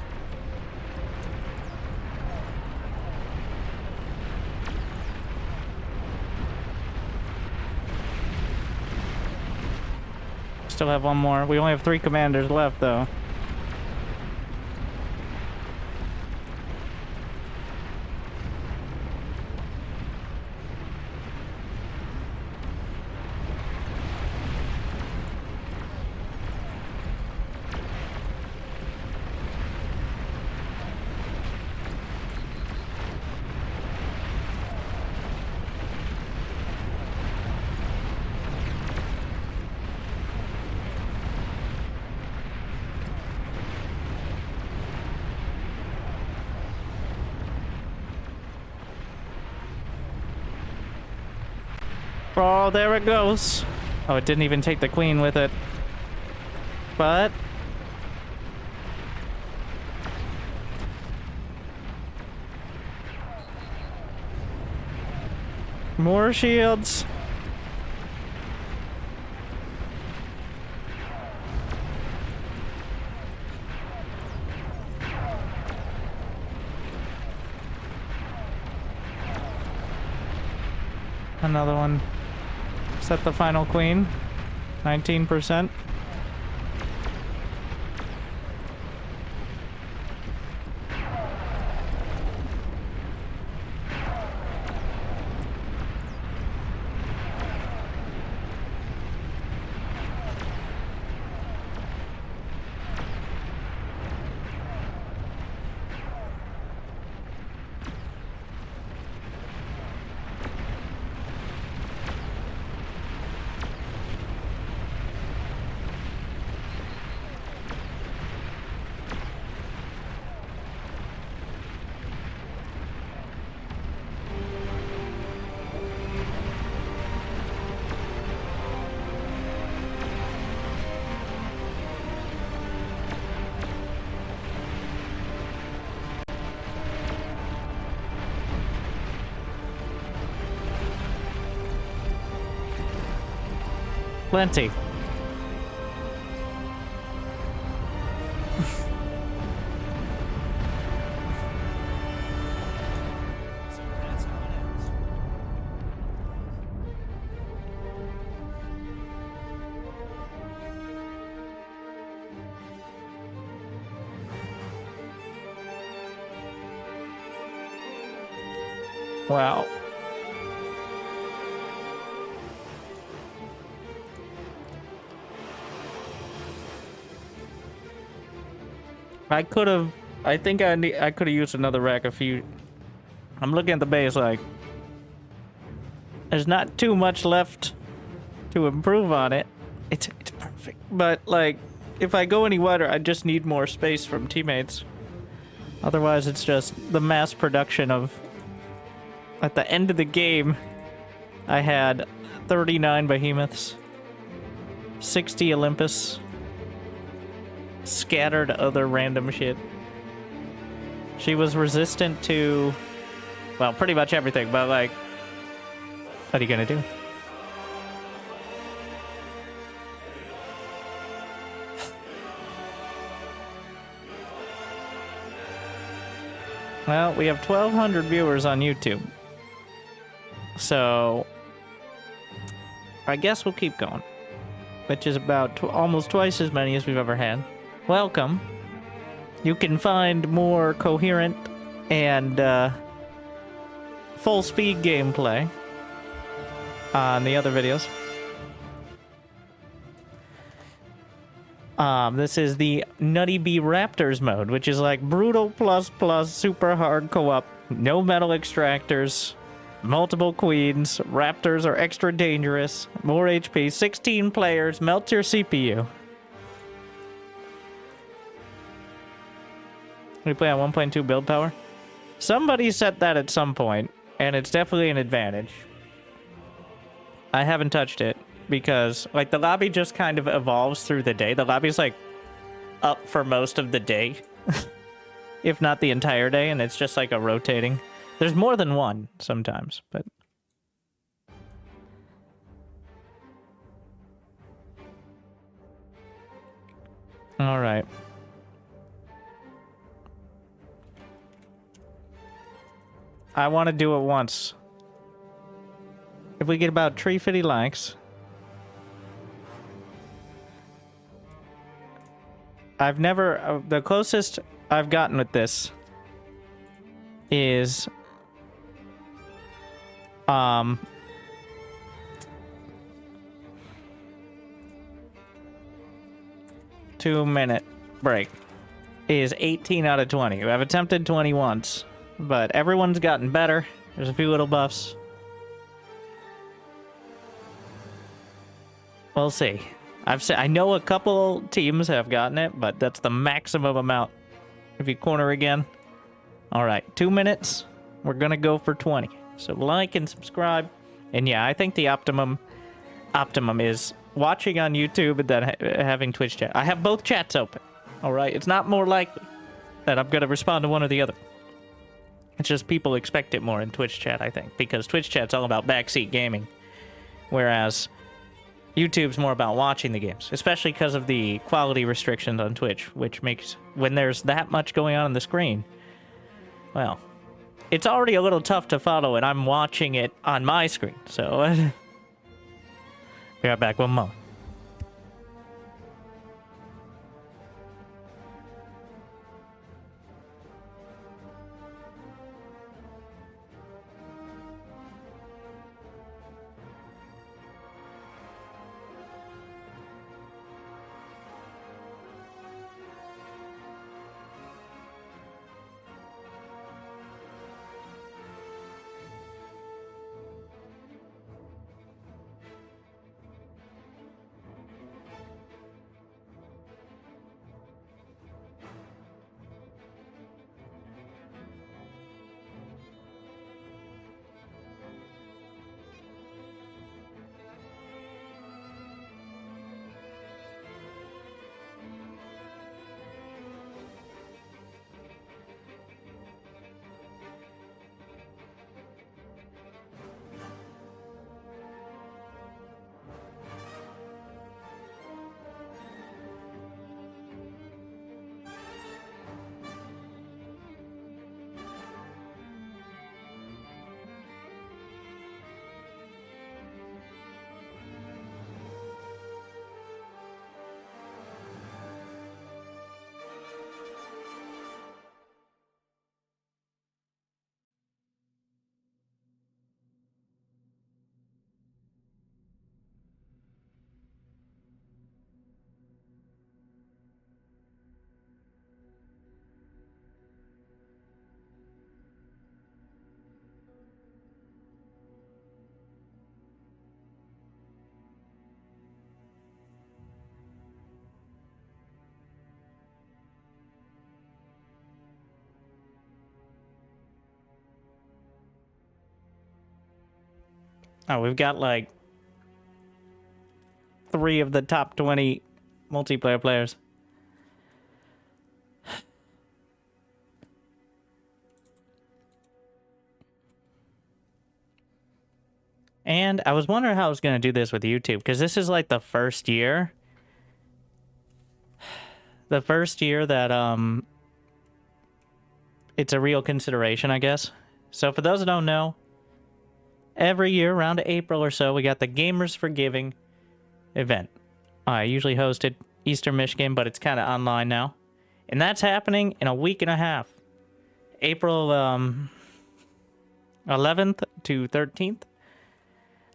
Still have one more. We only have 3 commanders left though. Oh, there it goes. Oh, it didn't even take the queen with it. But... more shields. Another one. Set the final queen. 19%. Plenty. So that's how it ends. Wow. I think I could have used another rack I'm looking at the base like there's not too much left to improve on it. It's perfect. But like if I go any wider, I just need more space from teammates. Otherwise it's just the mass production of at the end of the game I had 39 behemoths, 60 Olympus, scattered other random shit. She was resistant to, well, pretty much everything, but like, what are you gonna do? Well, we have 1,200 viewers on YouTube. So, I guess we'll keep going. Which is about almost twice as many as we've ever had. Welcome. You can find more coherent and full speed gameplay on the other videos. This is the Nutty Bee Raptors mode, which is like brutal plus super hard co-op, no metal extractors, multiple queens, raptors are extra dangerous, more HP, 16 players, melt your CPU. We play on 1.2 build power. Somebody set that at some point, and it's definitely an advantage. I haven't touched it because, like, the lobby just kind of evolves through the day. The lobby's, like, up for most of the day, if not the entire day, and it's just, like, a rotating. There's more than one sometimes, but... All right. I want to do it once. If we get about 350 likes. I've never... the closest I've gotten with this is... 2-minute break. Is 18 out of 20. I've attempted 20 once. But everyone's gotten better. There's a few little buffs. We'll see. I know a couple teams have gotten it, but that's the maximum amount. If you corner again. Alright, 2 minutes. We're gonna go for 20. So like and subscribe. And yeah, I think the optimum is watching on YouTube and then having Twitch chat. I have both chats open. Alright, it's not more likely that I'm gonna respond to one or the other. It's just people expect it more in Twitch chat, I think, because Twitch chat's all about backseat gaming, whereas YouTube's more about watching the games, especially because of the quality restrictions on Twitch, which makes, when there's that much going on the screen, well, it's already a little tough to follow, and I'm watching it on my screen, so... Be right back, one moment. Oh, we've got like 3 of the top 20 multiplayer players. And I was wondering how I was going to do this with YouTube, because this is like the first year. The first year that it's a real consideration, I guess. So for those who don't know, every year around April or so, we got the Gamers for Giving event. I usually hosted Eastern Michigan, but it's kind of online now. And that's happening in a week and a half. April 11th to 13th.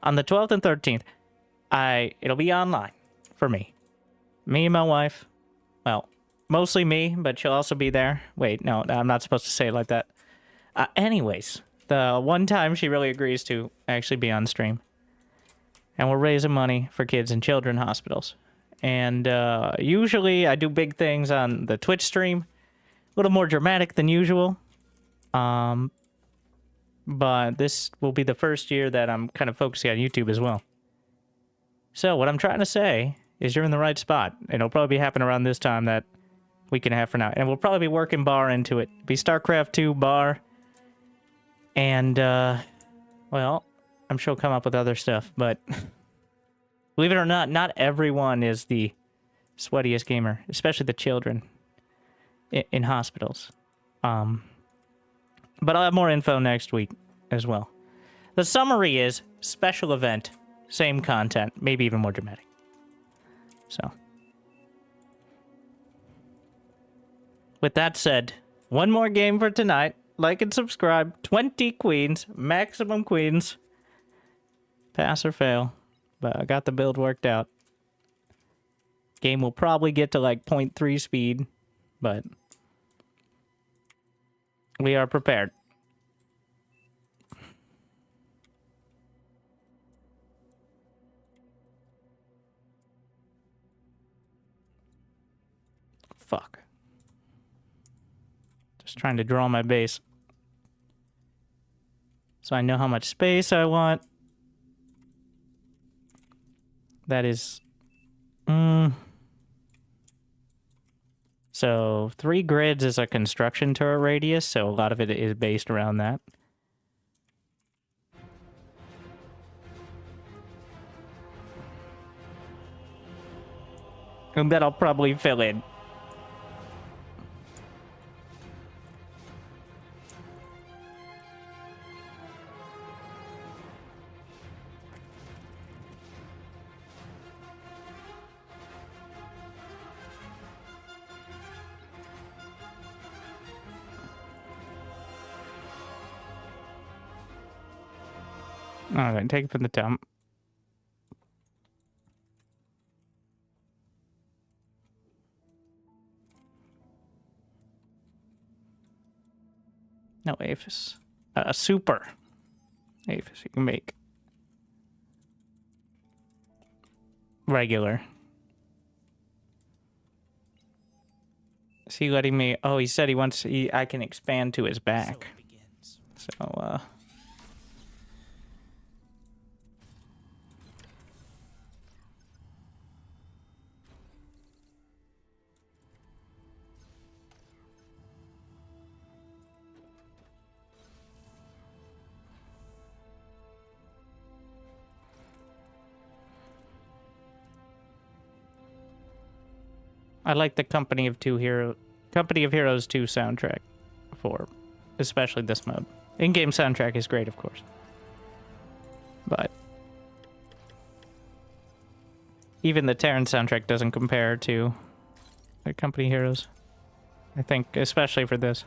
On the 12th and 13th, it'll be online for me. Me and my wife, Well, mostly me, but she'll also be there. Wait, no, I'm not supposed to say it like that. Anyways, the one time she really agrees to actually be on stream. And we're raising money for kids in children hospitals. And usually I do big things on the Twitch stream. A little more dramatic than usual. But this will be the first year that I'm kind of focusing on YouTube as well. So what I'm trying to say is you're in the right spot. It'll probably happen around this time that week and a half from now. And we'll probably be working bar into it. Be StarCraft 2 bar. And, well, I'm sure we'll come up with other stuff. But believe it or not, not everyone is the sweatiest gamer. Especially the children in hospitals. But I'll have more info next week as well. The summary is special event, same content, maybe even more dramatic. So, with that said, one more game for tonight. Like and subscribe. 20 queens, maximum queens. Pass or fail, but I got the build worked out. Game will probably get to like 0.3 speed, but we are prepared. Fuck. Just trying to draw my base. So I know how much space I want. That is... So 3 grids is a construction turret radius, so a lot of it is based around that. And then I'll probably fill in. Alright, take it from the top. No, Aphis. Super. Aphis, you can make. Regular. Is he letting me... Oh, he said he wants... I can expand to his back. So, I like the Company of Heroes 2 soundtrack for especially this mode. In-game soundtrack is great, of course. But even the Terran soundtrack doesn't compare to the Company Heroes. I think, especially for this.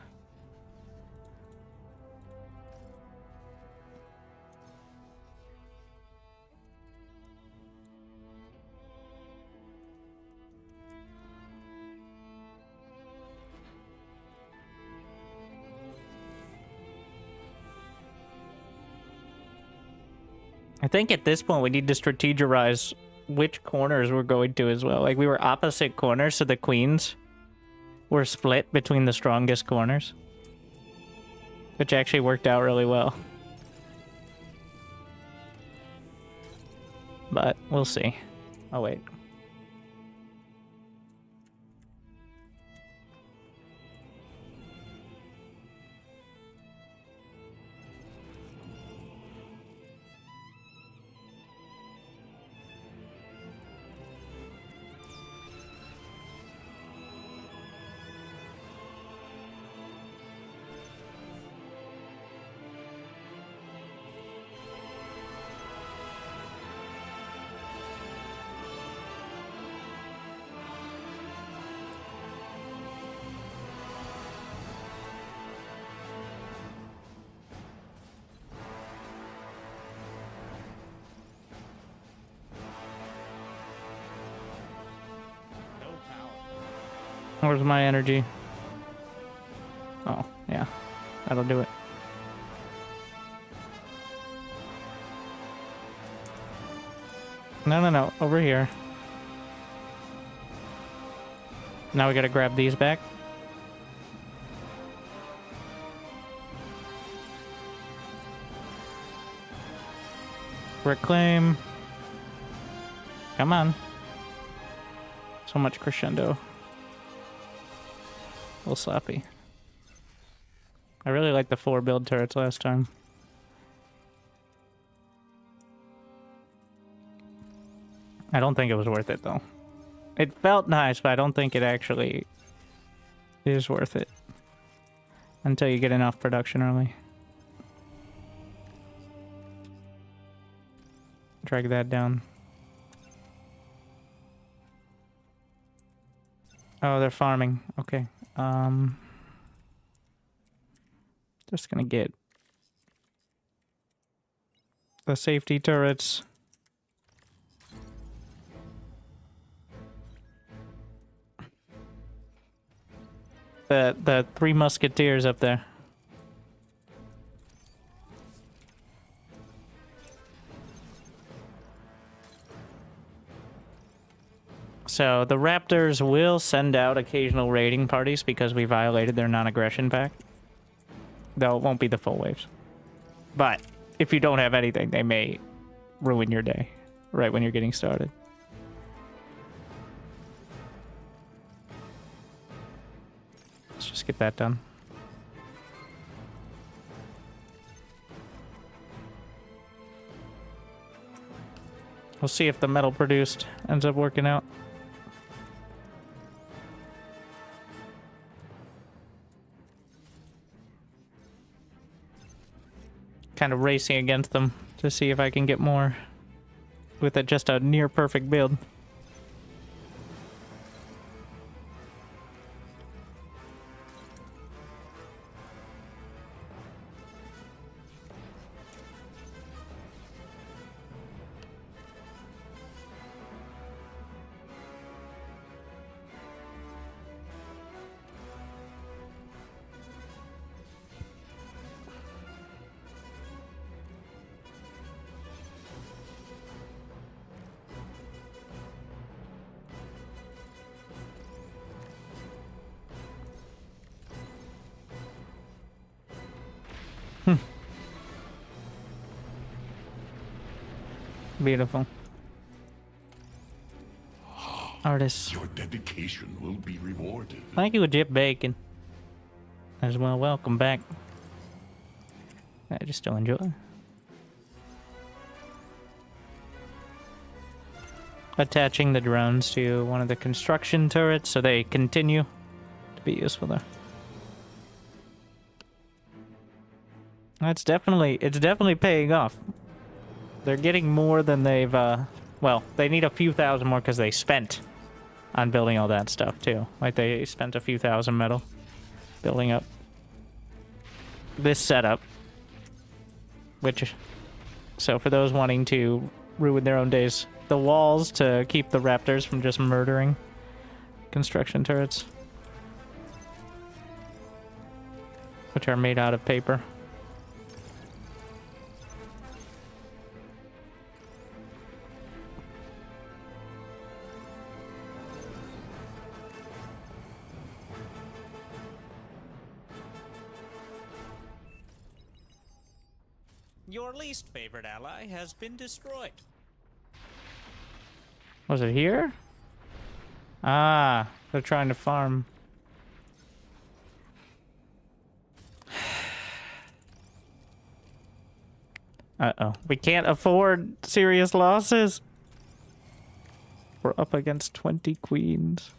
I think at this point we need to strategize which corners we're going to as well. Like, we were opposite corners, so the queens were split between the strongest corners. Which actually worked out really well. But we'll see. Oh, wait. Where's my energy? Oh, yeah. That'll do it. No, no, no. Over here. Now we gotta grab these back. Reclaim. Come on. So much crescendo. A little sloppy. I really liked the 4 build turrets last time. I don't think it was worth it though. It felt nice, but I don't think it actually is worth it. Until you get enough production early. Drag that down. Oh, they're farming. Okay. Just gonna get the safety turrets. The 3 musketeers up there. So the Raptors will send out occasional raiding parties because we violated their non-aggression pact. Though it won't be the full waves. But if you don't have anything, they may ruin your day right when you're getting started. Let's just get that done. We'll see if the metal produced ends up working out. Kind of racing against them to see if I can get more with just a near perfect build. Beautiful. Artists. Your dedication will be rewarded. Thank you, Jip Bacon. As well, welcome back. I just still enjoy. Attaching the drones to one of the construction turrets so they continue to be useful there. It's definitely paying off. They're getting more than they've, well, they need a few thousand more because they spent on building all that stuff, too. Like, they spent a few thousand metal building up this setup. Which, so for those wanting to ruin their own days, the walls to keep the Raptors from just murdering construction turrets. Which are made out of paper. Your least favorite ally has been destroyed. Was it here? Ah, they're trying to farm. Uh-oh. We can't afford serious losses. We're up against 20 queens.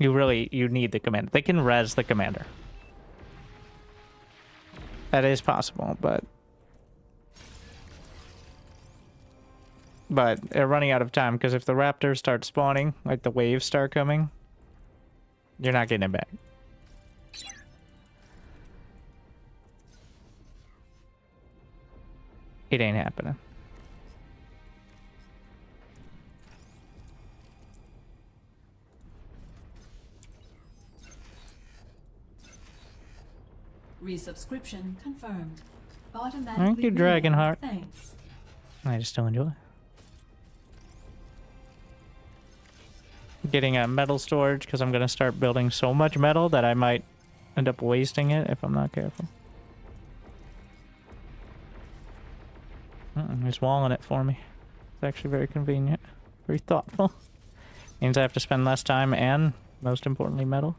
You need the commander. They can res the commander. That is possible, but they're running out of time because if the Raptors start spawning, like the waves start coming, you're not getting it back. It ain't happening. Resubscription confirmed. Thank Automatically you, relaying Dragonheart. thanks. I just still enjoy getting a metal storage because I'm going to start building so much metal that I might end up wasting it if I'm not careful. He's walling it for me. It's actually very convenient. Very thoughtful. Means I have to spend less time and, most importantly, metal.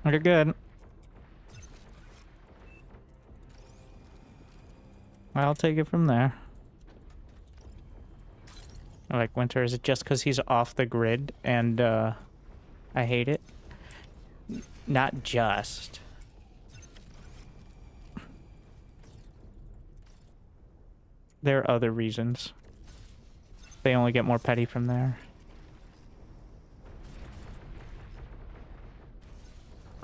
You're good. I'll take it from there. I like Winter. Is it just because he's off the grid and I hate it? Not just. There are other reasons. They only get more petty from there.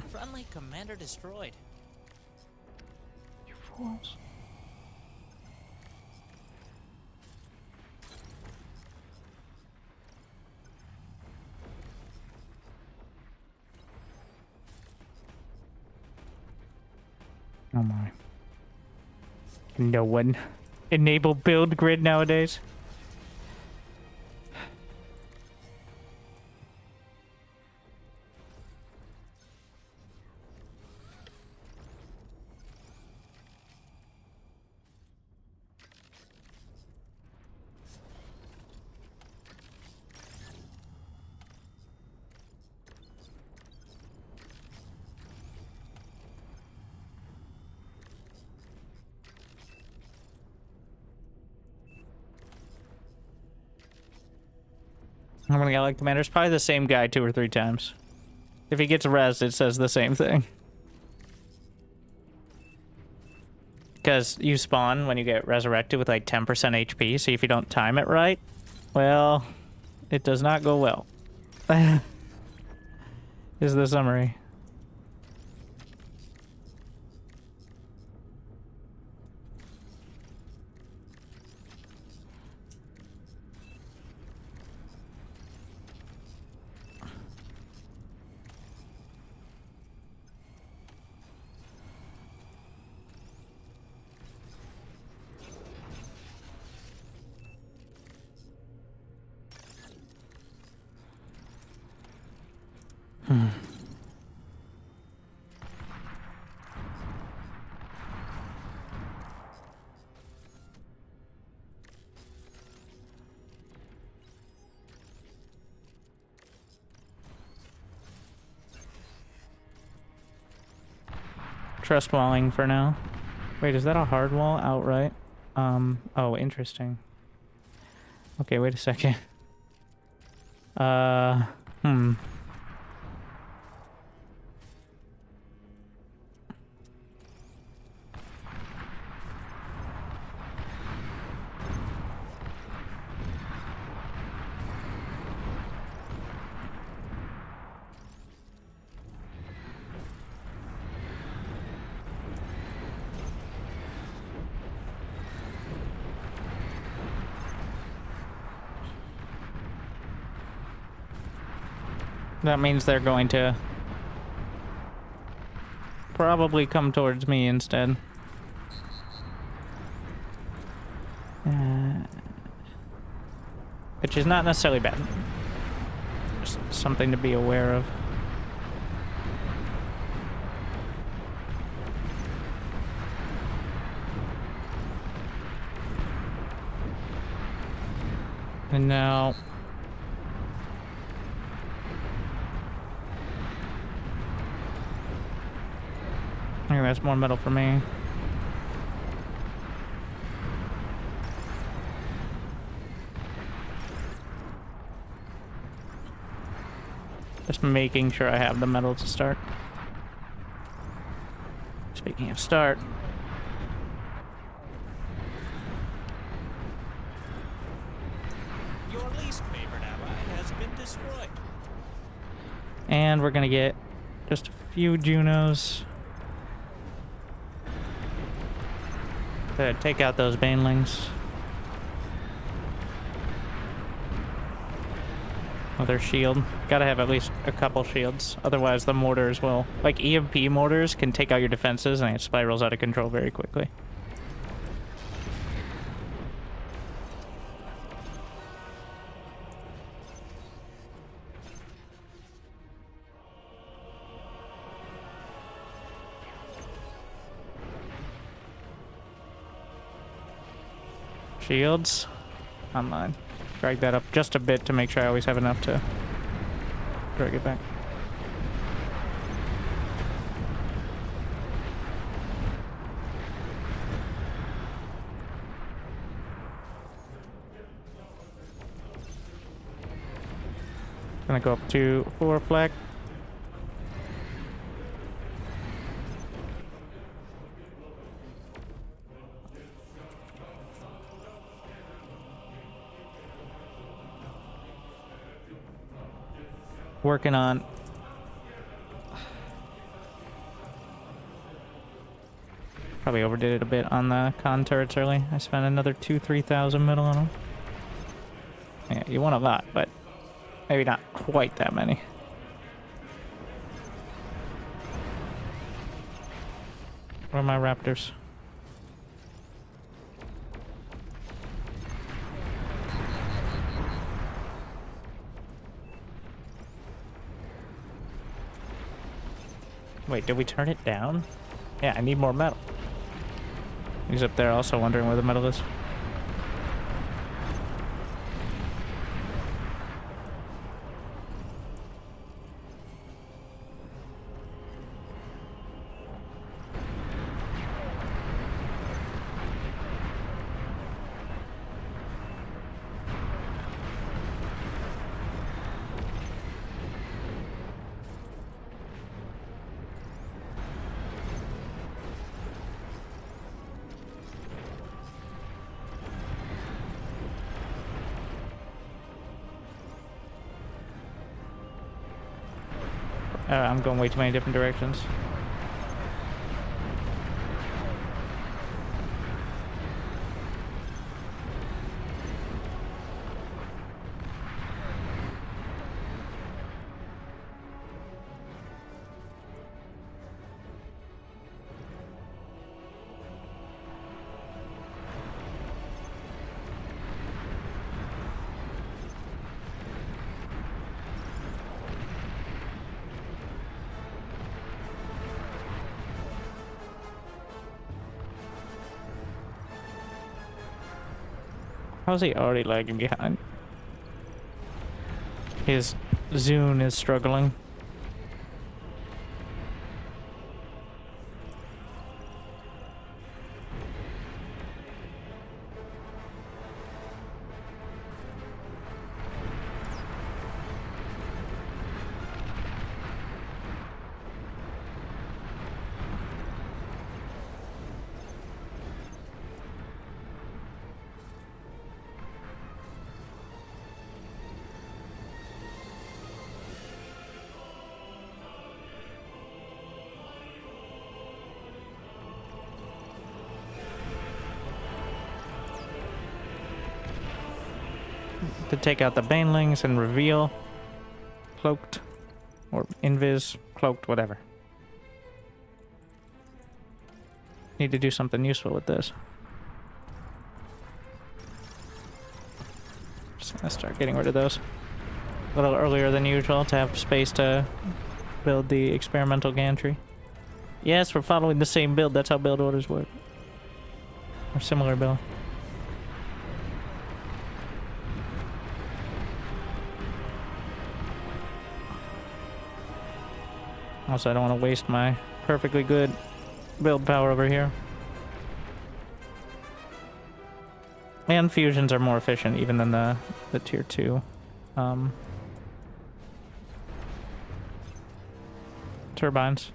Friendly commander destroyed. You fools. Oh my. No one enable build grid nowadays. I'm gonna get like commander's probably the same guy 2 or 3 times. If he gets res, it says the same thing. Because you spawn when you get resurrected with like 10% HP, so if you don't time it right, well, it does not go well. Is the summary. Trust walling for now. Wait, is that a hard wall outright? Oh, interesting. Okay, wait a second. That means they're going to probably come towards me instead. Which is not necessarily bad. Just something to be aware of. And now... I think that's more metal for me. Just making sure I have the metal to start. Speaking of start, And we're gonna get just a few Junos to take out those banelings. With their shield. Gotta have at least a couple shields. Otherwise the mortars will... Like EMP mortars can take out your defenses and it spirals out of control very quickly. Shields online. Drag that up just a bit to make sure I always have enough to drag it back. Gonna go up to 4 flag. Working on probably overdid it a bit on the con turrets early. I spent another 2,000-3,000 metal on them. Yeah, you want a lot, but maybe not quite that many. Where are my Raptors? Wait, did we turn it down? Yeah, I need more metal. He's up there also wondering where the metal is. I'm going way too many different directions. How's he already lagging behind? His Zune is struggling. To take out the banelings and reveal cloaked or invis, cloaked, whatever. Need to do something useful with this. Just gonna start getting rid of those a little earlier than usual to have space to build the experimental gantry. Yes, we're following the same build. That's how build orders work. Or similar build. Also, I don't want to waste my perfectly good build power over here. And fusions are more efficient even than the tier 2 turbines.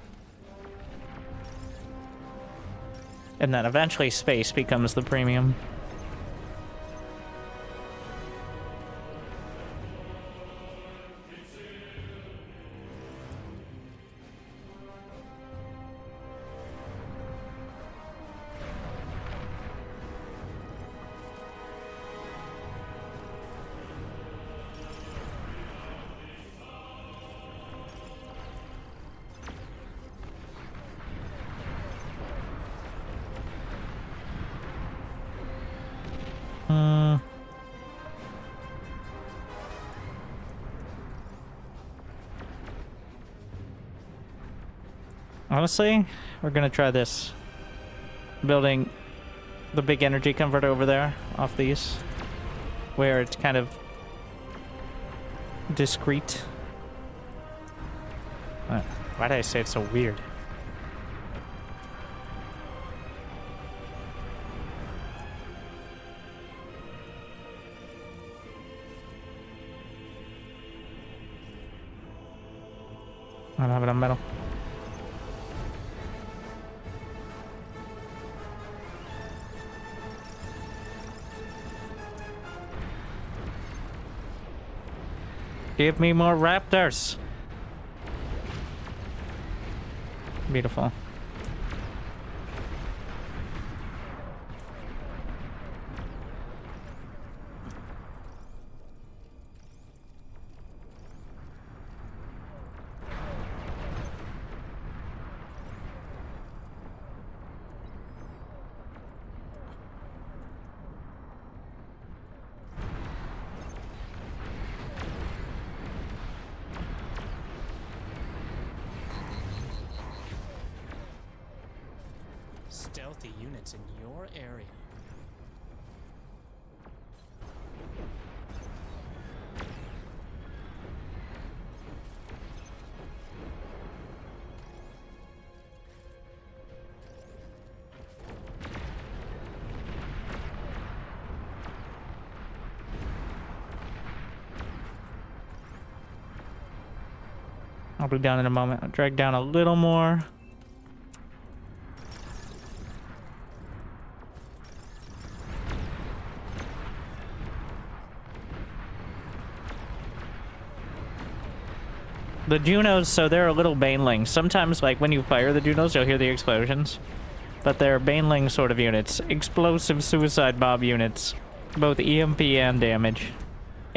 And then eventually space becomes the premium. Honestly, we're gonna try this. Building the big energy converter over there off these, where it's kind of discreet. Why did I say it's so weird? I don't have enough metal. Give me more raptors. Beautiful. Stealthy units in your area. I'll be down in a moment. I'll drag down a little more. The Junos, so they're a little banelings. Sometimes, like, when you fire the Junos, you'll hear the explosions. But they're baneling sort of units. Explosive suicide mob units. Both EMP and damage.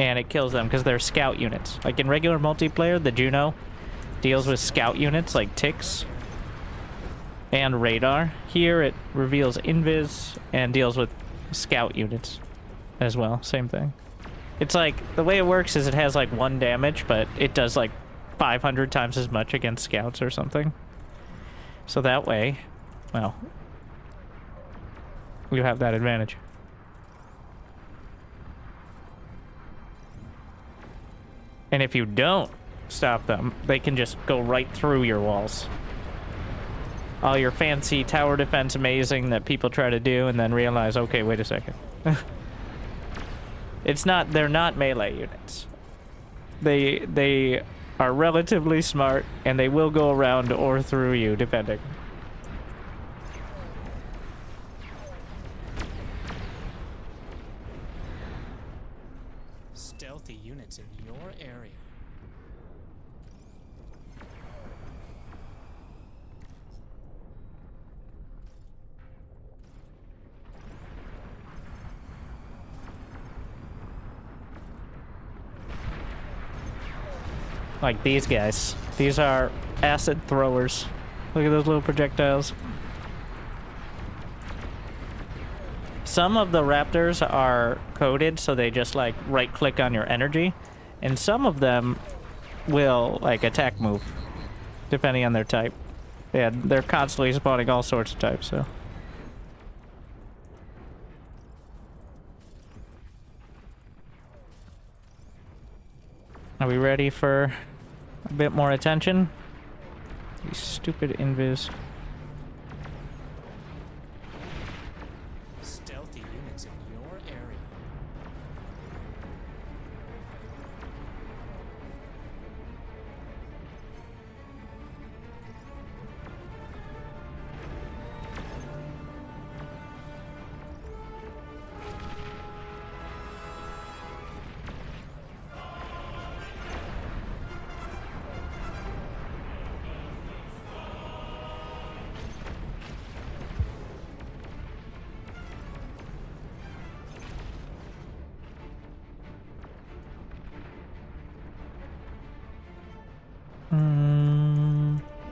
And it kills them because they're scout units. Like, in regular multiplayer, the Juno deals with scout units like ticks and radar. Here, it reveals invis and deals with scout units as well. Same thing. It's like, the way it works is it has, like, 1 damage, but it does, like, 500 times as much against scouts or something. So that way, well, you have that advantage. And if you don't stop them, they can just go right through your walls. All your fancy tower defense amazing that people try to do and then realize, okay, wait a second. They're not melee units. They are relatively smart, and they will go around or through you, depending. Stealthy units in your area. Like these guys. These are acid throwers. Look at those little projectiles. Some of the Raptors are coded, so they just like right-click on your energy. And some of them will like attack move, depending on their type. Yeah, they're constantly spawning all sorts of types, so. Are we ready for a bit more attention? These stupid invis. Stealthy units in your area.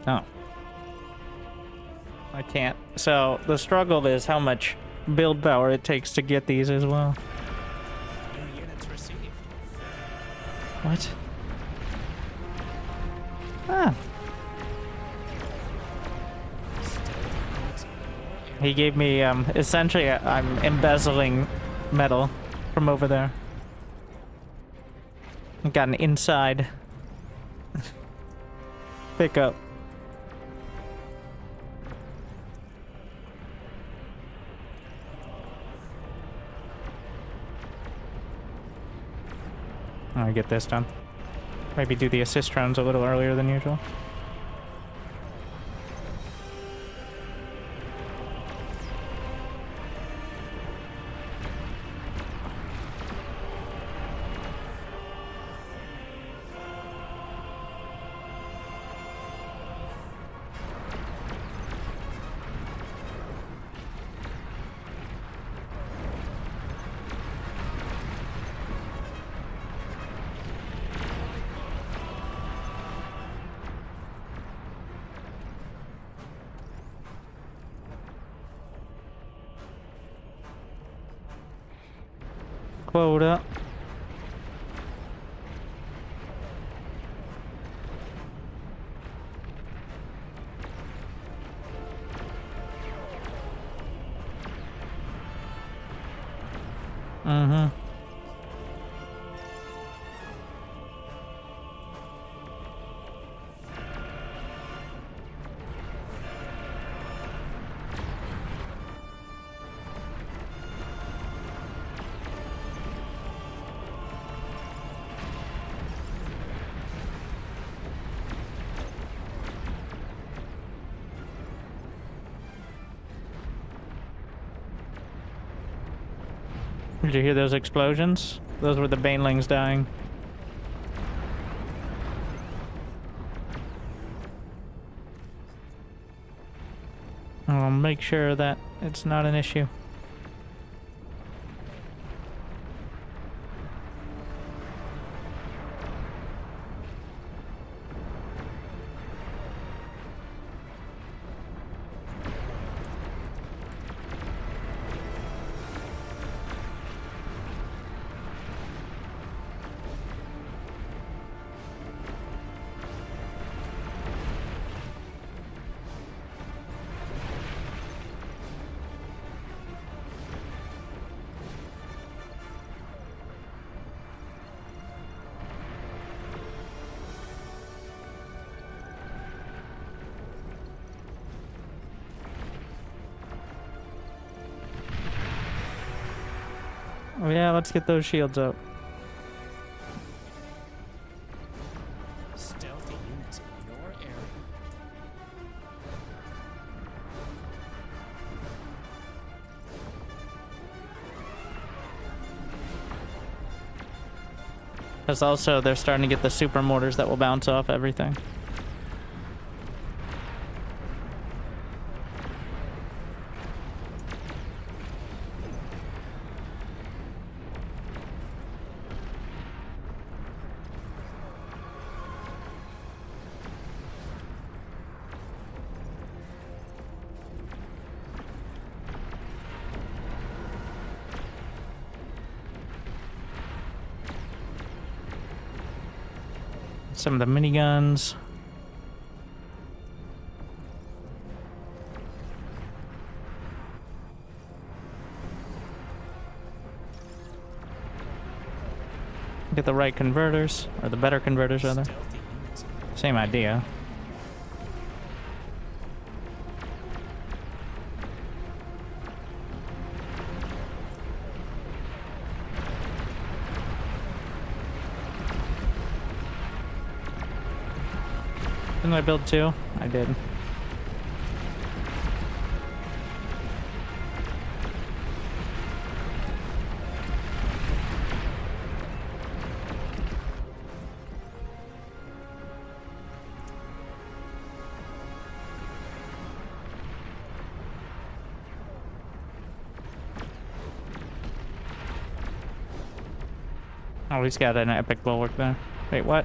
Oh. I can't. So, the struggle is how much build power it takes to get these as well. New units received. What? Ah. He gave me, essentially, I'm embezzling metal from over there. I got an inside pickup. I get this done. Maybe do the assist rounds a little earlier than usual. Quota. Mm-hmm. Did you hear those explosions? Those were the banelings dying. I'll make sure that it's not an issue. Oh yeah, let's get those shields up. Stealthy units in your area. Because also they're starting to get the super mortars that will bounce off everything. Some of the miniguns. Get the right converters, or the better converters rather. Stealthy units in your Same idea. Didn't I build two? I did. Oh, he's got an epic bulwark there. Wait, what?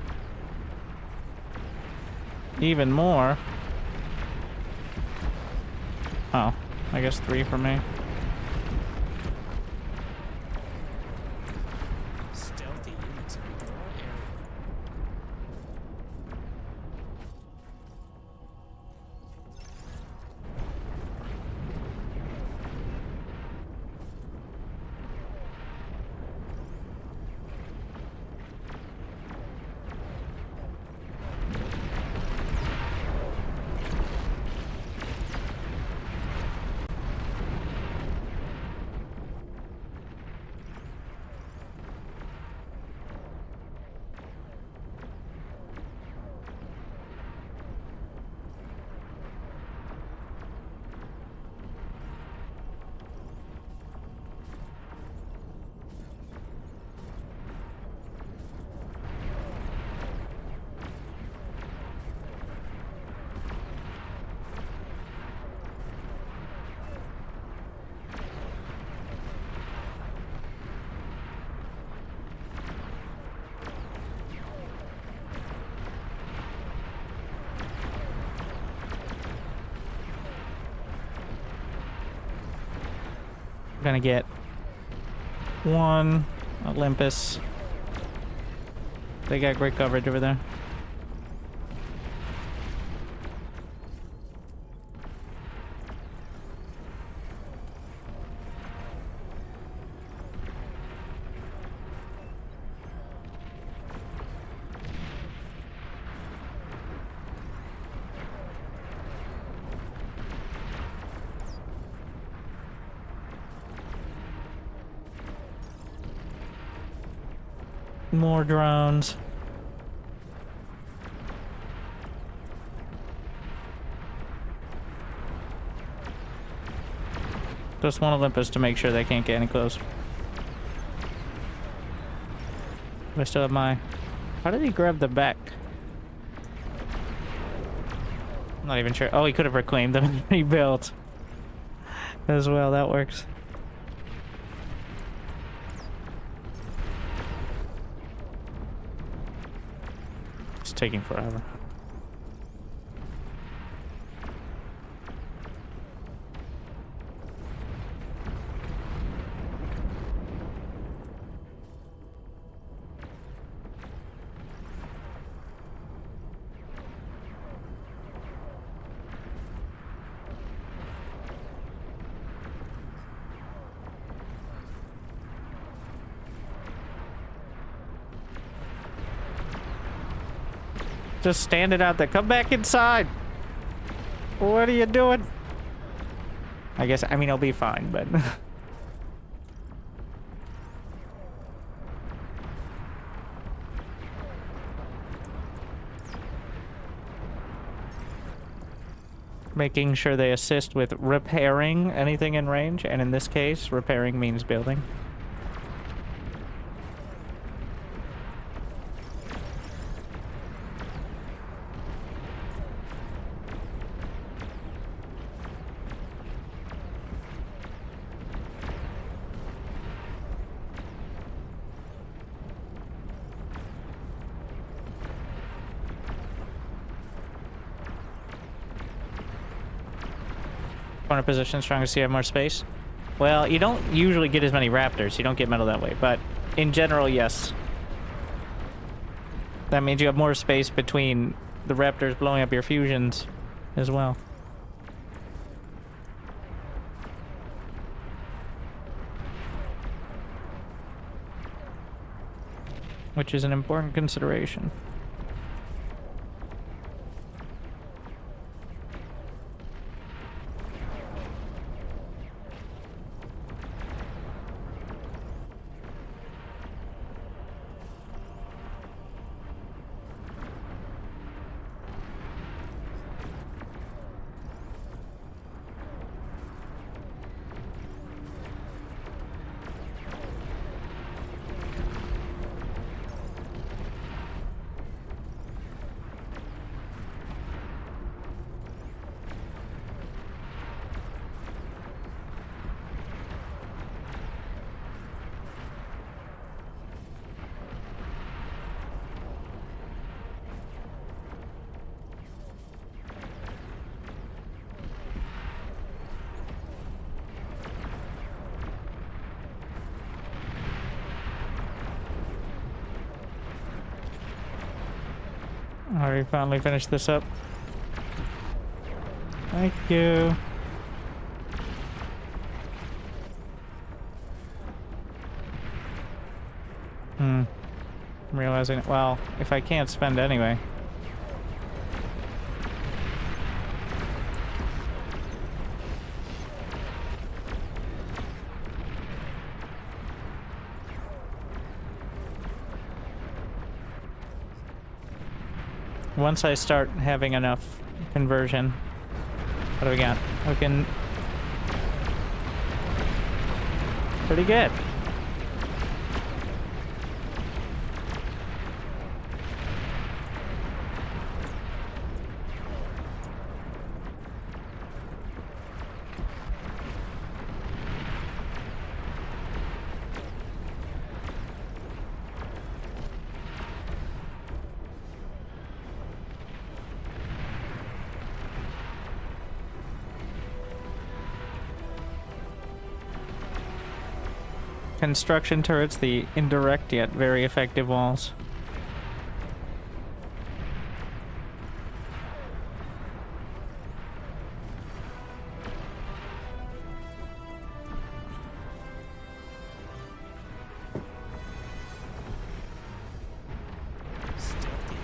Even more? Oh, I guess 3 for me. stealthy units in your area. We're gonna get one Olympus. They got great coverage over there. More drones. Just one Olympus to make sure they can't get any close. I still have my... How did he grab the back? I'm not even sure. Oh, he could have reclaimed them and rebuilt. As well, that works. It's taking forever. Just standing out there. Come back inside. What are you doing? I guess, I mean, I'll be fine, but... Making sure they assist with repairing anything in range, and in this case, repairing means building. Corner position, stronger so you have more space. Well, you don't usually get as many Raptors. You don't get metal that way, but in general, yes. That means you have more space between the Raptors blowing up your fusions as well. Which is an important consideration. Alright, finally finished this up. Thank you. I'm realizing, well, if I can't spend anyway. Once I start having enough conversion, what do we got? We can... Pretty good. construction turrets, the indirect yet very effective walls. Stealthy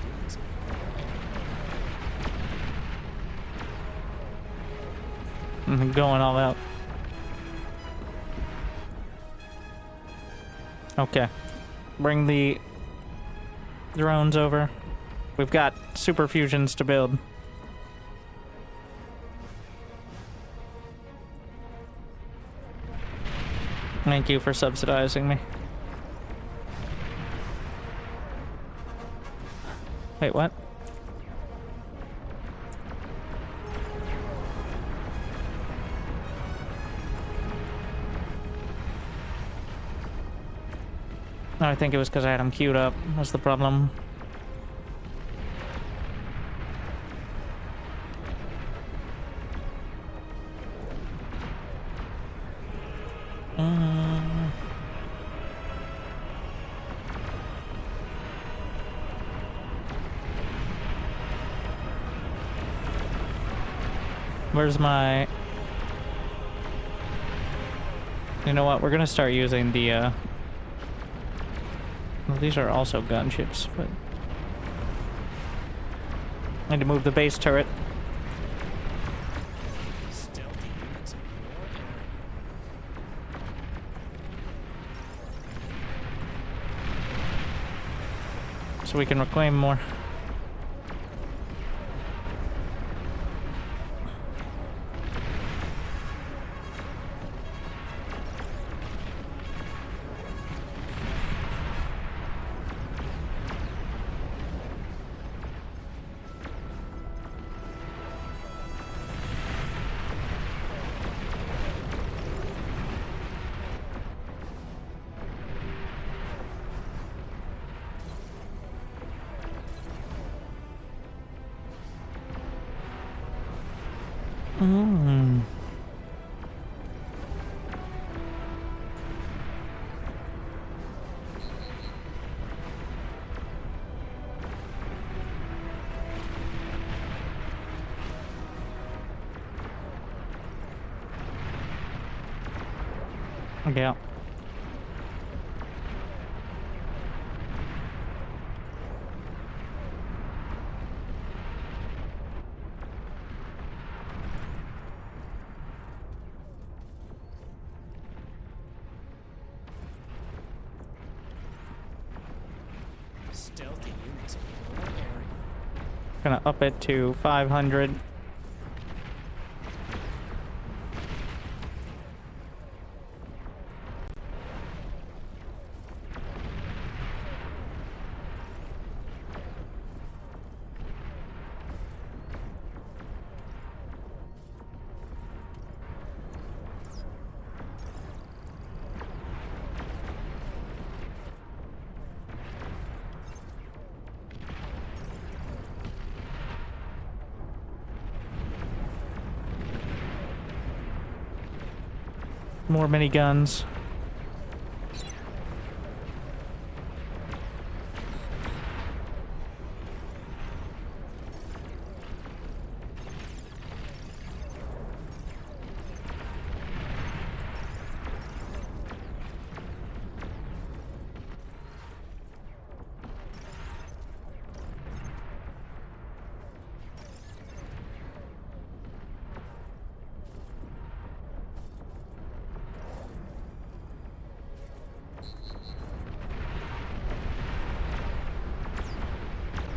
units. Going all out. Okay. Bring the drones over. We've got super fusions to build. Thank you for subsidizing me. Wait, what? I think it was because I had him queued up. Was the problem? Where's my... You know what? We're gonna start using the, well, these are also gunships, but... I need to move the base turret. Stealthy units in your area. So we can reclaim more. Yeah. Stealthy units in your area. Gonna up it to 500. More miniguns.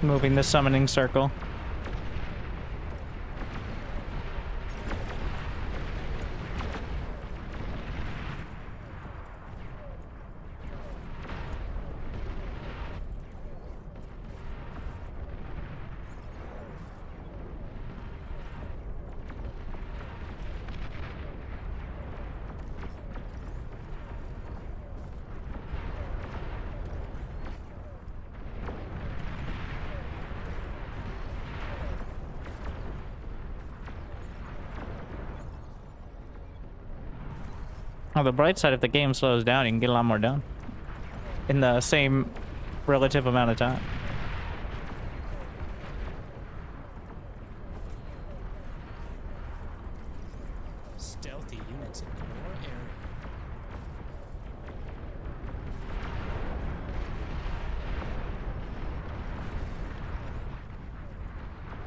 Moving the summoning circle. On the bright side, if the game slows down, you can get a lot more done in the same relative amount of time. Stealthy units in your area.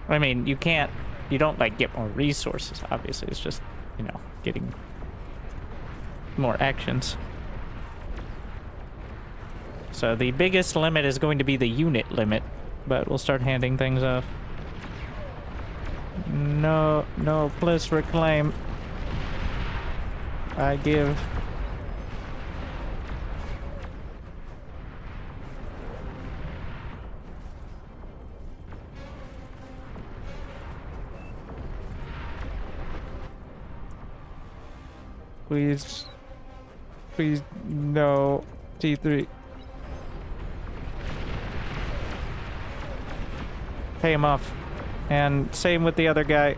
I mean, you don't like get more resources, obviously. It's just, you know, getting more actions. So the biggest limit is going to be the unit limit, but we'll start handing things off. No, please reclaim. I give. Please, no, T3. Pay him off. And same with the other guy.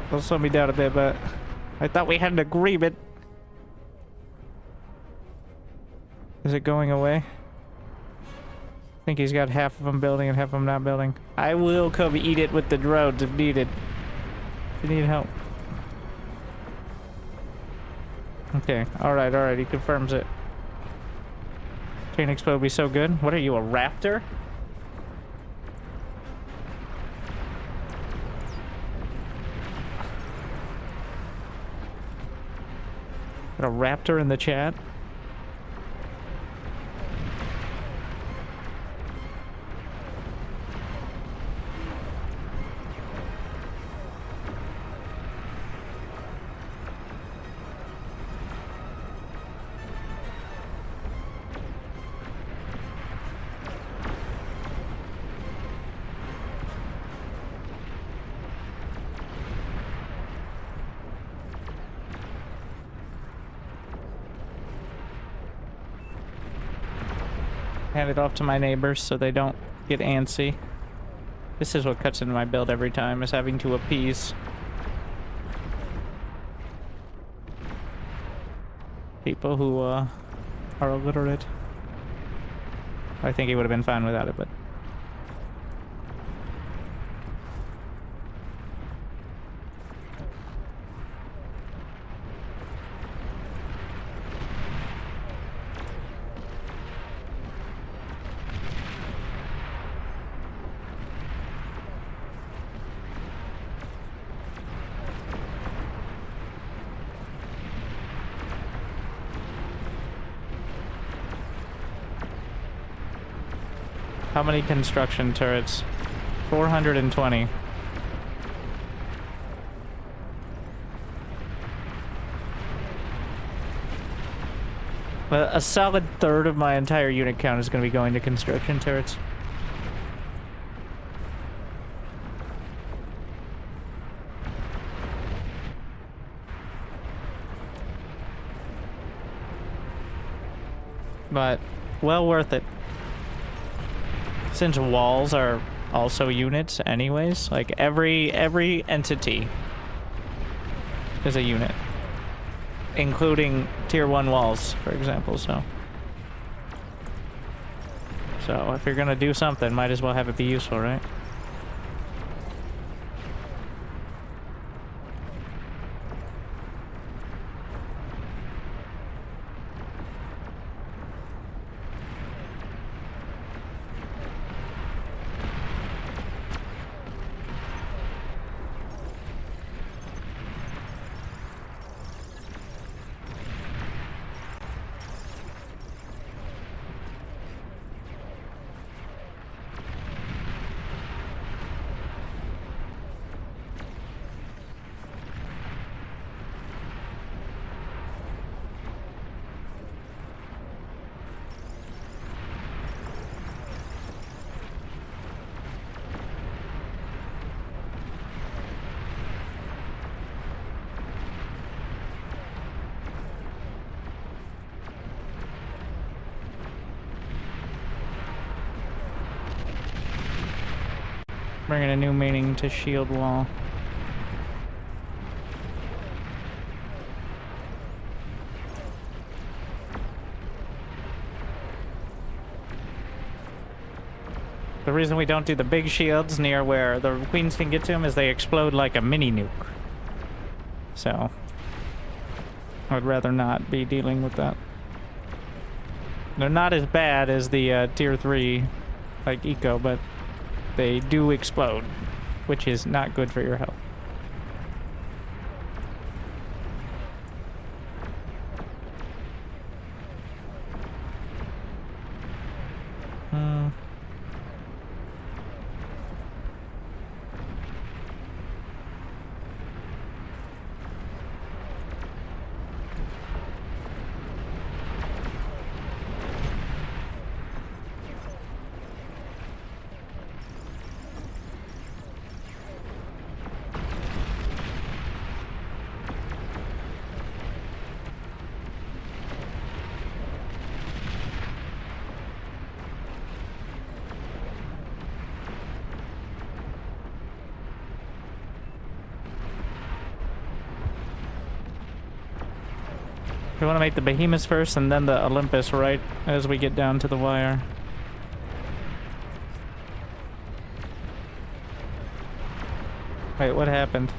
They'll slow me down a bit, but I thought we had an agreement. Is it going away? I think he's got half of them building and half of them not building. I will come eat it with the drones if needed. If you need help. Okay, alright, he confirms it. Chain Expo will be so good. What are you, a Raptor? Got a Raptor in the chat? Hand it off to my neighbors so they don't get antsy. This is what cuts into my build every time, is having to appease people who are illiterate. I think he would have been fine without it, but... How many construction turrets? 420. A solid third of my entire unit count is going to be going to construction turrets. But well worth it. Since walls are also units anyways, like every entity is a unit, including tier 1 walls, for example. So if you're gonna do something, might as well have it be useful, right? Bringing a new meaning to shield wall. The reason we don't do the big shields near where the queens can get to them is they explode like a mini nuke. So, I would rather not be dealing with that. They're not as bad as the tier 3, like eco, but they do explode, which is not good for your health. We want to make the Behemoths first and then the Olympus right as we get down to the wire. Wait, what happened?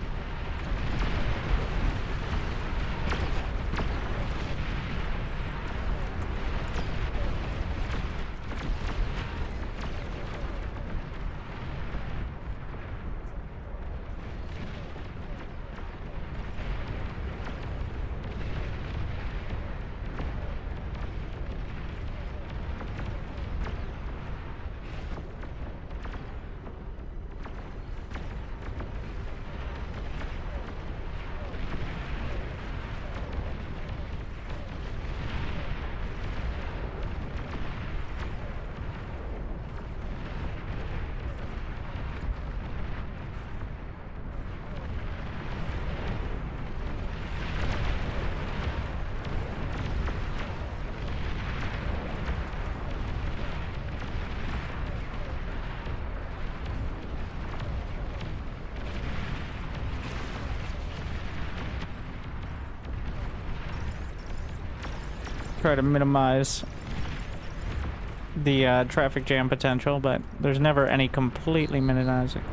Try to minimize the traffic jam potential, but there's never any completely minimizing.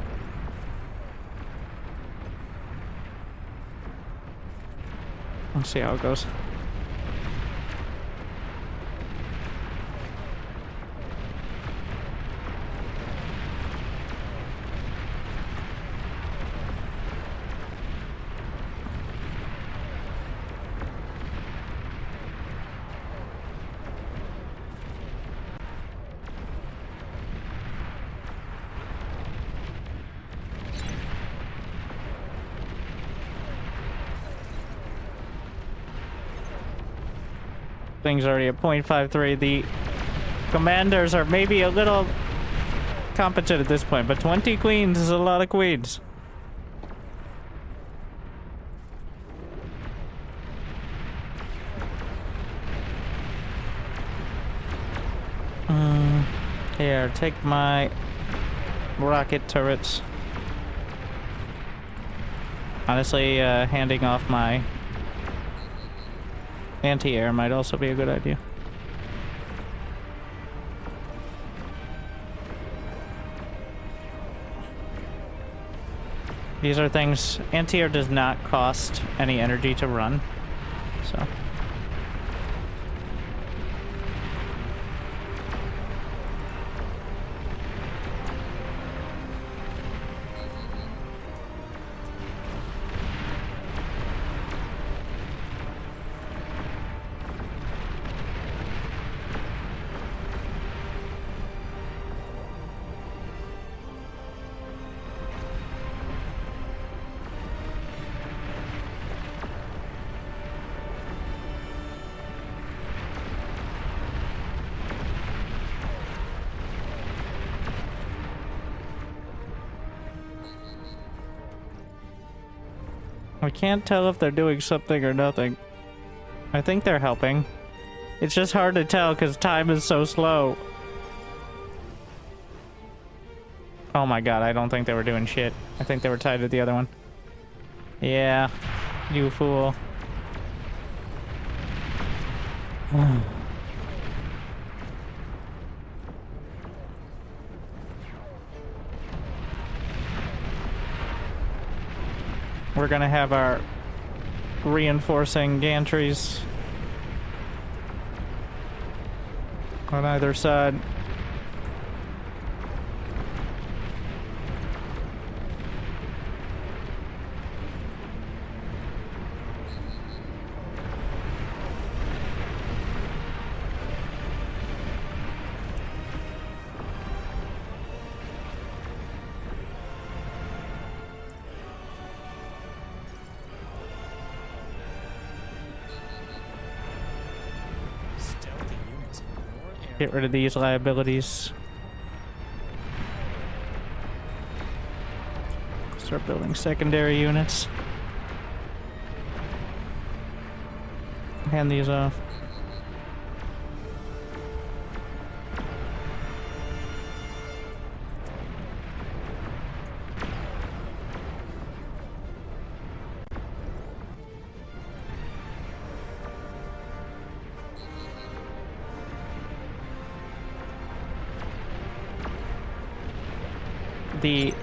Let's see how it goes. Thing's already at 0.53. The commanders are maybe a little competent at this point, but 20 queens is a lot of queens. Here, take my rocket turrets. Honestly, handing off my anti-air might also be a good idea. These are things, anti-air does not cost any energy to run, so. I can't tell if they're doing something or nothing. I think they're helping. It's just hard to tell because time is so slow. Oh my god, I don't think they were doing shit. I think they were tied to the other one. Yeah, you fool. we're gonna have our reinforcing gantries on either side. Stealthy units in your area. Get rid of these liabilities. Start building secondary units. Hand these off. The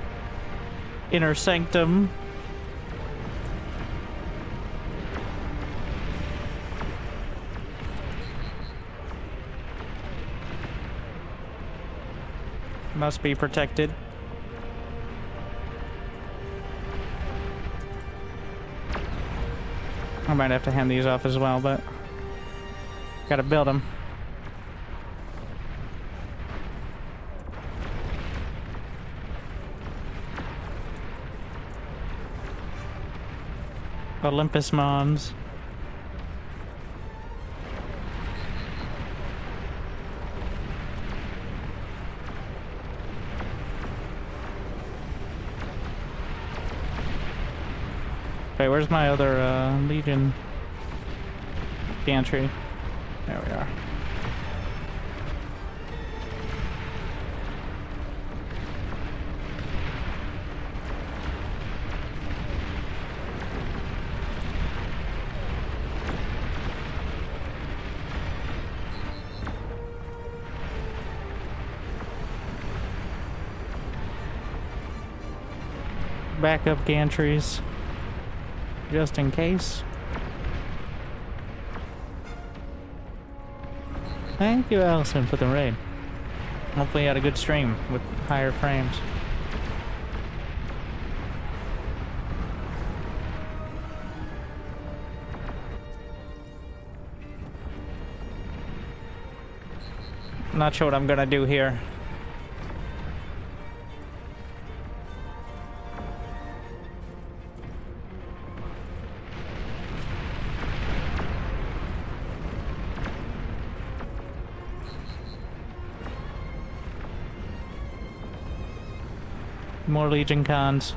inner sanctum. Must be protected. I might have to hand these off as well, but gotta build them. Olympus Mons. Okay, where's my other Legion gantry? There we are. Backup gantries, just in case. Thank you, Allison, for the raid. Hopefully you had a good stream with higher frames. Not sure what I'm gonna do here. More Legion cons.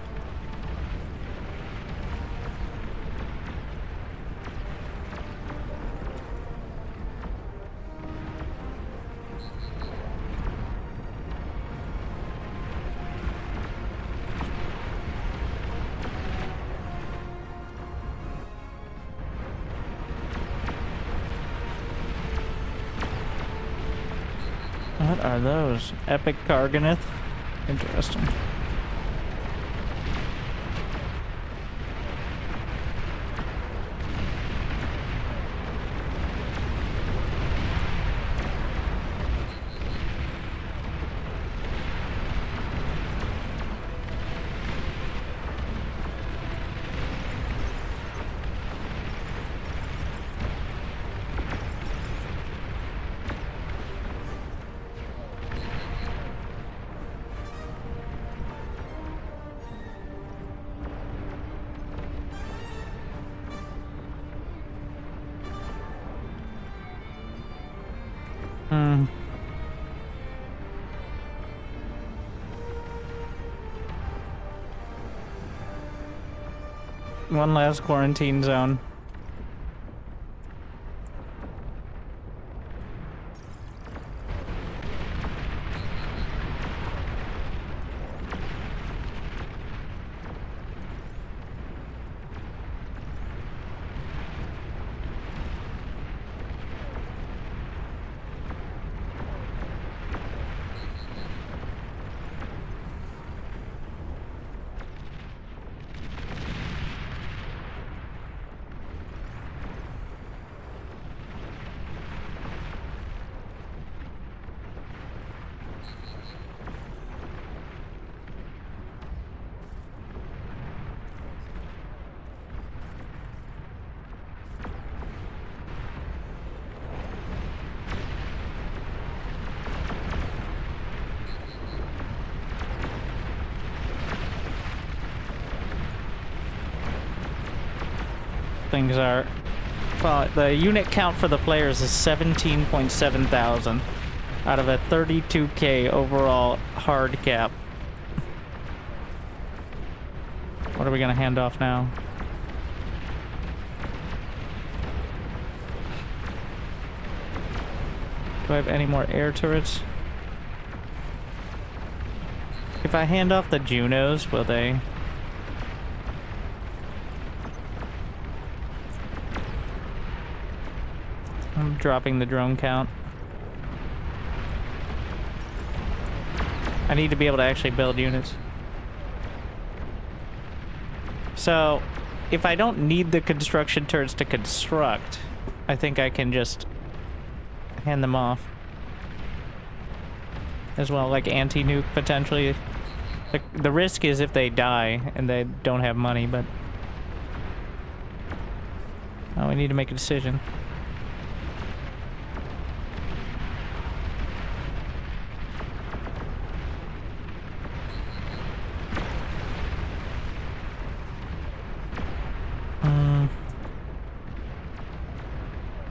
What are those? Epic Carganeth? Interesting. One last quarantine zone. things are. Well, the unit count for the players is 17.7 thousand out of a 32k overall hard cap. What are we gonna hand off now? Do I have any more air turrets? If I hand off the Junos, will they? I'm dropping the drone count. I need to be able to actually build units. So, if I don't need the construction turrets to construct, I think I can just hand them off. As well, like anti-nuke potentially. The risk is if they die and they don't have money, but... Oh, we need to make a decision.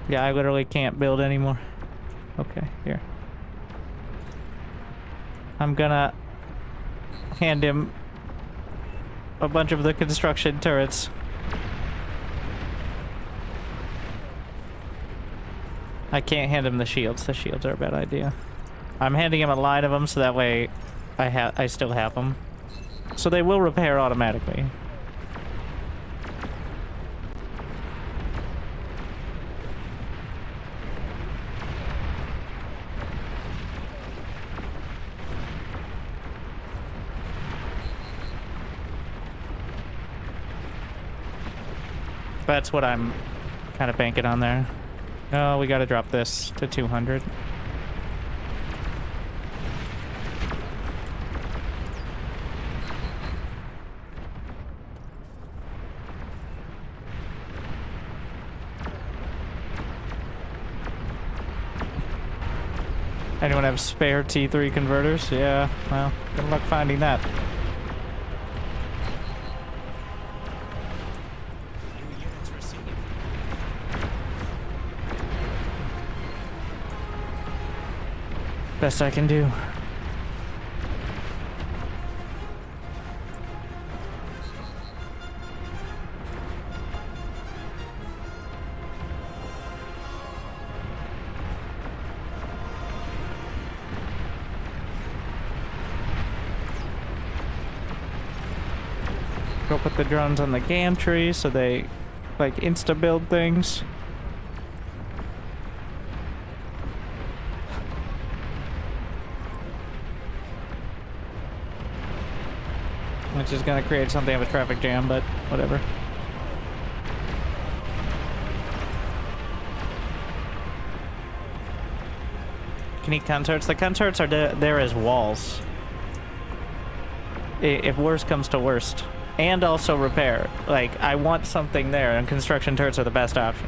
Yeah, I literally can't build anymore. Okay, here. I'm gonna hand him a bunch of the construction turrets. I can't hand him the shields. The shields are a bad idea. I'm handing him a line of them so that way I still have them. So they will repair automatically. That's what I'm kind of banking on there. Oh, we gotta drop this to 200. Anyone have spare T3 converters? Yeah, well, good luck finding that. Best I can do. Go put the drones on the gantry so they like insta build things. Which is gonna create something of a traffic jam, but whatever. Can eat concerts? The concerts are there as walls. If worst comes to worst. And also repair. Like, I want something there, and construction turrets are the best option.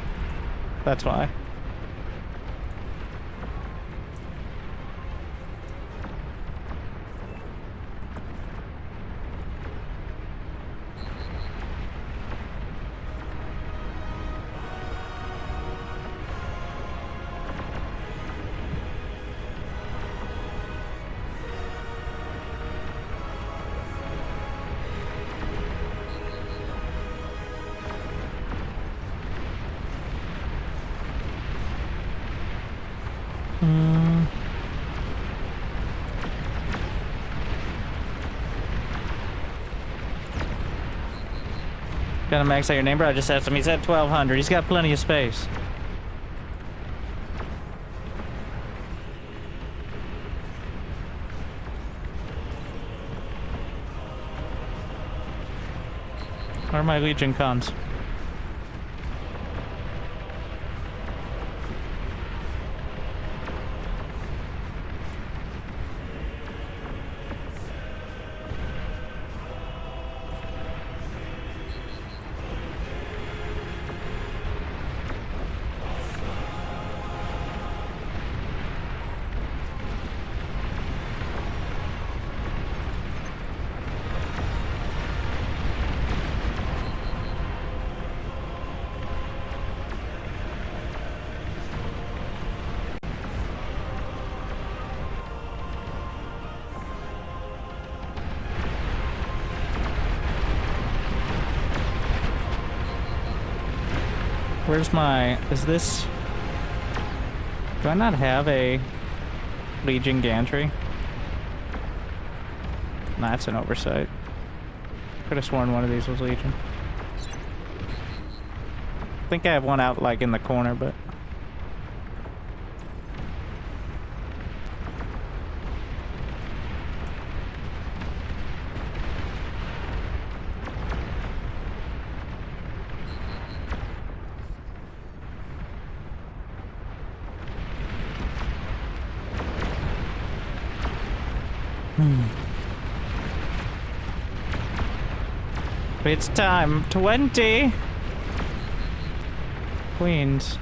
That's why. Gonna max out your neighbor? I just asked him. He's at 1200. He's got plenty of space. Where are my Legion cons? Where's my... Is this... Do I not have a Legion Gantry? Nah, that's an oversight. Could have sworn one of these was Legion. I think I have one out, like, in the corner, but... It's time. 20! Queens.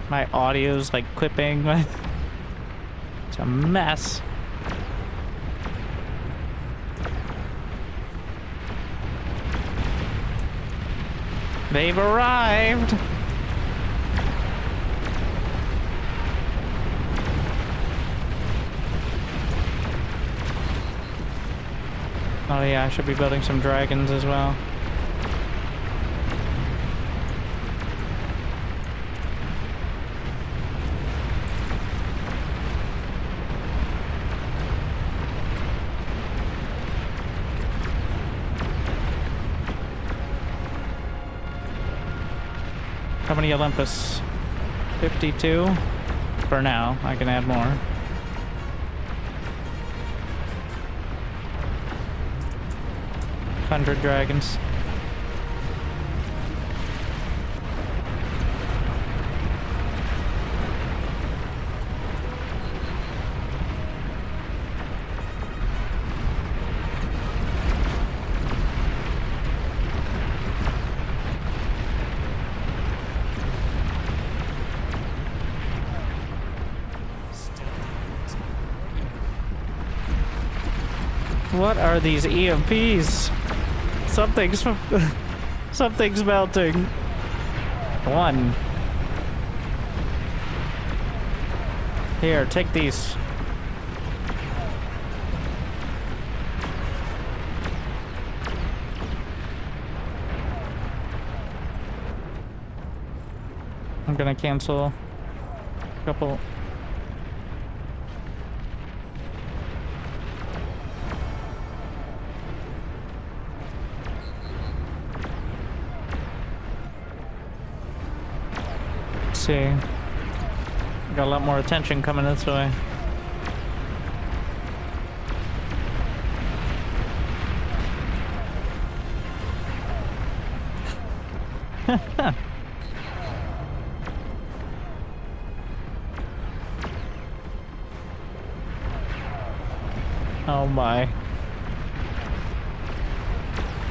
My audio's like clipping. It's a mess. They've arrived! Oh yeah, I should be building some dragons as well. How many Olympus? 52? For now, I can add more. Hundred dragons. What are these EMPs? Something's melting. One. Here, take these. I'm gonna cancel a couple. See, got a lot more attention coming this way. Oh my.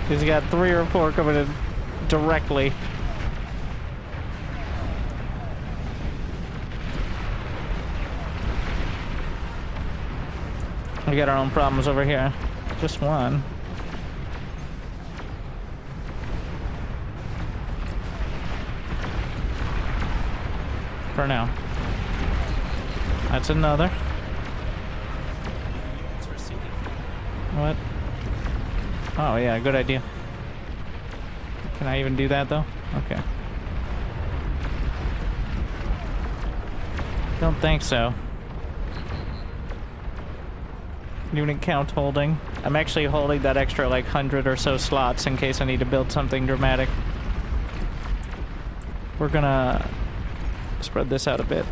He's got 3 or 4 coming in directly. We got our own problems over here. Just one. For now. That's another. What? Oh yeah, good idea. Can I even do that though? Okay. Don't think so. Unit count holding. I'm actually holding that extra like 100 or so slots in case I need to build something dramatic. We're gonna spread this out a bit.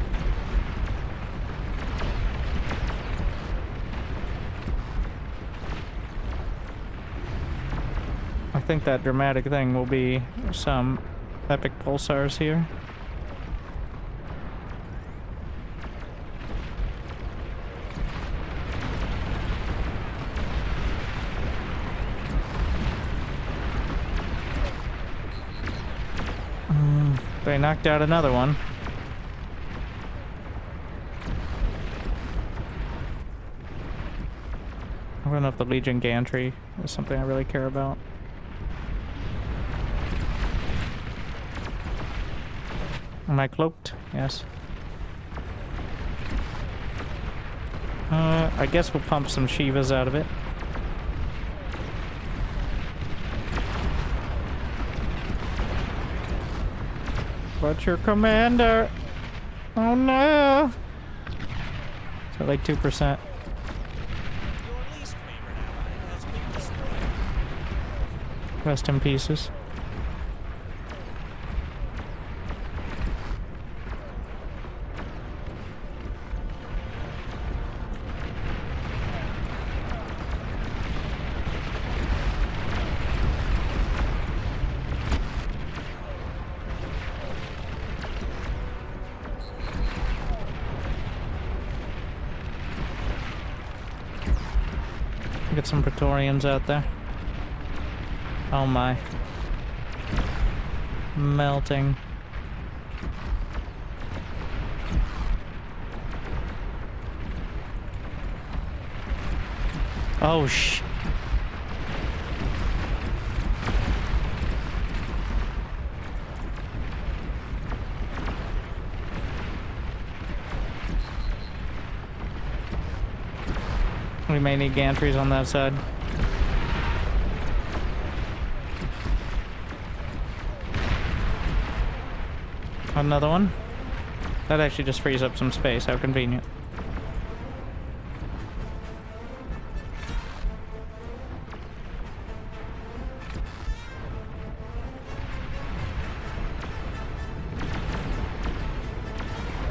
I think that dramatic thing will be some epic pulsars here. They knocked out another one. I don't know if the Legion Gantry is something I really care about. Am I cloaked? Yes. I guess we'll pump some Shivas out of it. What's your commander? Oh no! So like 2%. Your least favorite ally has been destroyed. Rest in pieces. Get some Praetorians out there. Oh my. Melting. Oh sh. We may need gantries on that side. Another one? That actually just frees up some space. How convenient.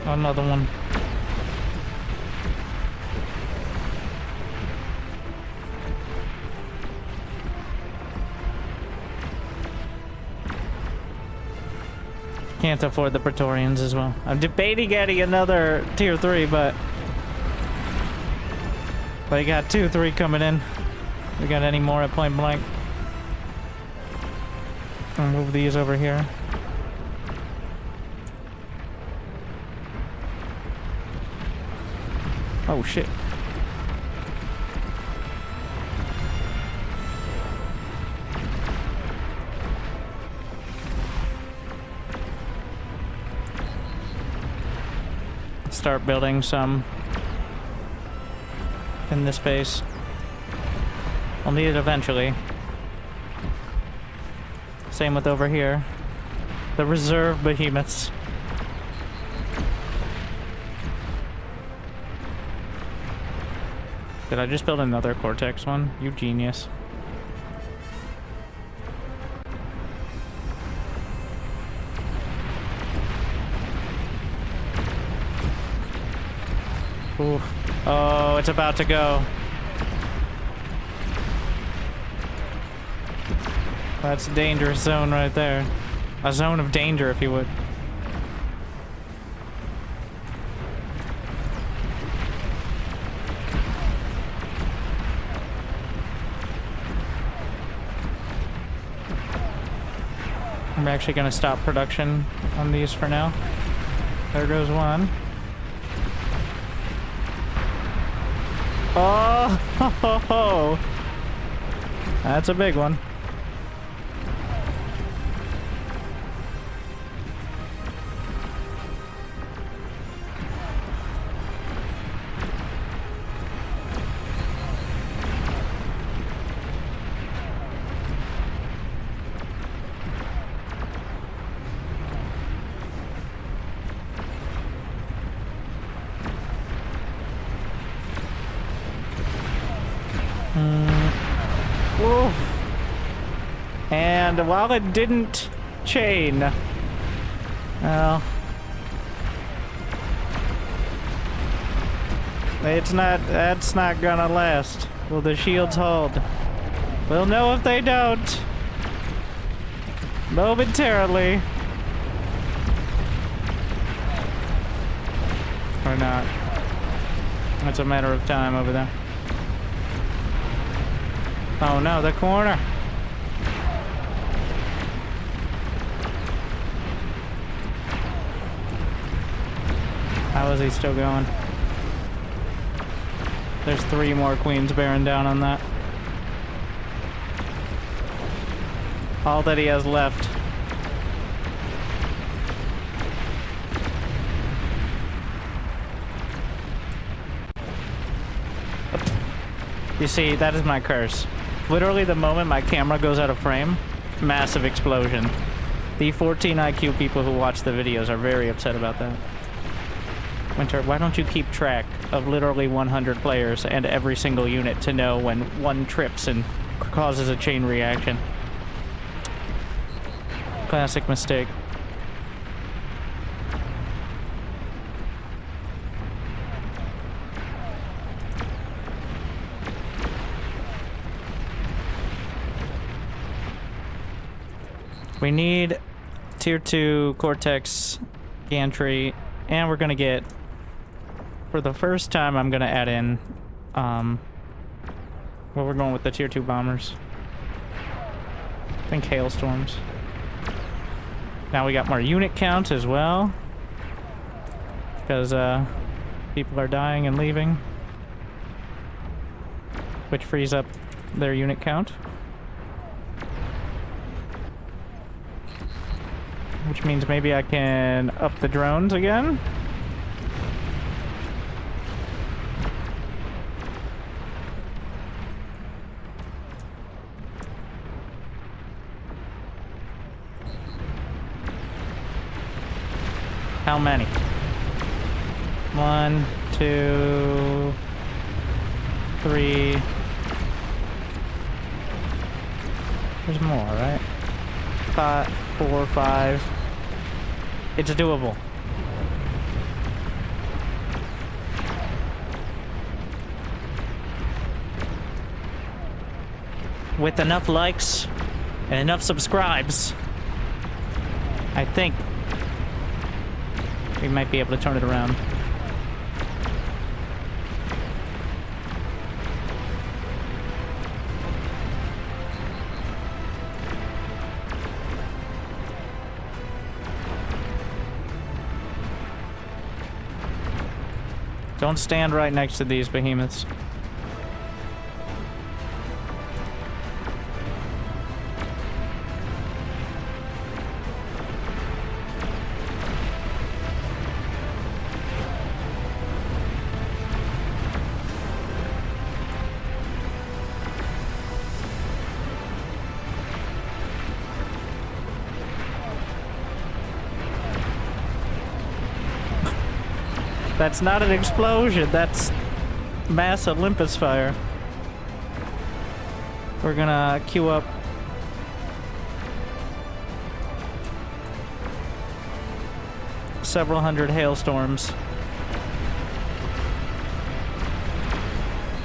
Another one. Can't afford the Praetorians as well. I'm debating getting another tier 3, but they got 2-3 coming in. We got any more at point blank? I'll move these over here. Oh shit. Start building some in this base. I'll need it eventually. Same with over here. The reserve behemoths. Did I just build another Cortex one? You genius. Ooh. Oh, it's about to go. That's a dangerous zone right there. A zone of danger, if you would. I'm actually going to stop production on these for now. There goes one. Oh, ho, ho, ho. That's a big one. Oof. And while it didn't chain, well, that's not gonna last. Will the shields hold? We'll know if they don't. Momentarily. Or not. It's a matter of time over there. Oh no, the corner. How is he still going? There's 3 more queens bearing down on that. All that he has left. You see, that is my curse. Literally the moment my camera goes out of frame, massive explosion. The 14 IQ people who watch the videos are very upset about that. Winter, why don't you keep track of literally 100 players and every single unit to know when one trips and causes a chain reaction? Classic mistake. We need tier 2 Cortex gantry, and we're gonna get, for the first time, I'm gonna add in, well, we're going with the tier 2 bombers. I think hailstorms. Now we got more unit count as well, because people are dying and leaving, which frees up their unit count. Which means maybe I can up the drones again. How many? 1, 2, 3. There's more, right? 5, 4, 5. It's doable. With enough likes and enough subscribes, I think we might be able to turn it around. Don't stand right next to these behemoths. That's not an explosion, that's mass Olympus fire. We're gonna queue up several hundred hailstorms.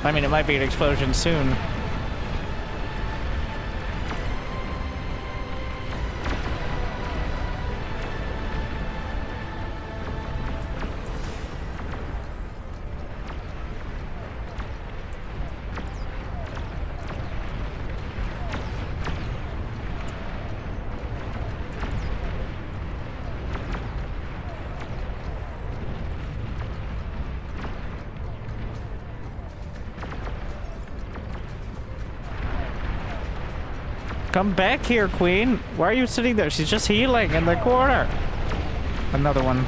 I mean, it might be an explosion soon. Come back here, Queen. Why are you sitting there? She's just healing in the corner. Another one.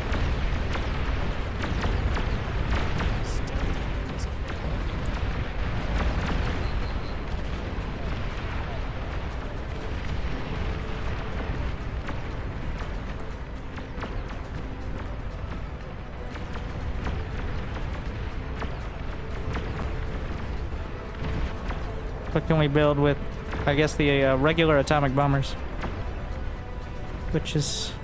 What can we build with? I guess the regular atomic bombers, which is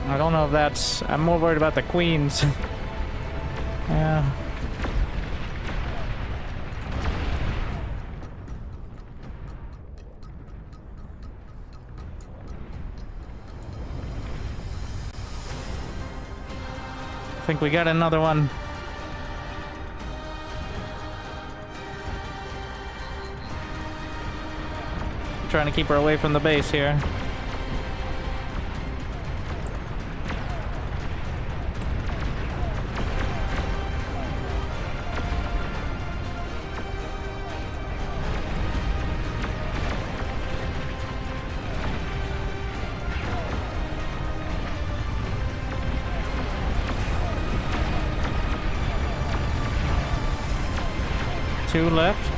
I don't know if that's, I'm more worried about the queens. Yeah. I think we got another one. Trying to keep her away from the base here. 2 left.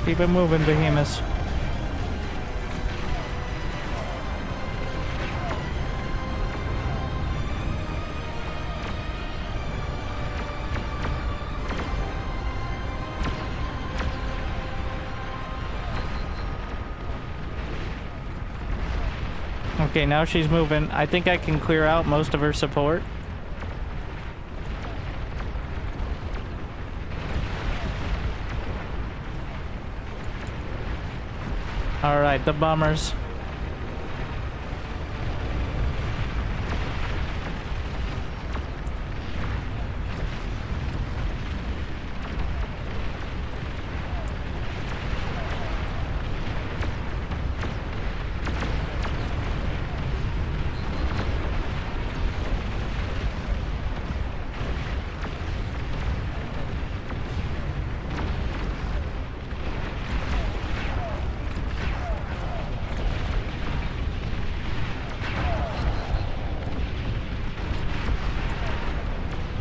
Keep it moving, behemoths. Okay, now she's moving. I think I can clear out most of her support. Alright, the bombers.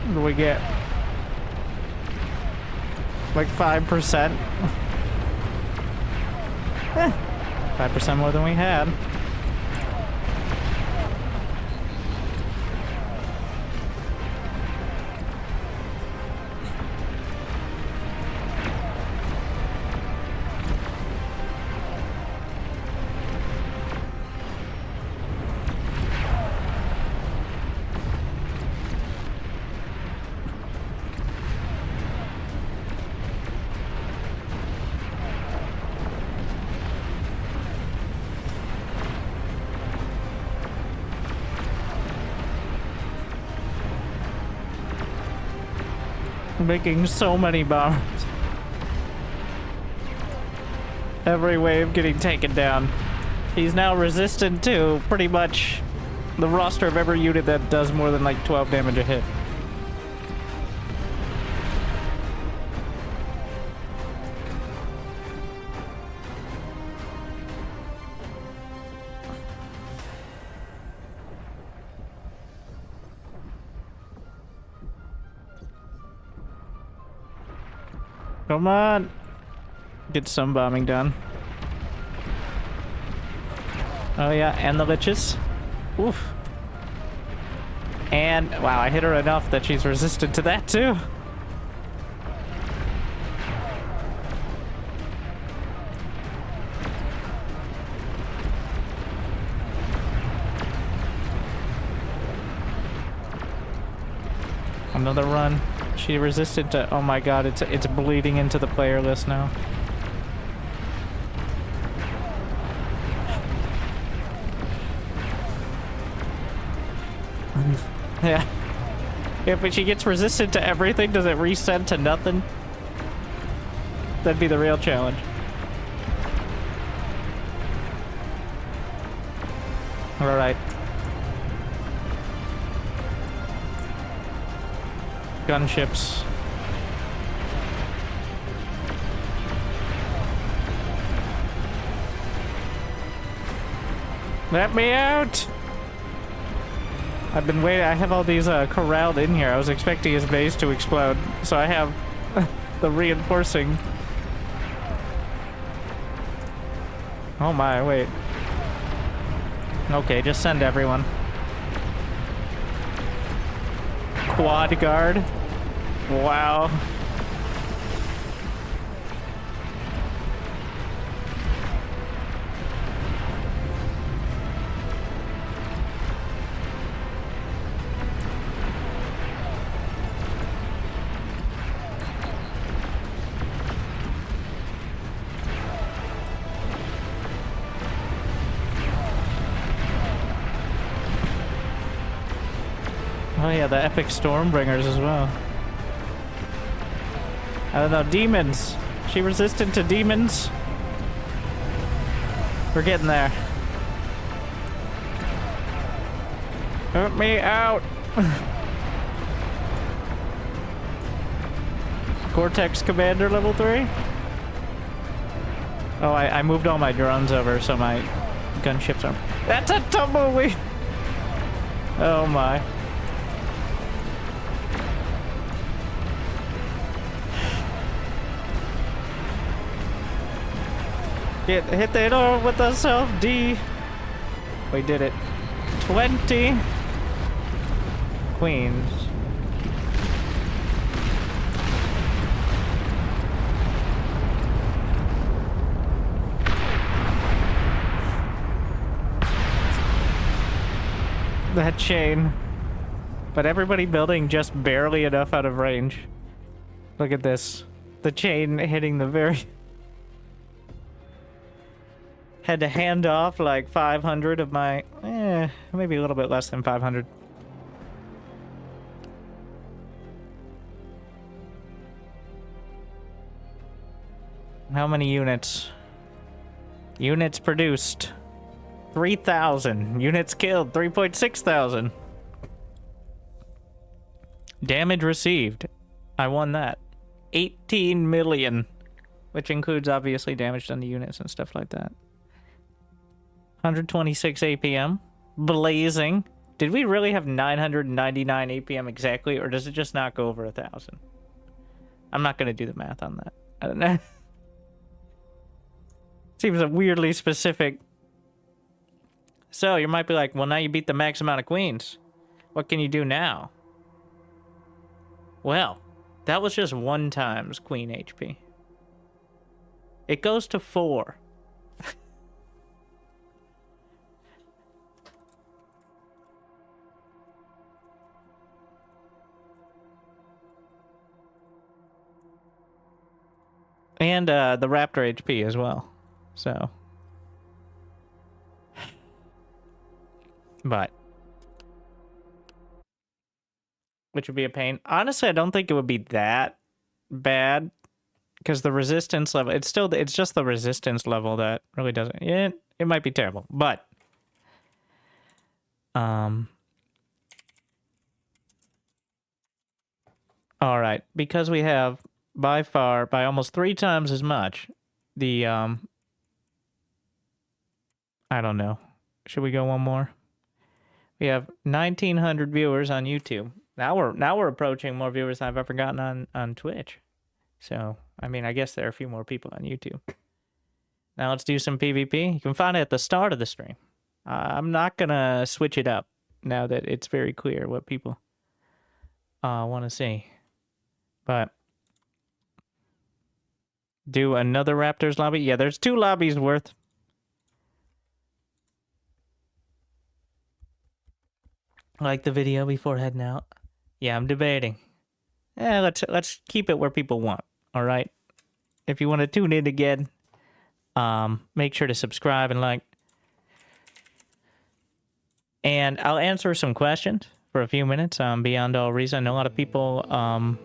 What do we get? Like 5%. 5% more than we had. Making so many bombs. Every wave getting taken down. He's now resistant to pretty much the roster of every unit that does more than like 12 damage a hit. Come on! Get some bombing done. Oh yeah, and the liches. Oof. And, wow, I hit her enough that she's resistant to that too. Another run. She resisted to, oh my god, it's bleeding into the player list now. Yeah. Yeah, but she gets resistant to everything. Does it reset to nothing? That'd be the real challenge. Alright. Gunships. Let me out! I've been waiting. I have all these corralled in here. I was expecting his base to explode, so I have the reinforcing. Oh my, wait. Okay, just send everyone. Quad guard. Wow. Oh yeah, the epic Stormbringers as well. I don't know, demons. She resistant to demons? We're getting there. Let me out. Cortex Commander level 3? Oh, I moved all my drones over so my gunships aren't... That's a tumbleweed! Oh my. Hit the door with the self-D. We did it. 20 queens. That chain. But everybody building just barely enough out of range. Look at this. The chain hitting the very... Had to hand off like 500 of my... maybe a little bit less than 500. How many units? Units produced. 3,000. Units killed. 3.6 thousand. Damage received. I won that. 18 million. Which includes, obviously, damage done to units and stuff like that. 126 APM. Blazing. Did we really have 999 APM exactly, or does it just not go over 1,000? I'm not going to do the math on that. I don't know. Seems a weirdly specific. So, you might be like, well, now you beat the max amount of queens. What can you do now? Well, that was just 1 times queen HP. It goes to 4. And the Raptor HP as well. So. But. Which would be a pain. Honestly, I don't think it would be that bad. Because the resistance level, it's just the resistance level that really doesn't, it might be terrible. But. Alright, because we have, by almost 3 times as much, the, I don't know. Should we go one more? We have 1,900 viewers on YouTube. Now we're approaching more viewers than I've ever gotten on Twitch. So, I mean, I guess there are a few more people on YouTube. Now let's do some PvP. You can find it at the start of the stream. I'm not gonna switch it up now that it's very clear what people want to see. But do another Raptors lobby? Yeah, there's 2 lobbies worth. Like the video before heading out. Yeah, I'm debating. Let's keep it where people want. All right. If you want to tune in again, make sure to subscribe and like. And I'll answer some questions for a few minutes. Beyond all reason, I know a lot of people.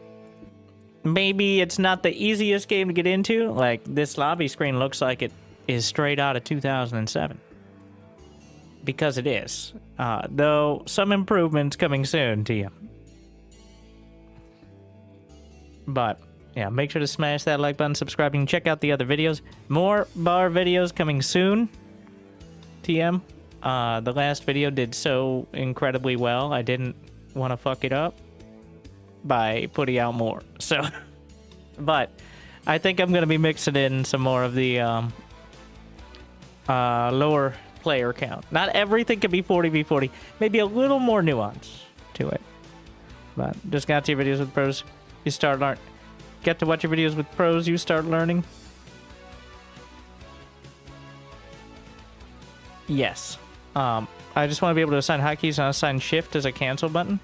Maybe it's not the easiest game to get into. Like this lobby screen looks like it is straight out of 2007. Because it is. Though some improvements coming soon to you. But, yeah, make sure to smash that like button, subscribe, and check out the other videos. More bar videos coming soon. TM. The last video did so incredibly well, I didn't want to fuck it up by putting out more. So, but I think I'm going to be mixing in some more of the lower player count. Not everything can be 40v40. Maybe a little more nuance to it. But just got to your videos with pros. You start learn. Get to watch your videos with pros. You start learning. Yes. I just want to be able to assign hotkeys and assign shift as a cancel button.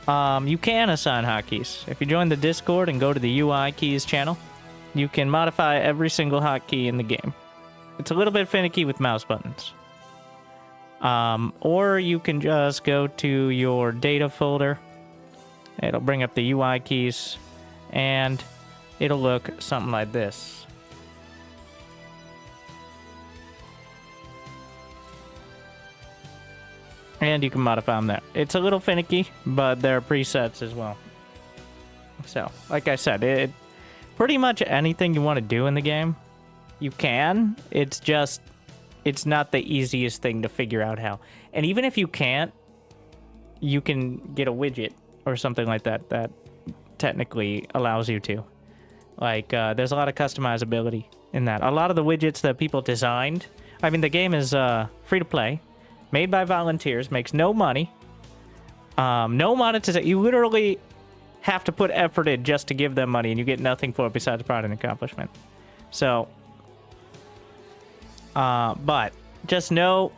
You can assign hotkeys. If you join the Discord and go to the UI keys channel, you can modify every single hotkey in the game. It's a little bit finicky with mouse buttons. Or you can just go to your data folder. It'll bring up the UI keys, and it'll look something like this. And you can modify them there. It's a little finicky, but there are presets as well. So, like I said, pretty much anything you want to do in the game, you can. It's just, it's not the easiest thing to figure out how. And even if you can't, you can get a widget or something like that that technically allows you to. Like, there's a lot of customizability in that. A lot of the widgets that people designed, I mean, the game is free to play, made by volunteers, makes no money, no monetization. You literally have to put effort in just to give them money, and you get nothing for it besides pride and accomplishment. So, but just know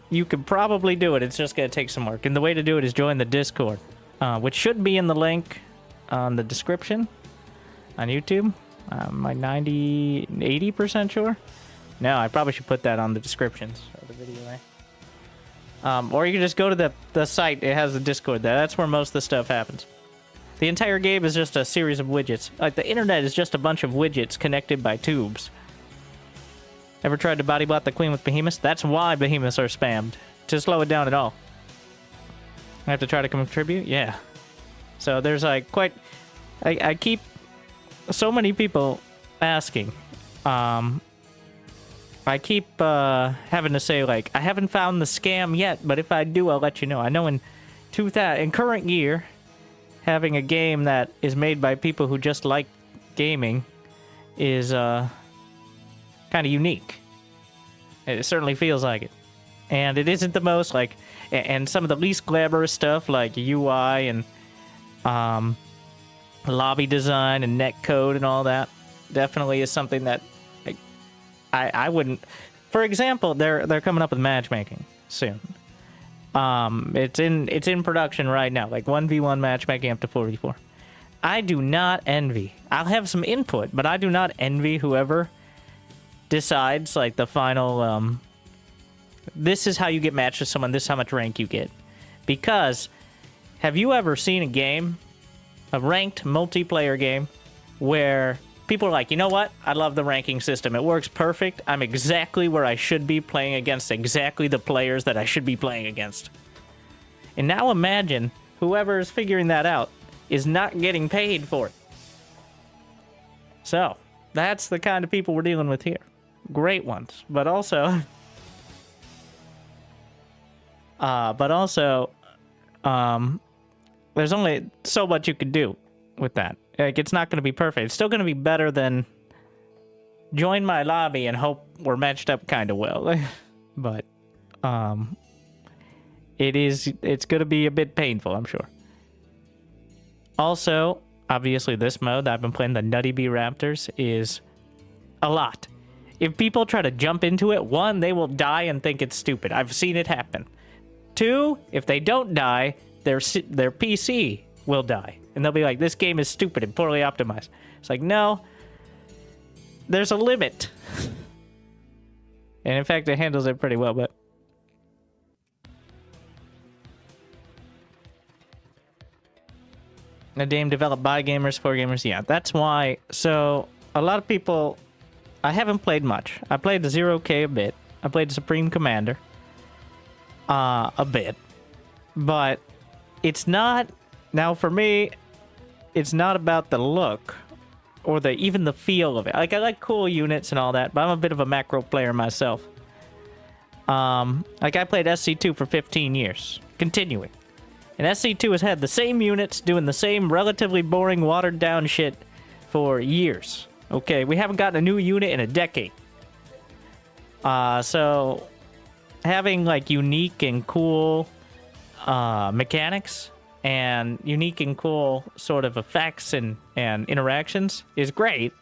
you could probably do it. It's just going to take some work. And the way to do it is join the Discord, which should be in the link on the description on YouTube. I'm like 80% sure. No, I probably should put that on the descriptions of the video, eh? Or you can just go to the site. It has the Discord there. That's where most of the stuff happens. The entire game is just a series of widgets. Like, the internet is just a bunch of widgets connected by tubes. Ever tried to bodybot the queen with behemoths? That's why behemoths are spammed. To slow it down at all. I have to try to contribute? Yeah. So there's like quite... I keep... So many people asking. I keep having to say, like, I haven't found the scam yet, but if I do, I'll let you know. I know in current year, having a game that is made by people who just like gaming is kind of unique. It certainly feels like it. And it isn't the most, like, and some of the least glamorous stuff, like UI and lobby design and netcode and all that, definitely is something that I wouldn't... For example, they're coming up with matchmaking soon. It's in production right now, like 1v1 matchmaking up to 44. I do not envy. I'll have some input, but I do not envy whoever decides, like, the final, this is how you get matched with someone, this is how much rank you get. Because, have you ever seen a game, a ranked multiplayer game, where people are like, you know what? I love the ranking system. It works perfect. I'm exactly where I should be, playing against exactly the players that I should be playing against. And now imagine whoever is figuring that out is not getting paid for it. So, that's the kind of people we're dealing with here. Great ones. But also... there's only so much you can do with that. Like, it's not going to be perfect. It's still going to be better than join my lobby and hope we're matched up kind of well. But, it's going to be a bit painful, I'm sure. Also, obviously this mode that I've been playing, the Nutty Bee Raptors, is a lot. If people try to jump into it, 1, they will die and think it's stupid. I've seen it happen. 2, if they don't die, their PC will die. And they'll be like, this game is stupid and poorly optimized. It's like, no. There's a limit. And in fact, it handles it pretty well, but... A game developed by gamers, for gamers. Yeah, that's why. So, a lot of people... I haven't played much. I played the 0K a bit. I played Supreme Commander. A bit. But it's not... Now, for me, it's not about the look or even the feel of it. Like, I like cool units and all that, but I'm a bit of a macro player myself. Like, I played SC2 for 15 years, continuing. And SC2 has had the same units doing the same relatively boring, watered-down shit for years. Okay, we haven't gotten a new unit in a decade. So, having, like, unique and cool mechanics and unique and cool sort of effects and interactions is great.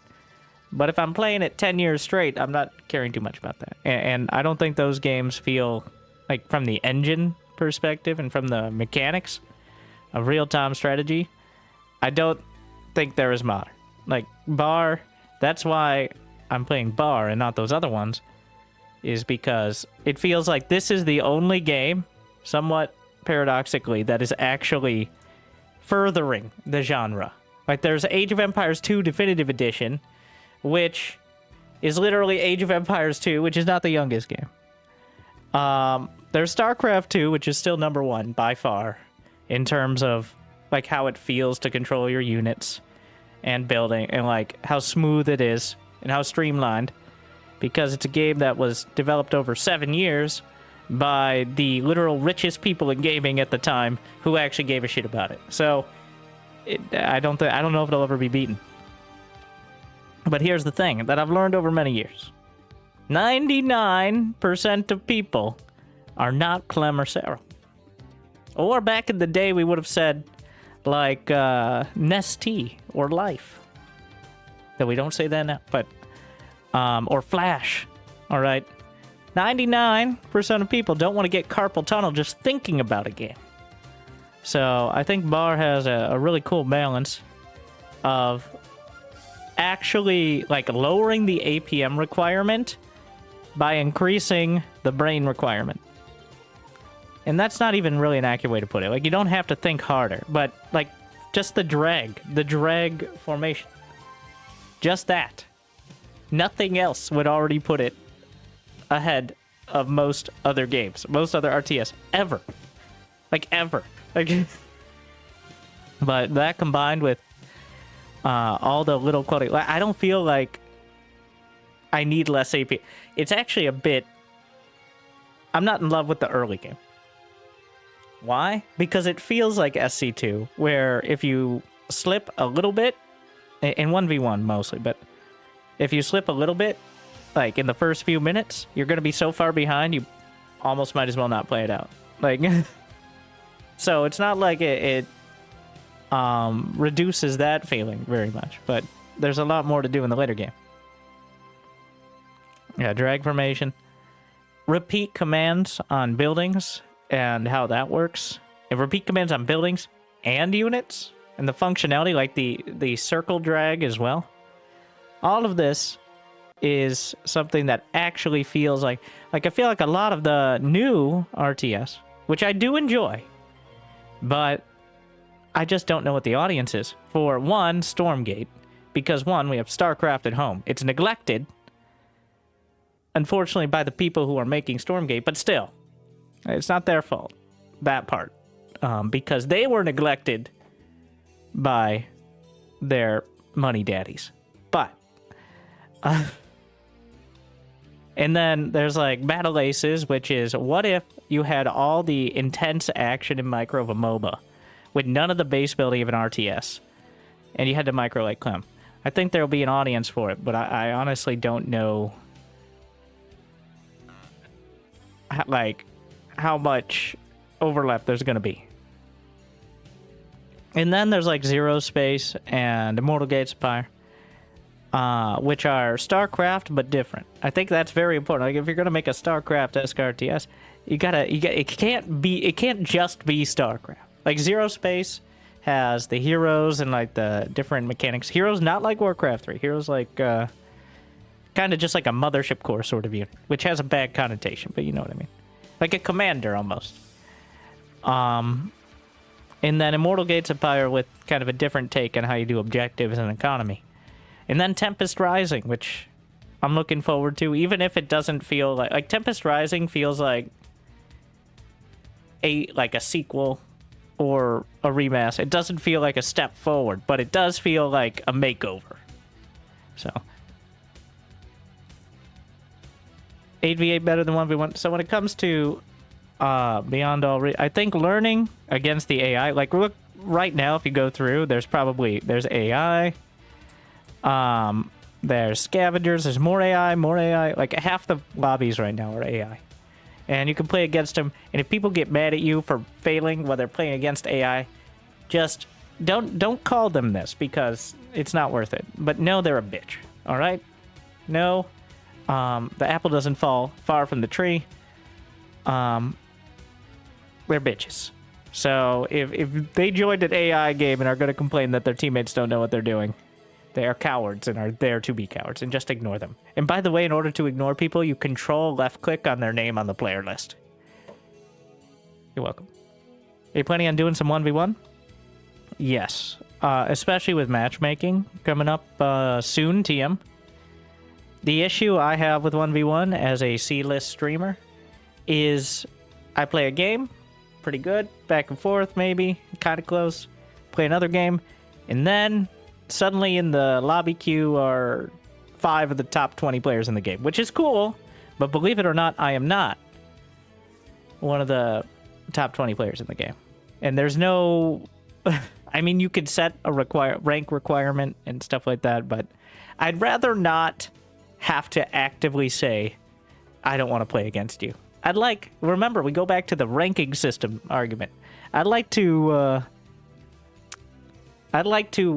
But if I'm playing it 10 years straight, I'm not caring too much about that. And I don't think those games feel, like, from the engine perspective and from the mechanics of real-time strategy, I don't think they're as modern. Like, Bar, that's why I'm playing Bar and not those other ones, is because it feels like this is the only game, somewhat paradoxically, that is actually furthering the genre. Like, there's Age of Empires 2 Definitive Edition, which is literally Age of Empires 2, which is not the youngest game. There's StarCraft 2, which is still number one by far in terms of like how it feels to control your units and building and like how smooth it is and how streamlined, because it's a game that was developed over 7 years by the literal richest people in gaming at the time who actually gave a shit about it. So I don't know if it'll ever be beaten. But here's the thing that I've learned over many years. 99% of people are not Clem or Sarah. Or back in the day, we would have said, like, Nestea or Life. Though we don't say that now, but, or Flash, all right? 99% of people don't want to get carpal tunnel just thinking about a game. So I think Bar has a really cool balance of actually, like, lowering the APM requirement by increasing the brain requirement. And that's not even really an accurate way to put it. Like, you don't have to think harder, but, like, just the drag formation. Just that. Nothing else would already put it ahead of most other games, most other RTS, ever. Like, ever. Like, but that combined with all the little quality, I don't feel like I need less AP. It's actually a bit, I'm not in love with the early game. Why? Because it feels like SC2, where if you slip a little bit, in 1v1 mostly, but if you slip a little bit, like in the first few minutes, you're going to be so far behind, you almost might as well not play it out. Like, so it's not like it reduces that feeling very much, but there's a lot more to do in the later game. Yeah, drag formation. Repeat commands on buildings and how that works. And repeat commands on buildings and units. And the functionality, like the circle drag as well. All of this is something that actually feels like I feel like a lot of the new RTS, which I do enjoy, but I just don't know what the audience is. For one, Stormgate, because one, we have StarCraft at home. It's neglected, unfortunately, by the people who are making Stormgate, but still, it's not their fault, that part, because they were neglected by their money daddies. But and then there's like Battle Aces, which is what if you had all the intense action and micro of a MOBA with none of the base building of an RTS, and you had to micro like Clem. I think there'll be an audience for it, but I honestly don't know how much overlap there's going to be. And then there's like Zero Space and Immortal Gates of Fire, which are StarCraft but different. I think that's very important. Like if you're gonna make a StarCraft-esque RTS, it can't just be StarCraft. Like Zero Space has the heroes and like the different mechanics. Heroes not like Warcraft 3. Heroes like kind of just like a mothership core sort of unit, which has a bad connotation, but you know what I mean. Like a commander almost. And then Immortal Gates of Fire with kind of a different take on how you do objectives and economy. And then Tempest Rising, which I'm looking forward to, even if it doesn't feel like Tempest Rising feels like a sequel or a remaster. It doesn't feel like a step forward, but it does feel like a makeover. So 8v8 better than 1v1. So when it comes to Beyond All, I think learning against the AI, like look right now, if you go through, there's AI, there's scavengers, there's more AI. Like half the lobbies right now are AI, and you can play against them. And if people get mad at you for failing while they're playing against AI, just don't call them this because it's not worth it. But know they're a bitch. All right, no, the apple doesn't fall far from the tree. They're bitches. So if they joined an AI game and are going to complain that their teammates don't know what they're doing, they are cowards and are there to be cowards, and just ignore them. And by the way, in order to ignore people, you control left click on their name on the player list. You're welcome. Are you planning on doing some 1v1? Yes. Especially with matchmaking coming up soon, TM. The issue I have with 1v1 as a C-list streamer is I play a game, pretty good, back and forth maybe, kind of close, play another game, and then suddenly in the lobby queue are 5 of the top 20 players in the game, which is cool, but believe it or not, I am not one of the top 20 players in the game. And there's no... I mean, you could set a rank requirement and stuff like that, but I'd rather not have to actively say, I don't want to play against you. Remember, we go back to the ranking system argument. I'd like to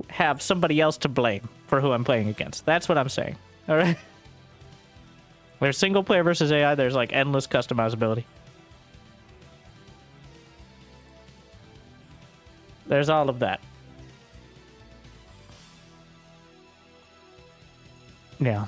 have somebody else to blame for who I'm playing against. That's what I'm saying. All right? There's single player versus AI. There's like endless customizability. There's all of that. Yeah.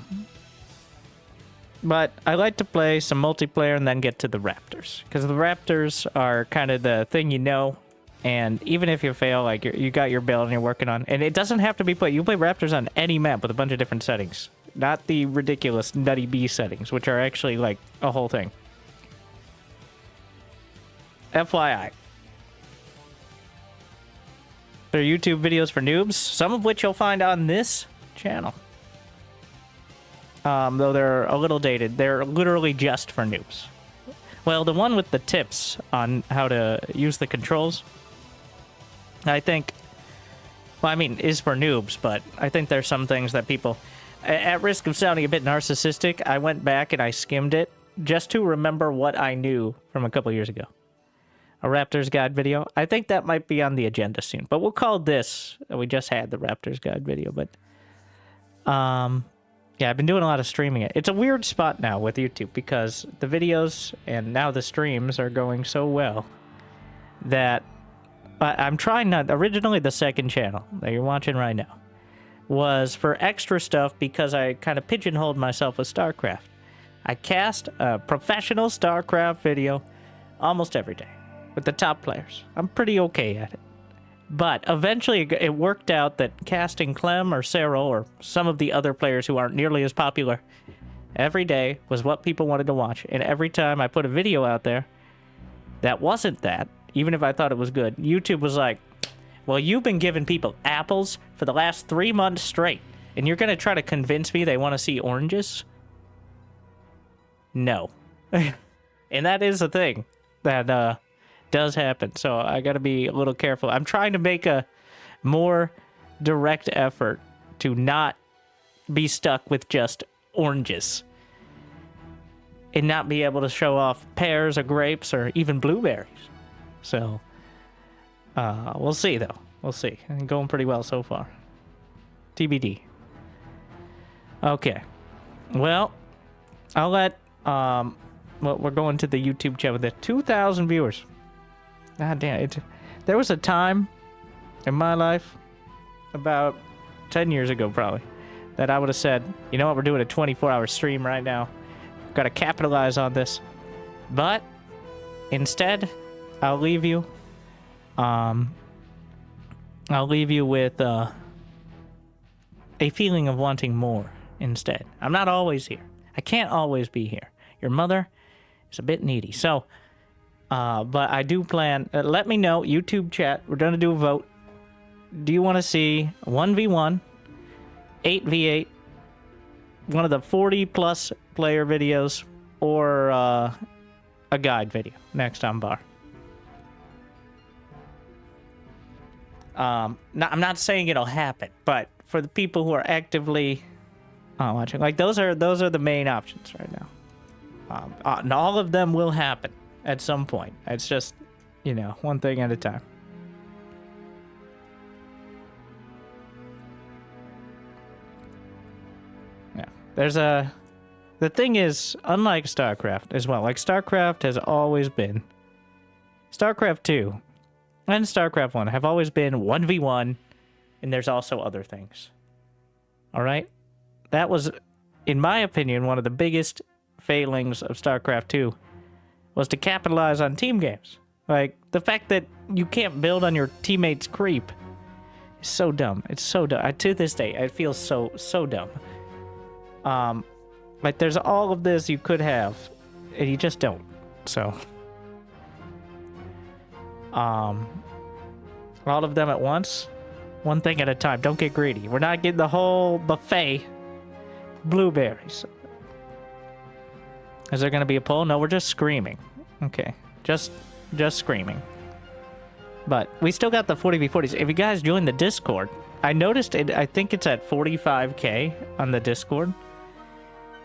But I like to play some multiplayer and then get to the Raptors. Because the Raptors are kind of the thing you know. And even if you fail, like you got your build and you're working on... And it doesn't have to be played. You play Raptors on any map with a bunch of different settings. Not the ridiculous nutty B settings, which are actually like a whole thing. FYI. There are YouTube videos for noobs, some of which you'll find on this channel. Though they're a little dated. They're literally just for noobs. Well, the one with the tips on how to use the controls, I think, well, I mean, is for noobs, but I think there's some things that people, at risk of sounding a bit narcissistic, I went back and I skimmed it just to remember what I knew from a couple years ago. A Raptors guide video. I think that might be on the agenda soon, but we'll call this, we just had the Raptors guide video, but, yeah, I've been doing a lot of streaming it. It's a weird spot now with YouTube because the videos and now the streams are going so well that I'm trying not... Originally, the second channel that you're watching right now was for extra stuff because I kind of pigeonholed myself with StarCraft. I cast a professional StarCraft video almost every day with the top players. I'm pretty okay at it. But eventually it worked out that casting Clem or Cyril or some of the other players who aren't nearly as popular every day was what people wanted to watch. And every time I put a video out there that wasn't that, even if I thought it was good, YouTube was like, well, you've been giving people apples for the last 3 months straight, and you're going to try to convince me they want to see oranges? No. And that is a thing that does happen, so I got to be a little careful. I'm trying to make a more direct effort to not be stuck with just oranges and not be able to show off pears or grapes or even blueberries. So, we'll see, though. We'll see. Going pretty well so far. TBD. Okay. Well, I'll let, well, we're going to the YouTube channel with 2,000 viewers. God damn it. There was a time in my life, about 10 years ago probably, that I would have said, you know what, we're doing a 24-hour stream right now. Got to capitalize on this. But instead, I'll leave you with a feeling of wanting more instead. I'm not always here. I can't always be here. Your mother is a bit needy. So, but I do plan, let me know, YouTube chat, we're going to do a vote. Do you want to see 1v1, 8v8, one of the 40-plus player videos, or a guide video next on Bar? I'm not saying it'll happen, but for the people who are actively watching, like those are the main options right now. And all of them will happen at some point. It's just, you know, one thing at a time. Yeah, the thing is, unlike StarCraft as well, like StarCraft has always been, StarCraft 2 and StarCraft 1 have always been 1v1, and there's also other things. Alright? That was, in my opinion, one of the biggest failings of StarCraft 2 was to capitalize on team games. Like, the fact that you can't build on your teammates' creep is so dumb. It's so dumb. To this day, it feels so dumb. Like, there's all of this you could have, and you just don't. So, All of them at once. One thing at a time. Don't get greedy. We're not getting the whole buffet. Blueberries. Is there going to be a poll? No, we're just screaming. Okay. Just screaming. But we still got the 40v40s. If you guys join the Discord, I noticed it. I think it's at 45k on the Discord.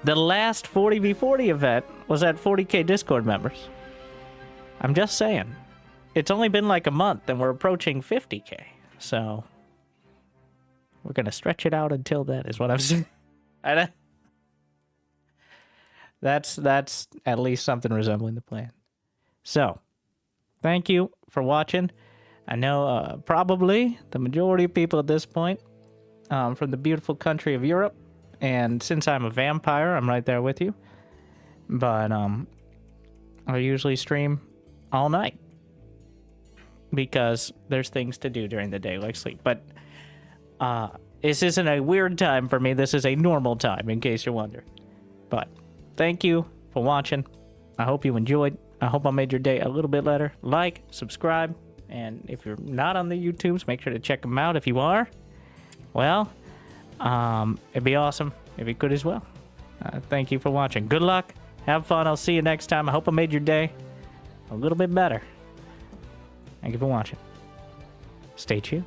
The last 40v40 event was at 40k Discord members. I'm just saying. It's only been like a month and we're approaching 50k. So we're going to stretch it out until then is what I'm saying. That's at least something resembling the plan. So, thank you for watching. I know probably the majority of people at this point from the beautiful country of Europe. And since I'm a vampire, I'm right there with you. But I usually stream all night. Because there's things to do during the day, like sleep. But this isn't a weird time for me. This is a normal time, in case you're wondering. But thank you for watching. I hope you enjoyed. I hope I made your day a little bit better. Like, subscribe, and if you're not on the YouTubes, make sure to check them out. If you are, well, it'd be awesome if you could as well. Thank you for watching. Good luck. Have fun. I'll see you next time. I hope I made your day a little bit better. Thank you for watching. Stay tuned.